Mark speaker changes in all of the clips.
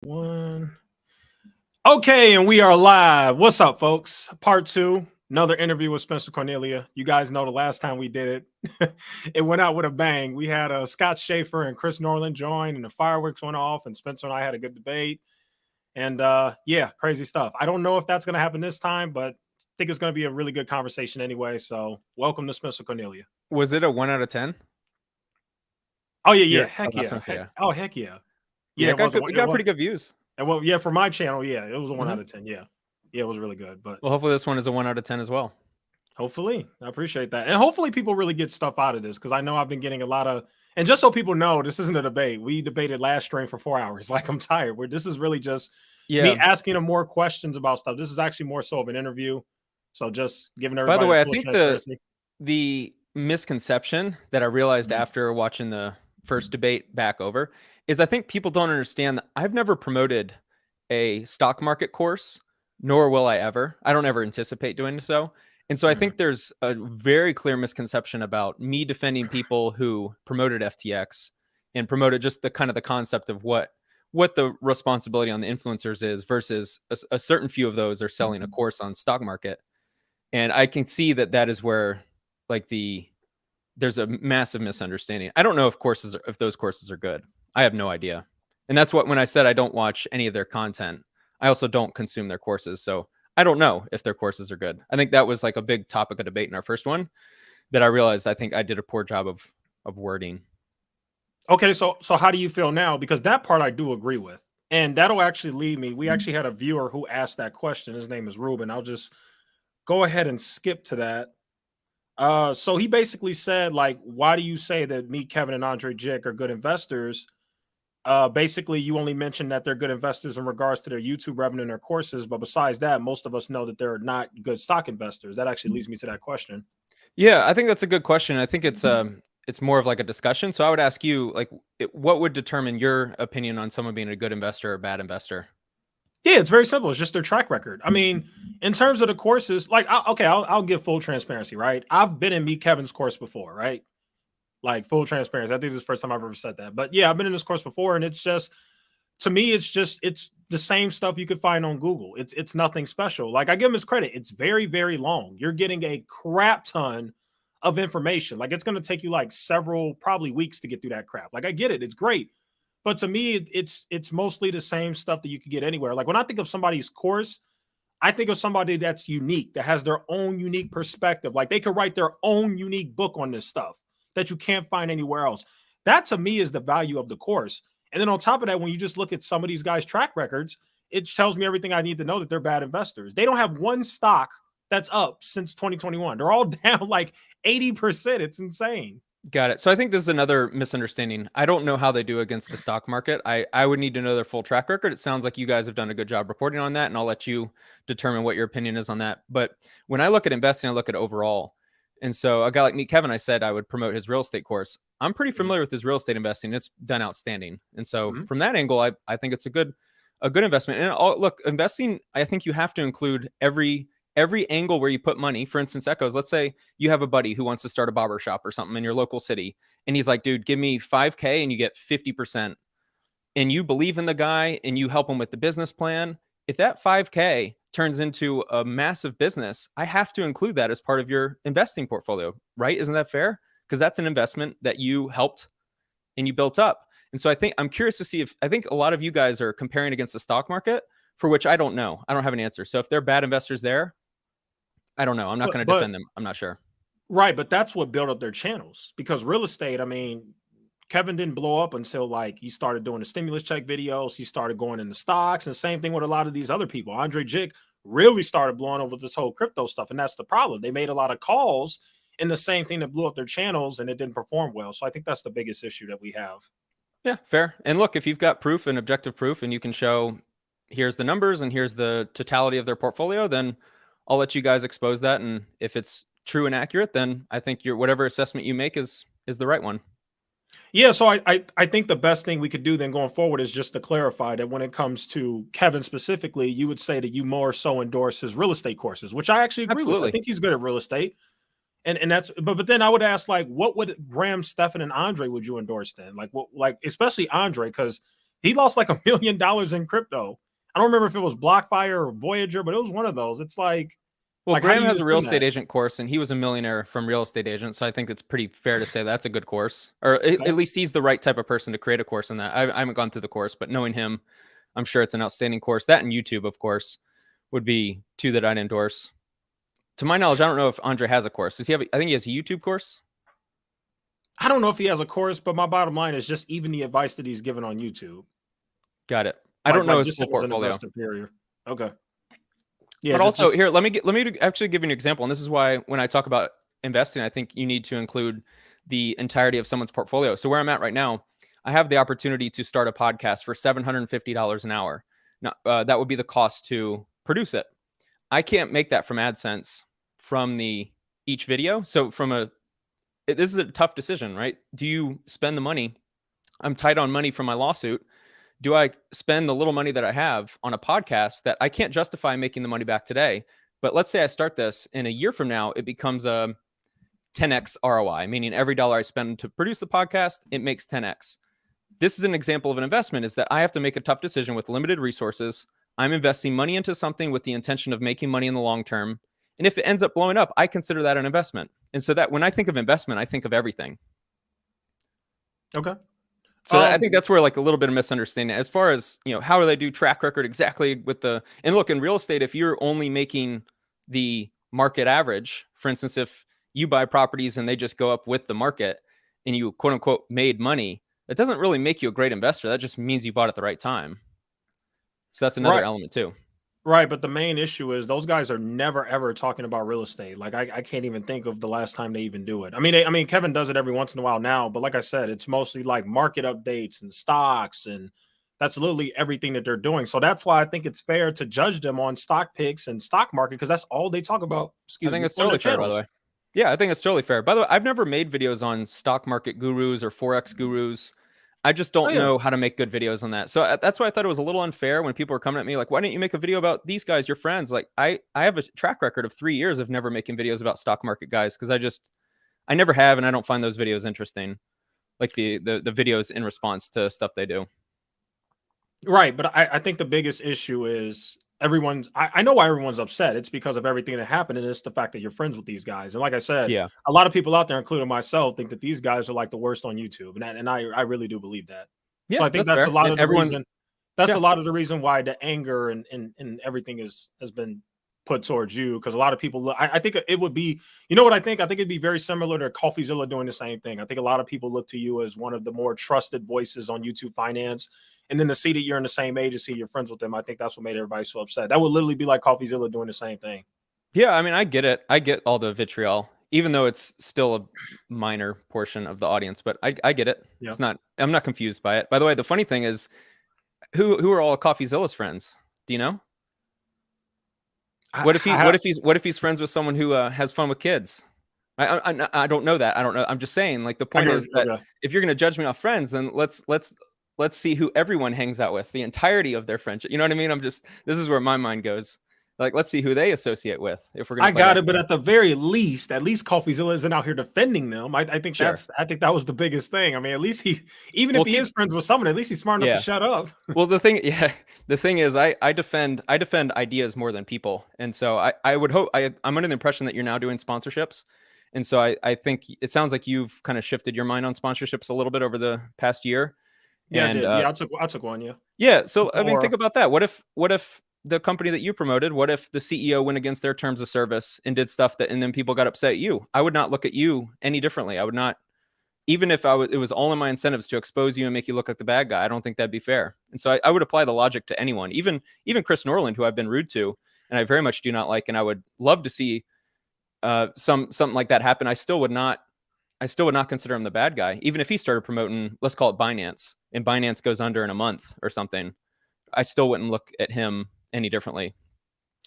Speaker 1: One. Okay, and we are live. What's up, folks? Part two, another interview with Spencer Cornelia. You guys know the last time we did it, it went out with a bang. We had Scott Schaefer and Chris Norland join, and the fireworks went off, and Spencer and I had a good debate. And yeah, crazy stuff. I don't know if that's going to happen this time, but I think it's going to be a really good conversation anyway. So, welcome to Spencer Cornelia.
Speaker 2: Was it a 1 out of 10?
Speaker 1: Oh yeah, heck yeah.
Speaker 2: Yeah.
Speaker 1: Oh heck yeah.
Speaker 2: Yeah,
Speaker 1: Yeah,
Speaker 2: it got pretty good views.
Speaker 1: And well, yeah, for my channel, yeah, it was a 1
Speaker 2: Mhm.
Speaker 1: out of 10. Yeah, it was really good. But
Speaker 2: Well, hopefully this one is a 1 out of 10 as well.
Speaker 1: hopefully, I appreciate that, and hopefully people really get stuff out of this because I know I've been getting a lot of. And just so people know, this isn't a debate. We debated last stream for 4 hours. Like I'm tired. Where this is really just me asking them more questions about stuff. This is actually more so of an interview. So just giving everybody.
Speaker 2: By the way, I
Speaker 1: full
Speaker 2: think
Speaker 1: transparency.
Speaker 2: the misconception that I realized after watching the first debate back over is I think people don't understand that I've never promoted a stock market course, nor will I ever. I don't ever anticipate doing so. And so I think there's a very clear misconception about me defending people who promoted FTX and promoted just the kind of the concept of what the responsibility on the influencers is versus a certain few of those are selling a course on stock market. And I can see that that is where like there's a massive misunderstanding. I don't know if those courses are good. I have no idea. And that's what, when I said I don't watch any of their content, I also don't consume their courses. So I don't know if their courses are good. I think that was like a big topic of debate in our first one that I realized I think I did a poor job of wording.
Speaker 1: Okay, so how do you feel now? Because that part I do agree with, and that'll actually lead me. We actually had a viewer who asked that question. His name is Ruben. I'll just go ahead and skip to that. So he basically said, like, why do you say that me, Kevin, and Andre Jick are good investors? Basically, you only mentioned that they're good investors in regards to their YouTube revenue and their courses, but besides that, most of us know that they're not good stock investors. That actually leads me to that question.
Speaker 2: Yeah, I think that's a good question. I think it's more of like a discussion. So I would ask you, like, what would determine your opinion on someone being a good investor or a bad investor?
Speaker 1: Yeah, it's very simple. It's just their track record. I mean, in terms of the courses, like, I'll give full transparency, right? I've been in Meet Kevin's course before, right? Like full transparency. I think this is the first time I've ever said that. But yeah, I've been in this course before, and it's just, to me, it's the same stuff you could find on Google. It's nothing special. Like I give him his credit. It's very, very long. You're getting a crap ton of information. Like it's gonna take you like several, probably weeks to get through that crap. Like I get it, it's great. But to me, it's mostly the same stuff that you could get anywhere. Like when I think of somebody's course, I think of somebody that's unique, that has their own unique perspective. Like they could write their own unique book on this stuff that you can't find anywhere else. That to me is the value of the course. And then on top of that, when you just look at some of these guys' track records, it tells me everything I need to know that they're bad investors. They don't have one stock that's up since 2021. They're all down like 80%. It's insane.
Speaker 2: Got it. So I think this is another misunderstanding. I don't know how they do against the stock market. I would need to know their full track record. It sounds like you guys have done a good job reporting on that, and I'll let you determine what your opinion is on that. But when I look at investing, I look at overall. And so a guy like me, Kevin, I said I would promote his real estate course. I'm pretty familiar with his real estate investing. It's done outstanding. And so from that angle, I think it's a good investment. And look, investing, I think you have to include every angle where you put money. For instance, Echoes, let's say you have a buddy who wants to start a barber shop or something in your local city. And he's like, dude, give me 5K and you get 50%. And you believe in the guy and you help him with the business plan. If that 5K turns into a massive business, I have to include that as part of your investing portfolio, right? Isn't that fair? Because that's an investment that you helped and you built up. And so I think I'm curious to see I think a lot of you guys are comparing against the stock market, for which I don't know. I don't have an answer. So if they're bad investors there, I don't know. I'm not going to defend them. I'm not sure.
Speaker 1: Right. But that's what built up their channels, because real estate, I mean, Kevin didn't blow up until like he started doing the stimulus check videos. He started going into stocks, and same thing with a lot of these other people. Andre Jick really started blowing up with this whole crypto stuff. And that's the problem. They made a lot of calls in the same thing that blew up their channels, and it didn't perform well. So I think that's the biggest issue that we have.
Speaker 2: Yeah, fair. And look, if you've got proof and objective proof and you can show here's the numbers and here's the totality of their portfolio, then I'll let you guys expose that. And if it's true and accurate, then I think whatever assessment you make is the right one.
Speaker 1: Yeah, so I think the best thing we could do then going forward is just to clarify that when it comes to Kevin specifically, you would say that you more so endorse his real estate courses, which I actually agree with. I think he's good at real estate. And that's but then I would ask, like, what would Graham, Stefan, and Andre would you endorse then? Like, what, like, especially Andre, because He lost like $1 million in crypto. I don't remember if it was BlockFire or Voyager, but it was one of those. It's like,
Speaker 2: Well,
Speaker 1: how do
Speaker 2: Graham
Speaker 1: you
Speaker 2: has a real
Speaker 1: defend
Speaker 2: estate
Speaker 1: that?
Speaker 2: agent course, and he was a millionaire from real estate agent. So I think it's pretty fair to say that's a good course, or
Speaker 1: Okay.
Speaker 2: at least he's the right type of person to create a course in that. I haven't gone through the course, but knowing him, I'm sure it's an outstanding course. That and YouTube, of course, would be two that I'd endorse. To my knowledge, I don't know if Andre has a course. Does he have? I think he has a YouTube course.
Speaker 1: I don't know if he has a course, but my bottom line is just even the advice that he's given on YouTube.
Speaker 2: Got it. I don't know
Speaker 1: Like
Speaker 2: his
Speaker 1: just
Speaker 2: full
Speaker 1: him as an
Speaker 2: portfolio.
Speaker 1: investor period. Okay. Yeah,
Speaker 2: But also
Speaker 1: just
Speaker 2: here, let me actually give you an example. And this is why when I talk about investing, I think you need to include the entirety of someone's portfolio. So where I'm at right now, I have the opportunity to start a podcast for $750 an hour. Now, that would be the cost to produce it. I can't make that from AdSense from the each video. So this is a tough decision, right? Do you spend the money? I'm tight on money from my lawsuit. Do I spend the little money that I have on a podcast that I can't justify making the money back today? But let's say I start this in a year from now, it becomes a 10x ROI, meaning every dollar I spend to produce the podcast, it makes 10x. This is an example of an investment, is that I have to make a tough decision with limited resources. I'm investing money into something with the intention of making money in the long term. And if it ends up blowing up, I consider that an investment. And so that when I think of investment, I think of everything.
Speaker 1: okay.
Speaker 2: So I think that's where like a little bit of misunderstanding as far as, how do they do track record exactly with and look, in real estate, if you're only making the market average, for instance, if you buy properties and they just go up with the market and you quote unquote made money, that doesn't really make you a great investor. That just means you bought at the right time. So that's another element too.
Speaker 1: Right, but the main issue is those guys are never ever talking about real estate. Like I can't even think of the last time they even do it. I mean, Kevin does it every once in a while now, but like I said, it's mostly like market updates and stocks, and that's literally everything that they're doing. So that's why I think it's fair to judge them on stock picks and stock market because that's all they talk about.
Speaker 2: I
Speaker 1: Excuse
Speaker 2: think
Speaker 1: me,
Speaker 2: it's
Speaker 1: on their
Speaker 2: totally fair, by the
Speaker 1: channels.
Speaker 2: way. Yeah, I think it's totally fair. By the way, I've never made videos on stock market gurus or Forex gurus. I just
Speaker 1: Oh
Speaker 2: don't
Speaker 1: yeah,
Speaker 2: know how to make good videos on that. So that's why I thought it was a little unfair when people were coming at me like, why didn't you make a video about these guys, your friends? Like I have a track record of 3 years of never making videos about stock market guys because I never have, and I don't find those videos interesting. Like the videos in response to stuff they do.
Speaker 1: right. But I think the biggest issue is I know why everyone's upset. It's because of everything that happened, and it's the fact that you're friends with these guys. And like I said,
Speaker 2: Yeah.
Speaker 1: a lot of people out there, including myself, think that these guys are like the worst on YouTube, and I really do believe that. So
Speaker 2: Yeah,
Speaker 1: I think
Speaker 2: that's
Speaker 1: that's a
Speaker 2: fair.
Speaker 1: lot
Speaker 2: And
Speaker 1: of the
Speaker 2: everyone,
Speaker 1: reason. That's a
Speaker 2: yeah,
Speaker 1: lot of the reason why the anger and everything has been put towards you because a lot of people look. I think it would be. You know what I think? I think it'd be very similar to CoffeeZilla doing the same thing. I think a lot of people look to you as one of the more trusted voices on YouTube finance. And then to see that you're in the same agency, you're friends with them, I think that's what made everybody so upset. That would literally be like CoffeeZilla doing the same thing.
Speaker 2: yeah. I mean, I get it. I get all the vitriol, even though it's still a minor portion of the audience. But I get it.
Speaker 1: Yeah.
Speaker 2: It's not. I'm not confused by it. By the way, the funny thing is, who are all CoffeeZilla's friends? Do you know?
Speaker 1: I,
Speaker 2: What if
Speaker 1: I have,
Speaker 2: what if he's friends with someone who has fun with kids? I don't know that. I don't know. I'm just saying. Like the
Speaker 1: I
Speaker 2: point
Speaker 1: get
Speaker 2: is that
Speaker 1: okay.
Speaker 2: if you're going to judge me off friends, then let's see who everyone hangs out with, the entirety of their friendship. You know what I mean? This is where my mind goes. Like let's see who they associate with if we're going to
Speaker 1: I
Speaker 2: play
Speaker 1: got
Speaker 2: that
Speaker 1: it, but
Speaker 2: game.
Speaker 1: at the very least, CoffeeZilla isn't out here defending them.
Speaker 2: Sure.
Speaker 1: I think that was the biggest thing. I mean, at least even if
Speaker 2: Well,
Speaker 1: he is friends with someone, at least he's smart enough to
Speaker 2: yeah.
Speaker 1: shut up.
Speaker 2: Well, the thing is, I defend ideas more than people, and so I would hope I'm under the impression that you're now doing sponsorships, and so I think it sounds like you've kind of shifted your mind on sponsorships a little bit over the past year,
Speaker 1: Yeah, I
Speaker 2: and
Speaker 1: did. Yeah, I took one. Yeah,
Speaker 2: yeah. So I mean, think
Speaker 1: or
Speaker 2: about that. What if the company that you promoted, what if the CEO went against their terms of service and did stuff and then people got upset at you? I would not look at you any differently. I would not. Even if it was all in my incentives to expose you and make you look like the bad guy, I don't think that'd be fair. And so I would apply the logic to anyone, even Chris Norland, who I've been rude to, and I very much do not like, and I would love to see something like that happen. I still would not consider him the bad guy, even if he started promoting, let's call it Binance, and Binance goes under in a month or something. I still wouldn't look at him any differently.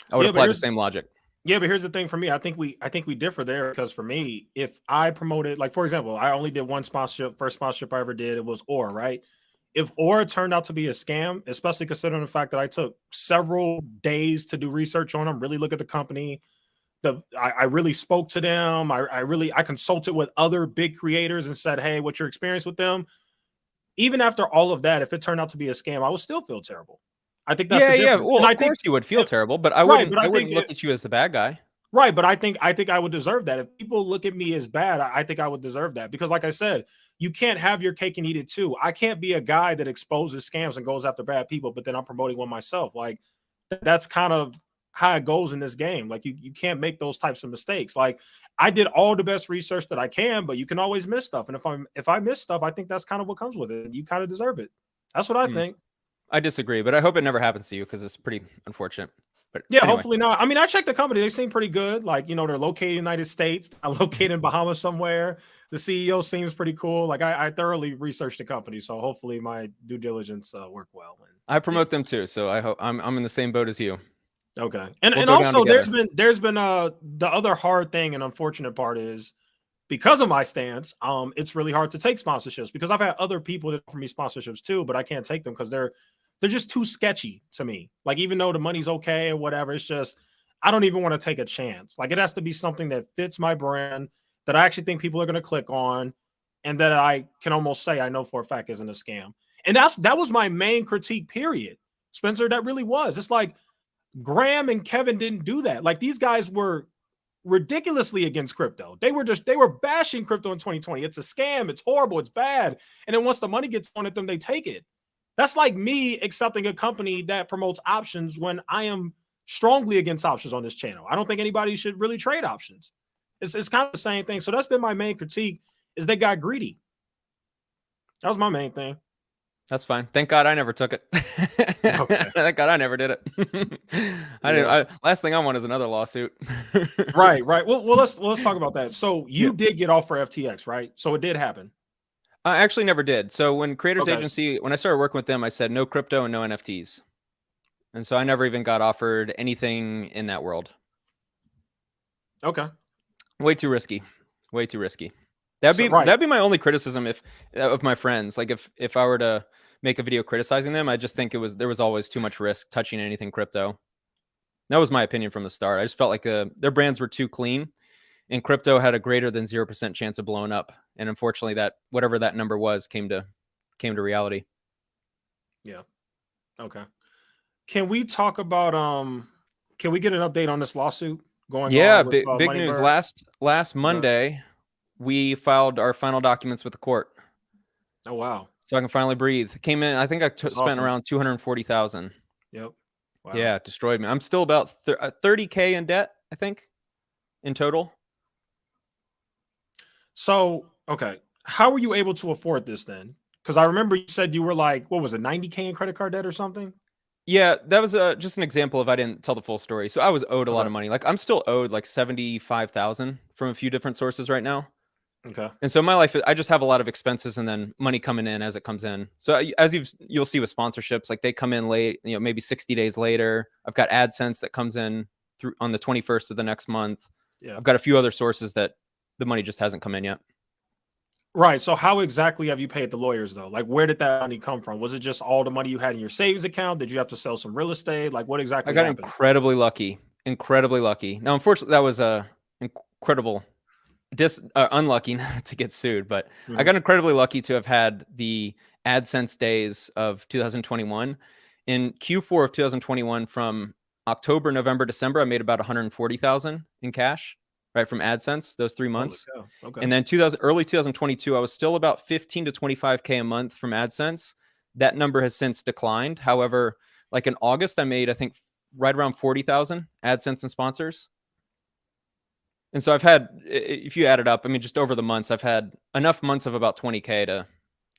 Speaker 2: I would
Speaker 1: yeah,
Speaker 2: apply the same logic.
Speaker 1: but here's the thing for me. I think we differ there because for me, if I promoted, like for example, I only did one sponsorship. First sponsorship I ever did, it was Aura, right? If Aura turned out to be a scam, especially considering the fact that I took several days to do research on them, really look at the company. I really spoke to them. I consulted with other big creators and said, hey, what's your experience with them? even after all of that, if it turned out to be a scam, I would still feel terrible. I think that's
Speaker 2: Yeah,
Speaker 1: the
Speaker 2: yeah.
Speaker 1: difference.
Speaker 2: Well,
Speaker 1: And I
Speaker 2: of
Speaker 1: think,
Speaker 2: course you would feel
Speaker 1: and,
Speaker 2: terrible, but I
Speaker 1: right,
Speaker 2: wouldn't.
Speaker 1: but I
Speaker 2: I
Speaker 1: think
Speaker 2: wouldn't look at you as the bad guy.
Speaker 1: right, but I think I would deserve that. If people look at me as bad, I think I would deserve that because, like I said, you can't have your cake and eat it too. I can't be a guy that exposes scams and goes after bad people, but then I'm promoting one myself. Like that's kind of how it goes in this game. Like you can't make those types of mistakes. Like I did all the best research that I can, but you can always miss stuff. And if I miss stuff, I think that's kind of what comes with it. You kind of deserve it. That's what I
Speaker 2: Hmm.
Speaker 1: think.
Speaker 2: I disagree, but I hope it never happens to you because it's pretty unfortunate. But
Speaker 1: Yeah,
Speaker 2: anyway,
Speaker 1: hopefully not. I mean, I checked the company; they seem pretty good. Like, they're located in the United States, located in Bahamas somewhere. The CEO seems pretty cool. Like, I thoroughly researched the company, so hopefully my due diligence worked well. And
Speaker 2: I
Speaker 1: yeah,
Speaker 2: promote them too, so I hope I'm in the same boat as you.
Speaker 1: okay. And
Speaker 2: We'll
Speaker 1: and
Speaker 2: go down
Speaker 1: also,
Speaker 2: together.
Speaker 1: there's been the other hard thing and unfortunate part is because of my stance, it's really hard to take sponsorships because I've had other people that offer me sponsorships too, but I can't take them because they're just too sketchy to me. Like even though the money's okay or whatever, it's just I don't even want to take a chance. Like it has to be something that fits my brand that I actually think people are going to click on, and that I can almost say I know for a fact isn't a scam. And that was my main critique. Period, Spencer. That really was. It's like Graham and Kevin didn't do that. Like these guys were ridiculously against crypto. They were bashing crypto in 2020. It's a scam, it's horrible, it's bad. And then once the money gets thrown at them, they take it. That's like me accepting a company that promotes options when I am strongly against options on this channel. I don't think anybody should really trade options. It's kind of the same thing. So that's been my main critique is they got greedy. That was my main thing.
Speaker 2: That's fine. Thank God I never took it.
Speaker 1: Okay.
Speaker 2: Thank God I never did it. I didn't.
Speaker 1: Yeah.
Speaker 2: Last thing I want is another lawsuit.
Speaker 1: Right, right. Well, let's talk about that. So
Speaker 2: Yeah.
Speaker 1: you did get off for FTX, right? So it did happen.
Speaker 2: I actually never did. So when Creators
Speaker 1: Okay.
Speaker 2: Agency, when I started working with them, I said no crypto and no NFTs. And so I never even got offered anything in that world.
Speaker 1: Okay.
Speaker 2: Way too risky. Way too risky.
Speaker 1: Right.
Speaker 2: That'd be my only criticism if of my friends. Like if I were to make a video criticizing them, I just think there was always too much risk touching anything crypto. That was my opinion from the start. I just felt like their brands were too clean, and crypto had a greater than 0% chance of blowing up. And unfortunately, that whatever that number was came to reality.
Speaker 1: Yeah. Okay. Can we talk about can we get an update on this lawsuit going
Speaker 2: Yeah,
Speaker 1: on with
Speaker 2: big news.
Speaker 1: Moneybird?
Speaker 2: Last
Speaker 1: Okay.
Speaker 2: Monday, we filed our final documents with the court,
Speaker 1: Oh wow.
Speaker 2: so I can finally breathe. Came in. I think I
Speaker 1: That's
Speaker 2: spent
Speaker 1: awesome.
Speaker 2: around 240,000.
Speaker 1: Yep. Wow.
Speaker 2: Yeah, destroyed me. I'm still about 30K in debt, I think, in total.
Speaker 1: So, okay. How were you able to afford this then? Because I remember you said you were like, what was it, 90K in credit card debt or something?
Speaker 2: Yeah, that was just an example of I didn't tell the full story. So I was owed a lot
Speaker 1: Okay.
Speaker 2: of money. Like I'm still owed like 75,000 from a few different sources right now.
Speaker 1: Okay.
Speaker 2: And so my life, I just have a lot of expenses and then money coming in as it comes in. So as you'll see with sponsorships, like they come in late, maybe 60 days later. I've got AdSense that comes in through on the 21st of the next month.
Speaker 1: Yeah.
Speaker 2: I've got a few other sources that the money just hasn't come in yet.
Speaker 1: Right. So how exactly have you paid the lawyers though? Like where did that money come from? Was it just all the money you had in your savings account? Did you have to sell some real estate? Like what
Speaker 2: I
Speaker 1: exactly
Speaker 2: got
Speaker 1: happened?
Speaker 2: incredibly lucky. Incredibly lucky. Now, unfortunately, that was a incredible unlucky to get sued, but I got incredibly lucky to have had the AdSense days of 2021. In Q4 of 2021, from October, November, December, I made about 140,000 in cash, right, from AdSense those 3 months.
Speaker 1: Okay.
Speaker 2: And then early 2022, I was still about 15 to 25K a month from AdSense. That number has since declined. However, like in August, I made, I think, right around 40,000 AdSense and sponsors. And so I've had, if you add it up, I mean, just over the months, I've had enough months of about 20K to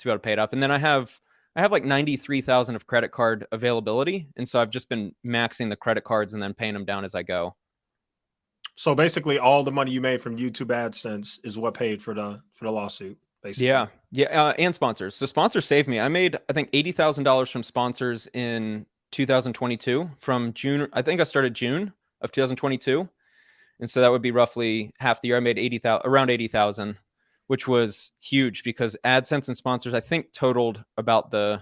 Speaker 2: be able to pay it up. And then I have like 93,000 of credit card availability. And so I've just been maxing the credit cards and then paying them down as I go.
Speaker 1: So basically all the money you made from YouTube AdSense is what paid for the lawsuit, basically.
Speaker 2: Yeah. Yeah. And sponsors. So sponsors saved me. I made, I think, $80,000 from sponsors in 2022 from June. I think I started June of 2022. And so that would be roughly half the year. I made around 80,000, which was huge because AdSense and sponsors, I think, totaled about the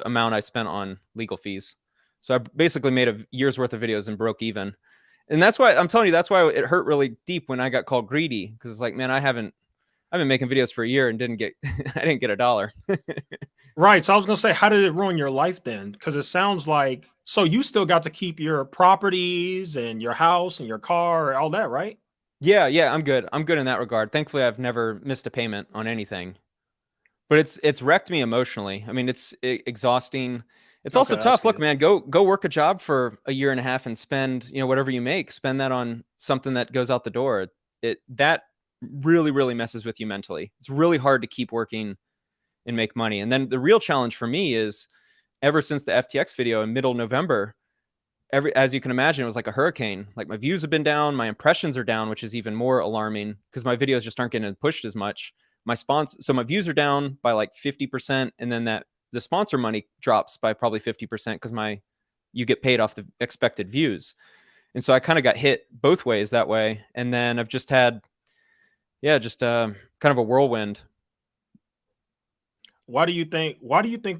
Speaker 2: amount I spent on legal fees. So I basically made a year's worth of videos and broke even. And that's why I'm telling you, that's why it hurt really deep when I got called greedy, because it's like, man, I've I've been making videos for a year and didn't get I didn't get $1.
Speaker 1: Right. So I was gonna say, how did it ruin your life then? Because it sounds like so you still got to keep your properties and your house and your car, all that, right?
Speaker 2: Yeah, I'm good. I'm good in that regard. Thankfully, I've never missed a payment on anything. But it's wrecked me emotionally. I mean, it's exhausting. It's also
Speaker 1: Okay, I
Speaker 2: tough.
Speaker 1: see
Speaker 2: Look,
Speaker 1: it.
Speaker 2: man, go work a job for a year and a half and spend, whatever you make, spend that on something that goes out the door. It that really messes with you mentally. It's really hard to keep working and make money. And then the real challenge for me is ever since the FTX video in middle November, as you can imagine, it was like a hurricane. Like my views have been down, my impressions are down, which is even more alarming because my videos just aren't getting pushed as much. So my views are down by like 50%, and then the sponsor money drops by probably 50% because you get paid off the expected views. And so I kind of got hit both ways that way. And then I've just had, just kind of a whirlwind.
Speaker 1: Why do you think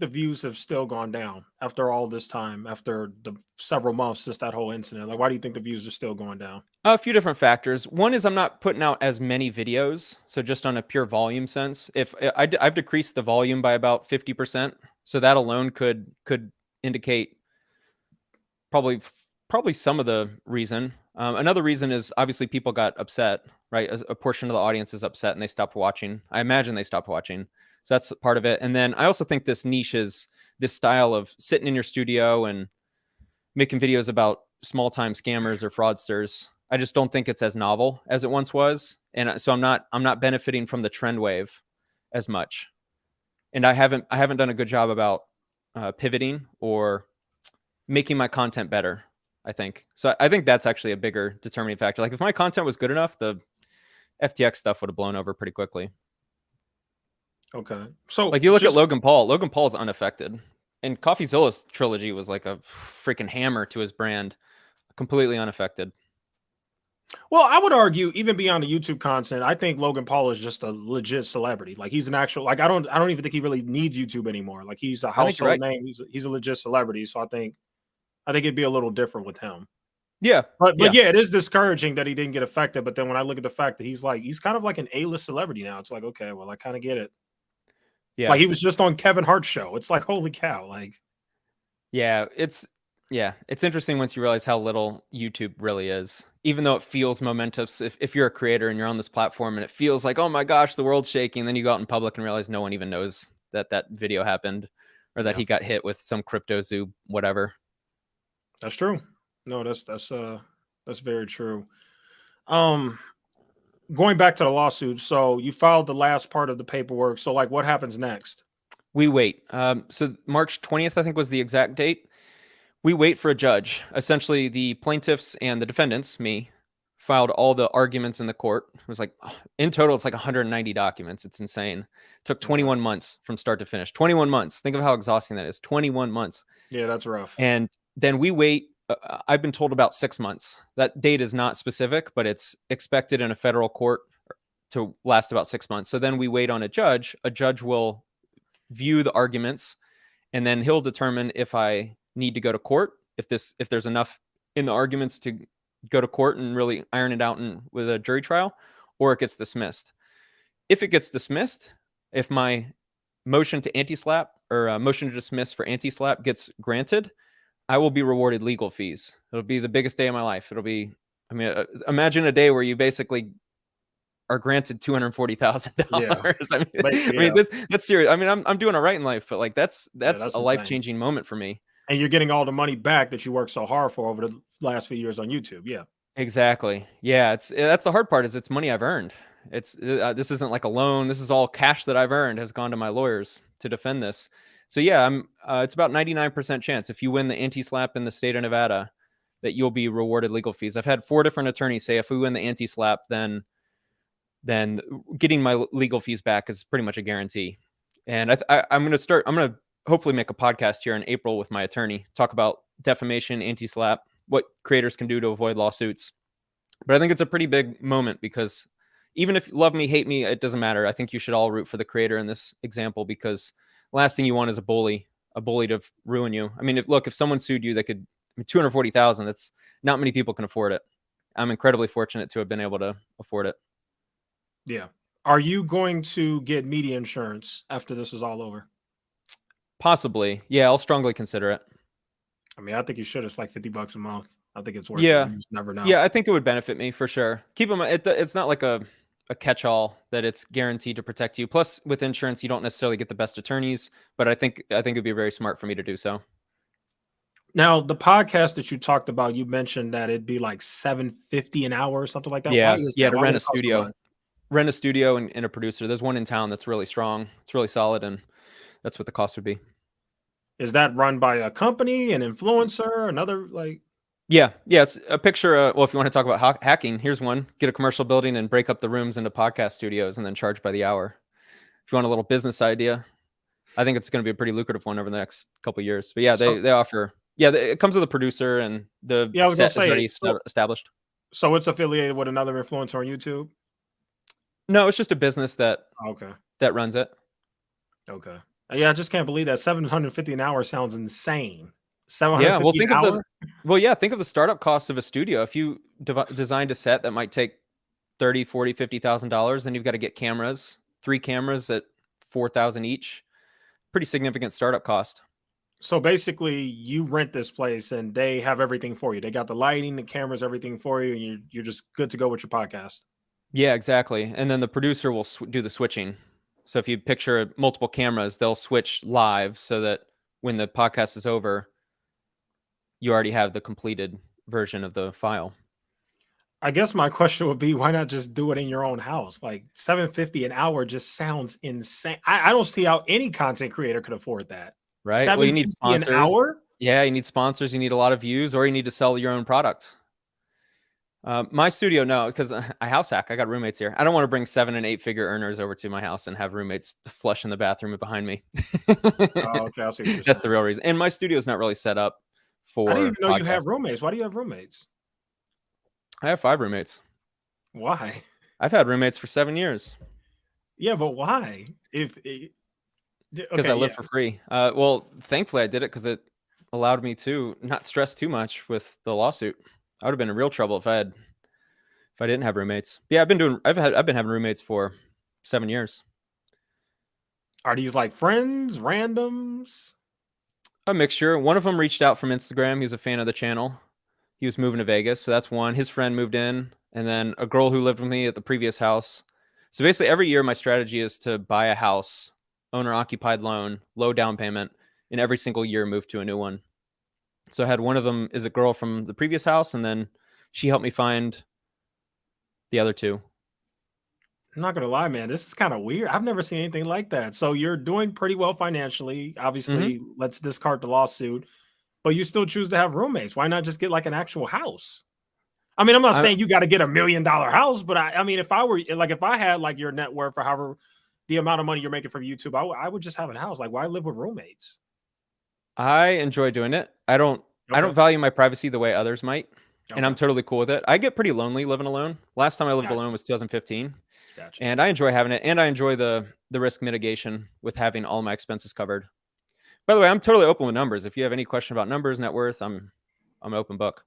Speaker 1: the views have still gone down after all this time, after the several months since that whole incident? Like, why do you think the views are still going down?
Speaker 2: A few different factors. One is I'm not putting out as many videos, so just on a pure volume sense. If I've decreased the volume by about 50%, so that alone could indicate probably some of the reason. Another reason is obviously people got upset, right? A portion of the audience is upset and they stopped watching. I imagine they stopped watching, so that's part of it. And then I also think this niche is this style of sitting in your studio and making videos about small time scammers or fraudsters. I just don't think it's as novel as it once was, and so I'm not benefiting from the trend wave as much. And I haven't done a good job about pivoting or making my content better. I think so. I think that's actually a bigger determining factor. Like if my content was good enough, the FTX stuff would have blown over pretty quickly.
Speaker 1: Okay, so
Speaker 2: Like you look at
Speaker 1: just
Speaker 2: Logan Paul. Logan Paul's unaffected, and CoffeeZilla's trilogy was like a freaking hammer to his brand, completely unaffected.
Speaker 1: well, I would argue even beyond the YouTube content, I think Logan Paul is just a legit celebrity. Like he's an actual like I don't even think he really needs YouTube anymore. Like he's a
Speaker 2: I think you're
Speaker 1: household
Speaker 2: right.
Speaker 1: name. He's a legit celebrity. So I think it'd be a little different with him.
Speaker 2: Yeah,
Speaker 1: But
Speaker 2: yeah,
Speaker 1: yeah, it is discouraging that he didn't get affected. But then when I look at the fact that he's kind of like an A-list celebrity now, it's like, okay, well, I kind of get it.
Speaker 2: yeah,
Speaker 1: Like he was just on Kevin Hart's show. It's like, holy cow. Like,
Speaker 2: yeah. It's interesting once you realize how little YouTube really is. Even though it feels momentous, if you're a creator and you're on this platform and it feels like, oh my gosh, the world's shaking, then you go out in public and realize no one even knows that video happened or that
Speaker 1: yeah,
Speaker 2: he got hit with some crypto zoo, whatever.
Speaker 1: that's true. No, that's very true. Um, Going back to the lawsuit, so you filed the last part of the paperwork. So like what happens next?
Speaker 2: We wait. So March 20th, I think, was the exact date. We wait for a judge. Essentially, the plaintiffs and the defendants, me, filed all the arguments in the court. It was like, in total, it's like 190 documents. It's insane. It took
Speaker 1: Okay.
Speaker 2: 21 months from start to finish. 21 months. Think of how exhausting that is. 21 months.
Speaker 1: Yeah, that's rough.
Speaker 2: And then we wait. I've been told about 6 months. That date is not specific, but it's expected in a federal court to last about 6 months. So then we wait on a judge. A judge will view the arguments, and then he'll determine if I need to go to court, if there's enough in the arguments to go to court and really iron it out with a jury trial, or it gets dismissed. If it gets dismissed, if my motion to anti-slap or motion to dismiss for anti-slap gets granted, I will be rewarded legal fees. It'll be the biggest day of my life. It'll be, I mean, imagine a day where you basically are granted
Speaker 1: Yeah,
Speaker 2: $240,000.
Speaker 1: basically,
Speaker 2: I mean,
Speaker 1: yeah,
Speaker 2: that's serious. I mean, I'm doing all right in life, but like that's
Speaker 1: yeah,
Speaker 2: a
Speaker 1: that's
Speaker 2: life
Speaker 1: insane.
Speaker 2: changing moment for me.
Speaker 1: And you're getting all the money back that you worked so hard for over the last few years on YouTube. Yeah,
Speaker 2: Exactly. Yeah, that's the hard part is it's money I've earned. It's this isn't like a loan. This is all cash that I've earned has gone to my lawyers to defend this. So yeah, I'm. It's about 99% chance if you win the anti-slap in the state of Nevada that you'll be rewarded legal fees. I've had 4 different attorneys say if we win the anti-slap, then getting my legal fees back is pretty much a guarantee. And I'm going to start. I'm going to hopefully make a podcast here in April with my attorney, talk about defamation, anti-slap, what creators can do to avoid lawsuits. But I think it's a pretty big moment because even if you love me, hate me, it doesn't matter. I think you should all root for the creator in this example because last thing you want is a bully to ruin you. I mean, if someone sued you, they could, I mean, 240,000. That's not many people can afford it. I'm incredibly fortunate to have been able to afford it.
Speaker 1: yeah. Are you going to get media insurance after this is all over?
Speaker 2: Possibly. Yeah, I'll strongly consider it.
Speaker 1: I mean, I think you should. It's like $50 a month. I think it's worth it.
Speaker 2: Yeah.
Speaker 1: You just never know.
Speaker 2: Yeah, I think it would benefit me for sure. Keep in mind, it's not like a catch-all that it's guaranteed to protect you. Plus, with insurance, you don't necessarily get the best attorneys, but I think it'd be very smart for me to do so.
Speaker 1: Now, the podcast that you talked about, you mentioned that it'd be like $750 an hour or something like that. Why
Speaker 2: Yeah,
Speaker 1: is
Speaker 2: yeah,
Speaker 1: that?
Speaker 2: to
Speaker 1: Why would
Speaker 2: rent a
Speaker 1: it cost so
Speaker 2: studio,
Speaker 1: much?
Speaker 2: and a producer. There's one in town that's really strong. It's really solid, and that's what the cost would be.
Speaker 1: Is that run by a company, an influencer, another like?
Speaker 2: Yeah, it's a picture. Well, if you want to talk about hacking, here's one: get a commercial building and break up the rooms into podcast studios, and then charge by the hour. If you want a little business idea, I think it's going to be a pretty lucrative one over the next couple of years. But yeah,
Speaker 1: So
Speaker 2: they offer. Yeah, it comes with a producer, and the
Speaker 1: yeah, I was gonna
Speaker 2: set is
Speaker 1: say.
Speaker 2: already established.
Speaker 1: So it's affiliated with another influencer on YouTube.
Speaker 2: No, it's just a business
Speaker 1: Okay.
Speaker 2: that runs it.
Speaker 1: Okay. Yeah, I just can't believe that 750 an hour sounds insane.
Speaker 2: Yeah, well,
Speaker 1: 750 an
Speaker 2: think of
Speaker 1: hour?
Speaker 2: think of the startup costs of a studio. If you designed a set that might take 30, 40, $50,000, then you've got to get cameras, 3 cameras at 4,000 each. Pretty significant startup cost.
Speaker 1: So basically, you rent this place and they have everything for you. They got the lighting, the cameras, everything for you, and you're just good to go with your podcast.
Speaker 2: Yeah, exactly. And then the producer will do the switching. So if you picture multiple cameras, they'll switch live so that when the podcast is over, you already have the completed version of the file.
Speaker 1: I guess my question would be, why not just do it in your own house? Like 750 an hour just sounds insane. I don't see how any content creator could afford that.
Speaker 2: Right? Well, you need
Speaker 1: 750 an
Speaker 2: sponsors.
Speaker 1: hour?
Speaker 2: Yeah, you need sponsors. You need a lot of views, or you need to sell your own product. My studio, no, because I house hack. I got roommates here. I don't want to bring 7 and 8 figure earners over to my house and have roommates flush in the bathroom behind me.
Speaker 1: Oh, okay, I see what you're
Speaker 2: That's
Speaker 1: saying.
Speaker 2: the real reason. And my studio is not really set up for.
Speaker 1: I didn't even know you
Speaker 2: podcasts.
Speaker 1: have roommates. Why do you have roommates?
Speaker 2: I have 5 roommates.
Speaker 1: Why?
Speaker 2: I've had roommates for 7 years.
Speaker 1: Yeah, but why?
Speaker 2: Because I live for free. Well, thankfully I did it because it allowed me to not stress too much with the lawsuit. I would have been in real trouble if I didn't have roommates. Yeah, I've been having roommates for 7 years.
Speaker 1: Are these like friends, randoms?
Speaker 2: A mixture. One of them reached out from Instagram. He was a fan of the channel. He was moving to Vegas, so that's one. His friend moved in, and then a girl who lived with me at the previous house. So basically, every year my strategy is to buy a house, owner-occupied loan, low down payment, and every single year move to a new one. So I had one of them is a girl from the previous house, and then she helped me find the other 2.
Speaker 1: I'm not gonna lie, man. This is kind of weird. I've never seen anything like that. So you're doing pretty well financially. Obviously, let's discard the lawsuit, but you still choose to have roommates. Why not just get like an actual house? I mean, I'm not saying you got to get $1 million house, but I mean, if I had like your net worth or however the amount of money you're making from YouTube, I would just have a house. Like, why live with roommates?
Speaker 2: I enjoy doing it. I don't value my privacy the way others might, and I'm totally cool with it. I get pretty lonely living alone. Last time I lived alone was 2015.
Speaker 1: Gotcha.
Speaker 2: And I enjoy having it, and I enjoy the risk mitigation with having all my expenses covered. By the way, I'm totally open with numbers. If you have any question about numbers, net worth, I'm an open book.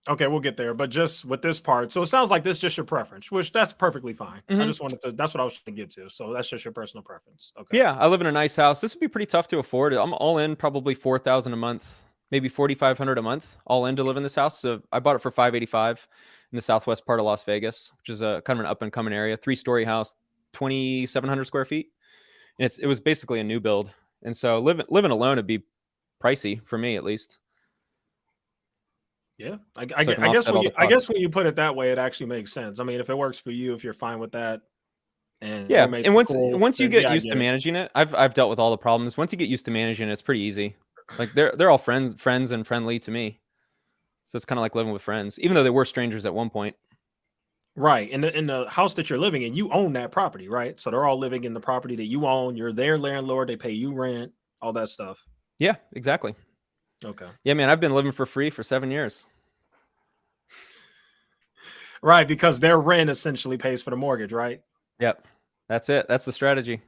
Speaker 1: Okay, we'll get there, but just with this part, so it sounds like this is just your preference, which that's perfectly fine. I just wanted to, that's what I was trying to get to. So that's just your personal preference. Okay.
Speaker 2: Yeah, I live in a nice house. This would be pretty tough to afford. I'm all in probably $4,000 a month, maybe $4,500 a month, all in to live in this house. So I bought it for $585 in the southwest part of Las Vegas, which is a kind of an up and coming area. 3-story house, 2,700 square feet. And it was basically a new build. And so living alone would be pricey for me, at least.
Speaker 1: Yeah, I guess when you put it that way, it actually makes sense. I mean, if it works for you, if you're fine with that, and
Speaker 2: yeah, and once you get used to managing it, I've dealt with all the problems. Once you get used to managing it, it's pretty easy. Like they're all friends and friendly to me. So it's kind of like living with friends, even though they were strangers at one point.
Speaker 1: Right. In the house that you're living in, you own that property, right? So they're all living in the property that you own. You're their landlord. They pay you rent, all that stuff.
Speaker 2: Yeah, exactly.
Speaker 1: Okay.
Speaker 2: Yeah, man, I've been living for free for 7 years.
Speaker 1: Right, because their rent essentially pays for the mortgage, right?
Speaker 2: Yep. That's it. That's the strategy.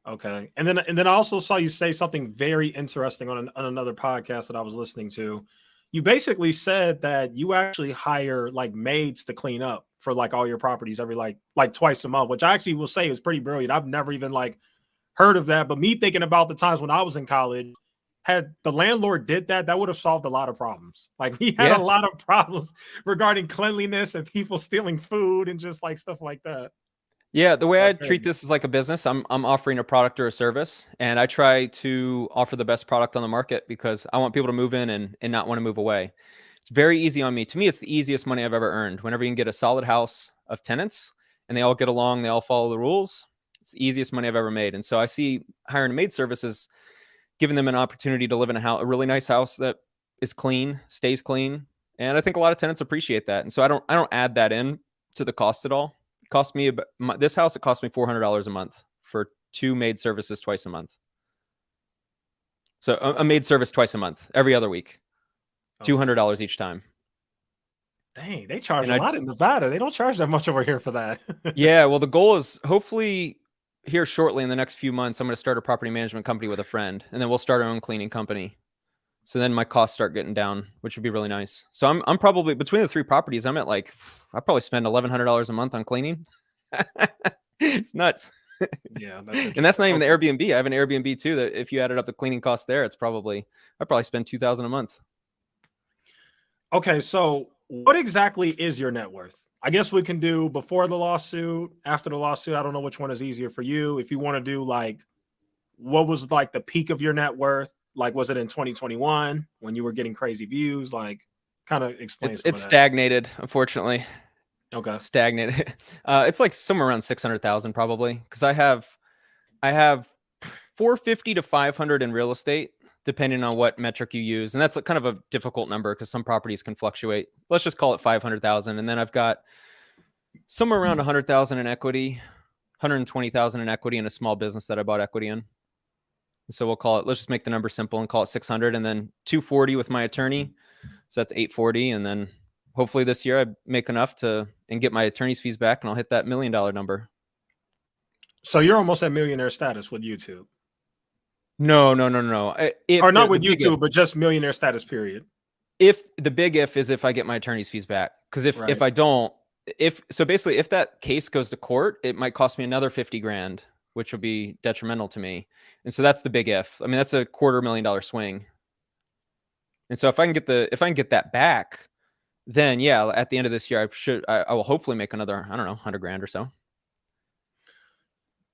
Speaker 1: Okay. And then I also saw you say something very interesting on another podcast that I was listening to. You basically said that you actually hire like maids to clean up for like all your properties every like twice a month, which I actually will say is pretty brilliant. I've never even like heard of that, but me thinking about the times when I was in college, had the landlord did that, that would have solved a lot of problems. Like we had a
Speaker 2: Yeah.
Speaker 1: lot of problems regarding cleanliness and people stealing food and just like stuff like that.
Speaker 2: Yeah, the way I
Speaker 1: That's
Speaker 2: treat
Speaker 1: crazy.
Speaker 2: this is like a business. I'm offering a product or a service, and I try to offer the best product on the market because I want people to move in and not want to move away. It's very easy on me. To me, it's the easiest money I've ever earned. Whenever you can get a solid house of tenants and they all get along, they all follow the rules, it's the easiest money I've ever made. And so I see hiring a maid services, giving them an opportunity to live in a really nice house that is clean, stays clean. And I think a lot of tenants appreciate that. And so I don't add that in to the cost at all. Cost me this house, it cost me $400 a month for 2 maid services twice a month. So a maid service twice a month, every other week, $200 each time.
Speaker 1: Dang, they charge
Speaker 2: And
Speaker 1: a lot in Nevada. They don't charge that much over here for that.
Speaker 2: yeah, well, the goal is hopefully here shortly in the next few months, I'm going to start a property management company with a friend, and then we'll start our own cleaning company. So then my costs start getting down, which would be really nice. So I'm probably between the 3 properties, I'm at like, I probably spend $1,100 a month on cleaning. It's nuts.
Speaker 1: Yeah, that's
Speaker 2: And that's not even
Speaker 1: okay.
Speaker 2: the Airbnb. I have an Airbnb too that if you added up the cleaning cost there, I probably spend $2,000 a month.
Speaker 1: Okay, so what exactly is your net worth? I guess we can do before the lawsuit, after the lawsuit. I don't know which one is easier for you. If you want to do like what was like the peak of your net worth? Like was it in 2021 when you were getting crazy views? Like kind of explain some of
Speaker 2: It's
Speaker 1: that.
Speaker 2: stagnated, unfortunately.
Speaker 1: Okay.
Speaker 2: Stagnated. It's like somewhere around 600,000 probably because I have 450 to 500 in real estate, depending on what metric you use. And that's kind of a difficult number because some properties can fluctuate. Let's just call it 500,000. And then I've got somewhere around 100,000 in equity, 120,000 in equity in a small business that I bought equity in. So we'll call it, let's just make the number simple and call it 600, and then 240 with my attorney. So that's 840. And then hopefully this year I make enough and get my attorney's fees back and I'll hit that $1 million number.
Speaker 1: So you're almost at millionaire status with YouTube.
Speaker 2: No. If
Speaker 1: Or not
Speaker 2: the
Speaker 1: with
Speaker 2: big
Speaker 1: YouTube, but just millionaire status, period.
Speaker 2: if the big if is if I get my attorney's fees back. Because
Speaker 1: Right.
Speaker 2: if I don't, so basically if that case goes to court, it might cost me another 50 grand, which will be detrimental to me. And so that's the big if. I mean, that's a $250,000 swing. And so if I can get that back, then yeah, at the end of this year, I will hopefully make another, I don't know, 100 grand or so.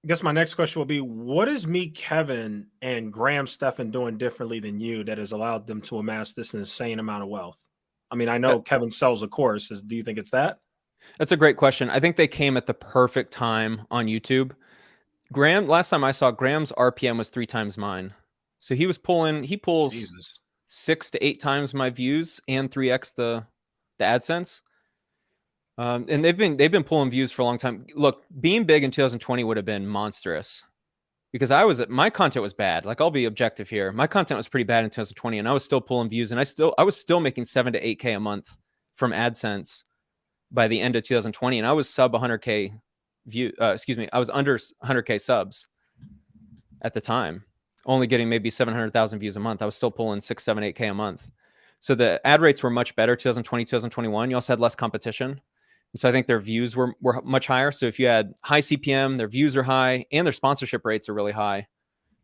Speaker 1: I guess my next question will be, what is Meet Kevin and Graham Stephan doing differently than you that has allowed them to amass this insane amount of wealth? I mean, I know Kevin sells a course. Do you think it's that?
Speaker 2: That's a great question. I think they came at the perfect time on YouTube. Last time I saw Graham's RPM was 3 times mine. So he pulls
Speaker 1: Jesus.
Speaker 2: 6 to 8 times my views and 3x the AdSense. And they've been pulling views for a long time. Look, being big in 2020 would have been monstrous because my content was bad. Like, I'll be objective here. My content was pretty bad in 2020, and I was still pulling views, and I was still making 7 to 8K a month from AdSense by the end of 2020, and I was sub 100K I was under 100K subs at the time, only getting maybe 700,000 views a month. I was still pulling 6, 7, 8K a month. So the ad rates were much better 2020, 2021. You also had less competition. And so I think their views were much higher. So if you had high CPM, their views are high, and their sponsorship rates are really high.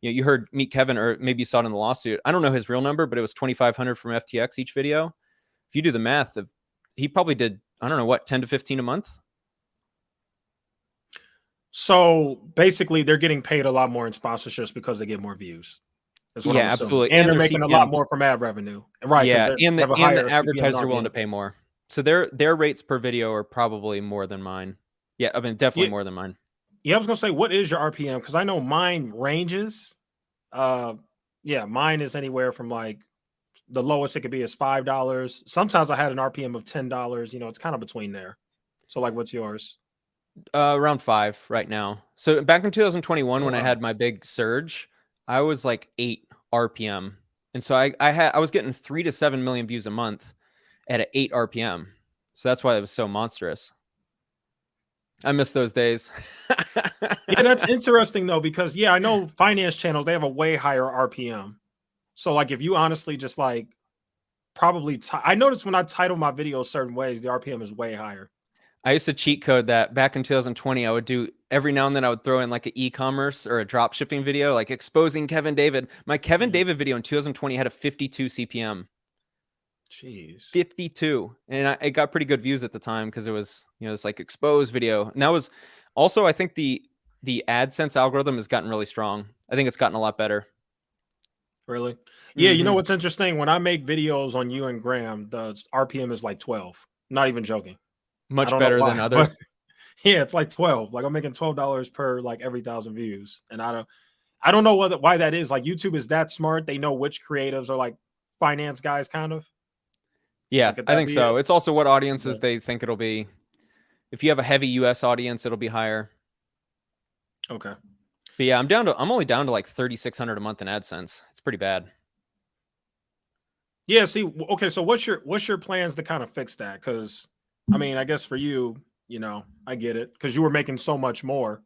Speaker 2: You heard Meet Kevin, or maybe you saw it in the lawsuit. I don't know his real number, but it was 2,500 from FTX each video. If you do the math, he probably did, I don't know what, 10 to 15 a month.
Speaker 1: So basically, they're getting paid a lot more in sponsorships because they get more views. That's what I'm assuming.
Speaker 2: Absolutely.
Speaker 1: And they're making a lot more from ad revenue. Right.
Speaker 2: Yeah, and the advertisers are willing to
Speaker 1: pay.
Speaker 2: pay more. So their rates per video are probably more than mine. Yeah, I mean, definitely more than mine.
Speaker 1: Yeah, I was gonna say, what is your RPM? Because I know mine ranges. Mine is anywhere from like the lowest it could be is $5. Sometimes I had an RPM of $10. It's kind of between there. So, like, what's yours?
Speaker 2: Around 5 right now. So back in 2021, when I
Speaker 1: Wow.
Speaker 2: had my big surge, I was like 8 RPM, and so I was getting 3 to 7 million views a month at an 8 RPM. So that's why it was so monstrous. I miss those days.
Speaker 1: Yeah, that's interesting though, because I know finance channels, they have a way higher RPM. So like if you honestly just like probably I noticed when I title my videos certain ways, the RPM is way higher.
Speaker 2: I used to cheat code that back in 2020. I would do every now and then I would throw in like an e-commerce or a drop shipping video, like exposing Kevin David. My Kevin David video in 2020 had a 52 CPM.
Speaker 1: Jeez.
Speaker 2: 52. And it got pretty good views at the time because it was, this like exposed video. And that was also, I think the AdSense algorithm has gotten really strong. I think it's gotten a lot better.
Speaker 1: Really? Yeah, you know what's interesting? When I make videos on you and Graham, the RPM is like 12. Not even joking.
Speaker 2: Much better than others.
Speaker 1: But yeah, it's like 12. Like I'm making $12 per like every 1,000 views. And I don't know why that is. Like YouTube is that smart. They know which creatives are like finance guys kind of.
Speaker 2: Yeah,
Speaker 1: Like,
Speaker 2: I think so. It's also what audiences they think it'll be. If you have a heavy US audience, it'll be higher.
Speaker 1: Okay.
Speaker 2: But yeah, I'm only down to like 3,600 a month in AdSense. It's pretty bad.
Speaker 1: Yeah, see, okay, so what's your plans to kind of fix that? Because I mean, I guess for you, I get it because you were making so much more.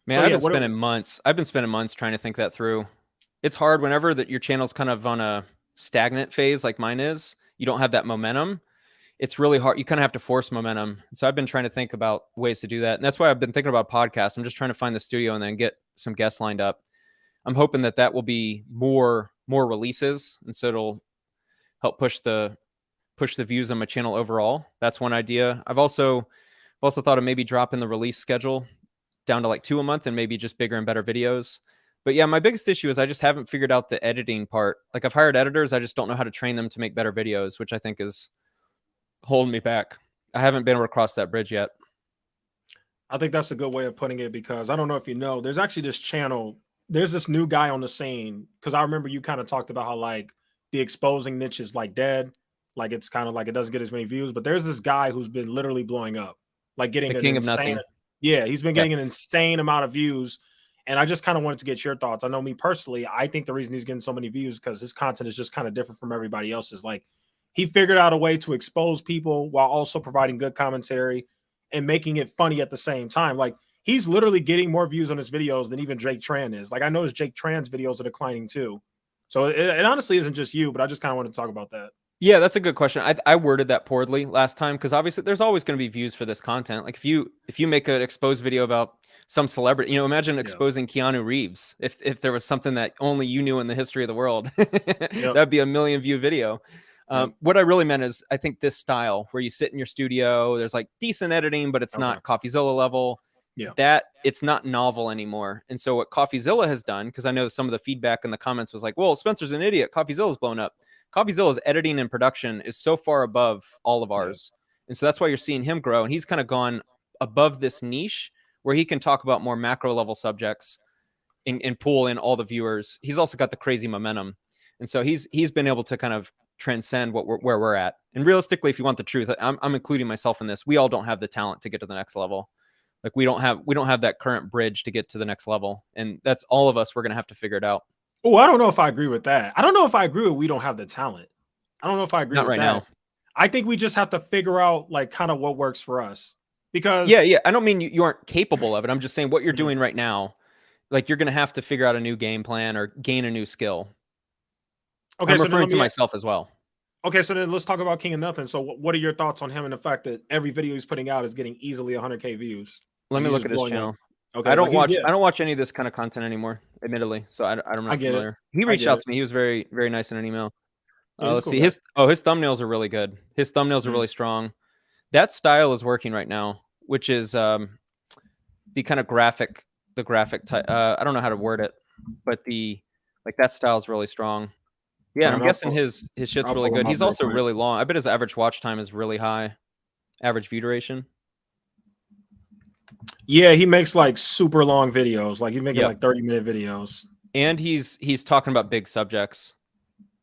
Speaker 2: Man, I've been spending months. I've been spending months trying to think that through. It's hard whenever that your channel's kind of on a stagnant phase like mine is. You don't have that momentum. It's really hard. You kind of have to force momentum. So I've been trying to think about ways to do that. And that's why I've been thinking about podcasts. I'm just trying to find the studio and then get some guests lined up. I'm hoping that will be more releases. And so it'll help push the views on my channel overall. That's one idea. I've also thought of maybe dropping the release schedule down to like 2 a month and maybe just bigger and better videos. But yeah, my biggest issue is I just haven't figured out the editing part. Like I've hired editors, I just don't know how to train them to make better videos, which I think is holding me back. I haven't been able to cross that bridge yet.
Speaker 1: I think that's a good way of putting it because I don't know if you know, there's actually this channel. There's this new guy on the scene because I remember you kind of talked about how like the exposing niche is like dead. Like it's kind of like it doesn't get as many views, but there's this guy who's been literally blowing up, like getting
Speaker 2: the king of nothing.
Speaker 1: Yeah, he's been getting an insane amount of views. And I just kind of wanted to get your thoughts. I know me personally, I think the reason he's getting so many views is because his content is just kind of different from everybody else's. Like he figured out a way to expose people while also providing good commentary and making it funny at the same time. Like he's literally getting more views on his videos than even Jake Tran is. Like I noticed Jake Tran's videos are declining too. So it honestly isn't just you, but I just kind of want to talk about that.
Speaker 2: Yeah, that's a good question. I worded that poorly last time because obviously there's always going to be views for this content. Like if you make an exposed video about some celebrity, imagine exposing Keanu Reeves. If there was something that only you knew in the history of the world, that'd be a 1 million view video. What I really meant is I think this style where you sit in your studio, there's like decent editing, but it's not CoffeeZilla level. That it's not novel anymore. And so what CoffeeZilla has done, because I know some of the feedback in the comments was like, well, Spencer's an idiot. CoffeeZilla's blown up. CoffeeZilla's editing and production is so far above all of ours. And so that's why you're seeing him grow. And he's kind of gone above this niche where he can talk about more macro level subjects and pull in all the viewers. He's also got the crazy momentum. And so he's been able to kind of transcend where we're at. And realistically, if you want the truth, I'm including myself in this. We all don't have the talent to get to the next level. Like we don't have that current bridge to get to the next level. And that's all of us. We're going to have to figure it out.
Speaker 1: Oh, I don't know if I agree with that. I don't know if I agree with we don't have the talent. I don't know if I agree with that. Now. I think we just have to figure out like kind of what works for us. Because
Speaker 2: yeah. I don't mean you aren't capable of it. I'm just saying what you're doing right now, like you're going to have to figure out a new game plan or gain a new skill. Okay, I'm referring to myself as well.
Speaker 1: Okay, so then let's talk about King of Nothing. So what are your thoughts on him and the fact that every video he's putting out is getting easily 100K views?
Speaker 2: Let me look at his channel. Okay, I don't watch any of this kind of content anymore, admittedly. So I'm not familiar. He reached out to me. He was very, very nice in an email. Let's see. His thumbnails are really good. His thumbnails are really strong. That style is working right now, which is the kind of graphic type. I don't know how to word it, but that style is really strong. Yeah, and I'm guessing his shit's really good. He's also really long. I bet his average watch time is really high. Average view duration.
Speaker 1: Yeah, he makes like super long videos. Like he's making like 30-minute videos.
Speaker 2: And he's talking about big subjects.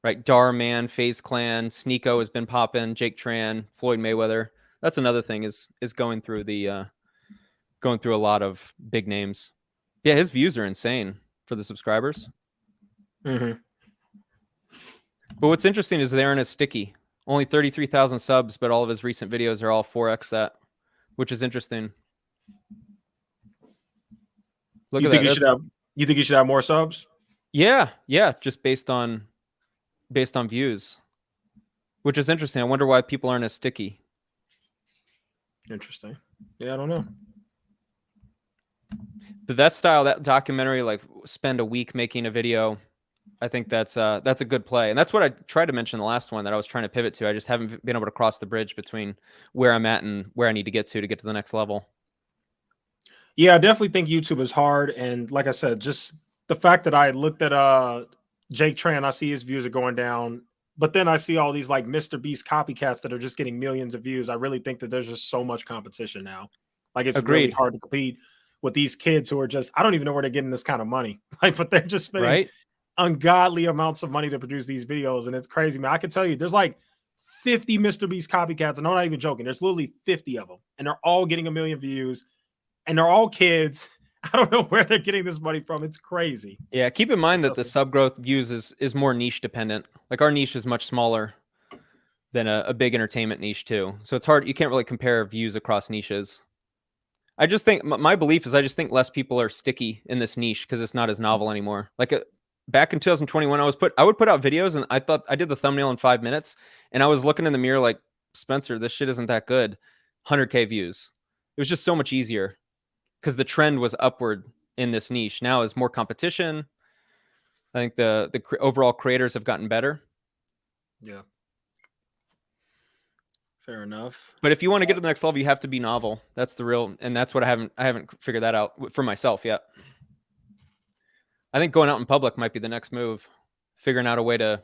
Speaker 2: Right? Dar Man, FaZe Clan, Sneeko has been popping, Jake Tran, Floyd Mayweather. That's another thing is going through a lot of big names. Yeah, his views are insane for the subscribers.
Speaker 1: Mm-hmm.
Speaker 2: But what's interesting is they aren't as sticky. Only 33,000 subs, but all of his recent videos are all 4x that, which is interesting.
Speaker 1: Look at that. You think he should have more subs?
Speaker 2: Yeah, just based on views, which is interesting. I wonder why people aren't as sticky.
Speaker 1: Interesting. Yeah, I don't know.
Speaker 2: But that style, that documentary, like spend a week making a video, I think that's a good play. And that's what I tried to mention in the last one that I was trying to pivot to. I just haven't been able to cross the bridge between where I'm at and where I need to get to the next level.
Speaker 1: Yeah, I definitely think YouTube is hard. And like I said, just the fact that I looked at Jake Tran, I see his views are going down, but then I see all these like Mr. Beast copycats that are just getting millions of views. I really think that there's just so much competition now. Like it's really
Speaker 2: Agreed.
Speaker 1: hard to compete with these kids who are just, I don't even know where they're getting this kind of money. Like, but they're just spending
Speaker 2: Right?
Speaker 1: ungodly amounts of money to produce these videos. And it's crazy, man. I can tell you there's like 50 Mr. Beast copycats, and I'm not even joking. There's literally 50 of them, and they're all getting a million views, and they're all kids. I don't know where they're getting this money from. It's crazy.
Speaker 2: Yeah, keep in mind that the sub growth views is more niche dependent. Like our niche is much smaller than a big entertainment niche too. So it's hard. You can't really compare views across niches. I just think my belief is I just think less people are sticky in this niche because it's not as novel anymore. Like back in 2021, I would put out videos and I thought I did the thumbnail in 5 minutes and I was looking in the mirror like, Spencer, this shit isn't that good. 100K views. It was just so much easier because the trend was upward in this niche. Now is more competition. I think the overall creators have gotten better.
Speaker 1: Yeah. Fair enough.
Speaker 2: But if you want to get to the next level, you have to be novel. That's the real, and that's what I haven't figured that out for myself yet. I think going out in public might be the next move. Figuring out a way to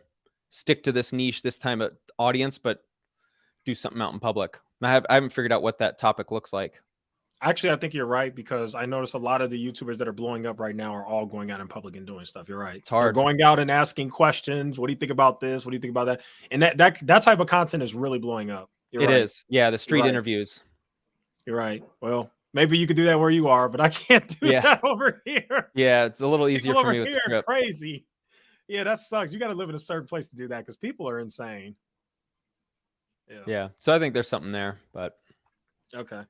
Speaker 2: stick to this niche, this time of audience, but do something out in public. I haven't figured out what that topic looks like.
Speaker 1: Actually, I think you're right because I notice a lot of the YouTubers that are blowing up right now are all going out in public and doing stuff. You're right.
Speaker 2: It's hard.
Speaker 1: They're going out and asking questions. What do you think about this? What do you think about that? And that type of content is really blowing up.
Speaker 2: It is. Yeah, the street interviews.
Speaker 1: You're right. Well, maybe you could do that where you are, but I can't do that over here.
Speaker 2: Yeah, it's a little easier for me with the script.
Speaker 1: Crazy. Yeah, that sucks. You got to live in a certain place to do that because people are insane.
Speaker 2: Yeah. So I think there's something there, but
Speaker 1: okay.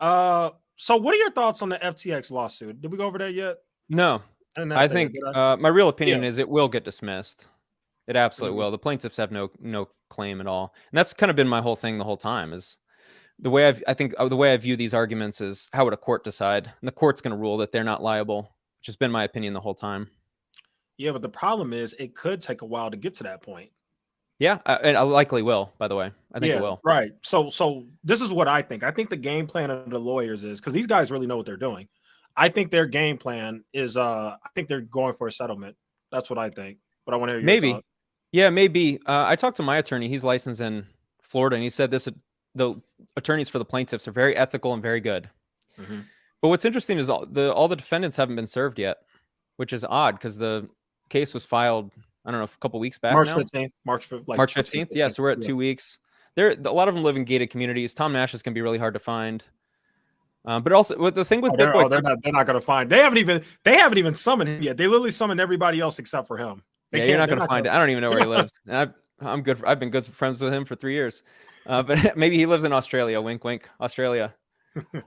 Speaker 1: So what are your thoughts on the FTX lawsuit? Did we go over that yet?
Speaker 2: No. I think my real opinion is it will get dismissed. It absolutely will. The plaintiffs have no claim at all, and that's kind of been my whole thing the whole time. Is the way the way I view these arguments is how would a court decide, and the court's going to rule that they're not liable, which has been my opinion the whole time.
Speaker 1: Yeah, but the problem is it could take a while to get to that point.
Speaker 2: Yeah, and I likely will. By the way, I think it will.
Speaker 1: Right. So this is what I think. I think the game plan of the lawyers is because these guys really know what they're doing. I think their game plan is I think they're going for a settlement. That's what I think. But I want to hear your
Speaker 2: maybe.
Speaker 1: thought.
Speaker 2: Yeah, maybe. I talked to my attorney. He's licensed in Florida, and he said the attorneys for the plaintiffs are very ethical and very good. Mm-hmm. But what's interesting is all the defendants haven't been served yet, which is odd because the case was filed, I don't know, a couple weeks back.
Speaker 1: March
Speaker 2: now?
Speaker 1: 15th. March
Speaker 2: 15th. Yeah, so we're at 2 weeks. A lot of them live in gated communities. Tom Nash is going to be really hard to find. But also, the thing with
Speaker 1: BitBoy, they're not going to find. They haven't even summoned him yet. They literally summoned everybody else except for him.
Speaker 2: You're not going to find it. I don't even know where he lives. I'm good. I've been good friends with him for 3 years. But maybe he lives in Australia. Wink, wink. Australia.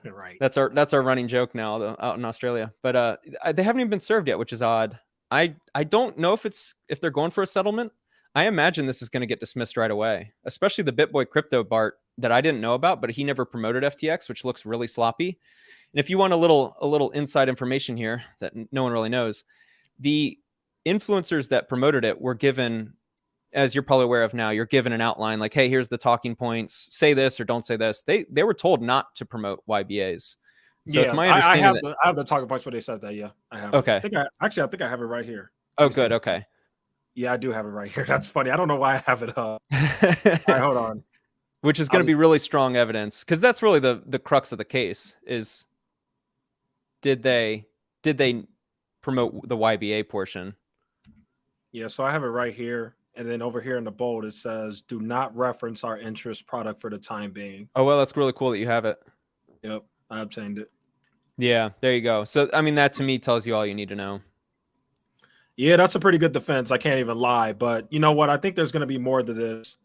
Speaker 1: Right.
Speaker 2: That's our running joke now out in Australia. But they haven't even been served yet, which is odd. I don't know if they're going for a settlement. I imagine this is going to get dismissed right away, especially the BitBoy crypto Bart that I didn't know about, but he never promoted FTX, which looks really sloppy. And if you want a little inside information here that no one really knows, the influencers that promoted it were given, as you're probably aware of now, you're given an outline like, hey, here's the talking points, say this or don't say this. They were told not to promote YBAs. So it's my understanding
Speaker 1: I have the talking points where they said that. Yeah, I have.
Speaker 2: Okay.
Speaker 1: I think I have it right here.
Speaker 2: Oh, good. Okay.
Speaker 1: Yeah, I do have it right here. That's funny. I don't know why I have it up. All right, hold on.
Speaker 2: Which is going to be really strong evidence because that's really the crux of the case is did they promote the YBA portion?
Speaker 1: Yeah, so I have it right here. And then over here in the bold, it says, do not reference our interest product for the time being.
Speaker 2: Oh, well, that's really cool that you have it.
Speaker 1: Yep, I obtained it.
Speaker 2: Yeah, there you go. So, I mean, that to me tells you all you need to know.
Speaker 1: Yeah, that's a pretty good defense. I can't even lie. But you know what? I think there's going to be more to this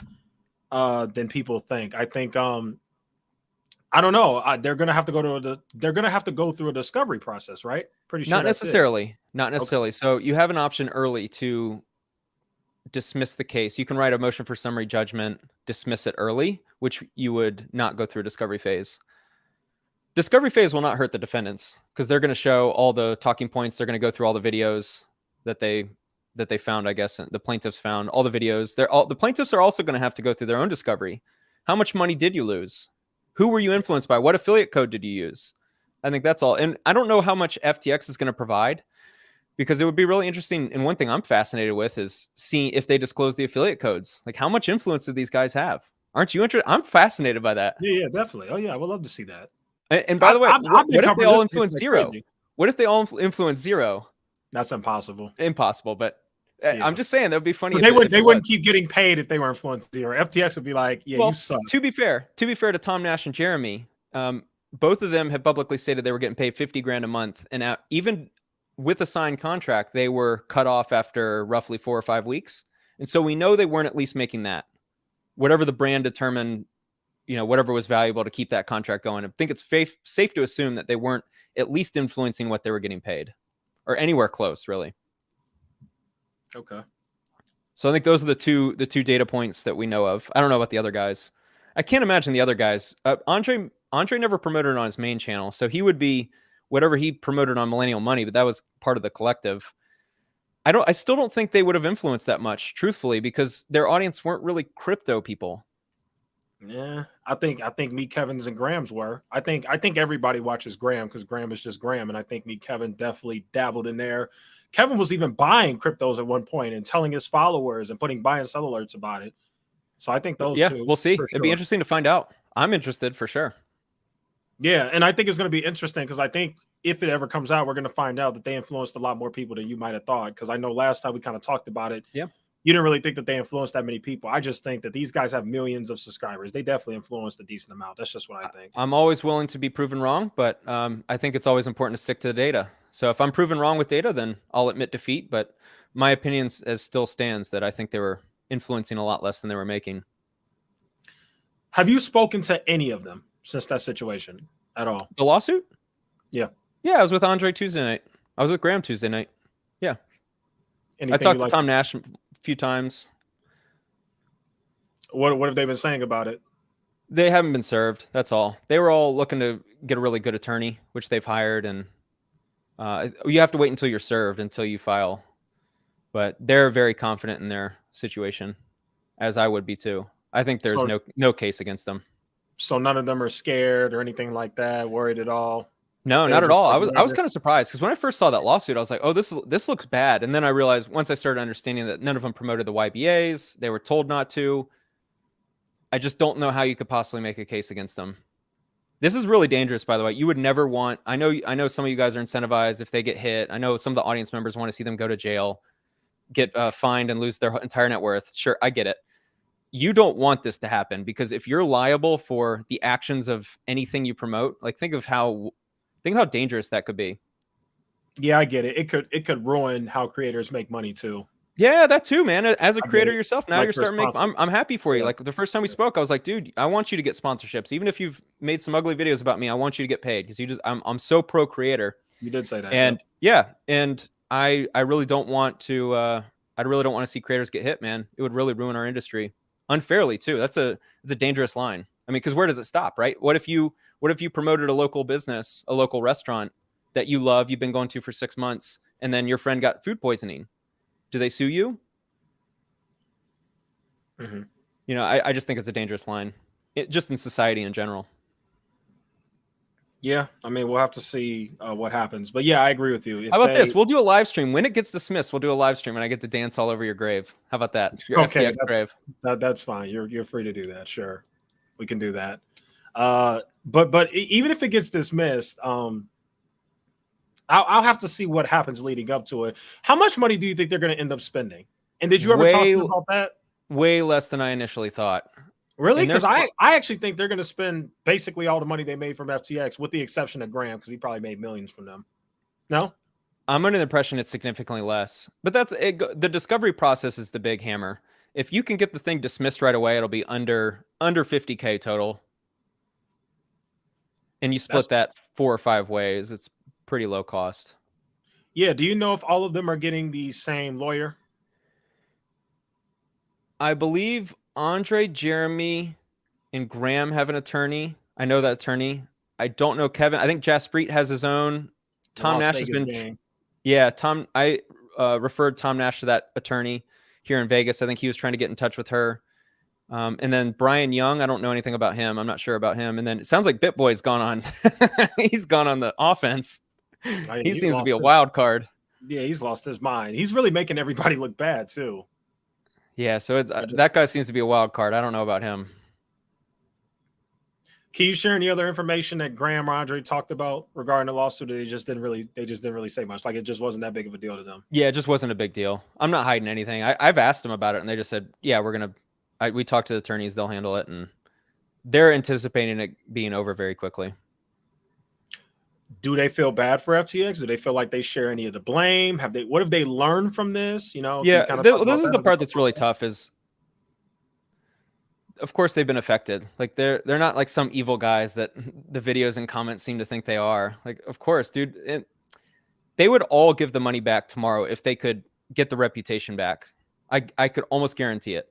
Speaker 1: than people think. I think, I don't know. They're going to have to go through a discovery process, right? Pretty sure.
Speaker 2: Not necessarily. Okay. So you have an option early to dismiss the case. You can write a motion for summary judgment, dismiss it early, which you would not go through a discovery phase. discovery phase will not hurt the defendants because they're going to show all the talking points. They're going to go through all the videos that they found. I guess the plaintiffs found all the videos. The plaintiffs are also going to have to go through their own discovery. How much money did you lose? Who were you influenced by? What affiliate code did you use? I think that's all. And I don't know how much FTX is going to provide, because it would be really interesting. And one thing I'm fascinated with is seeing if they disclose the affiliate codes. Like, how much influence did these guys have? Aren't you interested? I'm fascinated by that.
Speaker 1: Yeah, definitely. Oh yeah, I would love to see that.
Speaker 2: And by the way, what if they all influence zero?
Speaker 1: Crazy.
Speaker 2: What if they all influence zero?
Speaker 1: That's impossible.
Speaker 2: Impossible, but I'm just saying that would be funny.
Speaker 1: They wouldn't keep getting paid if they were influenced zero. FTX would be like, yeah, you suck.
Speaker 2: To be fair to Tom Nash and Jeremy, both of them have publicly stated they were getting paid $50,000 a month, and even with a signed contract, they were cut off after roughly 4 or 5 weeks, and so we know they weren't at least making that. Whatever the brand determined, whatever was valuable to keep that contract going. I think it's safe to assume that they weren't at least influencing what they were getting paid, or anywhere close, really.
Speaker 1: Okay.
Speaker 2: So I think those are the two data points that we know of. I don't know about the other guys. I can't imagine the other guys. Andre never promoted on his main channel, so he would be whatever he promoted on Millennial Money, but that was part of the collective. I still don't think they would have influenced that much, truthfully, because their audience weren't really crypto people.
Speaker 1: Yeah, I think Meet Kevin's and Graham's were. I think everybody watches Graham because Graham is just Graham, and I think Meet Kevin definitely dabbled in there. Kevin was even buying cryptos at one point and telling his followers and putting buy and sell alerts about it. So I think those two.
Speaker 2: We'll see.
Speaker 1: Sure.
Speaker 2: It'd be interesting to find out. I'm interested for sure.
Speaker 1: Yeah, and I think it's going to be interesting because I think if it ever comes out, we're going to find out that they influenced a lot more people than you might have thought. Because I know last time we kind of talked about it.
Speaker 2: Yeah.
Speaker 1: You didn't really think that they influenced that many people. I just think that these guys have millions of subscribers. They definitely influenced a decent amount. That's just what I think.
Speaker 2: I'm always willing to be proven wrong, but I think it's always important to stick to the data. So if I'm proven wrong with data, then I'll admit defeat. But my opinion still stands that I think they were influencing a lot less than they were making.
Speaker 1: Have you spoken to any of them since that situation at all?
Speaker 2: The lawsuit?
Speaker 1: Yeah.
Speaker 2: Yeah, I was with Andre Tuesday night. I was with Graham Tuesday night. Yeah. I talked to Tom Nash a few times.
Speaker 1: What have they been saying about it?
Speaker 2: They haven't been served. That's all. They were all looking to get a really good attorney, which they've hired, and you have to wait until you're served until you file. But they're very confident in their situation, as I would be too. I think there's no case against them.
Speaker 1: So none of them are scared or anything like that, worried at all?
Speaker 2: No, not at all. I was kind of surprised because when I first saw that lawsuit, I was like, "Oh, this looks bad." And then I realized once I started understanding that none of them promoted the YBAs, they were told not to. I just don't know how you could possibly make a case against them. This is really dangerous, by the way. You would never want. I know some of you guys are incentivized if they get hit. I know some of the audience members want to see them go to jail, get fined, and lose their entire net worth. Sure, I get it. You don't want this to happen because if you're liable for the actions of anything you promote, like think of how dangerous that could be.
Speaker 1: Yeah, I get it. It could ruin how creators make money too.
Speaker 2: Yeah, that too, man. As a creator yourself, now you're starting to make. I'm happy for you.
Speaker 1: Yeah.
Speaker 2: Like the first time we spoke, I was like, dude, I want you to get sponsorships. Even if you've made some ugly videos about me, I want you to get paid because I'm so pro creator.
Speaker 1: You did say that.
Speaker 2: And and I really don't want to. I really don't want to see creators get hit, man. It would really ruin our industry unfairly too. It's a dangerous line. I mean, because where does it stop, right? What if you promoted a local business, a local restaurant that you love, you've been going to for 6 months, and then your friend got food poisoning? Do they sue you? Mm-hmm. I just think it's a dangerous line, just in society in general.
Speaker 1: Yeah, I mean, we'll have to see what happens. But yeah, I agree with you.
Speaker 2: How about this? We'll do a live stream. When it gets dismissed, we'll do a live stream and I get to dance all over your grave. How about that? Your FTX grave.
Speaker 1: That's fine. You're free to do that. Sure. We can do that. But even if it gets dismissed, I'll have to see what happens leading up to it. How much money do you think they're going to end up spending? And did you ever talk to them about that?
Speaker 2: Way less than I initially thought.
Speaker 1: Really? Because I actually think they're going to spend basically all the money they made from FTX, with the exception of Graham, because he probably made millions from them. No?
Speaker 2: I'm under the impression it's significantly less. But that's it. The discovery process is the big hammer. If you can get the thing dismissed right away, it'll be under 50K total. And you split that 4 or 5 ways. It's pretty low cost.
Speaker 1: Yeah. Do you know if all of them are getting the same lawyer?
Speaker 2: I believe Andre, Jeremy, and Graham have an attorney. I know that attorney. I don't know Kevin. I think Jaspreet has his own.
Speaker 1: The
Speaker 2: Tom
Speaker 1: Las
Speaker 2: Nash has
Speaker 1: Vegas
Speaker 2: been,
Speaker 1: game.
Speaker 2: yeah. I referred Tom Nash to that attorney here in Vegas. I think he was trying to get in touch with her. And then Brian Young, I don't know anything about him. I'm not sure about him. And then it sounds like BitBoy's gone on. He's gone on the offense.
Speaker 1: I mean,
Speaker 2: He seems to be a
Speaker 1: his,
Speaker 2: wild card.
Speaker 1: yeah, he's lost his mind. He's really making everybody look bad too.
Speaker 2: Yeah, so it's, that guy seems to be a wild card. I don't know about him.
Speaker 1: Can you share any other information that Graham or Andre talked about regarding the lawsuit? They just didn't really say much. Like it just wasn't that big of a deal to them.
Speaker 2: Yeah, it just wasn't a big deal. I'm not hiding anything. I've asked them about it, and they just said, "Yeah, we talked to the attorneys. They'll handle it," and they're anticipating it being over very quickly.
Speaker 1: Do they feel bad for FTX? Do they feel like they share any of the blame? What have they learned from this?
Speaker 2: Yeah, this is the part that's really tough. Is of course they've been affected. Like they're not like some evil guys that the videos and comments seem to think they are. Like, of course, dude, they would all give the money back tomorrow if they could get the reputation back. I could almost guarantee it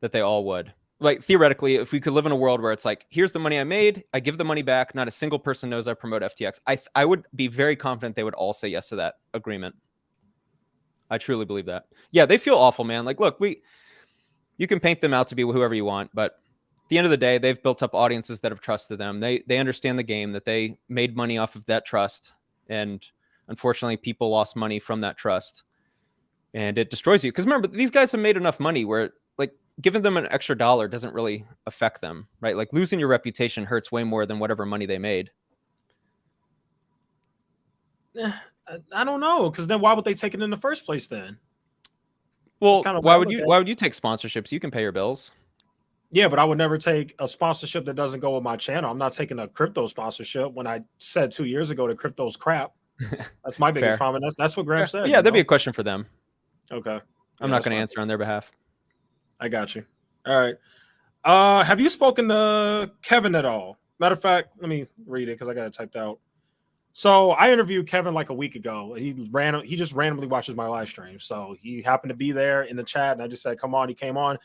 Speaker 2: that they all would. Like theoretically, if we could live in a world where it's like, here's the money I made, I give the money back, not a single person knows I promote FTX. I would be very confident they would all say yes to that agreement. I truly believe that. Yeah, they feel awful, man. Like, look, you can paint them out to be whoever you want, but at the end of the day, they've built up audiences that have trusted them. They understand the game, that they made money off of that trust. And unfortunately, people lost money from that trust. And it destroys you. Because remember, these guys have made enough money where like giving them an extra dollar doesn't really affect them, right? Like losing your reputation hurts way more than whatever money they made.
Speaker 1: I don't know, because then why would they take it in the first place then?
Speaker 2: Well, why would you take sponsorships? You can pay your bills.
Speaker 1: Yeah, but I would never take a sponsorship that doesn't go with my channel. I'm not taking a crypto sponsorship when I said 2 years ago that crypto's crap. That's my biggest problem. That's what Graham said.
Speaker 2: Yeah, that'd be a question for them.
Speaker 1: Okay.
Speaker 2: I'm not going to answer on their behalf.
Speaker 1: I got you. All right. Have you spoken to Kevin at all? Matter of fact, let me read it because I got it typed out. So I interviewed Kevin like a week ago. He just randomly watches my live stream. So he happened to be there in the chat, and I just said, come on. He came on.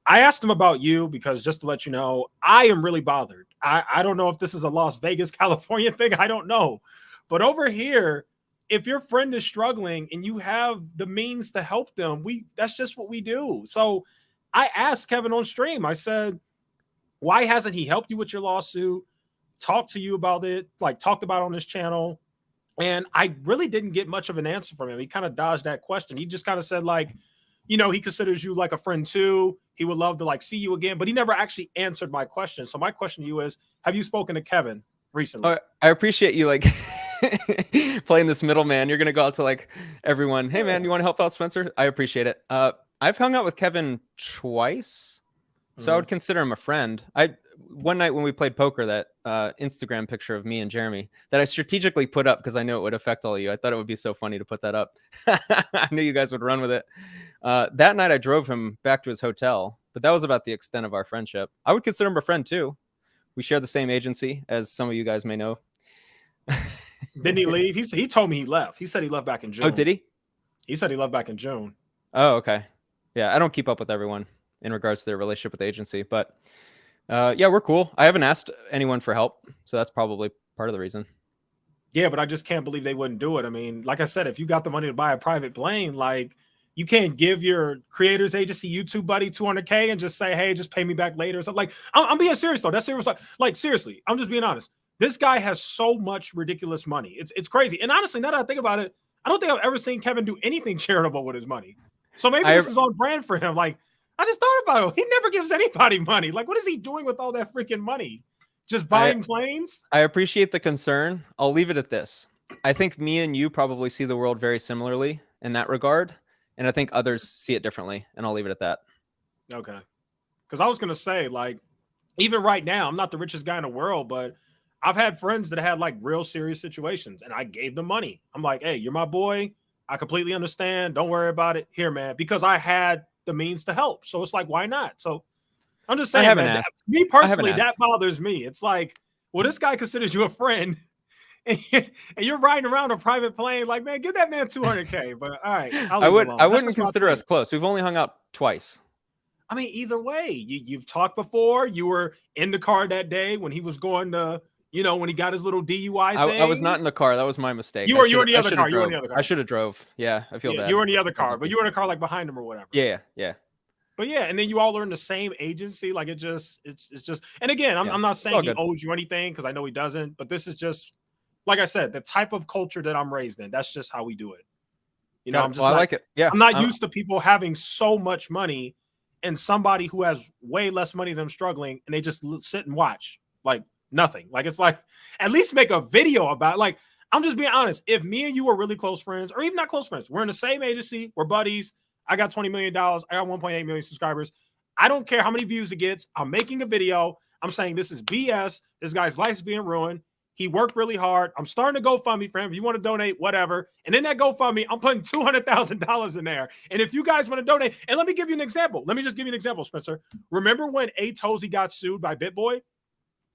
Speaker 1: I asked him about you because just to let you know, I am really bothered. I don't know if this is a Las Vegas, California thing. I don't know. But over here, if your friend is struggling and you have the means to help them, that's just what we do. So I asked Kevin on stream, I said, why hasn't he helped you with your lawsuit? Talked to you about it, like talked about it on this channel. And I really didn't get much of an answer from him. He kind of dodged that question. He just kind of said like, you know, he considers you like a friend too. He would love to like see you again, but he never actually answered my question. So my question to you is, have you spoken to Kevin recently?
Speaker 2: I appreciate you like playing this middleman. You're going to go out to like everyone. Hey man, you want to help out Spencer? I appreciate it. I've hung out with Kevin twice, so I would consider him a friend. One night when we played poker, that Instagram picture of me and Jeremy that I strategically put up because I knew it would affect all of you. I thought it would be so funny to put that up. I knew you guys would run with it. That night I drove him back to his hotel, but that was about the extent of our friendship. I would consider him a friend too. We share the same agency, as some of you guys may know.
Speaker 1: Didn't he leave? He told me he left. He said he left back in June.
Speaker 2: Oh, did he?
Speaker 1: He said he left back in June.
Speaker 2: Oh, okay. Yeah, I don't keep up with everyone in regards to their relationship with the agency, but yeah, we're cool. I haven't asked anyone for help, so that's probably part of the reason.
Speaker 1: Yeah, but I just can't believe they wouldn't do it. I mean, like I said, if you got the money to buy a private plane, like you can't give your creators agency YouTube buddy $200K and just say, hey, just pay me back later or something. Like, I'm being serious though. That's serious. Like seriously, I'm just being honest. This guy has so much ridiculous money. It's crazy. And honestly, now that I think about it, I don't think I've ever seen Kevin do anything charitable with his money. So maybe this is on brand for him. Like, I just thought about it. He never gives anybody money. Like, what is he doing with all that freaking money? Just buying planes?
Speaker 2: I appreciate the concern. I'll leave it at this. I think me and you probably see the world very similarly in that regard. And I think others see it differently. And I'll leave it at that.
Speaker 1: Okay. Because I was going to say, like, even right now, I'm not the richest guy in the world, but I've had friends that had like real serious situations and I gave them money. I'm like, hey, you're my boy. I completely understand. Don't worry about it. Here, man, because I had the means to help. So it's like, why not? So I'm just saying, man, me personally, that bothers me. It's like, well, this guy considers you a friend and you're riding around a private plane. Like, man, give that man $200K. But all right.
Speaker 2: I wouldn't consider us close. We've only hung out twice.
Speaker 1: I mean, either way, you've talked before. You were in the car that day when he was going to You know, when he got his little DUI
Speaker 2: I was
Speaker 1: thing.
Speaker 2: not in the car. That was my mistake.
Speaker 1: You were in the other car. You were in
Speaker 2: Drove.
Speaker 1: the other car.
Speaker 2: I should have drove. Yeah, I feel
Speaker 1: Yeah,
Speaker 2: bad.
Speaker 1: you were in the other car, but you were in a car like behind him or whatever.
Speaker 2: Yeah.
Speaker 1: But yeah, and then you all are in the same agency. Like it's just. And again, I'm not saying he owes you anything because I know he doesn't. But this is just, like I said, the type of culture that I'm raised in. That's just how we do it. You know, I'm just.
Speaker 2: I like it. Yeah,
Speaker 1: I'm not used to people having so much money, and somebody who has way less money than them struggling, and they just sit and watch like nothing. Like it's like at least make a video about it. Like I'm just being honest. If me and you were really close friends, or even not close friends, we're in the same agency, we're buddies. I got $20 million. I got 1.8 million subscribers. I don't care how many views it gets. I'm making a video. I'm saying this is BS. This guy's life's being ruined. He worked really hard. I'm starting to GoFundMe for him. If you want to donate, whatever. And in that GoFundMe, I'm putting $200,000 in there. And if you guys want to donate, and let me give you an example. Let me just give you an example, Spencer. Remember when A Tozy got sued by BitBoy?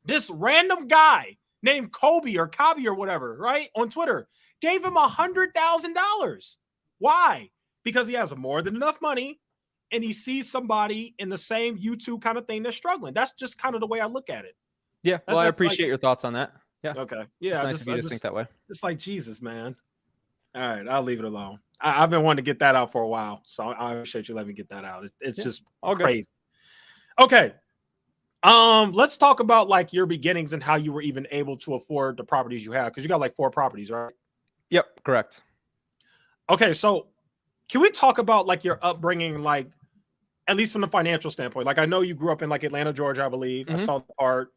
Speaker 1: This random guy named Kobe or Kabi or whatever, right, on Twitter, gave him $100,000. Why? Because he has more than enough money and he sees somebody in the same YouTube kind of thing that's struggling. That's just kind of the way I look at it.
Speaker 2: Yeah. Well, I appreciate your thoughts on that. Yeah.
Speaker 1: Okay. Yeah.
Speaker 2: It's nice of you to think that way.
Speaker 1: It's like Jesus, man. All right. I'll leave it alone. I've been wanting to get that out for a while. So I appreciate you letting me get that out. It's just all crazy. Okay. Let's talk about like your beginnings and how you were even able to afford the properties you have. Cause you got like 4 properties, right?
Speaker 2: Yep. Correct.
Speaker 1: Okay. So can we talk about like your upbringing, like at least from the financial standpoint? Like I know you grew up in like Atlanta, Georgia, I believe. I saw the part.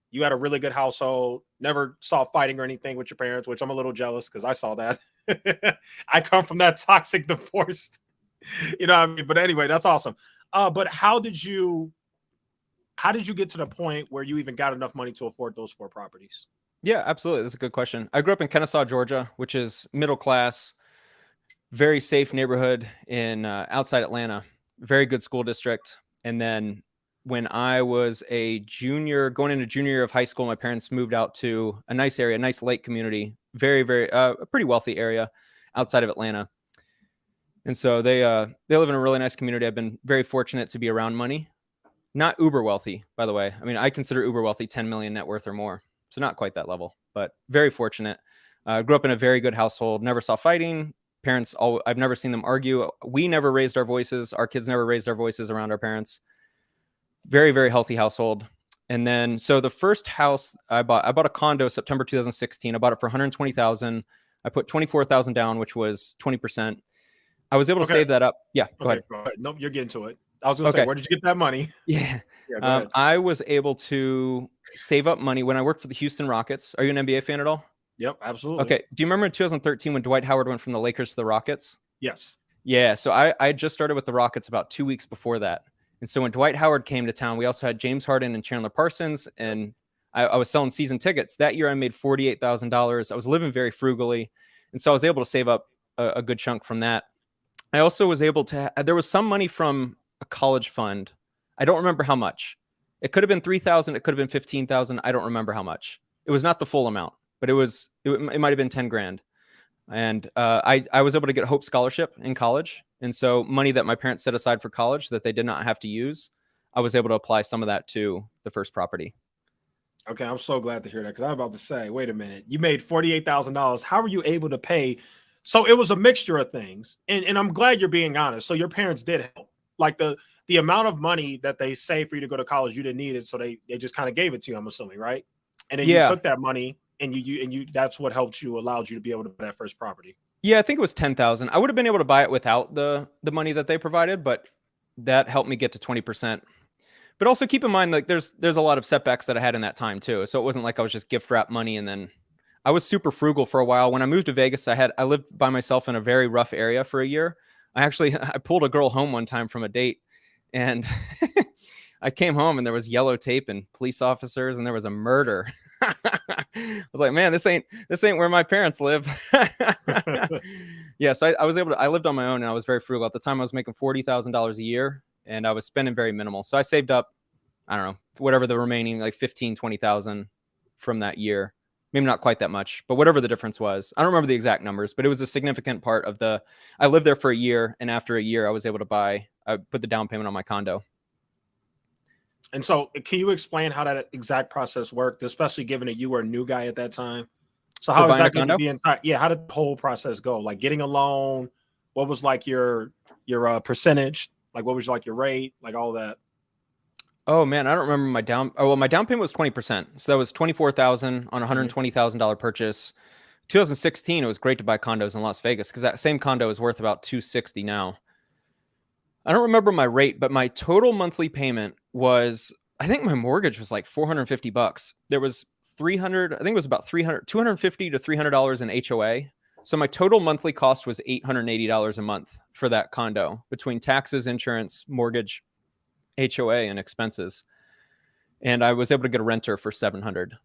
Speaker 1: You had a really good household. Never saw fighting or anything with your parents, which I'm a little jealous because I saw that. I come from that toxic divorce. You know what I mean? But anyway, that's awesome. But how did you get to the point where you even got enough money to afford those 4 properties?
Speaker 2: Yeah, absolutely. That's a good question. I grew up in Kennesaw, Georgia, which is middle class, very safe neighborhood in outside Atlanta, very good school district. And then when I was a junior, going into junior year of high school, my parents moved out to a nice area, a nice lake community, very, a pretty wealthy area outside of Atlanta. And so they live in a really nice community. I've been very fortunate to be around money, not uber wealthy, by the way. I mean, I consider uber wealthy 10 million net worth or more. So not quite that level, but very fortunate. Grew up in a very good household, never saw fighting. Parents, I've never seen them argue. We never raised our voices. Our kids never raised our voices around our parents. Very, very healthy household. And then, so the first house I bought a condo September 2016. I bought it for $120,000. I put $24,000 down, which was 20%. I was able to save that up. Yeah, go ahead.
Speaker 1: Nope, you're getting to it. I was going to say, where did you get that money?
Speaker 2: Yeah. I was able to save up money when I worked for the Houston Rockets. Are you an NBA fan at all?
Speaker 1: Yep, absolutely.
Speaker 2: Okay. Do you remember in 2013 when Dwight Howard went from the Lakers to the Rockets?
Speaker 1: Yes.
Speaker 2: Yeah. So I just started with the Rockets about 2 weeks before that. And so when Dwight Howard came to town, we also had James Harden and Chandler Parsons. And I was selling season tickets. That year I made $48,000. I was living very frugally. And so I was able to save up a good chunk from that. I also was able to, there was some money from a college fund. I don't remember how much. It could have been $3,000. It could have been $15,000. I don't remember how much. It was not the full amount, but it might have been 10 grand. And I was able to get a Hope Scholarship in college. And so money that my parents set aside for college that they did not have to use, I was able to apply some of that to the first property.
Speaker 1: Okay, I'm so glad to hear that because I'm about to say, wait a minute, you made $48,000. How were you able to pay? So it was a mixture of things. And I'm glad you're being honest. So your parents did help. Like the amount of money that they saved for you to go to college, you didn't need it. So they just kind of gave it to you, I'm assuming, right? And then you took that money and you that's what helped you, allowed you to be able to buy that first property.
Speaker 2: Yeah, I think it was 10,000. I would have been able to buy it without the money that they provided, but that helped me get to 20%. But also keep in mind, like there's a lot of setbacks that I had in that time too. So it wasn't like I was just gift wrap money. And then I was super frugal for a while. When I moved to Vegas, I lived by myself in a very rough area for a year. I pulled a girl home one time from a date, and I came home and there was yellow tape and police officers and there was a murder. I was like, man, this ain't where my parents live. Yeah. So I lived on my own and I was very frugal. At the time I was making $40,000 a year and I was spending very minimal. So I saved up, I don't know, whatever the remaining like 15, 20,000 from that year. Maybe not quite that much, but whatever the difference was. I don't remember the exact numbers, but it was a significant part of I lived there for a year. And after a year, I was able to put the down payment on my condo.
Speaker 1: And so, can you explain how that exact process worked, especially given that you were a new guy at that time? So,
Speaker 2: For
Speaker 1: how
Speaker 2: buying a
Speaker 1: exactly did
Speaker 2: condo.
Speaker 1: the entire how did the whole process go? Like getting a loan, what was like your percentage? Like what was like your rate? Like all that.
Speaker 2: Oh man, I don't remember my down. Oh well, my down payment was 20%, so that was 24,000 on a
Speaker 1: Mhm.
Speaker 2: $120,000 purchase. 2016, it was great to buy condos in Las Vegas because that same condo is worth about 260 now. I don't remember my rate, but my total monthly payment was, I think my mortgage was like $450. There was 300, I think it was about 300, 250 to $300 in HOA. So my total monthly cost was $880 a month for that condo between taxes, insurance, mortgage, HOA, and expenses. And I was able to get a renter for 700. It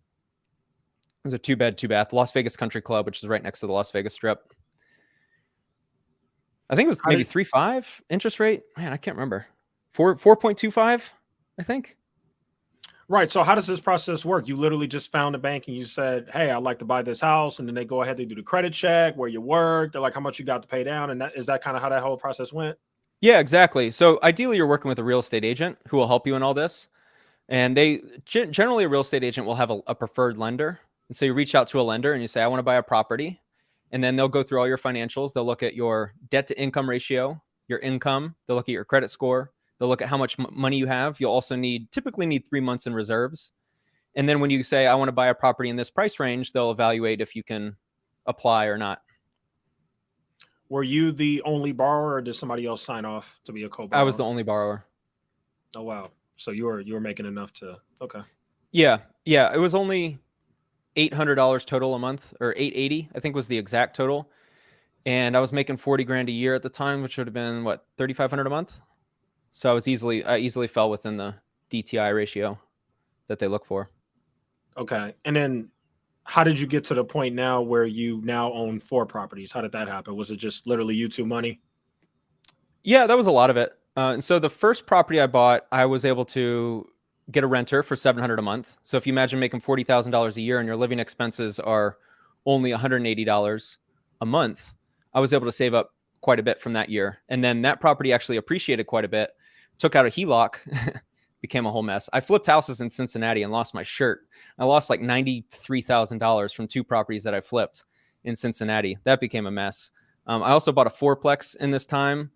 Speaker 2: was a 2 bed, 2 bath, Las Vegas Country Club, which is right next to the Las Vegas Strip. I think it was
Speaker 1: How
Speaker 2: maybe
Speaker 1: did
Speaker 2: 3.5 interest rate. Man, I can't remember. 4.25, I think.
Speaker 1: Right. So how does this process work? You literally just found a bank and you said, "Hey, I'd like to buy this house," and then they go ahead, they do the credit check, where you work, they're like, "How much you got to pay down?" And that is that kind of how that whole process went.
Speaker 2: Yeah, exactly. So ideally, you're working with a real estate agent who will help you in all this. And they generally, a real estate agent will have a preferred lender. And so you reach out to a lender and you say, I want to buy a property. And then they'll go through all your financials. They'll look at your debt to income ratio, your income. They'll look at your credit score. They'll look at how much money you have. You'll also typically need 3 months in reserves. And then when you say, I want to buy a property in this price range, they'll evaluate if you can apply or not.
Speaker 1: Were you the only borrower, or did somebody else sign off to be a
Speaker 2: I was the
Speaker 1: co-borrower?
Speaker 2: only borrower.
Speaker 1: Oh wow. So you were making enough to okay.
Speaker 2: Yeah. Yeah. It was only $800 total a month, or 880, I think was the exact total. And I was making 40 grand a year at the time, which would have been what, 3,500 a month. So I easily fell within the DTI ratio that they look for.
Speaker 1: Okay. And then how did you get to the point now where you now own four properties? How did that happen? Was it just literally you two money?
Speaker 2: Yeah, that was a lot of it. And so the first property I bought, I was able to get a renter for 700 a month. So if you imagine making $40,000 a year and your living expenses are only $180 a month, I was able to save up quite a bit from that year. And then that property actually appreciated quite a bit. Took out a HELOC, became a whole mess. I flipped houses in Cincinnati and lost my shirt. I lost like $93,000 from 2 properties that I flipped in Cincinnati. That became a mess. I also bought a fourplex in this time.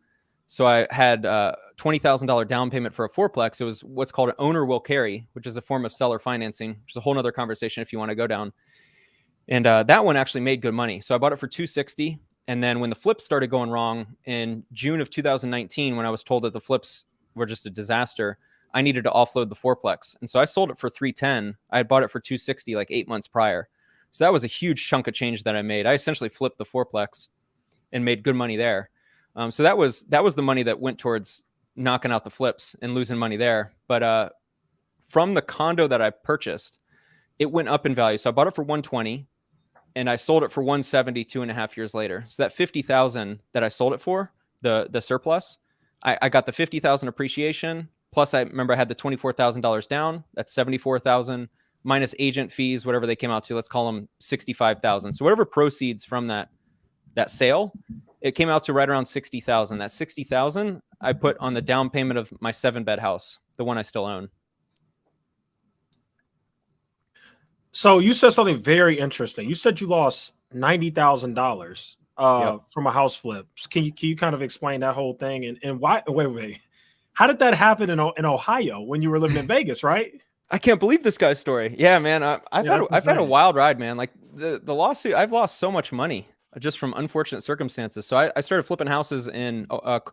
Speaker 2: So I had $20,000 down payment for a fourplex. It was what's called an owner will carry, which is a form of seller financing, which is a whole other conversation if you want to go down. And that one actually made good money. So I bought it for 260. And then when the flips started going wrong in June of 2019, when I was told that the flips were just a disaster, I needed to offload the fourplex. And so I sold it for 310. I had bought it for 260 like 8 months prior. So that was a huge chunk of change that I made. I essentially flipped the fourplex and made good money there. So that was the money that went towards knocking out the flips and losing money there. But from the condo that I purchased, it went up in value. So I bought it for 120 and I sold it for 170 2.5 years later. So that 50,000 that I sold it for, the surplus, I got the 50,000 appreciation. Plus I remember I had the $24,000 down. That's 74,000 minus agent fees, whatever they came out to. Let's call them 65,000. So whatever proceeds from that sale, it came out to right around 60,000. That 60,000 I put on the down payment of my 7-bed house, the one I still own.
Speaker 1: So you said something very interesting. You said you lost $90,000
Speaker 2: Yep.
Speaker 1: from a house flip. Can you kind of explain that whole thing and why? Wait. How did that happen in Ohio when you were living in Vegas? Right?
Speaker 2: I can't believe this guy's story. Yeah, man.
Speaker 1: Yeah, that's
Speaker 2: I've had a
Speaker 1: insane.
Speaker 2: wild ride, man. Like the lawsuit, I've lost so much money just from unfortunate circumstances. So I started flipping houses in wow,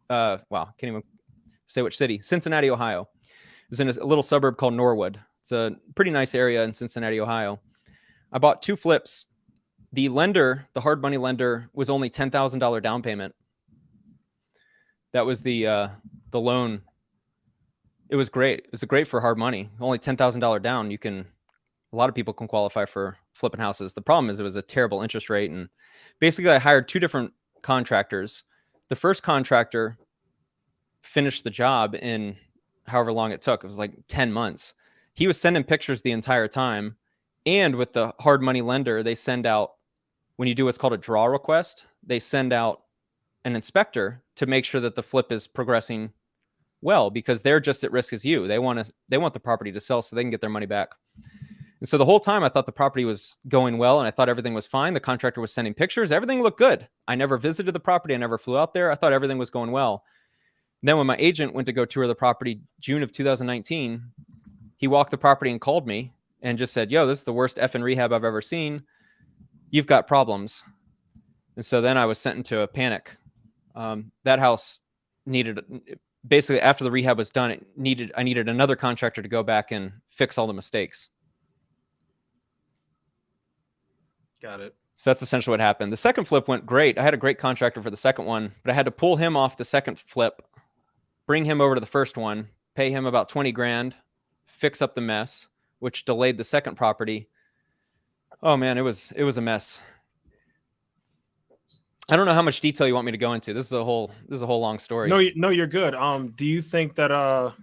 Speaker 2: can't even say which city. Cincinnati, Ohio. It was in a little suburb called Norwood. It's a pretty nice area in Cincinnati, Ohio. I bought 2 flips. The lender, the hard money lender, was only $10,000 down payment. That was the loan. It was great. It was great for hard money. Only $10,000 down. A lot of people can qualify for flipping houses. The problem is it was a terrible interest rate. And basically I hired 2 different contractors. The first contractor finished the job in however long it took. It was like 10 months. He was sending pictures the entire time. And with the hard money lender, they send out, when you do what's called a draw request, they send out an inspector to make sure that the flip is progressing well, because they're just at risk as you. They want the property to sell so they can get their money back. And so the whole time I thought the property was going well and I thought everything was fine. The contractor was sending pictures. Everything looked good. I never visited the property. I never flew out there. I thought everything was going well. And then when my agent went to go tour the property June of 2019, he walked the property and called me and just said, yo, this is the worst effing rehab I've ever seen. You've got problems. And so then I was sent into a panic. That house needed, basically after the rehab was done, I needed another contractor to go back and fix all the mistakes.
Speaker 1: Got it.
Speaker 2: So that's essentially what happened. The second flip went great. I had a great contractor for the second one, but I had to pull him off the second flip, bring him over to the first one, pay him about 20 grand, fix up the mess, which delayed the second property. Oh man, it was a mess. I don't know how much detail you want me to go into. This is a whole long story.
Speaker 1: No, you're good. Do you think that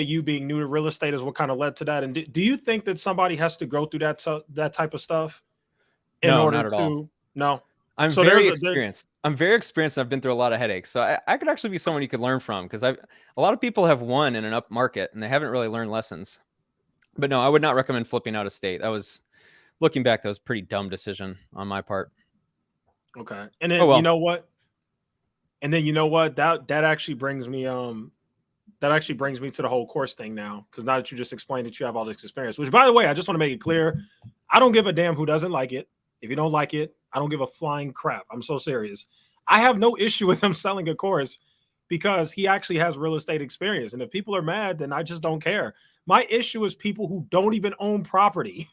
Speaker 1: you being new to real estate is what kind of led to that? And do you think that somebody has to go through that type of stuff in order
Speaker 2: not at all.
Speaker 1: No.
Speaker 2: I'm very experienced. I'm very experienced. And I've been through a lot of headaches. So I could actually be someone you could learn from, because a lot of people have won in an up market and they haven't really learned lessons. But no, I would not recommend flipping out of state. Looking back, that was a pretty dumb decision on my part.
Speaker 1: Okay. And then you know what? That actually brings me to the whole course thing now, because now that you just explained that you have all this experience, which, by the way, I just want to make it clear, I don't give a damn who doesn't like it. If you don't like it, I don't give a flying crap. I'm so serious. I have no issue with him selling a course because he actually has real estate experience. And if people are mad, then I just don't care. My issue is people who don't even own property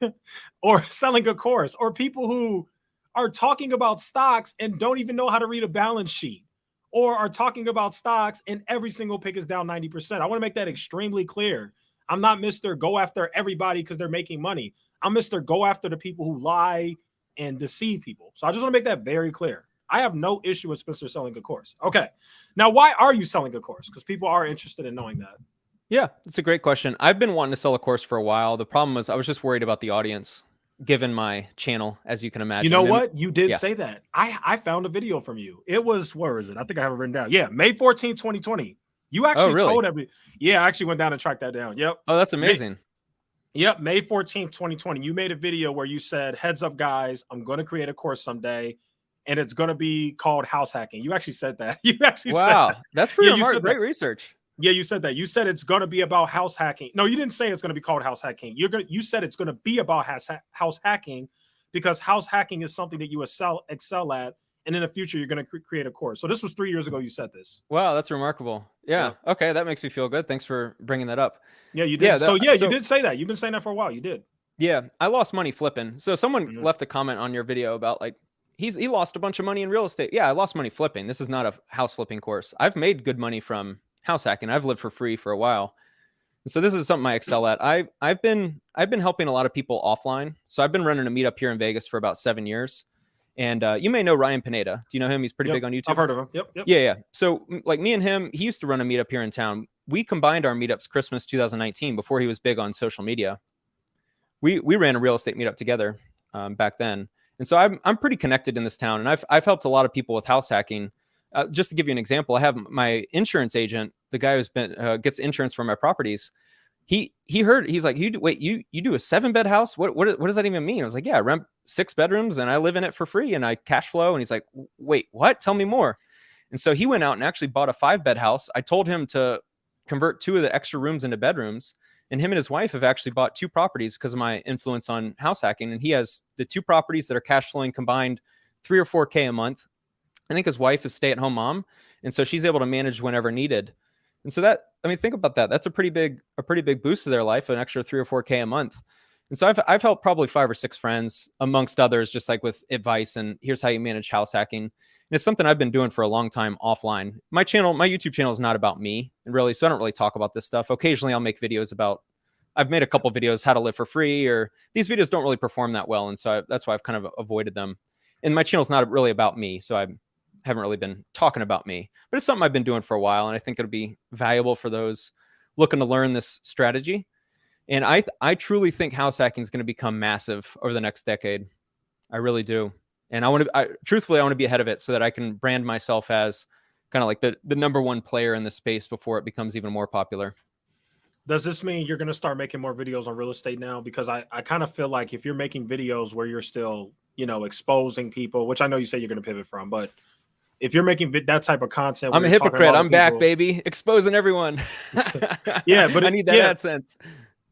Speaker 1: or selling a course, or people who are talking about stocks and don't even know how to read a balance sheet, or are talking about stocks and every single pick is down 90%. I want to make that extremely clear. I'm not Mr. Go after everybody because they're making money. I'm Mr. Go after the people who lie and deceive people. So I just want to make that very clear. I have no issue with Spencer selling a course. Okay. Now, why are you selling a course? Because people are interested in knowing that.
Speaker 2: Yeah, it's a great question. I've been wanting to sell a course for a while. The problem was I was just worried about the audience, given my channel, as you can imagine.
Speaker 1: You know what? You did say that. I found a video from you. It was, where is it? I think I have it written down. Yeah, May 14th, 2020. You actually told every. Yeah, I actually went down and tracked that down. Yep.
Speaker 2: Oh, that's amazing.
Speaker 1: May 14th, 2020. You made a video where you said, heads up, guys, I'm going to create a course someday, and it's going to be called house hacking. You actually said that. You actually said that.
Speaker 2: That's pretty great research.
Speaker 1: Yeah, you said that. You said it's going to be about house hacking. No, you didn't say it's going to be called house hacking. You said it's going to be about house hacking, because house hacking is something that you excel at, and in the future you're going to create a course. So this was 3 years ago you said this.
Speaker 2: Wow, that's remarkable. Yeah. Okay, that makes me feel good. Thanks for bringing that up.
Speaker 1: Yeah, you did. You did say that. You've been saying that for a while. You did.
Speaker 2: Yeah, I lost money flipping. So someone left a comment on your video about, like, he lost a bunch of money in real estate. Yeah, I lost money flipping. This is not a house flipping course. I've made good money from house hacking. I've lived for free for a while. And so this is something I excel at. I've been helping a lot of people offline. So I've been running a meetup here in Vegas for about 7 years. And you may know Ryan Pineda. Do you know him? He's pretty big on YouTube.
Speaker 1: I've heard of him. Yep.
Speaker 2: Yeah. So like me and him, he used to run a meetup here in town. We combined our meetups Christmas 2019, before he was big on social media. We ran a real estate meetup together back then. And so I'm pretty connected in this town, and I've helped a lot of people with house hacking. Just to give you an example, I have my insurance agent, the guy who's been gets insurance for my properties. He's like, you do a 7-bed house? What does that even mean? I was like, yeah, I rent 6 bedrooms and I live in it for free and I cash flow. And he's like, wait, what? Tell me more. And so he went out and actually bought a 5-bed house. I told him to convert 2 of the extra rooms into bedrooms. And him and his wife have actually bought 2 properties because of my influence on house hacking. And he has the 2 properties that are cash flowing combined $3 or $4K a month. I think his wife is stay-at-home mom, and so she's able to manage whenever needed. And so think about that. That's a pretty big boost to their life, an extra $3 or $4K a month. And so I've helped probably 5 or 6 friends, amongst others, just like with advice and here's how you manage house hacking. And it's something I've been doing for a long time offline. My YouTube channel is not about me, and really, so I don't really talk about this stuff. Occasionally I'll make videos I've made a couple videos, how to live for free, or these videos don't really perform that well. And so that's why I've kind of avoided them. And my channel's not really about me. So I haven't really been talking about me, but it's something I've been doing for a while. And I think it'll be valuable for those looking to learn this strategy. And I truly think house hacking is going to become massive over the next decade. I really do. And truthfully, I want to be ahead of it so that I can brand myself as kind of like the number one player in the space before it becomes even more popular.
Speaker 1: Does this mean you're going to start making more videos on real estate now? Because I kind of feel like if you're making videos where you're still, exposing people, which I know you say you're going to pivot from, but if you're making that type of content where
Speaker 2: I'm a
Speaker 1: you're talking
Speaker 2: hypocrite.
Speaker 1: about
Speaker 2: I'm back,
Speaker 1: people,
Speaker 2: baby, exposing everyone.
Speaker 1: yeah, but
Speaker 2: I need that AdSense.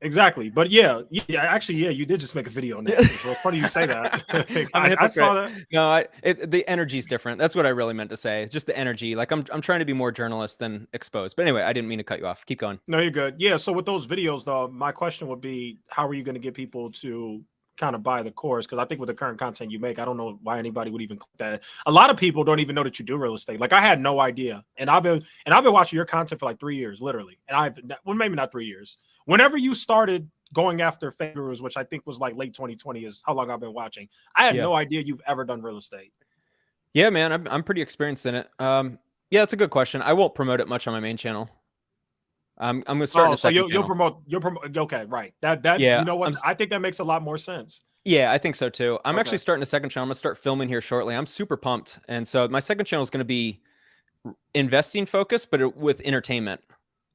Speaker 1: Exactly. But yeah, actually, yeah, you did just make a video on that. Well, it's funny you say that.
Speaker 2: I'm a hypocrite.
Speaker 1: I saw that.
Speaker 2: No, the energy's different. That's what I really meant to say. Just the energy. Like I'm trying to be more journalist than exposed. But anyway, I didn't mean to cut you off. Keep going.
Speaker 1: No, you're good. Yeah. So with those videos, though, my question would be, how are you going to get people to kind of buy the course? Because I think with the current content you make, I don't know why anybody would even click that. A lot of people don't even know that you do real estate. Like I had no idea, and I've been watching your content for like 3 years, literally. And maybe not 3 years. Whenever you started going after fake gurus, which I think was like late 2020 is how long I've been watching. I had no idea you've ever done real estate.
Speaker 2: Yeah, man, I'm pretty experienced in it. Yeah, it's a good question. I won't promote it much on my main channel. I'm gonna start.
Speaker 1: Oh, so you'll promote. Okay, right. That
Speaker 2: yeah.
Speaker 1: You know what? I think that makes a lot more sense.
Speaker 2: Yeah, I think so too. I'm actually starting a second channel. I'm gonna start filming here shortly. I'm super pumped, and so my second channel is gonna be investing focused, but with entertainment.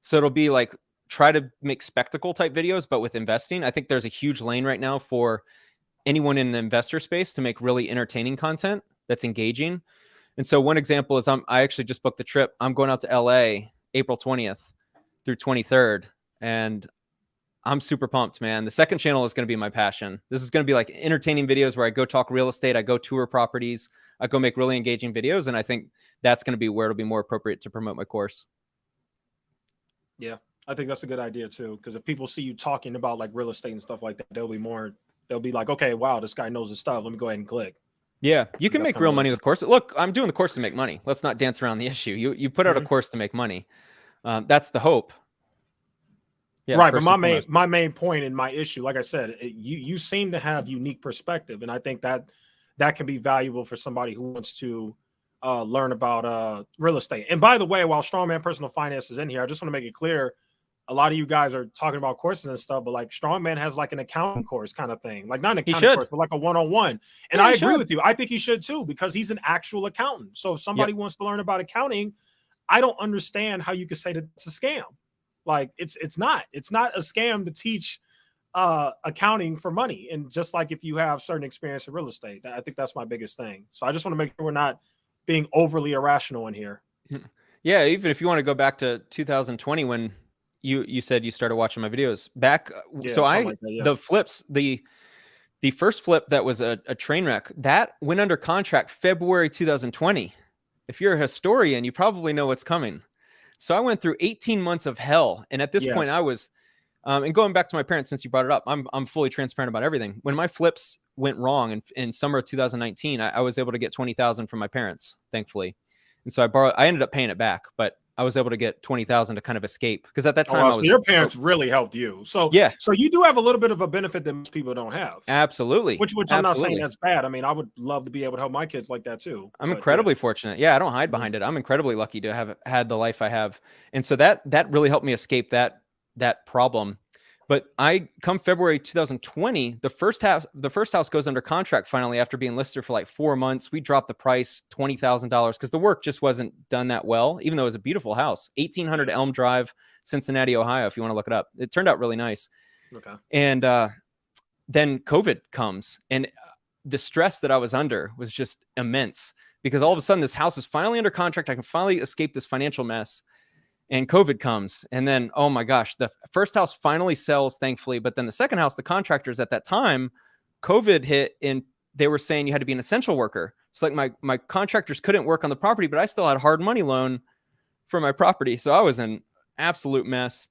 Speaker 2: So it'll be like try to make spectacle type videos, but with investing. I think there's a huge lane right now for anyone in the investor space to make really entertaining content that's engaging. And so one example is I actually just booked the trip. I'm going out to LA April 20th through 23rd. And I'm super pumped, man. The second channel is going to be my passion. This is going to be like entertaining videos where I go talk real estate. I go tour properties. I go make really engaging videos. And I think that's going to be where it'll be more appropriate to promote my course.
Speaker 1: Yeah, I think that's a good idea too. Because if people see you talking about like real estate and stuff like that, they'll be like, okay, wow, this guy knows his stuff. Let me go ahead and click.
Speaker 2: Yeah, you can make real money with courses. Look, I'm doing the course to make money. Let's not dance around the issue. You put out a course to make money. That's the hope.
Speaker 1: Yeah, right, but my main point and my issue, like I said, you seem to have unique perspective, and I think that can be valuable for somebody who wants to learn about real estate. And by the way, while Strongman Personal Finance is in here, I just want to make it clear, a lot of you guys are talking about courses and stuff, but like Strongman has like an accounting course kind of thing, like not an accounting course, but like a one-on-one. And yeah, I agree with you. I think he should too, because he's an actual accountant. So if somebody wants to learn about accounting, I don't understand how you could say that it's a scam. Like it's not a scam to teach accounting for money. And just like if you have certain experience in real estate, I think that's my biggest thing. So I just want to make sure we're not being overly irrational in here.
Speaker 2: Yeah, even if you want to go back to 2020 when you said you started watching my videos back. So the flips, the first flip that was a train wreck that went under contract February 2020. If you're a historian, you probably know what's coming. So I went through 18 months of hell. And at this point I was, and going back to my parents, since you brought it up, I'm fully transparent about everything. When my flips went wrong in summer of 2019, I was able to get $20,000 from my parents, thankfully. And so I ended up paying it back, but I was able to get $20,000 to kind of escape. Because at that time,
Speaker 1: so your parents really helped you. So yeah, so you do have a little bit of a benefit that most people don't have.
Speaker 2: Absolutely.
Speaker 1: Which I'm not saying that's bad. I mean, I would love to be able to help my kids like that too.
Speaker 2: I'm incredibly fortunate. Yeah, I don't hide behind it. I'm incredibly lucky to have had the life I have. And so that really helped me escape that problem. But come February 2020, the first house goes under contract finally after being listed for like 4 months. We dropped the price $20,000 because the work just wasn't done that well, even though it was a beautiful house. 1800 Elm Drive, Cincinnati, Ohio, if you want to look it up. It turned out really nice. Okay. And then COVID comes, and the stress that I was under was just immense because all of a sudden this house is finally under contract. I can finally escape this financial mess. And COVID comes, and then, oh my gosh, the first house finally sells, thankfully. But then the second house, the contractors at that time, COVID hit, and they were saying you had to be an essential worker. It's like my contractors couldn't work on the property, but I still had a hard money loan for my property. So I was in absolute mess.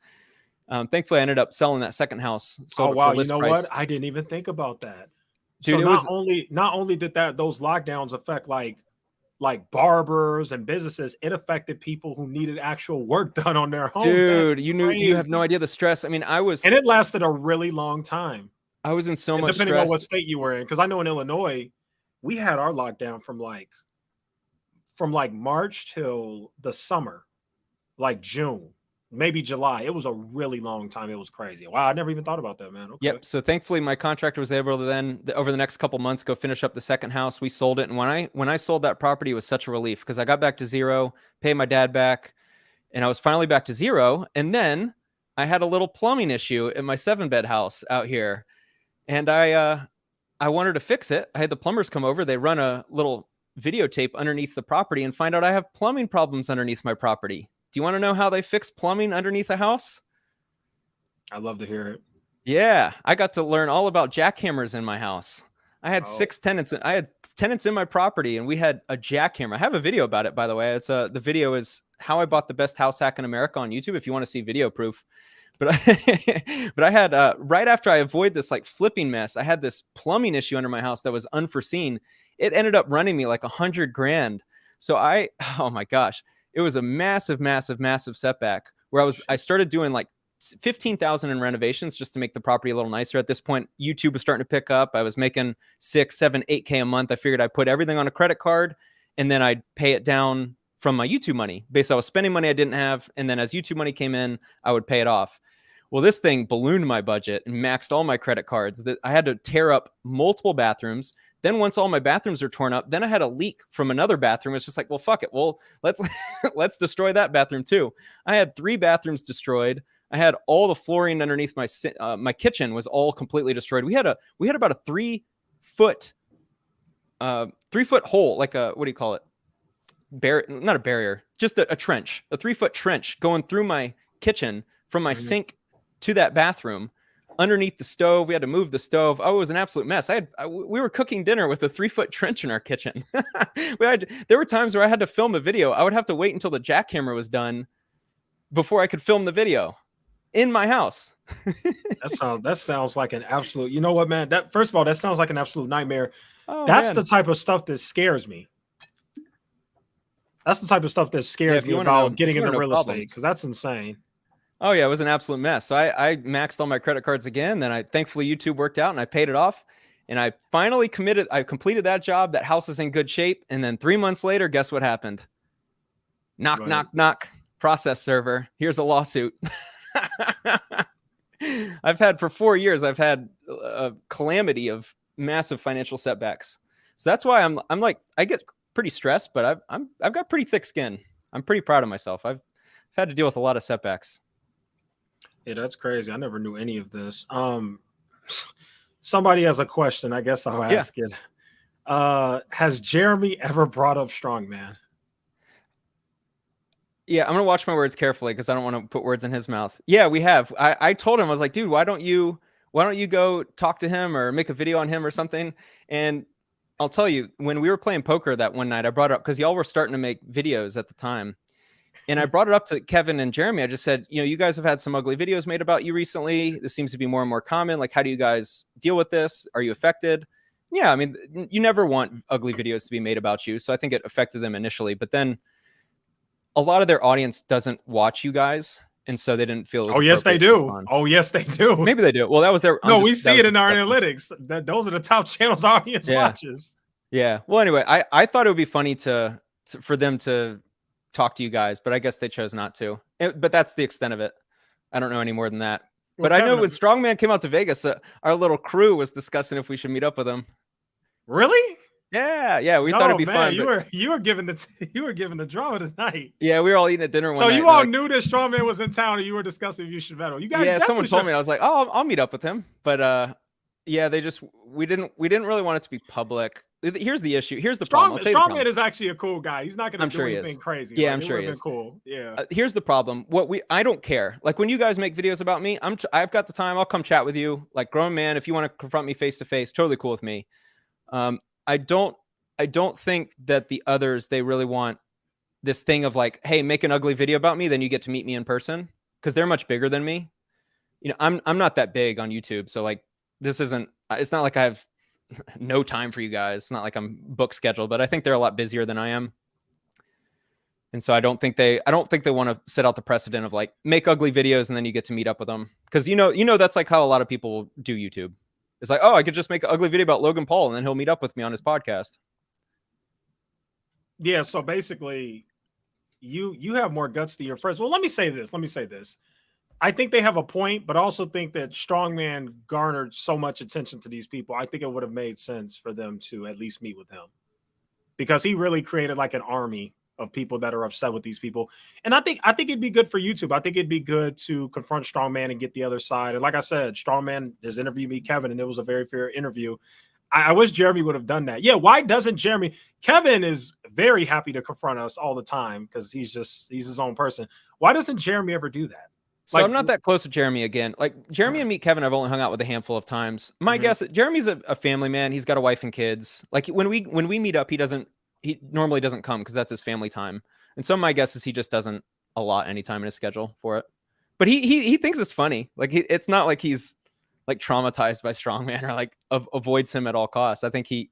Speaker 2: Thankfully, I ended up selling that second house.
Speaker 1: Oh, wow. You know what? I didn't even think about that. Dude, so not only did those lockdowns affect like barbers and businesses, it affected people who needed actual work done on their homes.
Speaker 2: Dude, you have no idea the stress. I mean, and
Speaker 1: it lasted a really long time.
Speaker 2: I was in so much
Speaker 1: depending
Speaker 2: stress.
Speaker 1: on what state you were in. Because I know in Illinois, we had our lockdown from like March till the summer, like June. maybe July. It was a really long time. It was crazy. Wow, I never even thought about that, man. Okay.
Speaker 2: Yep. So thankfully, my contractor was able to then, over the next couple months, go finish up the second house. We sold it, and when I sold that property, it was such a relief because I got back to zero, paid my dad back, and I was finally back to zero. And then I had a little plumbing issue in my 7-bed house out here, and I wanted to fix it. I had the plumbers come over. They run a little videotape underneath the property and find out I have plumbing problems underneath my property. Do you want to know how they fix plumbing underneath a house?
Speaker 1: I'd love to hear it.
Speaker 2: Yeah, I got to learn all about jackhammers in my house. I had 6 tenants. I had tenants in my property, and we had a jackhammer. I have a video about it, by the way. It's the video is how I bought the best house hack in America on YouTube. If you want to see video proof, but I had right after I avoid this like flipping mess, I had this plumbing issue under my house that was unforeseen. It ended up running me like $100 grand. So oh my gosh, it was a massive, massive, massive setback where I started doing like 15,000 in renovations just to make the property a little nicer. At this point, YouTube was starting to pick up. I was making 6, 7, 8K a month. I figured I'd put everything on a credit card and then I'd pay it down from my YouTube money. Basically, I was spending money I didn't have. And then as YouTube money came in, I would pay it off. Well, this thing ballooned my budget and maxed all my credit cards. I had to tear up multiple bathrooms. Then once all my bathrooms are torn up, then I had a leak from another bathroom. It's just like, well, fuck it. Well, let's destroy that bathroom too. I had 3 bathrooms destroyed. I had all the flooring underneath my kitchen was all completely destroyed. We had about a 3-foot hole, like a, what do you call it? Not a barrier, just a trench, a 3-foot trench going through my kitchen from my sink to that bathroom underneath the stove. We had to move the stove. Oh, it was an absolute mess. We were cooking dinner with a 3-foot trench in our kitchen. There were times where I had to film a video. I would have to wait until the jackhammer was done before I could film the video in my house.
Speaker 1: That sounds like an absolute, you know what, man? That first of all, that sounds like an absolute nightmare.
Speaker 2: Oh,
Speaker 1: That's
Speaker 2: man.
Speaker 1: the type of stuff that scares me. That's the type of stuff that scares me about getting into real estate, because that's insane.
Speaker 2: Oh yeah, it was an absolute mess. So I maxed all my credit cards again. Then thankfully YouTube worked out and I paid it off. And I finally I completed that job. That house is in good shape. And then 3 months later, guess what happened? Knock, knock, knock. Process server. Here's a lawsuit. For 4 years, I've had a calamity of massive financial setbacks. So that's why I'm like, I get pretty stressed, but I've got pretty thick skin. I'm pretty proud of myself. I've had to deal with a lot of setbacks.
Speaker 1: Yeah, that's crazy. I never knew any of this. Somebody has a question. I guess I'll ask it. Has Jeremy ever brought up strongman?
Speaker 2: Yeah, I'm gonna watch my words carefully because I don't want to put words in his mouth. Yeah, we have. I told him, I was like, dude, why don't you go talk to him or make a video on him or something? And I'll tell you, when we were playing poker that one night, I brought it up because y'all were starting to make videos at the time. And I brought it up to Kevin and Jeremy. I just said, you guys have had some ugly videos made about you recently. This seems to be more and more common. Like, how do you guys deal with this? Are you affected? Yeah, I mean, you never want ugly videos to be made about you. So I think it affected them initially. But then a lot of their audience doesn't watch you guys. And so they didn't feel it was
Speaker 1: yes, they do. Oh, yes, they do.
Speaker 2: Maybe they do. Well, that was their...
Speaker 1: No, we see it in our analytics. Those are the top channels our audience watches.
Speaker 2: Yeah. Well, anyway, I thought it would be funny for them to talk to you guys, but I guess they chose not to. But that's the extent of it. I don't know any more than that. Well, but Kevin, I know when Strongman came out to Vegas, our little crew was discussing if we should meet up with him.
Speaker 1: Really?
Speaker 2: Yeah. We thought it'd be fun.
Speaker 1: You were giving the drama tonight.
Speaker 2: Yeah, we were all eating at dinner one night.
Speaker 1: So you all knew that Strongman was in town, and you were discussing if you should battle. You guys,
Speaker 2: yeah. Someone told me. I was like, oh, I'll meet up with him. But yeah, we didn't really want it to be public. Here's the issue. Here's the problem.
Speaker 1: Strongman is actually a cool guy. He's not going to do anything crazy.
Speaker 2: Yeah, I'm sure he is.
Speaker 1: Cool. Yeah.
Speaker 2: Here's the problem. I don't care. Like when you guys make videos about me, I've got the time. I'll come chat with you. Like grown man, if you want to confront me face to face, totally cool with me. I don't think that the others, they really want this thing of like, hey, make an ugly video about me, then you get to meet me in person, because they're much bigger than me. I'm not that big on YouTube, so like it's not like I have no time for you guys. It's not like I'm book scheduled, but I think they're a lot busier than I am. And so I don't think they want to set out the precedent of like make ugly videos and then you get to meet up with them. Cause that's like how a lot of people do YouTube. It's like, oh, I could just make an ugly video about Logan Paul and then he'll meet up with me on his podcast.
Speaker 1: Yeah. So basically you have more guts than your friends. Well, let me say this. I think they have a point, but I also think that Strongman garnered so much attention to these people. I think it would have made sense for them to at least meet with him because he really created like an army of people that are upset with these people. And I think it'd be good for YouTube. I think it'd be good to confront Strongman and get the other side. And like I said, Strongman has interviewed me, Kevin, and it was a very fair interview. I wish Jeremy would have done that. Yeah, why doesn't Jeremy? Kevin is very happy to confront us all the time because he's his own person. Why doesn't Jeremy ever do that?
Speaker 2: So
Speaker 1: Like,
Speaker 2: I'm not that close to Jeremy again. Like Jeremy and Meet Kevin, I've only hung out with a handful of times. My guess, Jeremy's a family man. He's got a wife and kids. Like when we meet up, he normally doesn't come because that's his family time. And so my guess is he just doesn't allot any time in his schedule for it. But he thinks it's funny. Like it's not like he's like traumatized by Strongman or like avoids him at all costs. I think he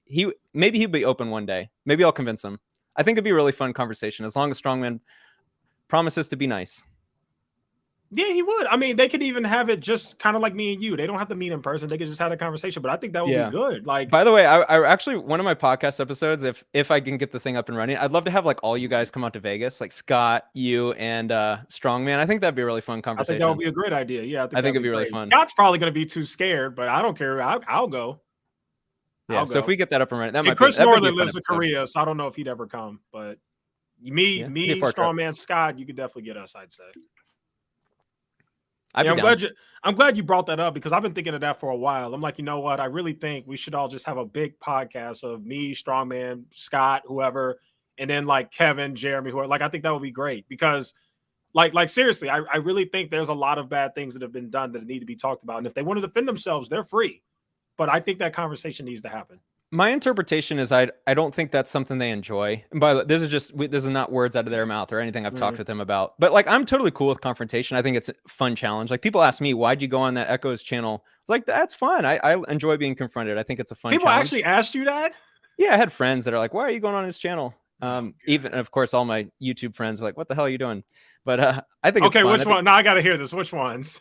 Speaker 2: maybe he'll be open one day. Maybe I'll convince him. I think it'd be a really fun conversation as long as Strongman promises to be nice.
Speaker 1: Yeah, he would. I mean, they could even have it just kind of like me and you. They don't have to meet in person. They could just have a conversation. But I think that would be good. Like,
Speaker 2: by the way, I actually one of my podcast episodes, if I can get the thing up and running, I'd love to have like all you guys come out to Vegas, like Scott, you, and Strongman. I think that'd be a really fun conversation.
Speaker 1: I think that would be a great idea. Yeah,
Speaker 2: I think it'd be really fun.
Speaker 1: Scott's probably going to be too scared, but I don't care. I'll go.
Speaker 2: Yeah. So if we get that up and running, that might.
Speaker 1: Chris Norland lives in Korea, so I don't know if he'd ever come. But me, Strongman, Scott, you could definitely get us. I'd say. Yeah, I'm glad you brought that up because I've been thinking of that for a while. I'm like, you know what? I really think we should all just have a big podcast of me, Strongman, Scott, whoever, and then like Kevin, Jeremy, whoever. Like, I think that would be great because, like seriously, I really think there's a lot of bad things that have been done that need to be talked about. And if they want to defend themselves, they're free. But I think that conversation needs to happen.
Speaker 2: My interpretation is I don't think that's something they enjoy. And by the way, this is not words out of their mouth or anything I've talked with them about. But like, I'm totally cool with confrontation. I think it's a fun challenge. Like people ask me, why'd you go on that Echoes channel? It's like, that's fun. I enjoy being confronted. I think it's a fun
Speaker 1: People
Speaker 2: challenge.
Speaker 1: Actually asked you that?
Speaker 2: Yeah, I had friends that are like, why are you going on his channel? Even, of course, all my YouTube friends are like, what the hell are you doing? But I think it's fun.
Speaker 1: Which one? Now I got to hear this. Which ones?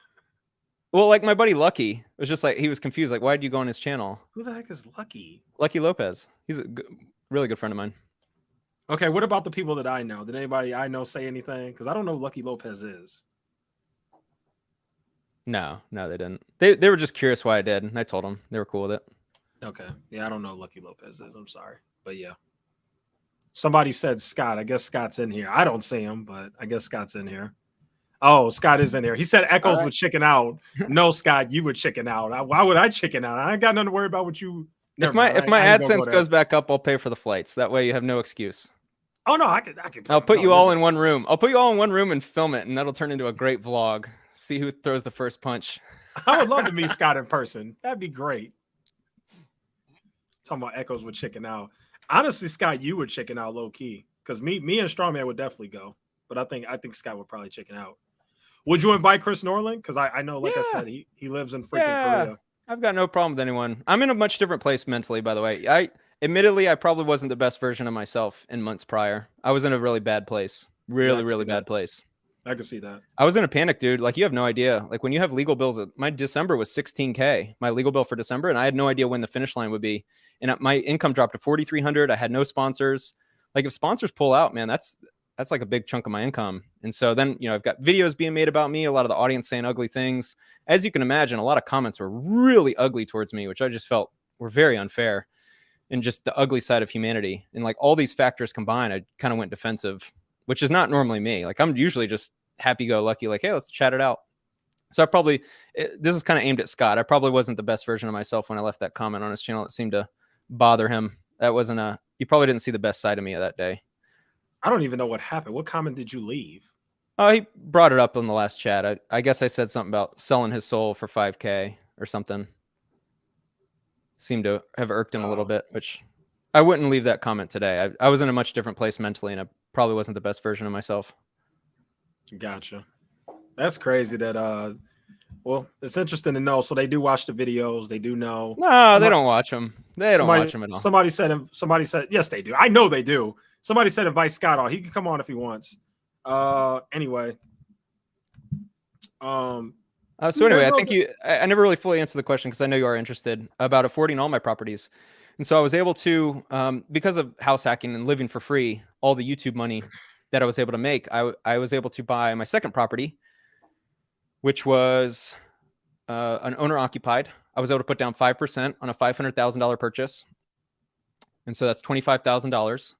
Speaker 2: Well, like my buddy Lucky was just like, he was confused. Like, why did you go on his channel?
Speaker 1: Who the heck is Lucky?
Speaker 2: Lucky Lopez. He's a really good friend of mine.
Speaker 1: Okay, what about the people that I know? Did anybody I know say anything? Because I don't know who Lucky Lopez is.
Speaker 2: No, they didn't. They were just curious why I did, and I told them. They were cool with it.
Speaker 1: Okay. Yeah, I don't know who Lucky Lopez is. I'm sorry. But yeah. Somebody said Scott. I guess Scott's in here. I don't see him, but I guess Scott's in here. Oh, Scott is in there. He said Echoes would chicken out. No, Scott, you would chicken out. Why would I chicken out? I ain't got nothing to worry about what you.
Speaker 2: If my AdSense goes back up, I'll pay for the flights. That way you have no excuse.
Speaker 1: Oh no, I could.
Speaker 2: I'll put you all in one room. I'll put you all in one room and film it, and that'll turn into a great vlog. See who throws the first punch.
Speaker 1: I would love to meet Scott in person. That'd be great. Talking about Echoes would chicken out. Honestly, Scott, you would chicken out low key because me and Strongman would definitely go, but I think Scott would probably chicken out. Would you invite Chris Norland? Because I know, like I said, he lives in freaking Korea.
Speaker 2: I've got no problem with anyone. I'm in a much different place mentally, by the way. Admittedly, I probably wasn't the best version of myself in months prior. I was in a really bad place. Really bad place.
Speaker 1: I can see that.
Speaker 2: I was in a panic, dude. Like, you have no idea. Like, when you have legal bills, my December was $16K, my legal bill for December, and I had no idea when the finish line would be. And my income dropped to $4,300. I had no sponsors. Like, if sponsors pull out, man, that's like a big chunk of my income. And so then, I've got videos being made about me, a lot of the audience saying ugly things. As you can imagine, a lot of comments were really ugly towards me, which I just felt were very unfair and just the ugly side of humanity. And like all these factors combined, I kind of went defensive, which is not normally me. Like, I'm usually just happy-go-lucky, like, hey, let's chat it out. So this is kind of aimed at Scott. I probably wasn't the best version of myself when I left that comment on his channel. It seemed to bother him. You probably didn't see the best side of me that day.
Speaker 1: I don't even know what happened. What comment did you leave?
Speaker 2: Oh, he brought it up in the last chat. I guess I said something about selling his soul for 5K or something. Seemed to have irked him a little bit, which I wouldn't leave that comment today. I was in a much different place mentally, and I probably wasn't the best version of myself.
Speaker 1: Gotcha. That's crazy that, well, it's interesting to know. So they do watch the videos. They do know.
Speaker 2: No, they don't watch them. They don't watch them at all.
Speaker 1: Somebody said, yes, they do. I know they do. Somebody said invite Scott on. He can come on if he wants. Anyway.
Speaker 2: So anyway, I think I never really fully answered the question because I know you are interested about affording all my properties. And so I was able to, because of house hacking and living for free, all the YouTube money that I was able to make, I was able to buy my second property, which was an owner occupied. I was able to put down 5% on a $500,000 purchase. And so that's $25,000.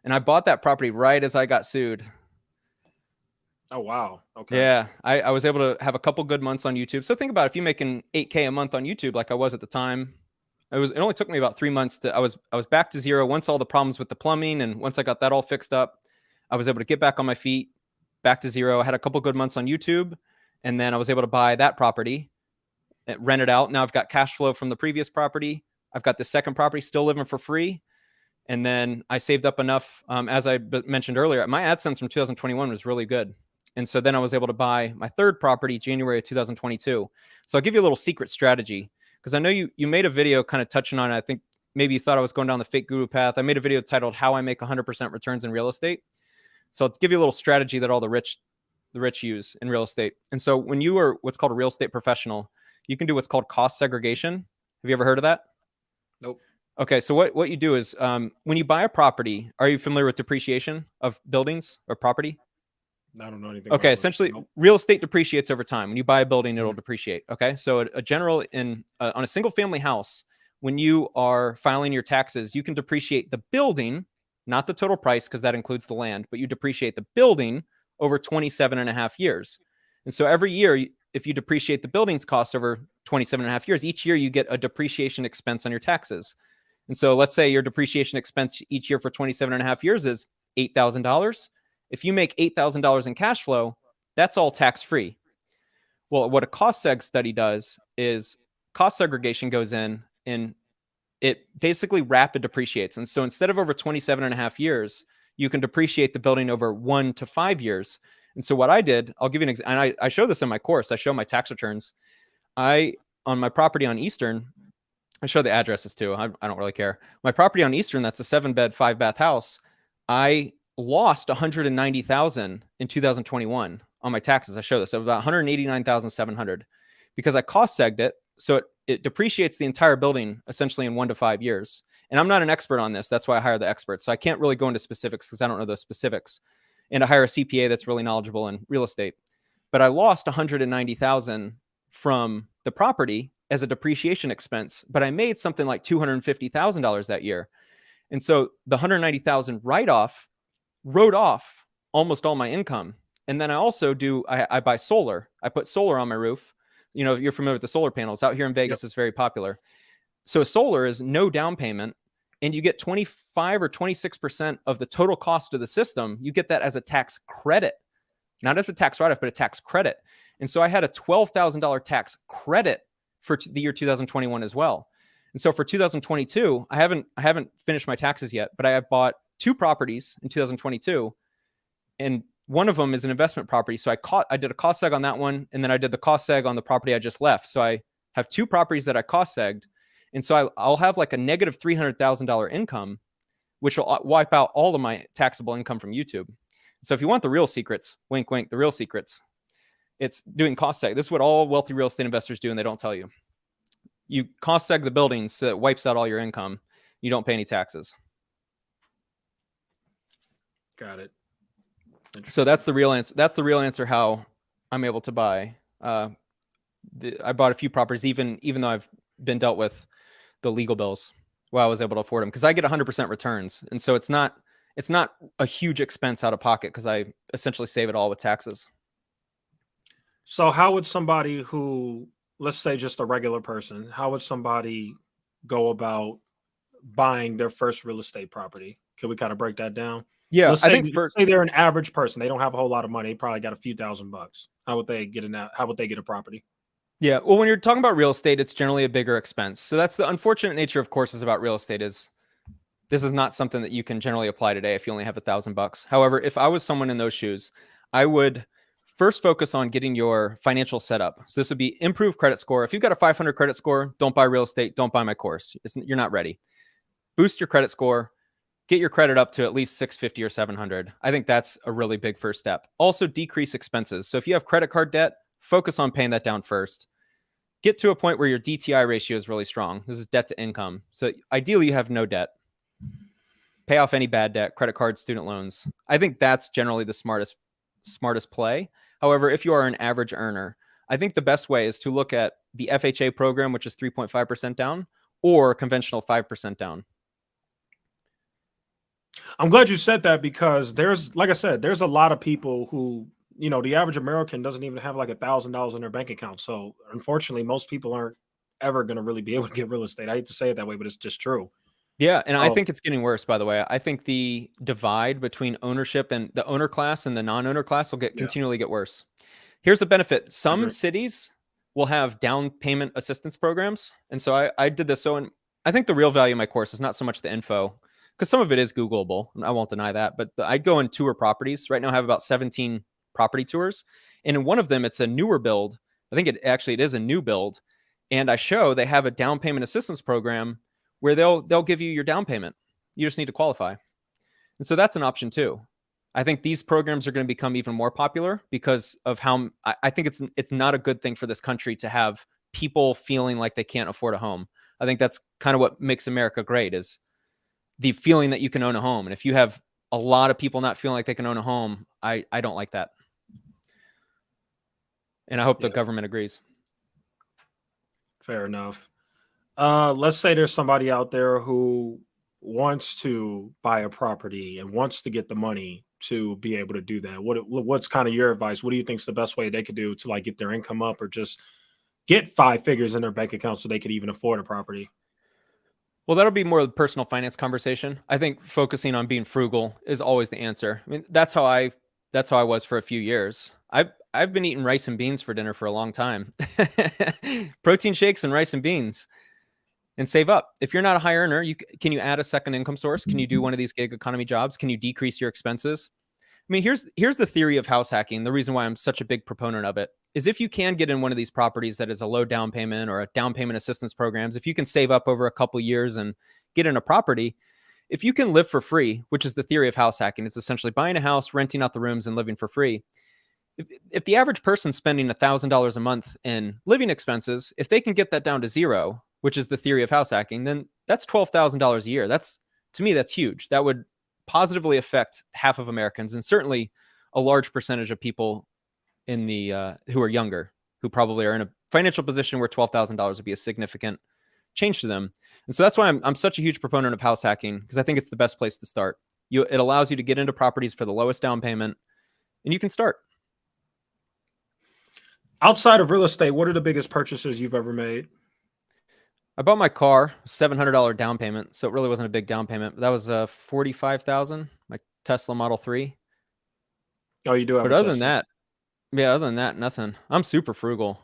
Speaker 2: And I bought that property right as I got sued.
Speaker 1: Oh, wow. Okay.
Speaker 2: Yeah, I was able to have a couple good months on YouTube. So think about it, if you're making $8K a month on YouTube, like I was at the time, it only took me about 3 months to, I was back to zero once all the problems with the plumbing, and once I got that all fixed up, I was able to get back on my feet, back to zero. I had a couple good months on YouTube, and then I was able to buy that property, rent it out. Now I've got cash flow from the previous property. I've got the second property still living for free. And then I saved up enough, as I mentioned earlier, my AdSense from 2021 was really good. And so then I was able to buy my third property January of 2022. So I'll give you a little secret strategy, because I know you made a video kind of touching on it. I think maybe you thought I was going down the fake guru path. I made a video titled How I Make 100% Returns in Real Estate. So I'll give you a little strategy that all the rich use in real estate. And so when you are what's called a real estate professional, you can do what's called cost segregation. Have you ever heard of that?
Speaker 1: Nope.
Speaker 2: Okay, so what you do is when you buy a property, are you familiar with depreciation of buildings or property?
Speaker 1: I don't know anything.
Speaker 2: Okay, essentially, real estate depreciates over time. When you buy a building, it'll depreciate. Okay, so a general on a single family house, when you are filing your taxes, you can depreciate the building, not the total price, because that includes the land, but you depreciate the building over 27 and a half years. And so every year, if you depreciate the building's cost over 27 and a half years, each year you get a depreciation expense on your taxes. And so let's say your depreciation expense each year for 27 and a half years is $8,000. If you make $8,000 in cash flow, that's all tax-free. Well, what a cost seg study does is cost segregation goes in and it basically rapid depreciates. And so instead of over 27 and a half years, you can depreciate the building over 1 to 5 years. And so what I did, I'll give you an example, and I show this in my course. I show my tax returns. On my property on Eastern, I show the addresses too. I don't really care. My property on Eastern, that's a 7-bed, 5-bath house. I lost $190,000 in 2021 on my taxes. I show this. It was about $189,700 because I cost segged it. So it depreciates the entire building essentially in 1 to 5 years. And I'm not an expert on this. That's why I hire the experts. So I can't really go into specifics because I don't know those specifics. And I hire a CPA that's really knowledgeable in real estate. But I lost $190,000 from the property as a depreciation expense, but I made something like $250,000 that year. And so the $190,000 write-off wrote off almost all my income. And then I also I buy solar. I put solar on my roof. You know, you're familiar with the solar panels out here in Vegas. Yep. It's very popular. So solar is no down payment, and you get 25 or 26% of the total cost of the system. You get that as a tax credit, not as a tax write-off, but a tax credit. And so I had a $12,000 tax credit for the year 2021 as well. And so for 2022, I haven't finished my taxes yet, but I have bought 2 properties in 2022, and one of them is an investment property. So I did a cost seg on that one, and then I did the cost seg on the property I just left. So I have 2 properties that I cost segged, and so I'll have like a negative $300,000 income, which will wipe out all of my taxable income from YouTube. So if you want the real secrets, wink, wink, the real secrets, it's doing cost seg. This is what all wealthy real estate investors do, and they don't tell you. You cost seg the buildings so it wipes out all your income. You don't pay any taxes.
Speaker 1: Got it.
Speaker 2: So that's the real answer. That's the real answer. How I'm able to buy. I bought a few properties, even though I've been dealt with the legal bills. Well, I was able to afford them because I get 100% returns, and so it's not a huge expense out of pocket because I essentially save it all with taxes.
Speaker 1: So how would somebody who, let's say just a regular person, how would somebody go about buying their first real estate property? Can we kind of break that down?
Speaker 2: Yeah,
Speaker 1: let's say they're an average person. They don't have a whole lot of money. They probably got a few $1,000s. How would they get a property?
Speaker 2: Yeah, well, when you're talking about real estate, it's generally a bigger expense. So that's the unfortunate nature of courses about real estate is this is not something that you can generally apply today if you only have $1,000. However, if I was someone in those shoes, I would first focus on getting your financial setup. So this would be improve credit score. If you've got a 500 credit score, don't buy real estate. Don't buy my course. You're not ready. Boost your credit score. Get your credit up to at least 650 or 700. I think that's a really big first step. Also, decrease expenses. So if you have credit card debt, focus on paying that down first. Get to a point where your DTI ratio is really strong. This is debt to income. So ideally, you have no debt. pay off any bad debt, credit cards, student loans. I think that's generally the smartest play. However, if you are an average earner, I think the best way is to look at the FHA program, which is 3.5% down, or conventional 5% down.
Speaker 1: I'm glad you said that because there's, like I said, there's a lot of people who, the average American doesn't even have like $1,000 in their bank account. So unfortunately, most people aren't ever going to really be able to get real estate. I hate to say it that way, but it's just true.
Speaker 2: Yeah, and I
Speaker 1: Oh,
Speaker 2: think it's getting worse, by the way. I think the divide between ownership and the owner class and the non-owner class will
Speaker 1: yeah,
Speaker 2: continually get worse. Here's a benefit.
Speaker 1: I
Speaker 2: Some
Speaker 1: agree.
Speaker 2: cities will have down payment assistance programs. And so I did this. So I think the real value of my course is not so much the info, because some of it is Googleable. I won't deny that. But I'd go and tour properties. Right now I have about 17 property tours. And in one of them, it's a newer build. I think it is a new build. And I show they have a down payment assistance program where they'll give you your down payment. You just need to qualify. And so that's an option too. I think these programs are going to become even more popular because of how I think it's not a good thing for this country to have people feeling like they can't afford a home. I think that's kind of what makes America great, is the feeling that you can own a home. And if you have a lot of people not feeling like they can own a home, I don't like that. And I hope the
Speaker 1: Yeah,
Speaker 2: government agrees.
Speaker 1: fair enough. Let's say there's somebody out there who wants to buy a property and wants to get the money to be able to do that. What's kind of your advice? What do you think is the best way they could do to like get their income up or just get five figures in their bank account so they could even afford a property?
Speaker 2: Well, that'll be more of the personal finance conversation. I think focusing on being frugal is always the answer. I mean, that's how I was for a few years. I've been eating rice and beans for dinner for a long time. Protein shakes and rice and beans, and save up. If you're not a high earner, can you add a second income source? Can you do one of these gig economy jobs? Can you decrease your expenses? I mean, here's the theory of house hacking. The reason why I'm such a big proponent of it is if you can get in one of these properties that is a low down payment or a down payment assistance programs, if you can save up over a couple years and get in a property, if you can live for free, which is the theory of house hacking, it's essentially buying a house, renting out the rooms, and living for free. If the average person's spending $1,000 a month in living expenses, if they can get that down to zero, which is the theory of house hacking, then that's $12,000 a year. To me, that's huge. That would positively affect half of Americans, and certainly a large percentage of people in the who are younger, who probably are in a financial position where $12,000 would be a significant change to them. And so that's why I'm such a huge proponent of house hacking, because I think it's the best place to start. It allows you to get into properties for the lowest down payment, and you can start.
Speaker 1: Outside of real estate, what are the biggest purchases you've ever made?
Speaker 2: I bought my car, $700 down payment, so it really wasn't a big down payment. But that was 45,000. My Tesla Model 3.
Speaker 1: Oh, you do have
Speaker 2: But
Speaker 1: a
Speaker 2: other than
Speaker 1: Tesla.
Speaker 2: that, yeah, other than that, nothing. I'm super frugal.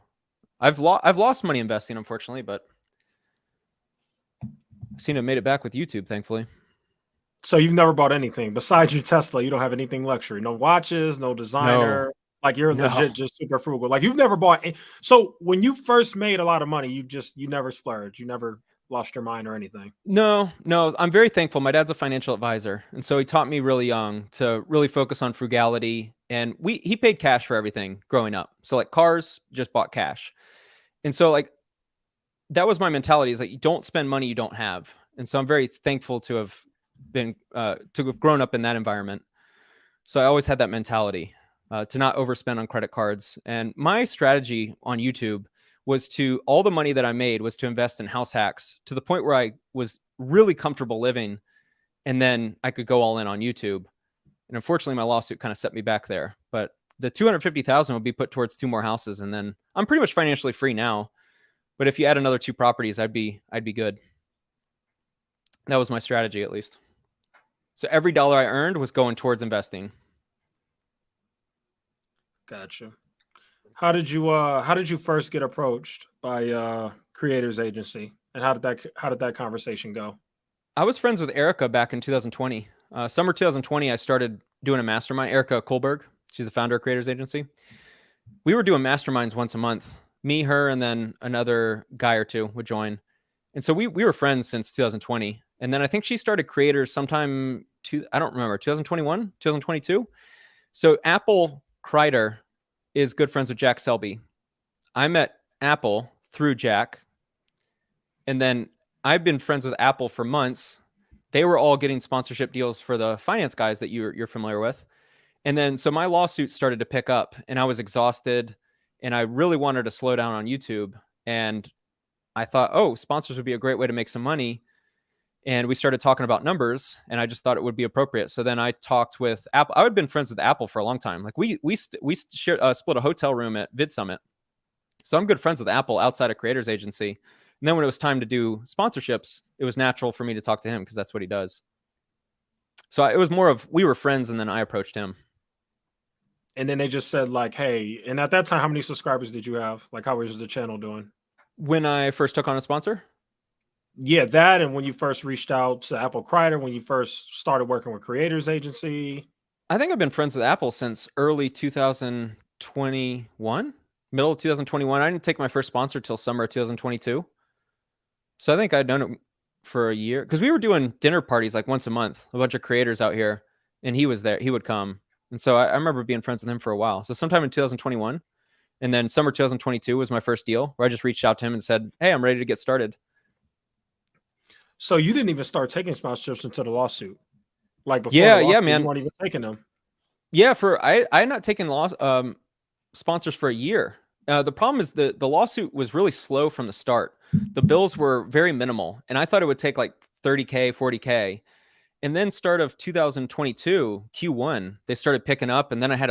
Speaker 2: I've lost money investing, unfortunately, but I've seen it made it back with YouTube, thankfully.
Speaker 1: So you've never bought anything besides your Tesla. You don't have anything luxury, no watches, no
Speaker 2: No,
Speaker 1: designer. Like you're
Speaker 2: no,
Speaker 1: legit just super frugal. Like you've never bought. So when you first made a lot of money, you never splurged. You never lost your mind or anything.
Speaker 2: no. I'm very thankful. My dad's a financial advisor, and so he taught me really young to really focus on frugality. And he paid cash for everything growing up. So like cars, just bought cash. And so like that was my mentality, is like, you don't spend money you don't have. And so I'm very thankful to have grown up in that environment. So I always had that mentality, to not overspend on credit cards. And my strategy on YouTube was all the money that I made was to invest in house hacks to the point where I was really comfortable living. And then I could go all in on YouTube. And unfortunately, my lawsuit kind of set me back there. But the 250,000 would be put towards 2 more houses. And then I'm pretty much financially free now. But if you add another 2 properties, I'd be good. That was my strategy, at least. So every dollar I earned was going towards investing.
Speaker 1: Gotcha. How did you first get approached by creators agency? And how did that conversation go?
Speaker 2: I was friends with Erica back in 2020. Summer 2020, I started doing a mastermind. Erica Kohlberg, she's the founder of Creators Agency. We were doing masterminds once a month. Me, her, and then another guy or two would join. And so we were friends since 2020. And then I think she started Creators sometime I don't remember, 2021, 2022. So Apple Kreider is good friends with Jack Selby. I met Apple through Jack. And then I've been friends with Apple for months. they were all getting sponsorship deals for the finance guys that you're familiar with. And then so my lawsuit started to pick up, and I was exhausted, and I really wanted to slow down on YouTube. And I thought, oh, sponsors would be a great way to make some money. And we started talking about numbers, and I just thought it would be appropriate. So then I talked with Apple. I had been friends with Apple for a long time. Like we split a hotel room at Vid Summit. So I'm good friends with Apple outside of Creators Agency. And then when it was time to do sponsorships, it was natural for me to talk to him because that's what he does. So it was more of we were friends, and then I approached him.
Speaker 1: And then they just said like, hey, and at that time, how many subscribers did you have? Like, how was the channel doing?
Speaker 2: When I first took on a sponsor?
Speaker 1: Yeah, that, and when you first reached out to Apple Crider, when you first started working with Creators Agency.
Speaker 2: I think I've been friends with Apple since early 2021, middle of 2021. I didn't take my first sponsor till summer of 2022. So I think I'd done it for a year because we were doing dinner parties like once a month, a bunch of creators out here, and he was there. He would come. And so I remember being friends with him for a while. So sometime in 2021, and then summer 2022 was my first deal where I just reached out to him and said, hey, I'm ready to get started.
Speaker 1: So you didn't even start taking sponsorships until the lawsuit? Like before
Speaker 2: Yeah,
Speaker 1: the lawsuit,
Speaker 2: man.
Speaker 1: You weren't even taking them?
Speaker 2: Yeah, I had not taken sponsors for a year. The problem is the lawsuit was really slow from the start. The bills were very minimal, and I thought it would take like 30K, 40K. And then start of 2022, Q1, they started picking up, and then I had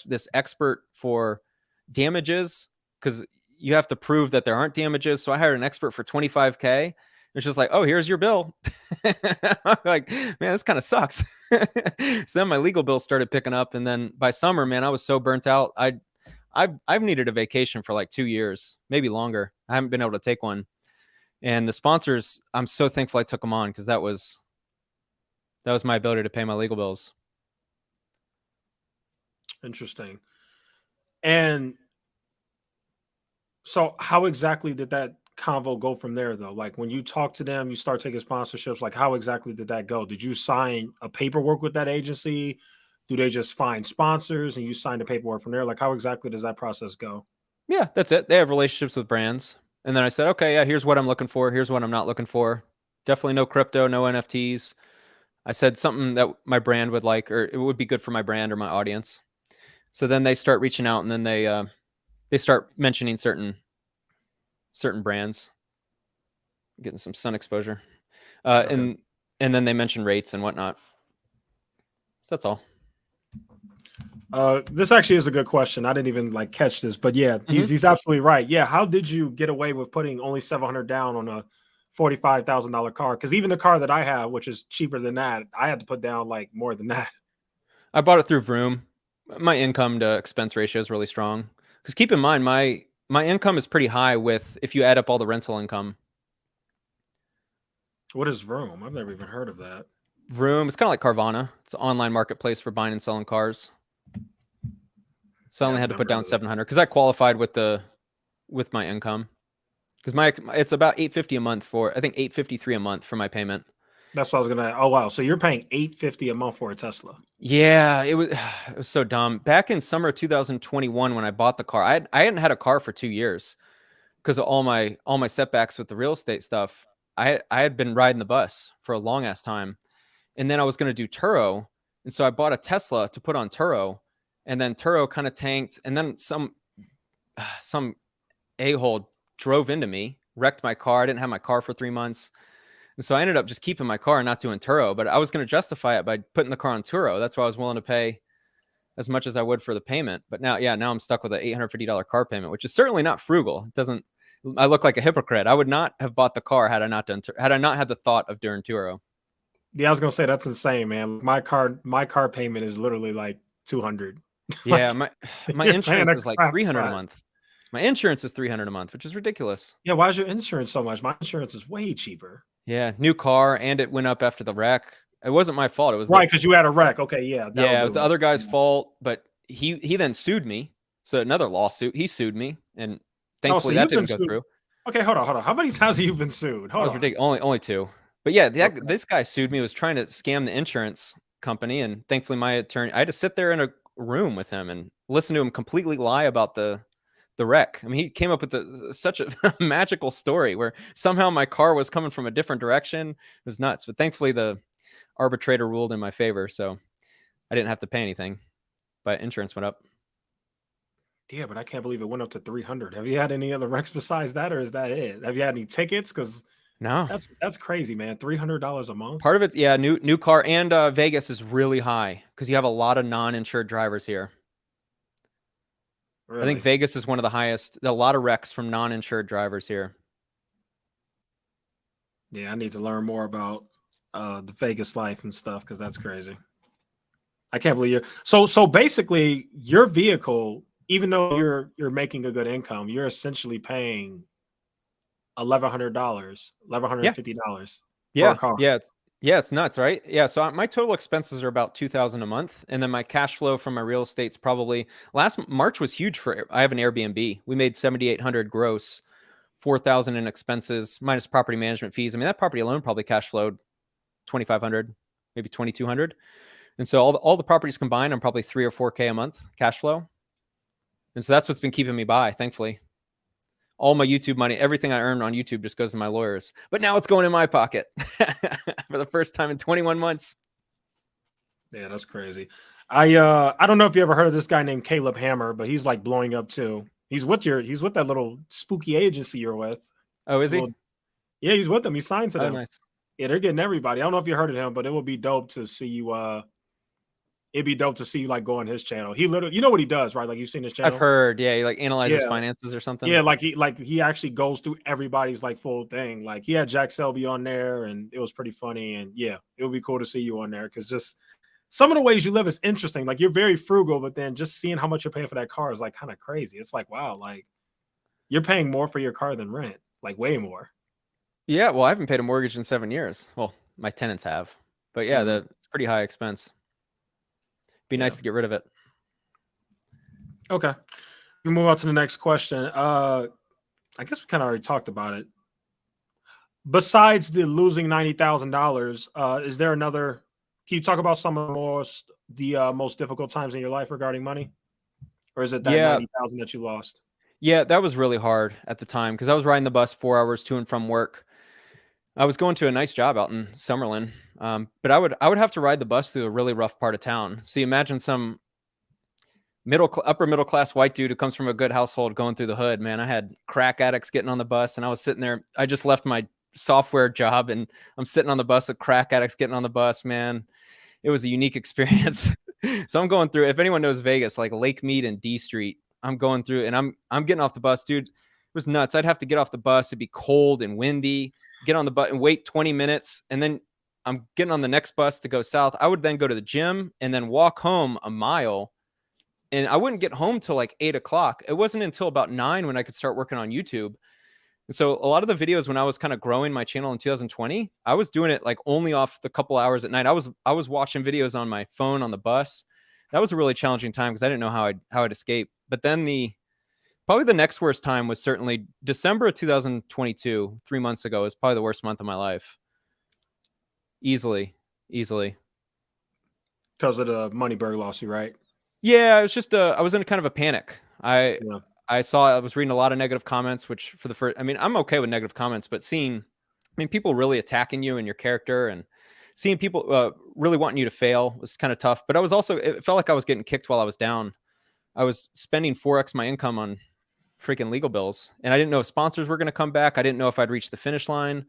Speaker 2: this expert for damages because you have to prove that there aren't damages. So I hired an expert for 25K. It's just like, oh, here's your bill. I'm like, man, this kind of sucks. So then my legal bills started picking up, and then by summer, man, I was so burnt out. I've needed a vacation for like 2 years, maybe longer. I haven't been able to take one. And the sponsors, I'm so thankful I took them on because that was my ability to pay my legal bills.
Speaker 1: Interesting. And so how exactly did that convo go from there though? Like when you talk to them, you start taking sponsorships, like how exactly did that go? Did you sign a paperwork with that agency? Do they just find sponsors and you sign the paperwork from there? Like how exactly does that process go?
Speaker 2: Yeah, that's it. They have relationships with brands. And then I said, okay, yeah, here's what I'm looking for. Here's what I'm not looking for. Definitely no crypto, no NFTs. I said something that my brand would like, or it would be good for my brand or my audience. So then they start reaching out, and then they start mentioning certain brands, getting some sun exposure, okay. and then they mention rates and whatnot. So that's all.
Speaker 1: This actually is a good question. I didn't even like catch this, but yeah, he's absolutely right. Yeah, how did you get away with putting only $700 down on a $45,000 car? Because even the car that I have, which is cheaper than that, I had to put down like more than that.
Speaker 2: I bought it through Vroom. My income to expense ratio is really strong. Because keep in mind, my income is pretty high if you add up all the rental income.
Speaker 1: What is Vroom? I've never even heard of that.
Speaker 2: Vroom, it's kind of like Carvana. It's an online marketplace for buying and selling cars. So I only had to put down 700 because I qualified with my income. Because it's about $850 a month I think $853 a month for my payment.
Speaker 1: That's what I was gonna. Oh wow! So you're paying $850 a month for a Tesla?
Speaker 2: Yeah, it was so dumb. Back in summer of 2021, when I bought the car, I hadn't had a car for 2 years because of all my setbacks with the real estate stuff. I had been riding the bus for a long ass time, and then I was gonna do Turo, and so I bought a Tesla to put on Turo, and then Turo kind of tanked, and then some a-hole drove into me, wrecked my car. I didn't have my car for 3 months. And so I ended up just keeping my car and not doing Turo, but I was going to justify it by putting the car on Turo. That's why I was willing to pay as much as I would for the payment. But now I'm stuck with an $850 car payment, which is certainly not frugal. I look like a hypocrite. I would not have bought the car had I not had the thought of doing Turo.
Speaker 1: Yeah, I was going to say that's insane, man. My car payment is literally like 200.
Speaker 2: Yeah, my insurance is like 300 a month. My insurance is 300 a month, which is ridiculous.
Speaker 1: Yeah, why is your insurance so much? My insurance is way cheaper.
Speaker 2: Yeah, new car, and it went up after the wreck. It wasn't my fault. It was
Speaker 1: right because you had a wreck. Okay, yeah.
Speaker 2: Yeah, it was the other guy's fault, but he then sued me. So another lawsuit. He sued me, and thankfully that didn't go through.
Speaker 1: Okay, hold on. How many times have you been sued?
Speaker 2: Hold on. Ridiculous. Only 2. But yeah, this guy sued me. Was trying to scam the insurance company, and thankfully my attorney. I had to sit there in a room with him and listen to him completely lie about the the wreck. I mean, he came up with such a magical story where somehow my car was coming from a different direction. It was nuts. But thankfully, the arbitrator ruled in my favor, so I didn't have to pay anything. But insurance went up.
Speaker 1: Yeah, but I can't believe it went up to 300. Have you had any other wrecks besides that, or is that it? Have you had any tickets? Because
Speaker 2: No.
Speaker 1: that's crazy, man. $300 a month.
Speaker 2: Part of it's, yeah, new car, and Vegas is really high because you have a lot of non-insured drivers here.
Speaker 1: Really?
Speaker 2: I think Vegas is one of the highest. A lot of wrecks from non-insured drivers here.
Speaker 1: Yeah, I need to learn more about the Vegas life and stuff because that's crazy. I can't believe you're so basically your vehicle, even though you're making a good income, you're essentially paying $1,100, $1,150 for a car.
Speaker 2: Yeah, it's nuts, right? Yeah, so my total expenses are about $2,000 a month, and then my cash flow from my real estate's probably last March was huge for. I have an Airbnb. We made $7,800 gross, $4,000 in expenses minus property management fees. I mean, that property alone probably cash flowed $2,500, maybe $2,200, and so all the properties combined, I'm probably $3,000 or $4,000 a month cash flow, and so that's what's been keeping me by, thankfully. All my YouTube money, everything I earned on YouTube just goes to my lawyers. But now it's going in my pocket for the first time in 21 months.
Speaker 1: Yeah, that's crazy. I don't know if you ever heard of this guy named Caleb Hammer, but he's like blowing up too. He's with that little spooky agency you're with.
Speaker 2: Oh, is he?
Speaker 1: Yeah, he's with them. He signed to them.
Speaker 2: Nice.
Speaker 1: Yeah, they're getting everybody. I don't know if you heard of him, but it would be dope to see you. It'd be dope to see you like go on his channel. He literally, you know what he does, right? Like you've seen his channel.
Speaker 2: I've heard. Yeah, he like analyzes finances or something.
Speaker 1: Yeah, he actually goes through everybody's like full thing. Like he had Jack Selby on there, and it was pretty funny. And yeah, it would be cool to see you on there because just some of the ways you live is interesting. Like you're very frugal, but then just seeing how much you're paying for that car is like kind of crazy. It's like wow, like you're paying more for your car than rent, like way more.
Speaker 2: Yeah, well, I haven't paid a mortgage in 7 years. Well, my tenants have, but yeah, it's pretty high expense. Be nice to get rid of it.
Speaker 1: Okay. We move on to the next question. I guess we kind of already talked about it. Besides the losing $90,000, is there another? Can you talk about some of the most difficult times in your life regarding money, or is it that 90,000 that you lost?
Speaker 2: Yeah, that was really hard at the time because I was riding the bus 4 hours to and from work. I was going to a nice job out in Summerlin, but I would have to ride the bus through a really rough part of town. So you imagine some upper middle class white dude who comes from a good household going through the hood. Man, I had crack addicts getting on the bus, and I was sitting there. I just left my software job, and I'm sitting on the bus with crack addicts getting on the bus. Man, it was a unique experience. So I'm going through. If anyone knows Vegas, like Lake Mead and D Street, I'm going through, and I'm getting off the bus, dude. It was nuts. I'd have to get off the bus. It'd be cold and windy. Get on the bus and wait 20 minutes. And then I'm getting on the next bus to go south. I would then go to the gym and then walk home a mile. And I wouldn't get home till like 8 o'clock. It wasn't until about 9 when I could start working on YouTube. And so a lot of the videos when I was kind of growing my channel in 2020, I was doing it like only off the couple hours at night. I was watching videos on my phone on the bus. That was a really challenging time because I didn't know how I'd escape. But then probably the next worst time was certainly December of 2022, 3 months ago, is probably the worst month of my life. Easily.
Speaker 1: Because of the Moneyberg lawsuit, right?
Speaker 2: Yeah, it was just I was in kind of a panic. I was reading a lot of negative comments, which for the first, I mean, I'm okay with negative comments, but people really attacking you and your character and seeing people really wanting you to fail was kind of tough. But it felt like I was getting kicked while I was down. I was spending 4x my income on freaking legal bills, and I didn't know if sponsors were going to come back. I didn't know if I'd reach the finish line.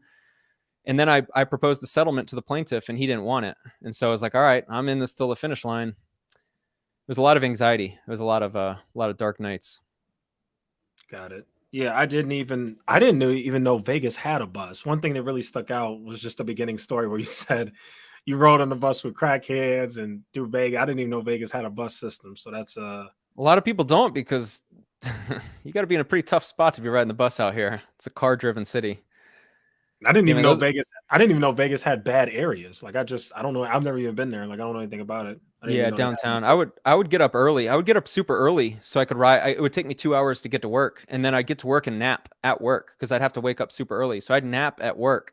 Speaker 2: And then I proposed the settlement to the plaintiff, and he didn't want it. And so I was like, all right, I'm in this till the finish line. It was a lot of anxiety. It was a lot of dark nights.
Speaker 1: Got it. Yeah, I didn't even know Vegas had a bus. One thing that really stuck out was just the beginning story where you said you rode on the bus with crackheads and through Vegas. I didn't even know Vegas had a bus system. So that's
Speaker 2: a lot of people don't because you got to be in a pretty tough spot to be riding the bus out here. It's a car-driven city.
Speaker 1: I didn't even know Vegas. I didn't even know Vegas had bad areas. Like I don't know. I've never even been there. Like I don't know anything about it.
Speaker 2: Yeah, downtown. I would get up early. I would get up super early so I could ride. It would take me 2 hours to get to work, and then I'd get to work and nap at work because I'd have to wake up super early. So I'd nap at work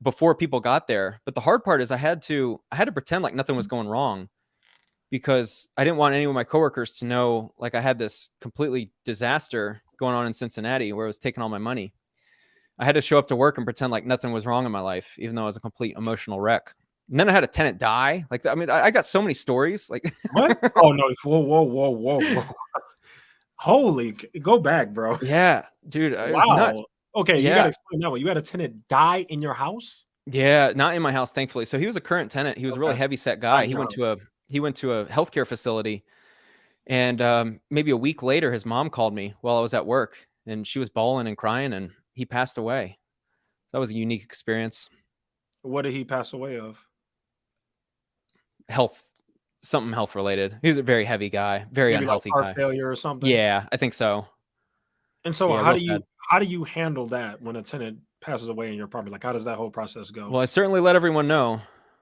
Speaker 2: before people got there. But the hard part is I had to pretend like nothing was going wrong. because I didn't want any of my coworkers to know like I had this completely disaster going on in Cincinnati where I was taking all my money. I had to show up to work and pretend like nothing was wrong in my life, even though I was a complete emotional wreck. And then I had a tenant die. Like, I mean, I got so many stories. Like,
Speaker 1: What? Oh no! Whoa, whoa, whoa, whoa, whoa! Holy, go back, bro.
Speaker 2: yeah, dude, it was nuts.
Speaker 1: Wow. Okay, you got to
Speaker 2: Yeah.
Speaker 1: explain that one. You had a tenant die in your house?
Speaker 2: Yeah, not in my house, thankfully. So he was a current tenant. He was a really
Speaker 1: Okay,
Speaker 2: heavy set
Speaker 1: not
Speaker 2: guy.
Speaker 1: in your house.
Speaker 2: He went to a healthcare facility, and maybe a week later, his mom called me while I was at work, and she was bawling and crying, and he passed away. That was a unique experience.
Speaker 1: What did he pass away of?
Speaker 2: Health, something health related. He was a very heavy guy, very
Speaker 1: Maybe like
Speaker 2: unhealthy
Speaker 1: heart
Speaker 2: guy.
Speaker 1: failure or something.
Speaker 2: Yeah, I think so.
Speaker 1: And so
Speaker 2: Yeah, real sad.
Speaker 1: how do you handle that when a tenant passes away in your apartment? Like how does that whole process go?
Speaker 2: Well, I certainly let everyone know.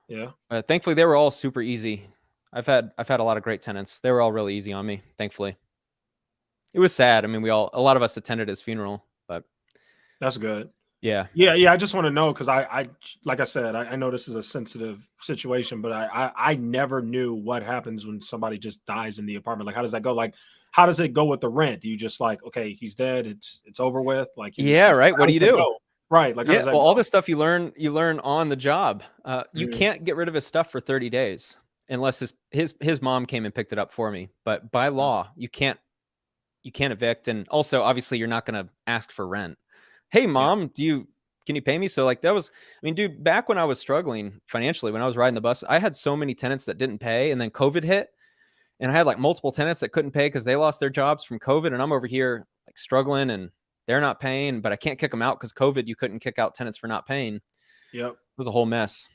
Speaker 1: Yeah.
Speaker 2: Thankfully, they were all super easy. I've had a lot of great tenants. They were all really easy on me. Thankfully, it was sad. I mean, a lot of us attended his funeral, but
Speaker 1: That's good.
Speaker 2: yeah,
Speaker 1: Yeah, yeah. I just want to know because like I said, I know this is a sensitive situation, but I never knew what happens when somebody just dies in the apartment. Like, how does that go? Like, how does it go with the rent? Do you just like, okay, he's dead, it's over with? Like,
Speaker 2: yeah, right.
Speaker 1: how
Speaker 2: What do
Speaker 1: does
Speaker 2: you
Speaker 1: that
Speaker 2: do?
Speaker 1: go? Right. Like, how
Speaker 2: Yeah,
Speaker 1: does that
Speaker 2: well, all
Speaker 1: go?
Speaker 2: this stuff you learn on the job. You
Speaker 1: Mhm.
Speaker 2: can't get rid of his stuff for 30 days unless his mom came and picked it up for me. But by law, you can't evict, and also obviously you're not going to ask for rent. Hey,
Speaker 1: Yeah.
Speaker 2: mom, can you pay me? So like that was, I mean, dude, back when I was struggling financially, when I was riding the bus, I had so many tenants that didn't pay, and then COVID hit, and I had like multiple tenants that couldn't pay because they lost their jobs from COVID, and I'm over here like struggling, and they're not paying, but I can't kick them out because COVID, you couldn't kick out tenants for not paying. It
Speaker 1: Yep.
Speaker 2: was a whole mess.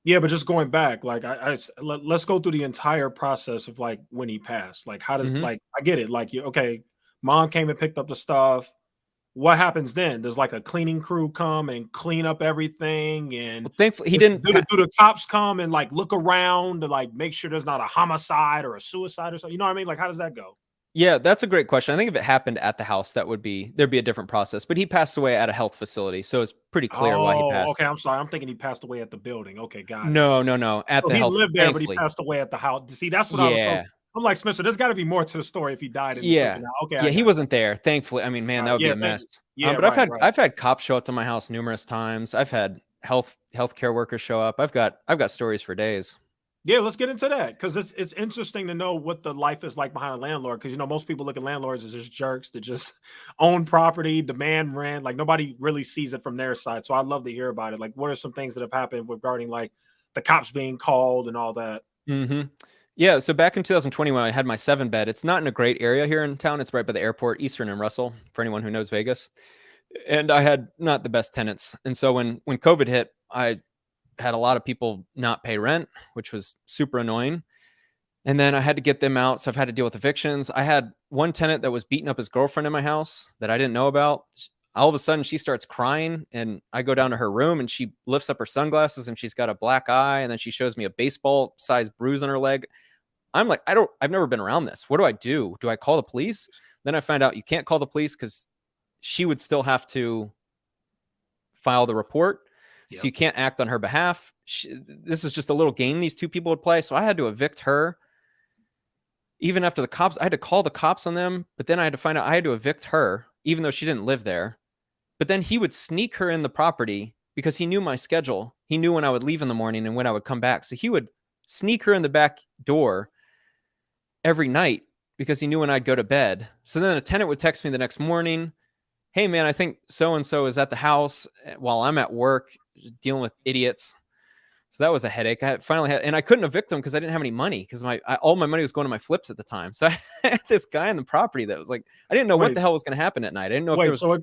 Speaker 1: Yeah, but just going back, like let's go through the entire process of like when he passed. Like, how does
Speaker 2: Hmm.
Speaker 1: like I get it? Like, you okay, mom came and picked up the stuff. What happens then? Does like a cleaning crew come and clean up everything? And
Speaker 2: Well, thankfully he
Speaker 1: is,
Speaker 2: didn't.
Speaker 1: do the cops come and like look around to like make sure there's not a homicide or a suicide or something? You know what I mean? Like, how does that go?
Speaker 2: Yeah, that's a great question. I think if it happened at the house, there'd be a different process. But he passed away at a health facility, so it's pretty clear why he
Speaker 1: Oh,
Speaker 2: passed.
Speaker 1: okay. I'm sorry. I'm thinking he passed away at the building. Okay, got it.
Speaker 2: No, no, no. At
Speaker 1: So
Speaker 2: the
Speaker 1: he
Speaker 2: health,
Speaker 1: lived there, but he
Speaker 2: thankfully.
Speaker 1: passed away at the house. See, that's what I was so.
Speaker 2: Yeah.
Speaker 1: I'm like Spencer. There's got to be more to the story if he died in the
Speaker 2: Yeah.
Speaker 1: freaking house. Okay, I
Speaker 2: Yeah, he
Speaker 1: got it.
Speaker 2: wasn't there, thankfully. I mean, man,
Speaker 1: Got
Speaker 2: that
Speaker 1: it.
Speaker 2: would be
Speaker 1: Yeah,
Speaker 2: a
Speaker 1: thank
Speaker 2: mess.
Speaker 1: you. Yeah,
Speaker 2: But I've
Speaker 1: right,
Speaker 2: had
Speaker 1: right.
Speaker 2: I've had cops show up to my house numerous times. I've had healthcare workers show up. I've got stories for days.
Speaker 1: Yeah, let's get into that because it's interesting to know what the life is like behind a landlord. Because most people look at landlords as just jerks that just own property, demand rent. Like nobody really sees it from their side. So I'd love to hear about it. Like, what are some things that have happened regarding like the cops being called and all that?
Speaker 2: Hmm. Yeah, so back in 2020 when I had my 7 bed, it's not in a great area here in town. It's right by the airport, Eastern and Russell, for anyone who knows Vegas. And I had not the best tenants. And so when COVID hit, I had a lot of people not pay rent, which was super annoying. And then I had to get them out. So I've had to deal with evictions. I had one tenant that was beating up his girlfriend in my house that I didn't know about. All of a sudden, she starts crying, and I go down to her room and she lifts up her sunglasses and she's got a black eye. And then she shows me a baseball sized bruise on her leg. I'm like, I've never been around this. What do I do? Do I call the police? Then I find out you can't call the police because she would still have to file the report. So
Speaker 1: Yep.
Speaker 2: you can't act on her behalf. This was just a little game these two people would play. So I had to evict her. Even after the cops, I had to call the cops on them, but then I had to find out I had to evict her, even though she didn't live there. But then he would sneak her in the property because he knew my schedule. He knew when I would leave in the morning and when I would come back. So he would sneak her in the back door every night because he knew when I'd go to bed. So then a tenant would text me the next morning, hey man, I think so and so is at the house while I'm at work dealing with idiots. So that was a headache. I finally had, and I couldn't evict him because I didn't have any money because all my money was going to my flips at the time. So I had this guy in the property that was like, I didn't know what
Speaker 1: Wait,
Speaker 2: the hell was going to happen at night. I didn't know if there
Speaker 1: wait.
Speaker 2: was,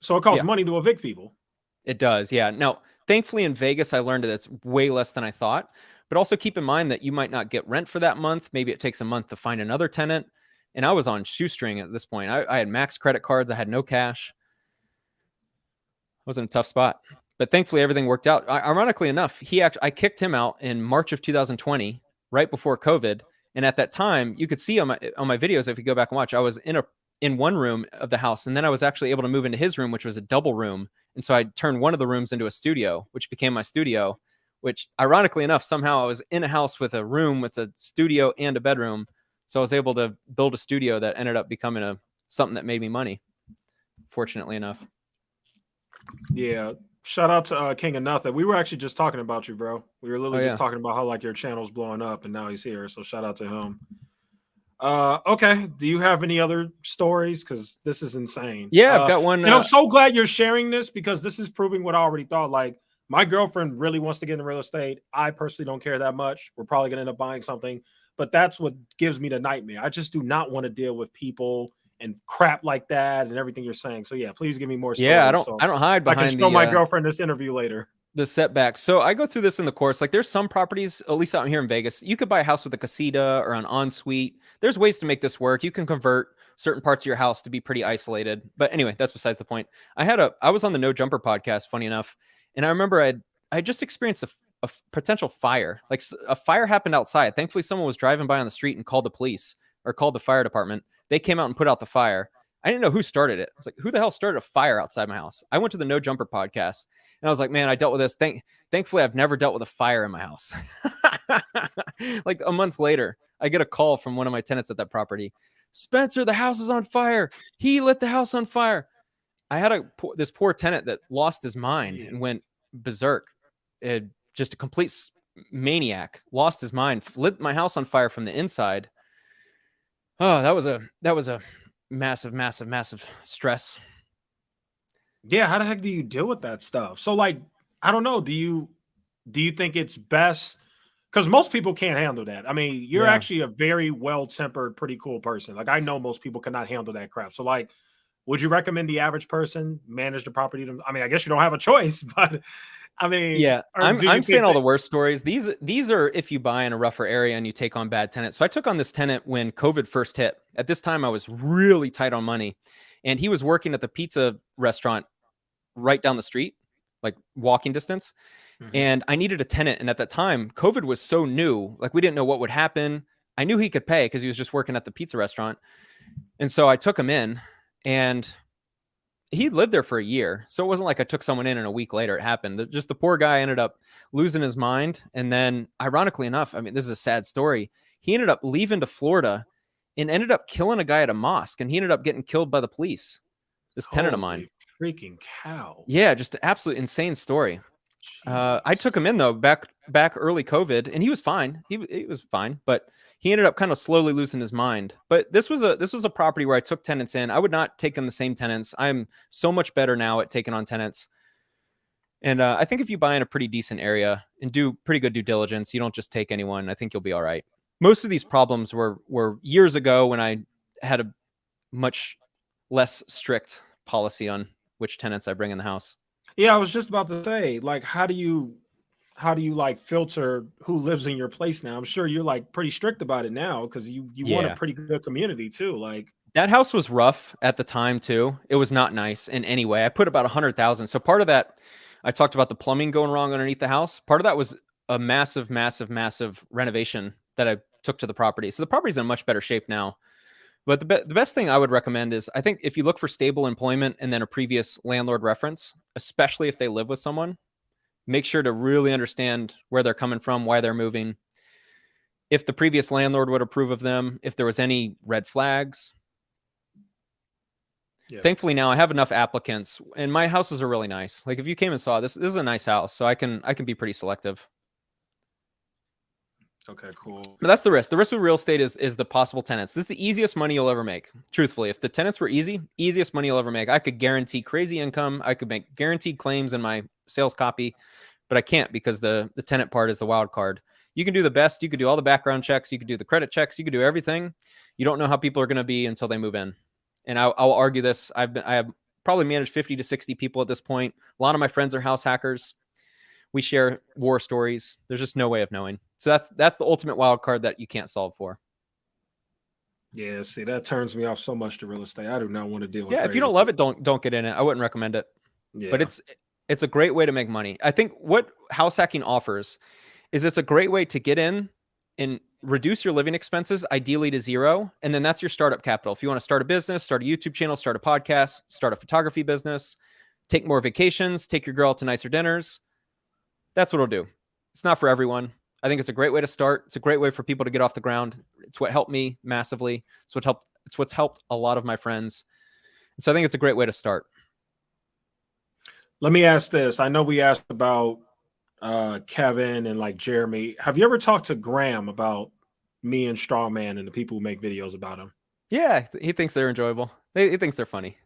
Speaker 1: So it costs
Speaker 2: yeah,
Speaker 1: money to evict people.
Speaker 2: it does. Yeah. Now, thankfully in Vegas, I learned that it's way less than I thought. But also keep in mind that you might not get rent for that month. Maybe it takes a month to find another tenant. And I was on shoestring at this point. I had max credit cards. I had no cash. I was in a tough spot. But thankfully, everything worked out. Ironically enough, I kicked him out in March of 2020, right before COVID. And at that time, you could see on my videos, if you go back and watch, I was in one room of the house, and then I was actually able to move into his room, which was a double room. And so I turned one of the rooms into a studio, which became my studio. which ironically enough, somehow I was in a house with a room with a studio and a bedroom. So I was able to build a studio that ended up becoming something that made me money, fortunately enough.
Speaker 1: Yeah. Shout out to King of Nothing. We were actually just talking about you, bro. We were literally just talking about how like your channel's blowing up and now he's here. So shout out to him. Okay. Do you have any other stories? Because this is insane.
Speaker 2: Yeah, I've got one.
Speaker 1: And I'm so glad you're sharing this because this is proving what I already thought. Like, my girlfriend really wants to get into real estate. I personally don't care that much. We're probably gonna end up buying something, but that's what gives me the nightmare. I just do not want to deal with people and crap like that and everything you're saying. So yeah, please give me more stories.
Speaker 2: Yeah,
Speaker 1: So
Speaker 2: I don't hide
Speaker 1: I can
Speaker 2: behind
Speaker 1: show my girlfriend this interview later.
Speaker 2: the setbacks. So I go through this in the course. Like there's some properties, at least out here in Vegas, you could buy a house with a casita or an ensuite. There's ways to make this work. You can convert certain parts of your house to be pretty isolated. But anyway, that's besides the point. I was on the No Jumper podcast, funny enough, and I remember I just experienced a potential fire. Like a fire happened outside. Thankfully, someone was driving by on the street and called the police or called the fire department. They came out and put out the fire. I didn't know who started it. I was like, who the hell started a fire outside my house? I went to the No Jumper podcast and I was like, man, I dealt with this. Thankfully, I've never dealt with a fire in my house. Like a month later, I get a call from one of my tenants at that property. Spencer, the house is on fire. He lit the house on fire. I had this poor tenant that lost his mind and went berserk. Just a complete maniac, lost his mind, lit my house on fire from the inside. Oh, that was a massive stress.
Speaker 1: Yeah, how the heck do you deal with that stuff? So like, I don't know. Do you think it's best? Because most people can't handle that. I mean, you're actually a very well-tempered, pretty cool person. Like, I know most people cannot handle that crap. So like, would you recommend the average person manage the property? I mean, I guess you don't have a choice, but I mean,
Speaker 2: yeah, I'm saying all the worst stories. These are if you buy in a rougher area and you take on bad tenants. So I took on this tenant when COVID first hit. At this time, I was really tight on money, and he was working at the pizza restaurant right down the street, like walking distance. Mm-hmm. And I needed a tenant. And at that time, COVID was so new, like we didn't know what would happen. I knew he could pay because he was just working at the pizza restaurant. And so I took him in, and he lived there for a year. So it wasn't like I took someone in and a week later it happened. Just the poor guy ended up losing his mind. And then ironically enough, I mean, this is a sad story. He ended up leaving to Florida and ended up killing a guy at a mosque. And he ended up getting killed by the police. This tenant of mine.
Speaker 1: Freaking cow.
Speaker 2: Yeah, just an absolute insane story. I took him in though back early COVID, and he was fine. He was fine, but he ended up kind of slowly losing his mind. But this was a property where I took tenants in. I would not take in the same tenants. I'm so much better now at taking on tenants. And I think if you buy in a pretty decent area and do pretty good due diligence, you don't just take anyone. I think you'll be all right. Most of these problems were years ago when I had a much less strict policy on which tenants I bring in the house.
Speaker 1: Yeah, I was just about to say, like, how do you like filter who lives in your place now? I'm sure you're like pretty strict about it now because you want a pretty good community too. Like,
Speaker 2: that house was rough at the time too. It was not nice in any way. I put about 100,000. So part of that, I talked about the plumbing going wrong underneath the house. Part of that was a massive renovation that I took to the property. So the property's in much better shape now. But the best thing I would recommend is, I think if you look for stable employment and then a previous landlord reference, especially if they live with someone, make sure to really understand where they're coming from, why they're moving, if the previous landlord would approve of them, if there was any red flags. Yeah. Thankfully now I have enough applicants, and my houses are really nice. Like if you came and saw this is a nice house, so I can be pretty selective.
Speaker 1: Okay, cool.
Speaker 2: But that's the risk. The risk with real estate is the possible tenants. This is the easiest money you'll ever make. Truthfully, if the tenants were easiest money you'll ever make. I could guarantee crazy income. I could make guaranteed claims in my sales copy, but I can't because the tenant part is the wild card. You can do the best. You could do all the background checks. You could do the credit checks. You could do everything. You don't know how people are going to be until they move in. And I'll argue this. I have probably managed 50 to 60 people at this point. A lot of my friends are house hackers. We share war stories. There's just no way of knowing. So that's the ultimate wild card that you can't solve for.
Speaker 1: Yeah, see, that turns me off so much to real estate. I do not want to deal with.
Speaker 2: Yeah, if you don't love it, don't get in it. I wouldn't recommend it. Yeah. But it's a great way to make money. I think what house hacking offers is it's a great way to get in and reduce your living expenses, ideally to zero. And then that's your startup capital. If you want to start a business, start a YouTube channel, start a podcast, start a photography business, take more vacations, take your girl to nicer dinners, that's what it'll do. It's not for everyone. I think it's a great way to start. It's a great way for people to get off the ground. It's what helped me massively. It's what's helped a lot of my friends. So I think it's a great way to start.
Speaker 1: Let me ask this. I know we asked about Kevin and like Jeremy. Have you ever talked to Graham about me and Strongman and the people who make videos about him?
Speaker 2: Yeah, he thinks they're enjoyable. He thinks they're funny.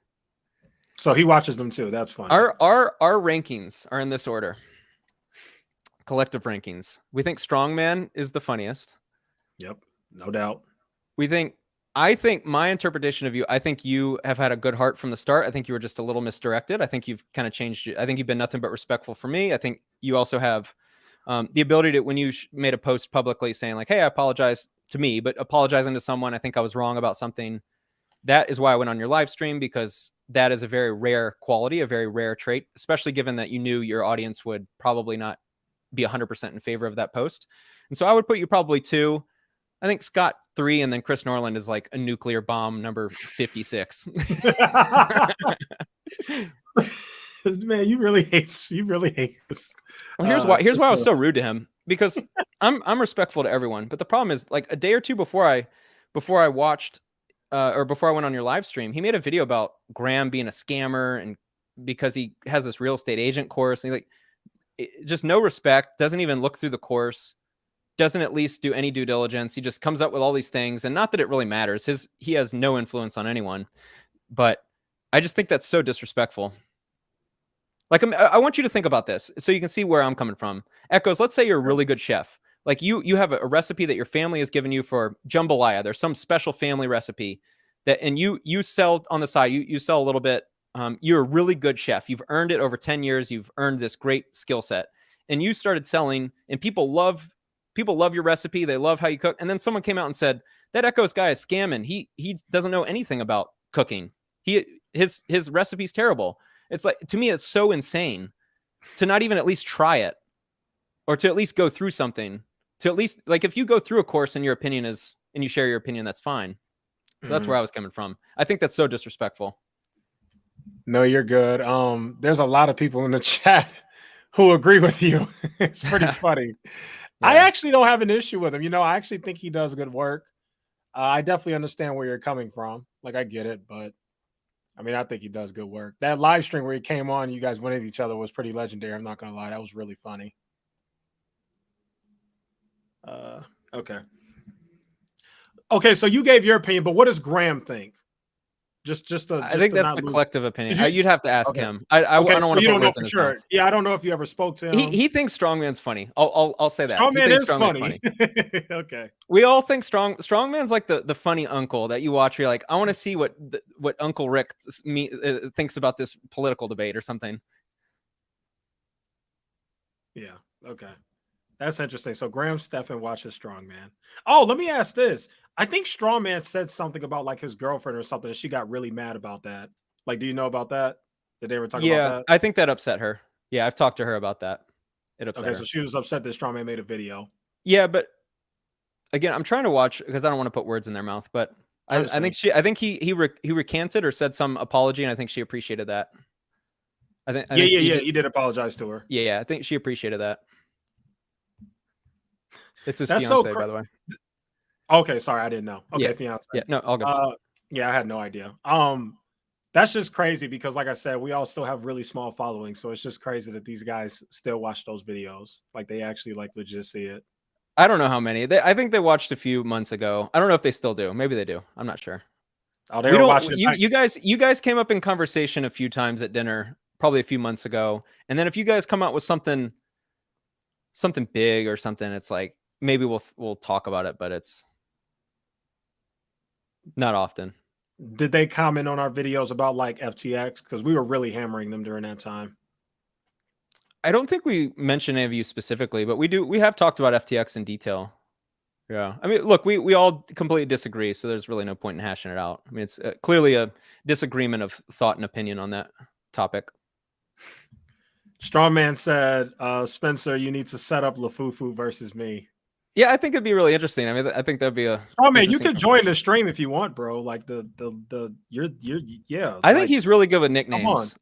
Speaker 1: So he watches them too. That's funny.
Speaker 2: Our rankings are in this order. Collective rankings. We think Strongman is the funniest.
Speaker 1: Yep, no doubt.
Speaker 2: I think my interpretation of you, I think you have had a good heart from the start. I think you were just a little misdirected. I think you've kind of changed. I think you've been nothing but respectful for me. I think you also have the ability to, when you made a post publicly saying like, hey, I apologize to me, but apologizing to someone, I think I was wrong about something. That is why I went on your live stream, because that is a very rare quality, a very rare trait, especially given that you knew your audience would probably not be 100% in favor of that post. And so I would put you probably 2. I think Scott 3, and then Chris Norland is like a nuclear bomb number 56.
Speaker 1: Man, you really hate this.
Speaker 2: Well, here's why I was so rude to him, because I'm respectful to everyone, but the problem is like a day or two before I watched or before I went on your live stream, he made a video about Graham being a scammer, and because he has this real estate agent course, and just no respect, doesn't even look through the course, doesn't at least do any due diligence. He just comes up with all these things, and not that it really matters. He has no influence on anyone, but I just think that's so disrespectful. Like, I want you to think about this so you can see where I'm coming from. Echoes, let's say you're a really good chef. Like you have a recipe that your family has given you for jambalaya. There's some special family recipe that, and you sell on the side, you sell a little bit. You're a really good chef. You've earned it over 10 years. You've earned this great skill set, and you started selling, and people love your recipe. They love how you cook. And then someone came out and said, that Echoes guy is scamming. He doesn't know anything about cooking. His recipe's terrible. It's like, to me, it's so insane to not even at least try it, or to at least go through something, to at least, like, if you go through a course and your opinion is, and you share your opinion, that's fine. Mm-hmm. That's where I was coming from. I think that's so disrespectful.
Speaker 1: No, you're good. There's a lot of people in the chat who agree with you. It's pretty funny. Yeah. I actually don't have an issue with him. You know, I actually think he does good work. I definitely understand where you're coming from. Like, I get it, but I mean, I think he does good work. That live stream where he came on, you guys went at each other, was pretty legendary. I'm not going to lie. That was really funny. Okay. Okay, so you gave your opinion, but what does Graham think?
Speaker 2: I think that's the collective opinion. You'd have to ask him. I don't want to put words in his mouth.
Speaker 1: Yeah, I don't know if you ever spoke to him.
Speaker 2: He thinks Strongman's funny. I'll say that.
Speaker 1: Strongman is funny. Okay.
Speaker 2: We all think Strongman's like the funny uncle that you watch. You're like, I want to see what Uncle Rick thinks about this political debate or something.
Speaker 1: Yeah. Okay. That's interesting. So Graham Stephan watches Strongman. Oh, let me ask this. I think Strongman said something about like his girlfriend or something, and she got really mad about that. Like, do you know about that? Did they ever talk about that?
Speaker 2: I think that upset her. Yeah, I've talked to her about that. It upset her.
Speaker 1: So she was upset that Strongman made a video.
Speaker 2: Yeah, but again, I'm trying to watch because I don't want to put words in their mouth. But I think he recanted or said some apology, and I think she appreciated that. I think
Speaker 1: he did apologize to her.
Speaker 2: Yeah, I think she appreciated that. It's his fiance, by the way.
Speaker 1: Okay, sorry, I didn't know. Okay, fiance.
Speaker 2: Yeah, no, all good.
Speaker 1: Yeah, I had no idea. That's just crazy because, like I said, we all still have really small followings, so it's just crazy that these guys still watch those videos. Like, they actually like legit see it.
Speaker 2: I don't know how many. I think they watched a few months ago. I don't know if they still do. Maybe they do. I'm not sure.
Speaker 1: Oh, they were watching.
Speaker 2: You guys came up in conversation a few times at dinner, probably a few months ago, and then if you guys come out with something big or something, it's like maybe we'll talk about it, but it's not often.
Speaker 1: Did they comment on our videos about like FTX? Because we were really hammering them during that time.
Speaker 2: I don't think we mentioned any of you specifically, but we have talked about FTX in detail. Yeah. I mean, look, we all completely disagree, so there's really no point in hashing it out. I mean, it's clearly a disagreement of thought and opinion on that topic.
Speaker 1: Strongman said, Spencer, you need to set up LaFufu versus me.
Speaker 2: Yeah, I think it'd be really interesting. I mean, I think that'd be a
Speaker 1: Oh man, you
Speaker 2: interesting
Speaker 1: could join
Speaker 2: conversation.
Speaker 1: the stream if you want, bro. Like you're yeah,
Speaker 2: I think
Speaker 1: like
Speaker 2: he's really good with
Speaker 1: come on.
Speaker 2: nicknames.